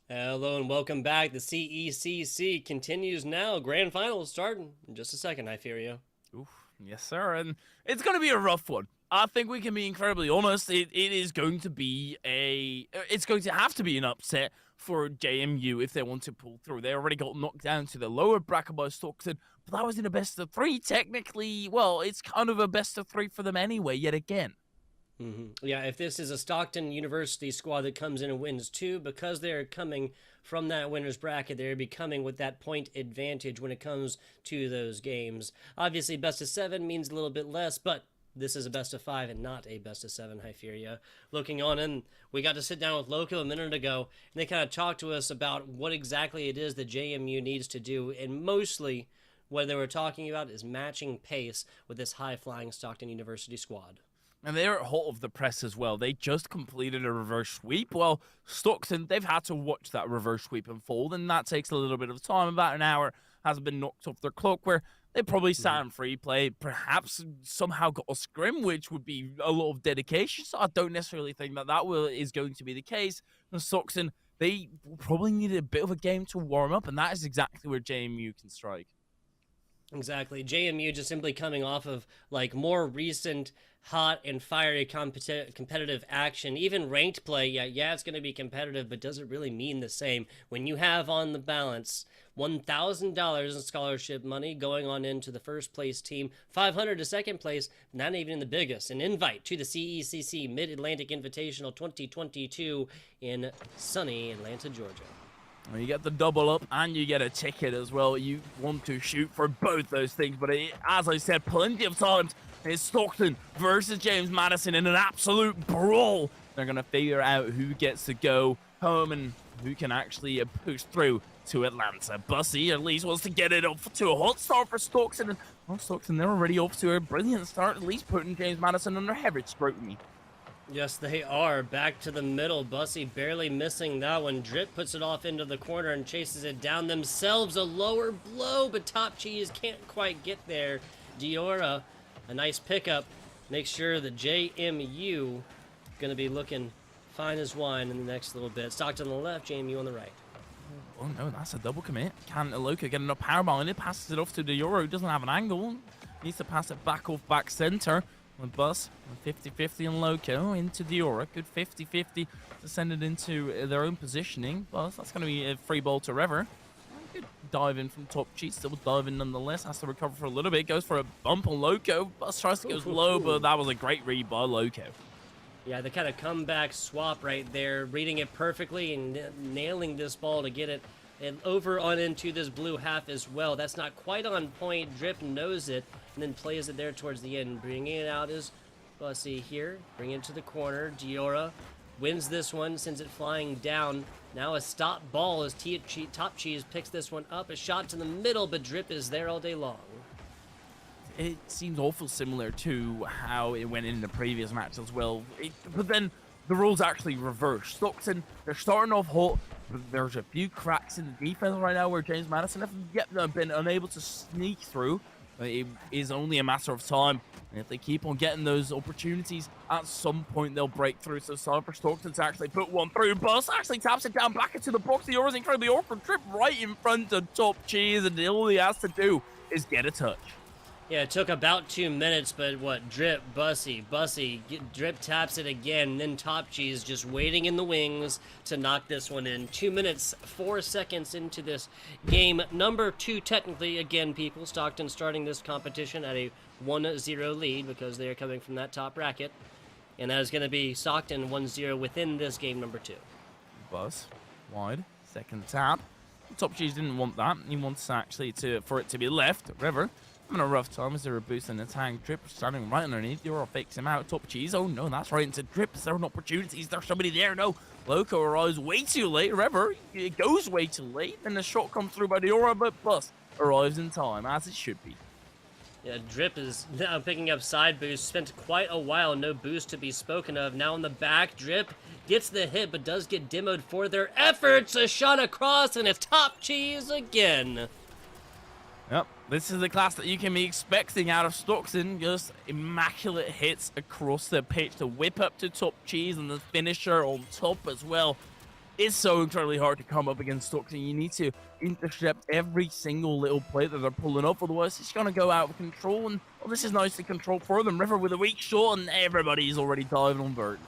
Hello and welcome back. The CECC continues now. Grand Finals starting in just a second, I fear you. Oof, yes, sir. And it's going to be a rough one. I think we can be incredibly honest. It is going to be it's going to have to be an upset for JMU if they want to pull through. They already got knocked down to the lower bracket by Stockton, but that was in a best of 3. Technically, well, it's kind of a best of 3 for them anyway, yet again. Yeah, if this is a Stockton University squad that comes in and wins 2, because they're coming from that winner's bracket, they're becoming with that point advantage when it comes to those games. Obviously, best of 7 means a little bit less, but this is a best of 5 and not a best of 7, Hypheria. Looking on in, we got to sit down with Loco a minute ago, and they kind of talked to us about what exactly it is that JMU needs to do, and mostly what they were talking about is matching pace with this high-flying Stockton University squad. And they're hot of the press as well. They just completed a reverse sweep. Well, Stockton, they've had to watch that reverse sweep unfold, and that takes a little bit of time. About an hour has been knocked off their clock, where they probably sat in free play, perhaps somehow got a scrim, which would be a lot of dedication. So I don't necessarily think that is going to be the case. And Stockton, they probably needed a bit of a game to warm up, and that is exactly where JMU can strike. Exactly. JMU just simply coming off of like more recent hot and fiery competitive action. Even ranked play, yeah, it's going to be competitive, but does it really mean the same when you have on the balance $1,000 in scholarship money going on into the first place team, $500 to second place, not even in the biggest, an invite to the CECC Mid-Atlantic Invitational 2022 in sunny Atlanta, Georgia. Well, you get the double up and you get a ticket as well. You want to shoot for both those things, but as I said plenty of times, it's Stockton versus James Madison in an absolute brawl. They're going to figure out who gets to go home and who can actually push through to Atlanta. Bussy at least wants to get it up to a hot start for Stockton. And well, Stockton, they're already off to a brilliant start, at least putting James Madison under heavy scrutiny. Yes, they are. Back to the middle. Bussy barely missing that one. Drip puts it off into the corner and chases it down themselves. A lower blow, but Top Cheese can't quite get there. Diora, a nice pickup. Make sure that JMU going to be looking fine as wine in the next little bit. Stockton on the left, JMU on the right. Oh no, that's a double commit. Can't Loka get enough power behind it? Passes it off to Diora, who doesn't have an angle. Needs to pass it back off back center. With Bus, 50-50 on Loco into Diora. Good 50-50 to send it into their own positioning. Bus, that's going to be a free ball to River. Good dive in from Top Cheat, still diving nonetheless. Has to recover for a little bit. Goes for a bump on Loco. Bus tries to go low, but that was a great read by Loco. Yeah, the kind of comeback swap right there, reading it perfectly and nailing this ball to get it and over on into this blue half as well. That's not quite on point. Drip knows it and then plays it there towards the end. Bringing it out is Bussy here. Bring it to the corner. Diora wins this one, sends it flying down. Now a stop ball as Top Cheese picks this one up. A shot to the middle, but Drip is there all day long. It seems awful similar to how it went in the previous match as well. But then the rules actually reverse. Stockton, they're starting off hot, but there's a few cracks in the defense right now where James Madison have yet been unable to sneak through. It is only a matter of time. And if they keep on getting those opportunities, at some point they'll break through. So it's time for Stockton to actually put one through. Bus actually taps it down back into the box. The Aura's incredibly awkward. Trip right in front of Top Cheese, and all he has to do is get a touch. Yeah, it took about 2 minutes, but what? Drip, Bussy, Drip taps it again, and then Top Cheese just waiting in the wings to knock this one in. 2 minutes, 4 seconds into this game. Number 2, technically, again, people, Stockton starting this competition at a 1-0 lead because they are coming from that top bracket. And that is going to be Stockton 1-0 within this game number 2. Bus, wide, second tap. Top Cheese didn't want that. He wants actually for it to be left. River. Having a rough time. Is there a boost in the tank? Drip standing right underneath. Diora fakes him out. Top Cheese. Oh no, that's right into Drip. Is there an opportunity? Is there somebody there? No. Loco arrives way too late. River, it goes way too late. Then the shot comes through by Diora, but Bus arrives in time, as it should be. Yeah, Drip is now picking up side boost. Spent quite a while, no boost to be spoken of. Now in the back, Drip gets the hit, but does get demoed for their efforts. A shot across, and it's Top Cheese again. Yep, this is the class that you can be expecting out of Stockton. Just immaculate hits across the pitch to whip up to Top Cheese and the finisher on top as well. It's so incredibly hard to come up against Stockton. You need to intercept every single little play that they're pulling up, otherwise it's going to go out of control. And well, this is nicely controlled for them. River with a weak shot, and everybody's already diving on Bert.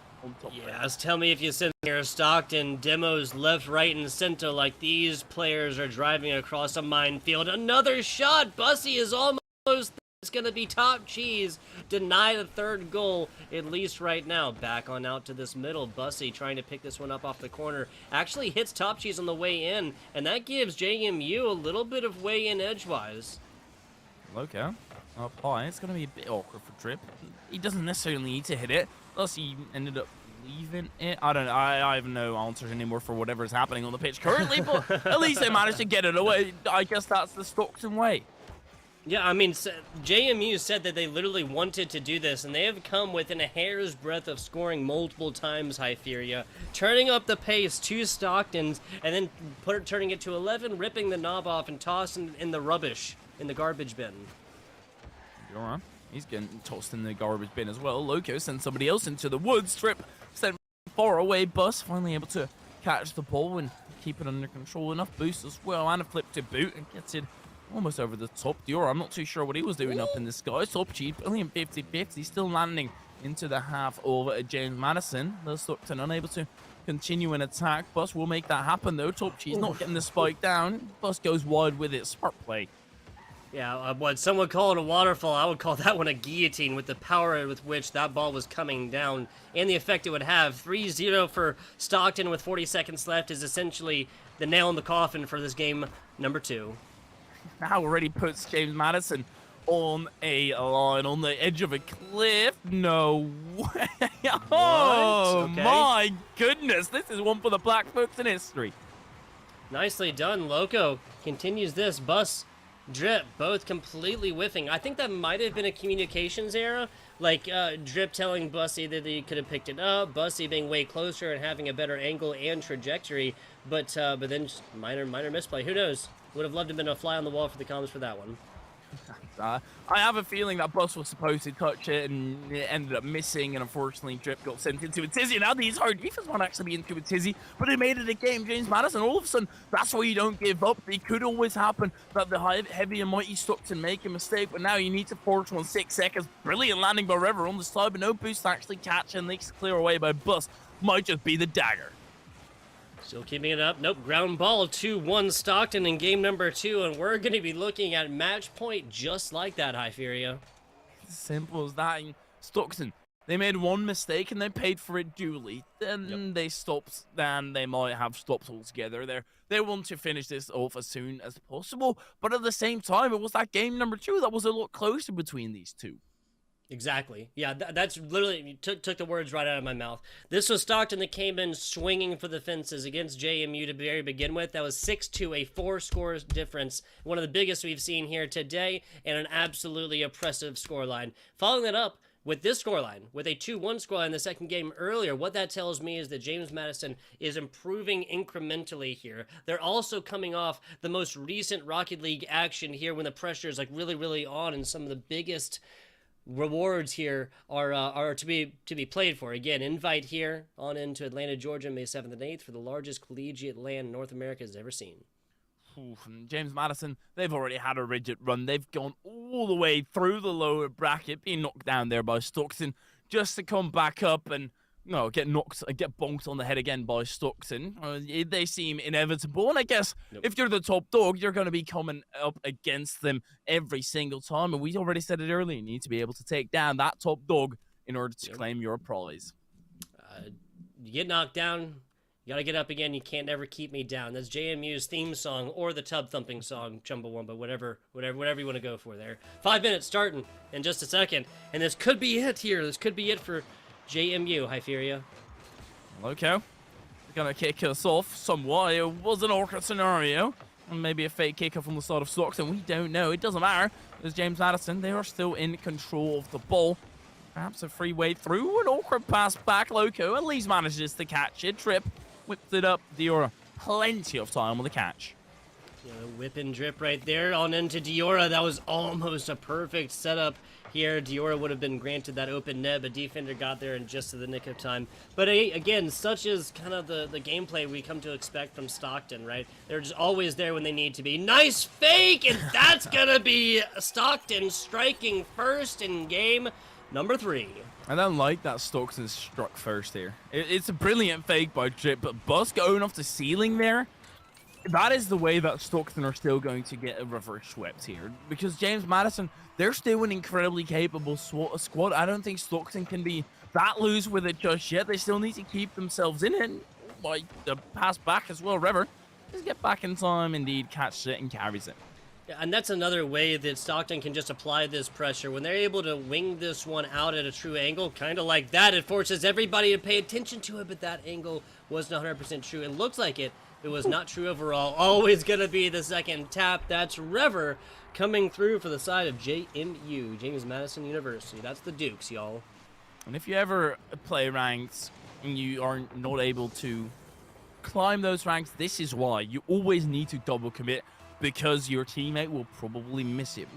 Yes, tell me if you sit here. Stockton demos left, right, and center like these players are driving across a minefield. Another shot. Bussy is almost. It's going to be top cheese. Deny the third goal, at least right now. Back on out to this middle. Bussy trying to pick this one up off the corner. Actually hits top cheese on the way in, and that gives JMU a little bit of way in edgewise. Okay. Up high. It's going to be a bit awkward for Drip. He doesn't necessarily need to hit it. Plus, he ended up leaving it. I don't know. I have no answers anymore for whatever is happening on the pitch currently, but at least they managed to get it away. I guess that's the Stockton way. Yeah, I mean, JMU said that they literally wanted to do this, and they have come within a hair's breadth of scoring multiple times, Hypheria, turning up the pace to Stockton's, and then turning it to 11, ripping the knob off and tossing in the rubbish, in the garbage bin. You're right. He's getting tossed in the garbage bin as well. Loco sends somebody else into the woods. Trip sent far away. Bus finally able to catch the ball and keep it under control. Enough boost as well, and a flip to boot, and gets it almost over the top. Dior, I'm not too sure what he was doing up in the sky. Top cheap, brilliant 50-50, still landing into the half of James Madison. The Stockton unable to continue an attack. Bus will make that happen though. Top cheese not getting the spike down. Bus goes wide with it. Smart play. Yeah, what some would call it a waterfall, I would call that one a guillotine with the power with which that ball was coming down and the effect it would have. 3-0 for Stockton with 40 seconds left is essentially the nail in the coffin for this game number 2. Now already puts James Madison on a line on the edge of a cliff. No way. Oh, Okay. My goodness. This is one for the Blackfoots in history. Nicely done. Loco continues this. Bus, Drip, both completely whiffing. I think that might have been a communications error. Like, Drip telling Bussy that he could have picked it up, Bussy being way closer and having a better angle and trajectory, but then just minor misplay. Who knows? Would have loved to have been a fly on the wall for the comms for that one. I have a feeling that Bus was supposed to touch it and it ended up missing, and unfortunately Drip got sent into a tizzy. Now these hard defense won't actually be into a tizzy, but they made it a game. James Madison, all of a sudden, that's why you don't give up. It could always happen that the heavy and mighty Stockton make a mistake, but now you need to force 1 6 seconds. Brilliant landing by River on the side, but no boost to actually catch, and leaks clear away by Bus. Might just be the dagger. Still keeping it up. Nope, ground ball 2-1 Stockton in game number 2, and we're going to be looking at match point just like that, Hypheria. Simple as that. And Stockton, they made one mistake and they paid for it duly. Then they stopped, and they might have stopped altogether. They want to finish this off as soon as possible, but at the same time, it was that game number 2 that was a lot closer between these two. Exactly. Yeah, that's literally, you took the words right out of my mouth. This was Stockton that came in swinging for the fences against JMU to very begin with. That was 6-2, a 4-score difference. One of the biggest we've seen here today, and an absolutely oppressive scoreline. Following that up with this scoreline, with a 2-1 scoreline in the second game earlier, what that tells me is that James Madison is improving incrementally here. They're also coming off the most recent Rocket League action here when the pressure is like really on, and some of the biggest rewards here are to be played for. Again, invite here on into Atlanta, Georgia, May 7th and 8th for the largest collegiate land North America has ever seen. James Madison, they've already had a rigid run. They've gone all the way through the lower bracket, being knocked down there by Stockton, just to come back up and get bonked on the head again by Stockton. They seem inevitable, and I guess if you're the top dog, you're going to be coming up against them every single time. And we already said it earlier, you need to be able to take down that top dog in order to claim your prize. You get knocked down, you got to get up again. You can't never keep me down. That's JMU's theme song, or the tub thumping song, Chumbawamba, whatever you want to go for there. 5 minutes starting in just a second, and this could be it here. This could be it for JMU, Hypheria. Okay. Gonna kick us off somewhat. It was an awkward scenario. And maybe a fake kicker from the side of Stockton. We don't know. It doesn't matter. There's James Madison. They are still in control of the ball. Perhaps a free way through. An awkward pass back. Loco at least manages to catch it. Trip whipped it up. Diora, plenty of time on the catch. Whip and drip right there on into Diora. That was almost a perfect setup here. Diora would have been granted that open net, but defender got there in just the nick of time. But again, such is kind of the gameplay we come to expect from Stockton, right? They're just always there when they need to be. Nice fake, and that's gonna be Stockton striking first in game number 3. I don't like that Stockton struck first here. It's a brilliant fake by Drip, but Bus going off the ceiling there, that is the way that Stockton are still going to get a reverse swept here. Because James Madison, they're still an incredibly capable squad. I don't think Stockton can be that loose with it just yet. They still need to keep themselves in it. Like the pass back as well, River. Just get back in time, indeed, catches it and carries it. Yeah, and that's another way that Stockton can just apply this pressure. When they're able to wing this one out at a true angle, kind of like that, it forces everybody to pay attention to it, but that angle wasn't 100% true. It looks like it was not true overall. Always going to be the second tap. That's Rever coming through for the side of JMU, James Madison University. That's the Dukes, y'all. And if you ever play ranks and you are not able to climb those ranks, this is why. You always need to double commit, because your teammate will probably miss it.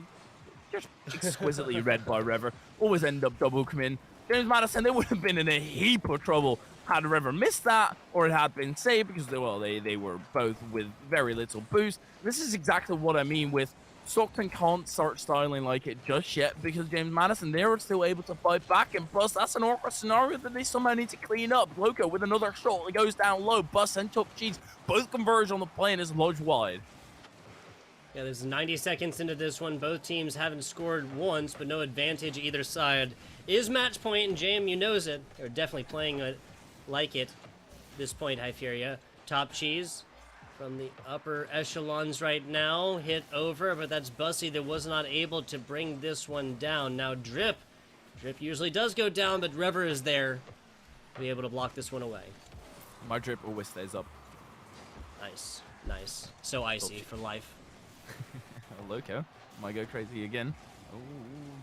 Just exquisitely read by Rever. Always end up double committing. James Madison, they would have been in a heap of trouble had Rever missed that, or it had been saved, because they were both with very little boost. This is exactly what I mean with Stockton can't start styling like it just yet, because James Madison, they were still able to fight back, and Bus, that's an awkward scenario that they somehow need to clean up. Loco with another shot, it goes down low. Bus and Top Cheese both converge on the play and is lodged wide. Yeah, there's 90 seconds into this one. Both teams haven't scored once, but no advantage either side. Is match point, and JMU knows it. They're definitely playing it like it at this point, Hyperia. Top Cheese from the upper echelons right now. Hit over, but that's Bussy that was not able to bring this one down. Now Drip. Drip usually does go down, but Rever is there to be able to block this one away. My Drip always stays up. Nice. Nice. So icy for life. Loco might go crazy again. Oh,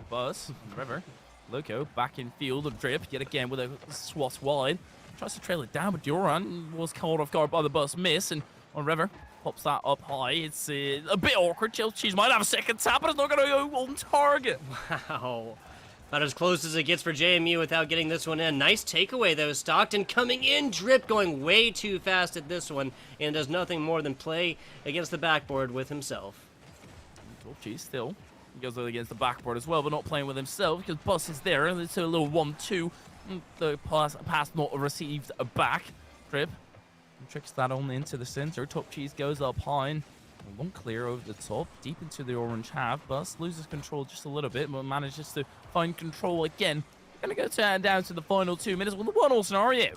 Buzz, River, Loco back in field of Drip yet again with a swat wide. Tries to trail it down, but Duran was caught off guard by the Bus miss, and on River pops that up high. It's a bit awkward. Cheese might have a second tap, but it's not going to go on target. Wow. About as close as it gets for JMU without getting this one in. Nice takeaway, though. Stockton coming in. Drip going way too fast at this one and does nothing more than play against the backboard with himself. Cheese still. He goes against the backboard as well, but not playing with himself because Bus is there. And it's a little 1-2. The pass not received back. Drip tricks that on into the center. Top Cheese goes up high and one clear over the top, deep into the orange half. Bus loses control just a little bit, but manages to find control again. Gonna go down to the final 2 minutes with a 1-1 scenario.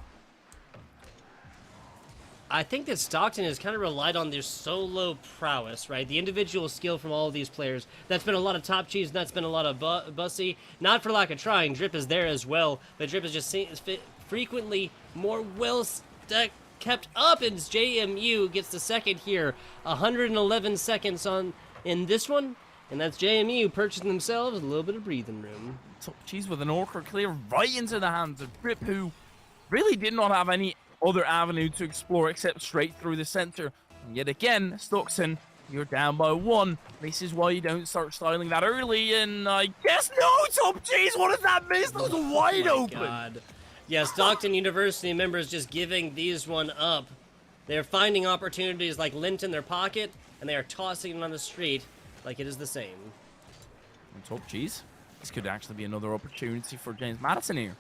I think that Stockton has kind of relied on their solo prowess, right? The individual skill from all of these players. That's been a lot of Top Cheese, and that's been a lot of Bussy. Not for lack of trying. Drip is there as well, but Drip is just frequently more kept up, and JMU gets the second here. 111 seconds on in this one, and that's JMU purchasing themselves a little bit of breathing room. Top Cheese with an awkward clear right into the hands of Drip, who really did not have any other avenue to explore except straight through the center. And yet again, Stockton, you're down by 1. This is why you don't start styling that early, and I guess no, Top Cheese, what is that miss? That was wide open. God. Yeah, Stockton University members just giving these one up. They're finding opportunities like lint in their pocket, and they are tossing it on the street like it is the same. And Top Cheese, this could actually be another opportunity for James Madison here.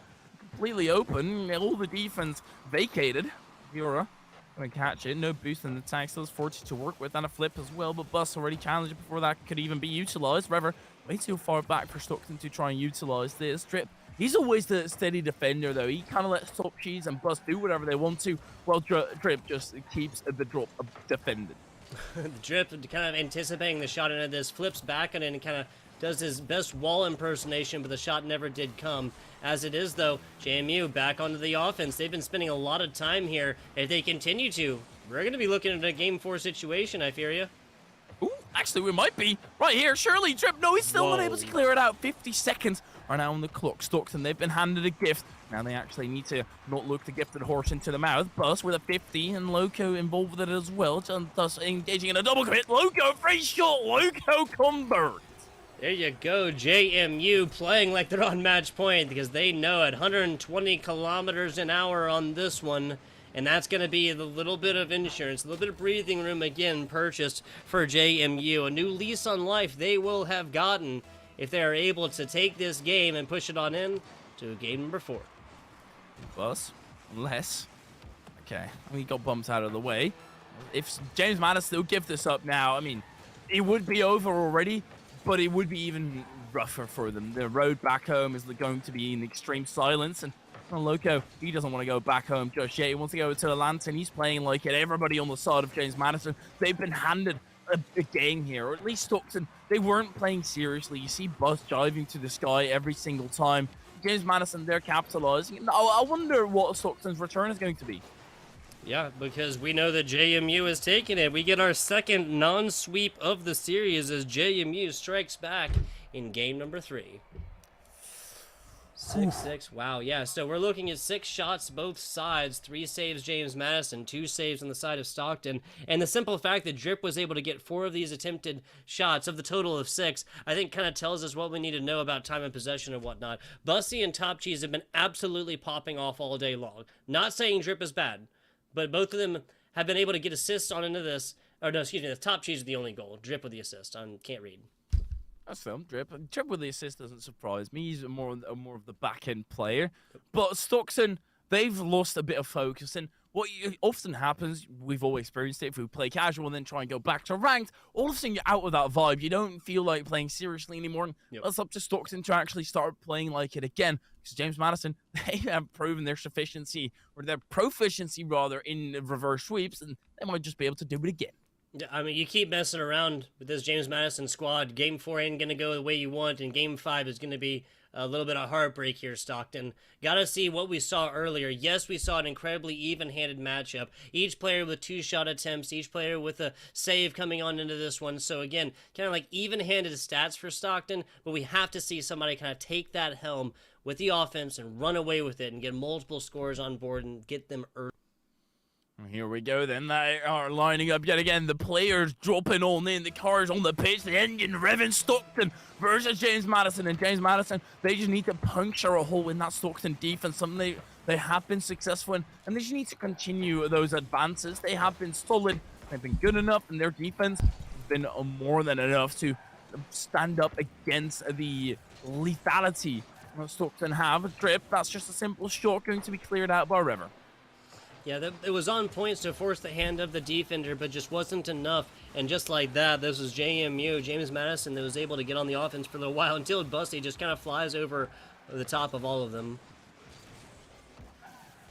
Completely open, all the defense vacated. Yura gonna catch it, no boost in the tank, still has 40 to work with, and a flip as well, but Bus already challenged it before that could even be utilized. Rever, way too far back for Stockton to try and utilize this. Drip, he's always the steady defender though. He kind of lets Top Cheese and Bus do whatever they want to, while Drip just keeps the drop defended. Drip kind of anticipating the shot into this, flips back on it and kind of does his best wall impersonation, but the shot never did come. As it is, though, JMU back onto the offense. They've been spending a lot of time here. If they continue to, we're going to be looking at a Game 4 situation, I fear you. Ooh, actually, we might be. Right here, surely Drip. No, he's still not able to clear it out. 50 seconds are now on the clock. Stockton, they've been handed a gift. Now they actually need to not look the gifted horse into the mouth. Bus with a 50, and Loco involved with it as well. Thus engaging in a double commit. Loco, free shot. Loco converts. There you go, JMU playing like they're on match point because they know it. 120 kilometers an hour on this one. And that's going to be a little bit of insurance, a little bit of breathing room again purchased for JMU. A new lease on life they will have gotten if they are able to take this game and push it on in to game number 4. Bus, unless, okay, we got bumped out of the way. If James Madison still give this up now, I mean, it would be over already, but it would be even rougher for them. The road back home is going to be in extreme silence, and Loco, he doesn't want to go back home just yet. He wants to go to Atlanta, and he's playing like it. Everybody on the side of James Madison, they've been handed a game here, or at least Stockton, they weren't playing seriously. You see Bus diving to the sky every single time. James Madison, they're capitalizing. I wonder what Stockton's return is going to be. Yeah, because we know that JMU is taking it. We get our second non-sweep of the series as JMU strikes back in game number 3. 6-6. Wow, yeah. So we're looking at 6 shots both sides. 3 saves James Madison, 2 saves on the side of Stockton. And the simple fact that Drip was able to get 4 of these attempted shots of the total of 6, I think kind of tells us what we need to know about time and possession and whatnot. Bussy and Top Cheese have been absolutely popping off all day long. Not saying Drip is bad, but both of them have been able to get assists on into this. Or no, excuse me, the Top Cheese is the only goal. Drip with the assist. I can't read. That's film. Drip with the assist doesn't surprise me. He's more of the back-end player. But Stockton, they've lost a bit of focus. And what often happens, we've all experienced it, if we play casual and then try and go back to ranked, all of a sudden you're out of that vibe. You don't feel like playing seriously anymore. And it's up to Stockton to actually start playing like it again. Because James Madison, they have proven their sufficiency, or their proficiency rather, in reverse sweeps. And they might just be able to do it again. I mean, you keep messing around with this James Madison squad. Game 4 ain't going to go the way you want, and Game 5 is going to be a little bit of heartbreak here, Stockton. Got to see what we saw earlier. Yes, we saw an incredibly even-handed matchup. Each player with 2 shot attempts, each player with a save coming on into this one. So, again, kind of like even-handed stats for Stockton, but we have to see somebody kind of take that helm with the offense and run away with it and get multiple scores on board and get them early. Here we go then, they are lining up yet again, the players dropping on in, the cars on the pitch, the engine revving. Stockton versus James Madison, and James Madison, they just need to puncture a hole in that Stockton defense, something they have been successful in, and they just need to continue those advances. They have been solid, they've been good enough, and their defense has been more than enough to stand up against the lethality that Stockton have. Drip, that's just a simple shot going to be cleared out by River. Yeah, it was on points to force the hand of the defender, but just wasn't enough. And just like that, this was JMU, James Madison, that was able to get on the offense for a little while until Bussy just kind of flies over the top of all of them.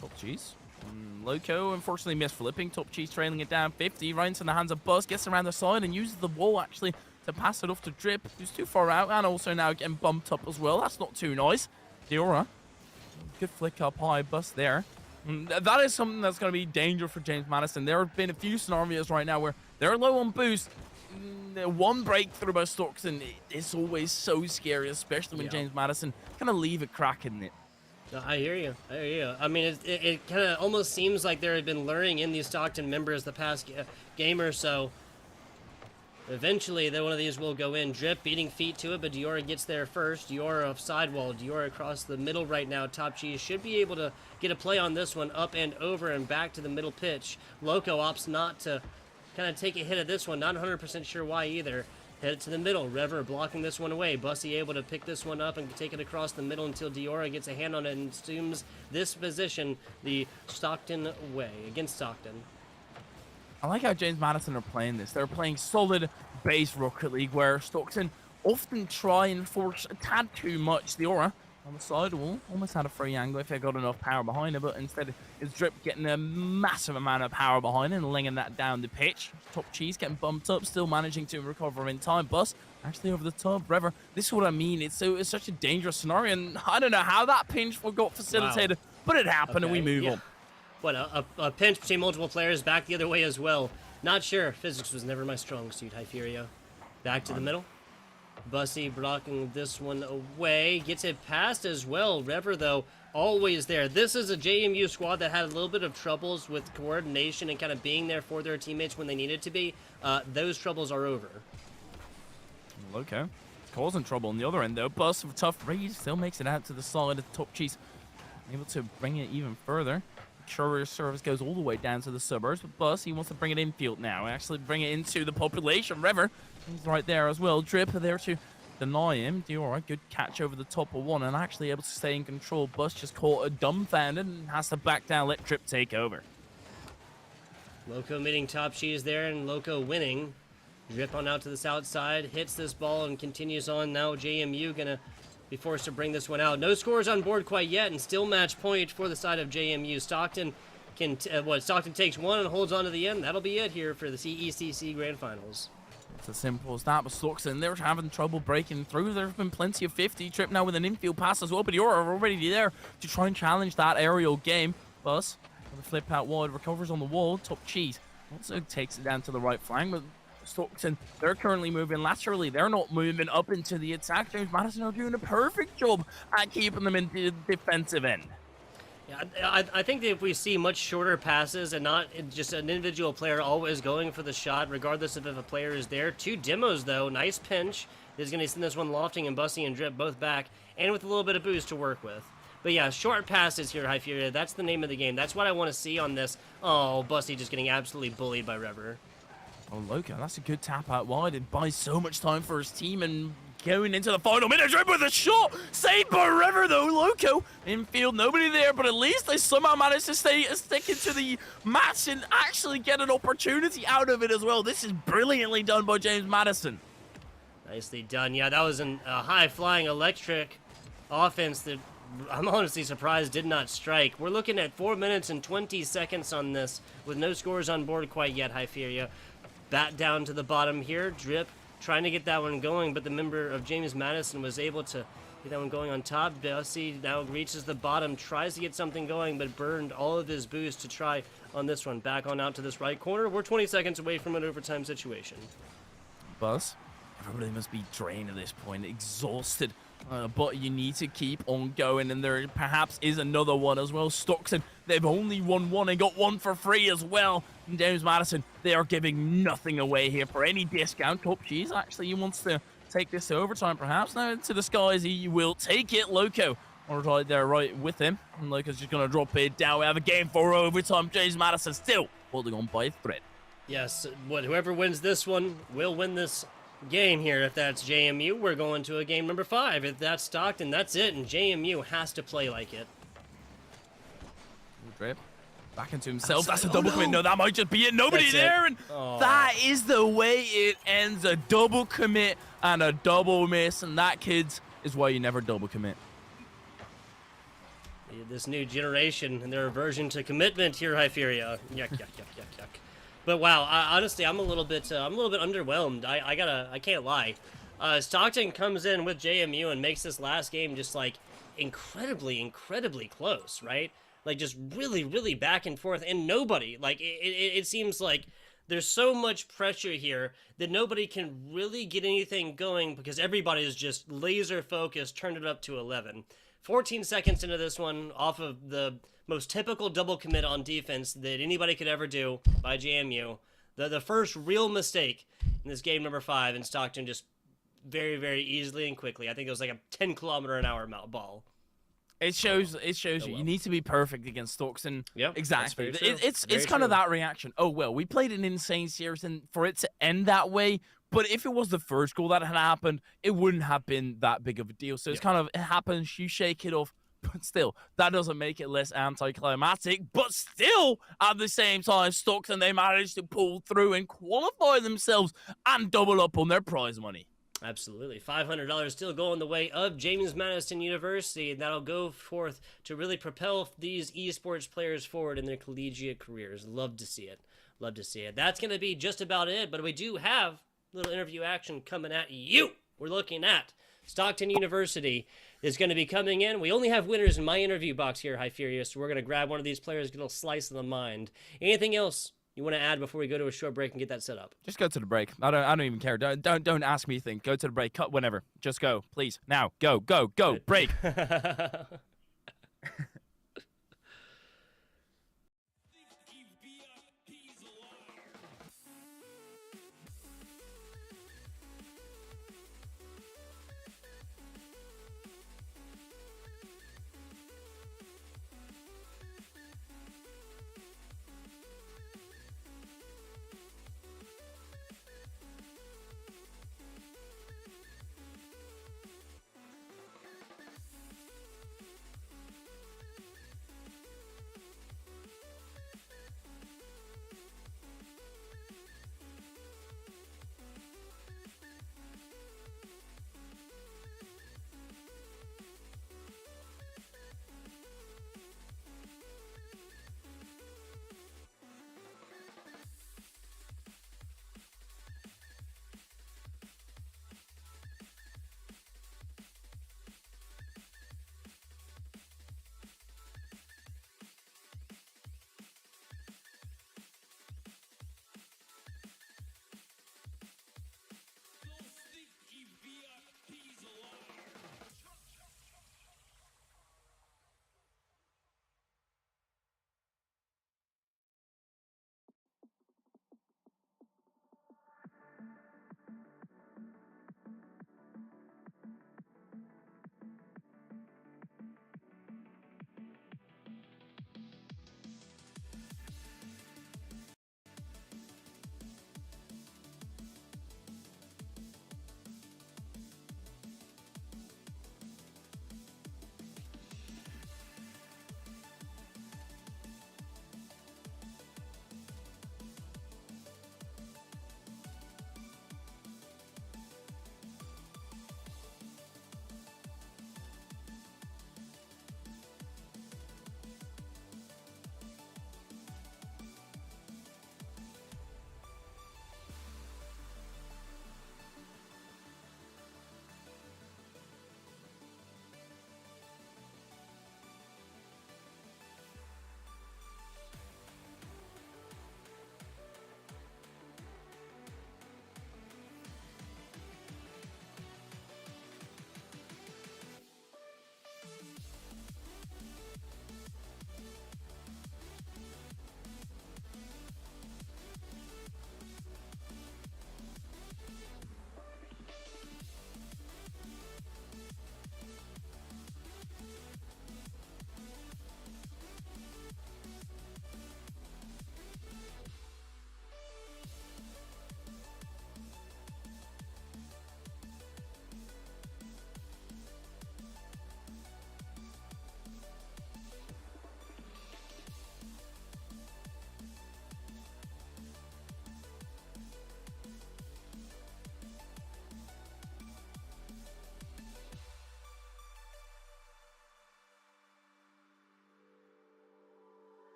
Top Cheese. Loco unfortunately missed flipping. Top Cheese trailing it down 50. Right into the hands of Buzz, gets around the side and uses the wall actually to pass it off to Drip, who's too far out, and also now getting bumped up as well. That's not too nice. Diora. Good flick up high, Bus there. That is something that's going to be dangerous for James Madison. There have been a few scenarios right now where they're low on boost. One breakthrough by Stockton is always so scary, especially when James Madison kind of leave a crack in it. I hear you. I hear you. I mean, it kind of almost seems like there had been learning in these Stockton members the past game or so. Eventually, one of these will go in. Drip beating feet to it, but Diora gets there first. Diora off sidewall. Diora across the middle right now. Top Cheese should be able to get a play on this one, up and over and back to the middle pitch. Loco opts not to kind of take a hit at this one. Not 100% sure why either. Hit it to the middle. Rever blocking this one away. Bussy able to pick this one up and take it across the middle until Diora gets a hand on it and assumes this position the Stockton way against Stockton. I like how James Madison are playing this. They're playing solid base Rocket League, where Stockton often try and force a tad too much. The aura on the side wall almost had a free angle if they got enough power behind it, but instead it's Drip getting a massive amount of power behind it and laying that down the pitch. Top Cheese getting bumped up, still managing to recover in time. Bus actually over the top. Rever, this is what I mean. It's such a dangerous scenario, and I don't know how that pinch got facilitated, but it happened and we move on. What, a pinch between multiple players back the other way as well. Not sure. Physics was never my strong suit, Hyperia. Back to the middle. Bussy blocking this one away. Gets it past as well. Rever, though, always there. This is a JMU squad that had a little bit of troubles with coordination and kind of being there for their teammates when they needed to be. Those troubles are over. Okay. causing trouble on the other end, though. Bus with a tough read still makes it out to the side of Top Cheese. Able to bring it even further. Sure, service goes all the way down to the suburbs, but Bus, he wants to bring it infield now. Actually bring it into the population. River, he's right there as well. Drip there to deny him. Do all right. Good catch over the top of one and actually able to stay in control. Bus just caught a dumbfounded and has to back down. Let Drip take over. Loco meeting Top Cheese there, and Loco winning. Drip on out to the south side, hits this ball and continues on. Now JMU gonna be forced to bring this one out. No scores on board quite yet, and still match point for the side of JMU. Stockton can Stockton takes one and holds on to the end. That'll be it here for the CECC Grand Finals. It's as simple as that, but Stockton, they're having trouble breaking through. There's been plenty of 50. Trip now with an infield pass as well, but you're already there to try and challenge that aerial game. Bus, with a flip out wide, recovers on the wall. Top Cheese also takes it down to the right flank, but Stockton, they're currently moving laterally. They're not moving up into the attack. James Madison are doing a perfect job at keeping them in the defensive end. Yeah, I think that if we see much shorter passes and not just an individual player always going for the shot, regardless of if a player is there. Two demos, though. Nice pinch. Is going to send this one lofting and Bussy and Drip both back, and with a little bit of boost to work with. But yeah, short passes here, High Fury. That's the name of the game. That's what I want to see on this. Oh, Bussy just getting absolutely bullied by River. Oh, Loco, that's a good tap out wide. It buys so much time for his team, and going into the final minute, Drip with a shot. Saved by River, though. Loco infield, nobody there, but at least they somehow managed to stick into the match and actually get an opportunity out of it as well. This is brilliantly done by James Madison. Nicely done. Yeah, that was a high-flying electric offense that I'm honestly surprised did not strike. We're looking at 4 minutes and 20 seconds on this with no scores on board quite yet, High Fury. Bat down to the bottom here. Drip trying to get that one going, but the member of James Madison was able to get that one going on top. Bussy now reaches the bottom, tries to get something going, but burned all of his boost to try on this one. Back on out to this right corner. We're 20 seconds away from an overtime situation. Buzz, everybody must be drained at this point, exhausted. But you need to keep on going, and there perhaps is another one as well. Stockton, they've only won one and got one for free as well. And James Madison, they are giving nothing away here for any discount. Top Cheese actually he wants to take this to overtime perhaps. Now into the skies, he will take it. Loco right there right with him. And Loco's just going to drop it down. We have a game for overtime. James Madison still holding on by a thread. Yes, whoever wins this one will win this game here. If that's JMU, we're going to a game number 5. If that's Stockton, that's it, and JMU has to play like it. Drip back into himself. That's a double commit. No, that might just be it. Nobody there, and that is the way it ends. A double commit and a double miss, and that, kids, is why you never double commit. This new generation and their aversion to commitment here, High Fury. Yuck, yuck, yuck, yuck, yuck. But wow, honestly, I'm a little bit underwhelmed. I can't lie. Stockton comes in with JMU and makes this last game just like incredibly close, right? Like just really back and forth, and nobody, like it seems like there's so much pressure here that nobody can really get anything going because everybody is just laser focused, turned it up to 11. 14 seconds into this one, off of the most typical double commit on defense that anybody could ever do by JMU. The first real mistake in this game number 5, and Stockton just very easily and quickly. I think it was like a 10-kilometer-an-hour ball. It shows you need to be perfect against Stockton. Yep, exactly. It's kind of that reaction. Oh well, we played an insane series, and for it to end that way. But if it was the first goal that had happened, it wouldn't have been that big of a deal. So it's kind of, it happens, you shake it off. But still, that doesn't make it less anticlimactic. But still, at the same time, Stockton, they managed to pull through and qualify themselves and double up on their prize money. Absolutely. $500 still going the way of James Madison University, and that'll go forth to really propel these esports players forward in their collegiate careers. Love to see it. Love to see it. That's going to be just about it, but we do have a little interview action coming at you. We're looking at Stockton University is going to be coming in. We only have winners in my interview box here, High Furious, so we're going to grab one of these players, get a little slice of the mind. Anything else you want to add before we go to a short break and get that set up? Just go to the break. I don't even care. Don't ask me anything. Go to the break. Cut whenever. Just go, please. Now. Go. Break.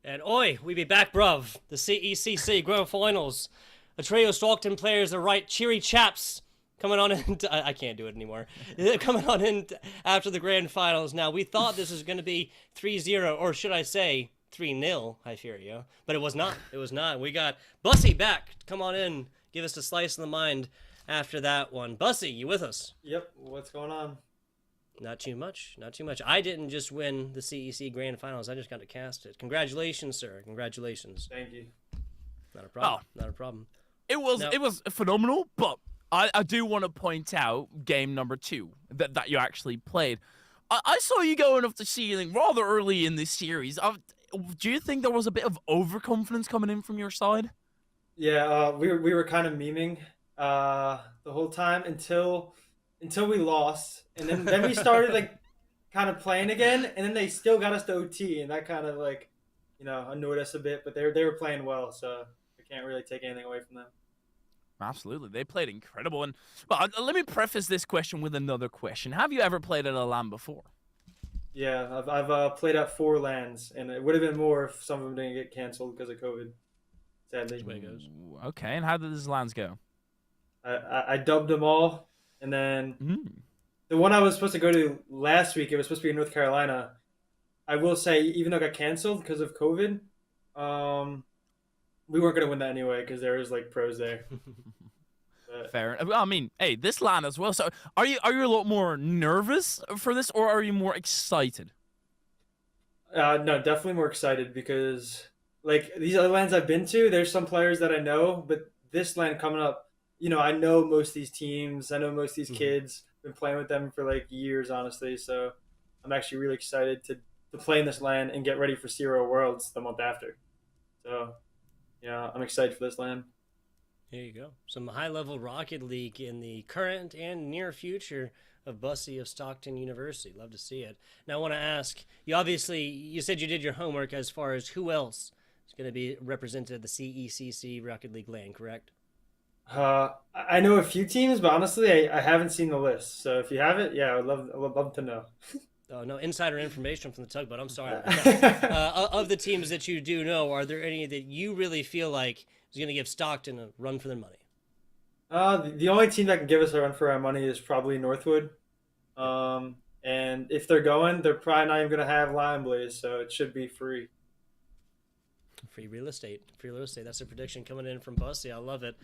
And oi, we be back, bruv. The CECC Grand Finals. A trio of Stockton players, the right cheery chaps, coming on in. I can't do it anymore. Coming on in after the Grand Finals. Now, we thought this was going to be 3-0, or should I say 3-0, I fear you. But it was not. It was not. We got Bussy back. Come on in. Give us a slice of the mind after that one. Bussy, you with us? Yep. What's going on? Not too much. Not too much. I didn't just win the CEC Grand Finals. I just got to cast it. Congratulations, sir. Congratulations. Thank you. Not a problem. Not a problem. It was phenomenal, but I do want to point out game number 2 that you actually played. I saw you going off the ceiling rather early in this series. Do you think there was a bit of overconfidence coming in from your side? Yeah, we were kind of memeing the whole time until we lost, and then we started like kind of playing again, and then they still got us to OT, and that kind of like annoyed us a bit. But they were playing well, so I can't really take anything away from them. Absolutely, they played incredible. And let me preface this question with another question: have you ever played at a LAN before? Yeah, I've played at 4 LANs, and it would have been more if some of them didn't get canceled because of COVID. Sadly. Way it goes. Okay, and how did these LANs go? I dubbed them all, and then the one I was supposed to go to last week, it was supposed to be in North Carolina. I will say, even though it got canceled because of COVID, we weren't going to win that anyway because there was like pros there. Fair. I mean, hey, this LAN as well. So, are you a lot more nervous for this, or are you more excited? No, definitely more excited because like these other LANs I've been to, there's some players that I know, but this LAN coming up, I know most of these teams. I know most of these kids. Been playing with them for like years, honestly. So I'm actually really excited to play in this LAN and get ready for Zero Worlds the month after. So yeah, I'm excited for this LAN. There you go. Some high-level Rocket League in the current and near future of Bussy of Stockton University. Love to see it. Now, I want to ask, you said you did your homework as far as who else is going to be represented at the CECC Rocket League LAN, correct? I know a few teams, but honestly, I haven't seen the list. So if you have it, yeah, I would love to know. Oh, no insider information from the tugboat. I'm sorry. Of the teams that you do know, are there any that you really feel like is going to give Stockton a run for their money? The only team that can give us a run for our money is probably Northwood. And if they're going, they're probably not even going to have Lion Blaze, so it should be free. Free real estate. That's a prediction coming in from Bussy. I love it.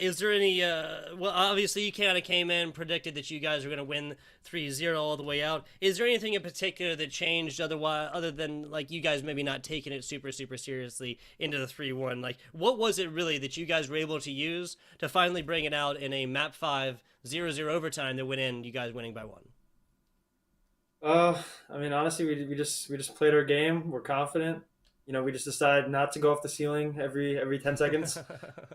Is there any, well, obviously you kind of came in, predicted that you guys are going to win 3-0 all the way out. Is there anything in particular that changed other than like you guys maybe not taking it super, super seriously into the 3-1? Like, what was it really that you guys were able to use to finally bring it out in a map 5 0-0 overtime that went in, you guys winning by 1? I mean, honestly, we just played our game. We're confident. We just decided not to go off the ceiling every 10 seconds,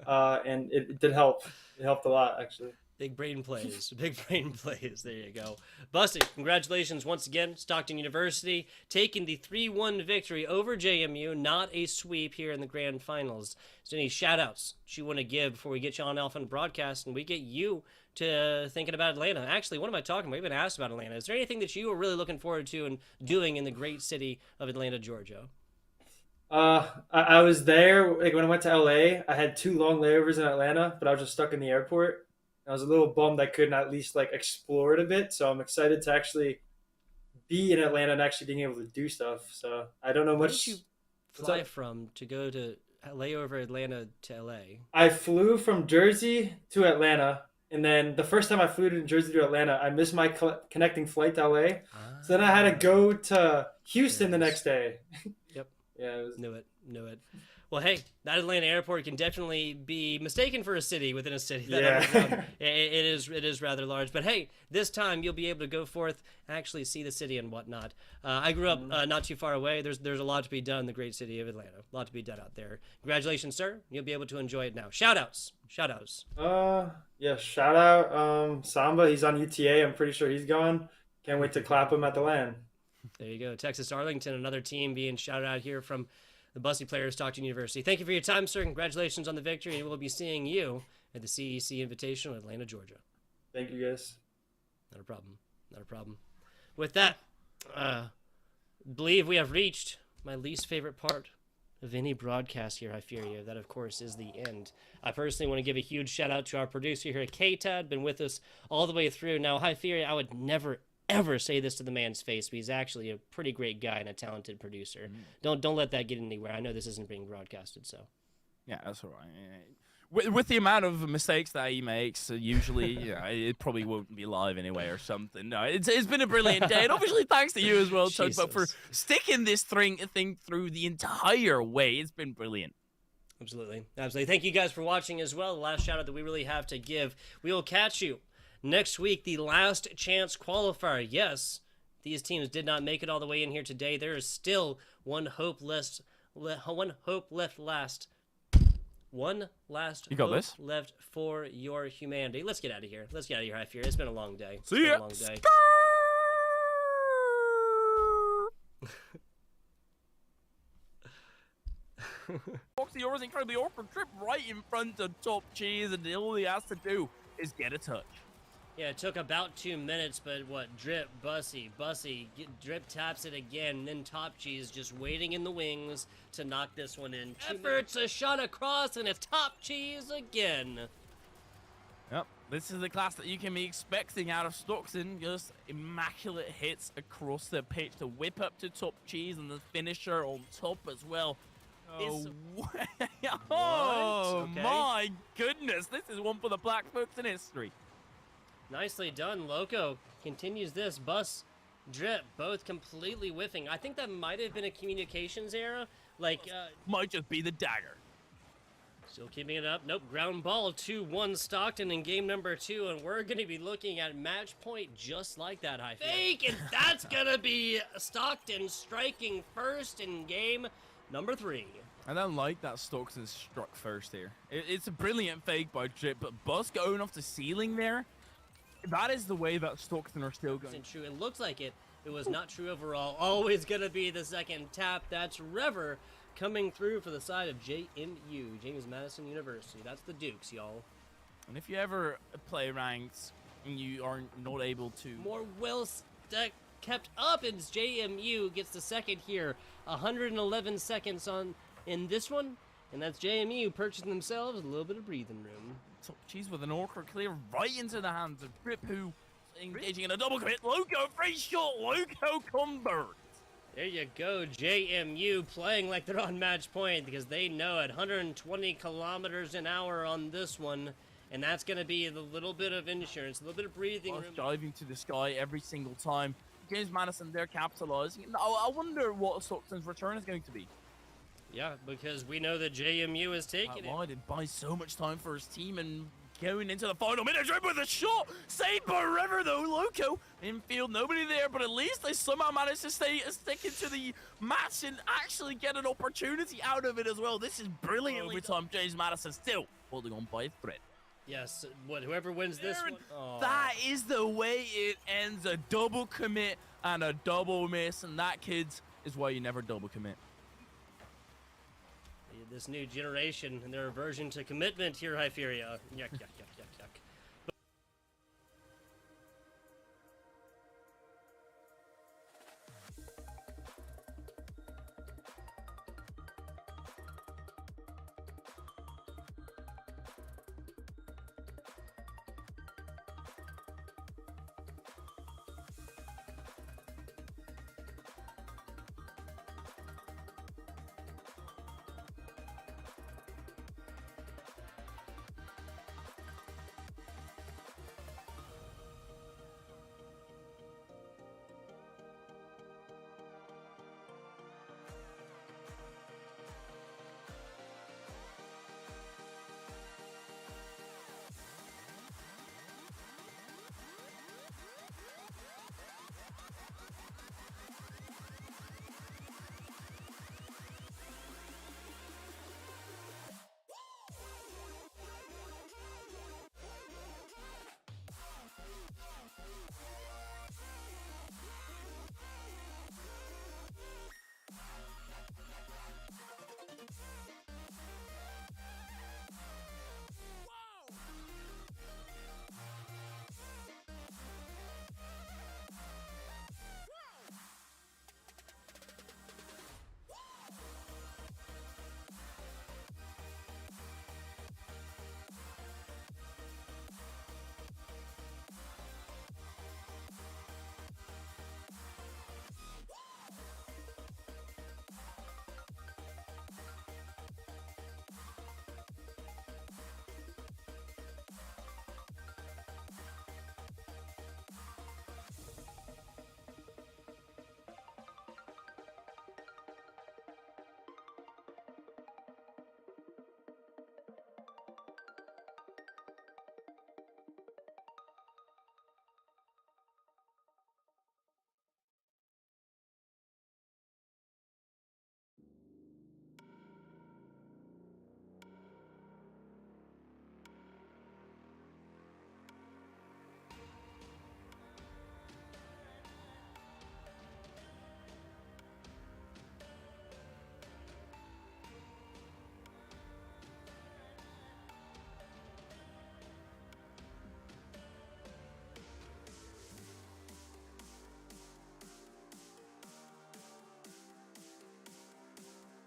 and it did help. It helped a lot, actually. Big brain plays. There you go. Bussy, congratulations once again. Stockton University taking the 3-1 victory over JMU, not a sweep here in the grand finals. Is there any shout-outs that you want to give before we get you on Alpha broadcast and we get you to thinking about Atlanta? Actually, what am I talking about? We've been asked about Atlanta. Is there anything that you are really looking forward to and doing in the great city of Atlanta, Georgia? I was there like when I went to LA. I had 2 long layovers in Atlanta, but I was just stuck in the airport. I was a little bummed I couldn't at least like explore it a bit. So I'm excited to actually be in Atlanta and actually being able to do stuff. So I don't know much. Where did you fly from to go to layover Atlanta to LA? I flew from Jersey to Atlanta, and then the first time I flew from Jersey to Atlanta, I missed my connecting flight to LA. So then I had to go to Houston the next day. Yep. Yeah, Knew it. Well, hey, that Atlanta airport can definitely be mistaken for a city within a city. Yeah. It is rather large. But hey, this time you'll be able to go forth, actually see the city and whatnot. I grew up not too far away. There's a lot to be done in the great city of Atlanta. A lot to be done out there. Congratulations, sir. You'll be able to enjoy it now. Shout-outs. Yeah, shout out Samba. He's on UTA. I'm pretty sure he's going. Can't wait to clap him at the LAN. There you go. Texas Arlington, another team being shouted out here from the Bussy players, Stockton University. Thank you for your time, sir. Congratulations on the victory, and we'll be seeing you at the CEC Invitational in Atlanta, Georgia. Thank you, guys. Not a problem. With that, believe we have reached my least favorite part of any broadcast here, Hyperia. That, of course, is the end. I personally want to give a huge shout out to our producer here, K-Tad, been with us all the way through. Now, Hyperia, I would never, ever say this to the man's face, but he's actually a pretty great guy and a talented producer. Don't let that get anywhere. I know this isn't being broadcasted, so. Yeah, that's all right. With the amount of mistakes that he makes, usually, it probably won't be live anyway or something. No, it's been a brilliant day, and obviously thanks to you as well, Chuck, but for sticking this thing through the entire way. It's been brilliant. Absolutely. Thank you guys for watching as well. The last shout out that we really have to give. We will catch you next week, the last chance qualifier. Yes, these teams did not make it all the way in here today. There is still one hope left left for your humanity. Let's get out of here. Hyperia. It's been a long day. See ya. Foxy Yours incredibly awkward trip right in front of Top Cheese, and all he has to do is get a touch. Yeah, it took about 2 minutes, but what? Drip, Bussy, Drip taps it again, then Top Cheese just waiting in the wings to knock this one in. Efforts a shot across, and it's Top Cheese again. Yep, this is the class that you can be expecting out of Stockton. Just immaculate hits across the pitch to whip up to Top Cheese, and the finisher on top as well. Oh, Okay. My goodness, this is one for the black folks in history. Nicely done. Loco continues this. Bus, Drip, both completely whiffing. I think that might have been a communications error. Might just be the dagger. Still keeping it up. Nope. Ground ball 2-1 Stockton in game number 2, and we're going to be looking at match point just like that, Hyperia. Fake, and that's going to be Stockton striking first in game number 3. I don't like that Stockton struck first here. It's a brilliant fake by Drip, but Bus going off the ceiling there. That is the way that Stockton are still going. True. It looks like it. It was not true overall. Always going to be the second tap. That's Rever coming through for the side of JMU, James Madison University. That's the Dukes, y'all. And if you ever play ranks and you are not able to... More well kept up as JMU gets the second here. 111 seconds in this one. And that's JMU purchasing themselves a little bit of breathing room. Top Cheese with an awkward clear right into the hands of Drip, who engaging in a double commit. Loco, free shot. Loco convert. There you go. JMU playing like they're on match point because they know it. 120 kilometers an hour on this one. And that's going to be a little bit of insurance, a little bit of breathing room. Diving to the sky every single time. James Madison, they're capitalizing. I wonder what Stockton's return is going to be. Yeah, because we know that JMU is taking it. Why did buy so much time for his team and going into the final minute? Drip with a shot, saved by River though. Loco infield, nobody there, but at least they somehow managed to stick into the match and actually get an opportunity out of it as well. This is brilliant overtime. James Madison still holding on by a thread. Yes, whoever wins this one. Oh. That is the way it ends. A double commit and a double miss, and that, kids, is why you never double commit. This new generation and their aversion to commitment here, Hyperia. Yuck.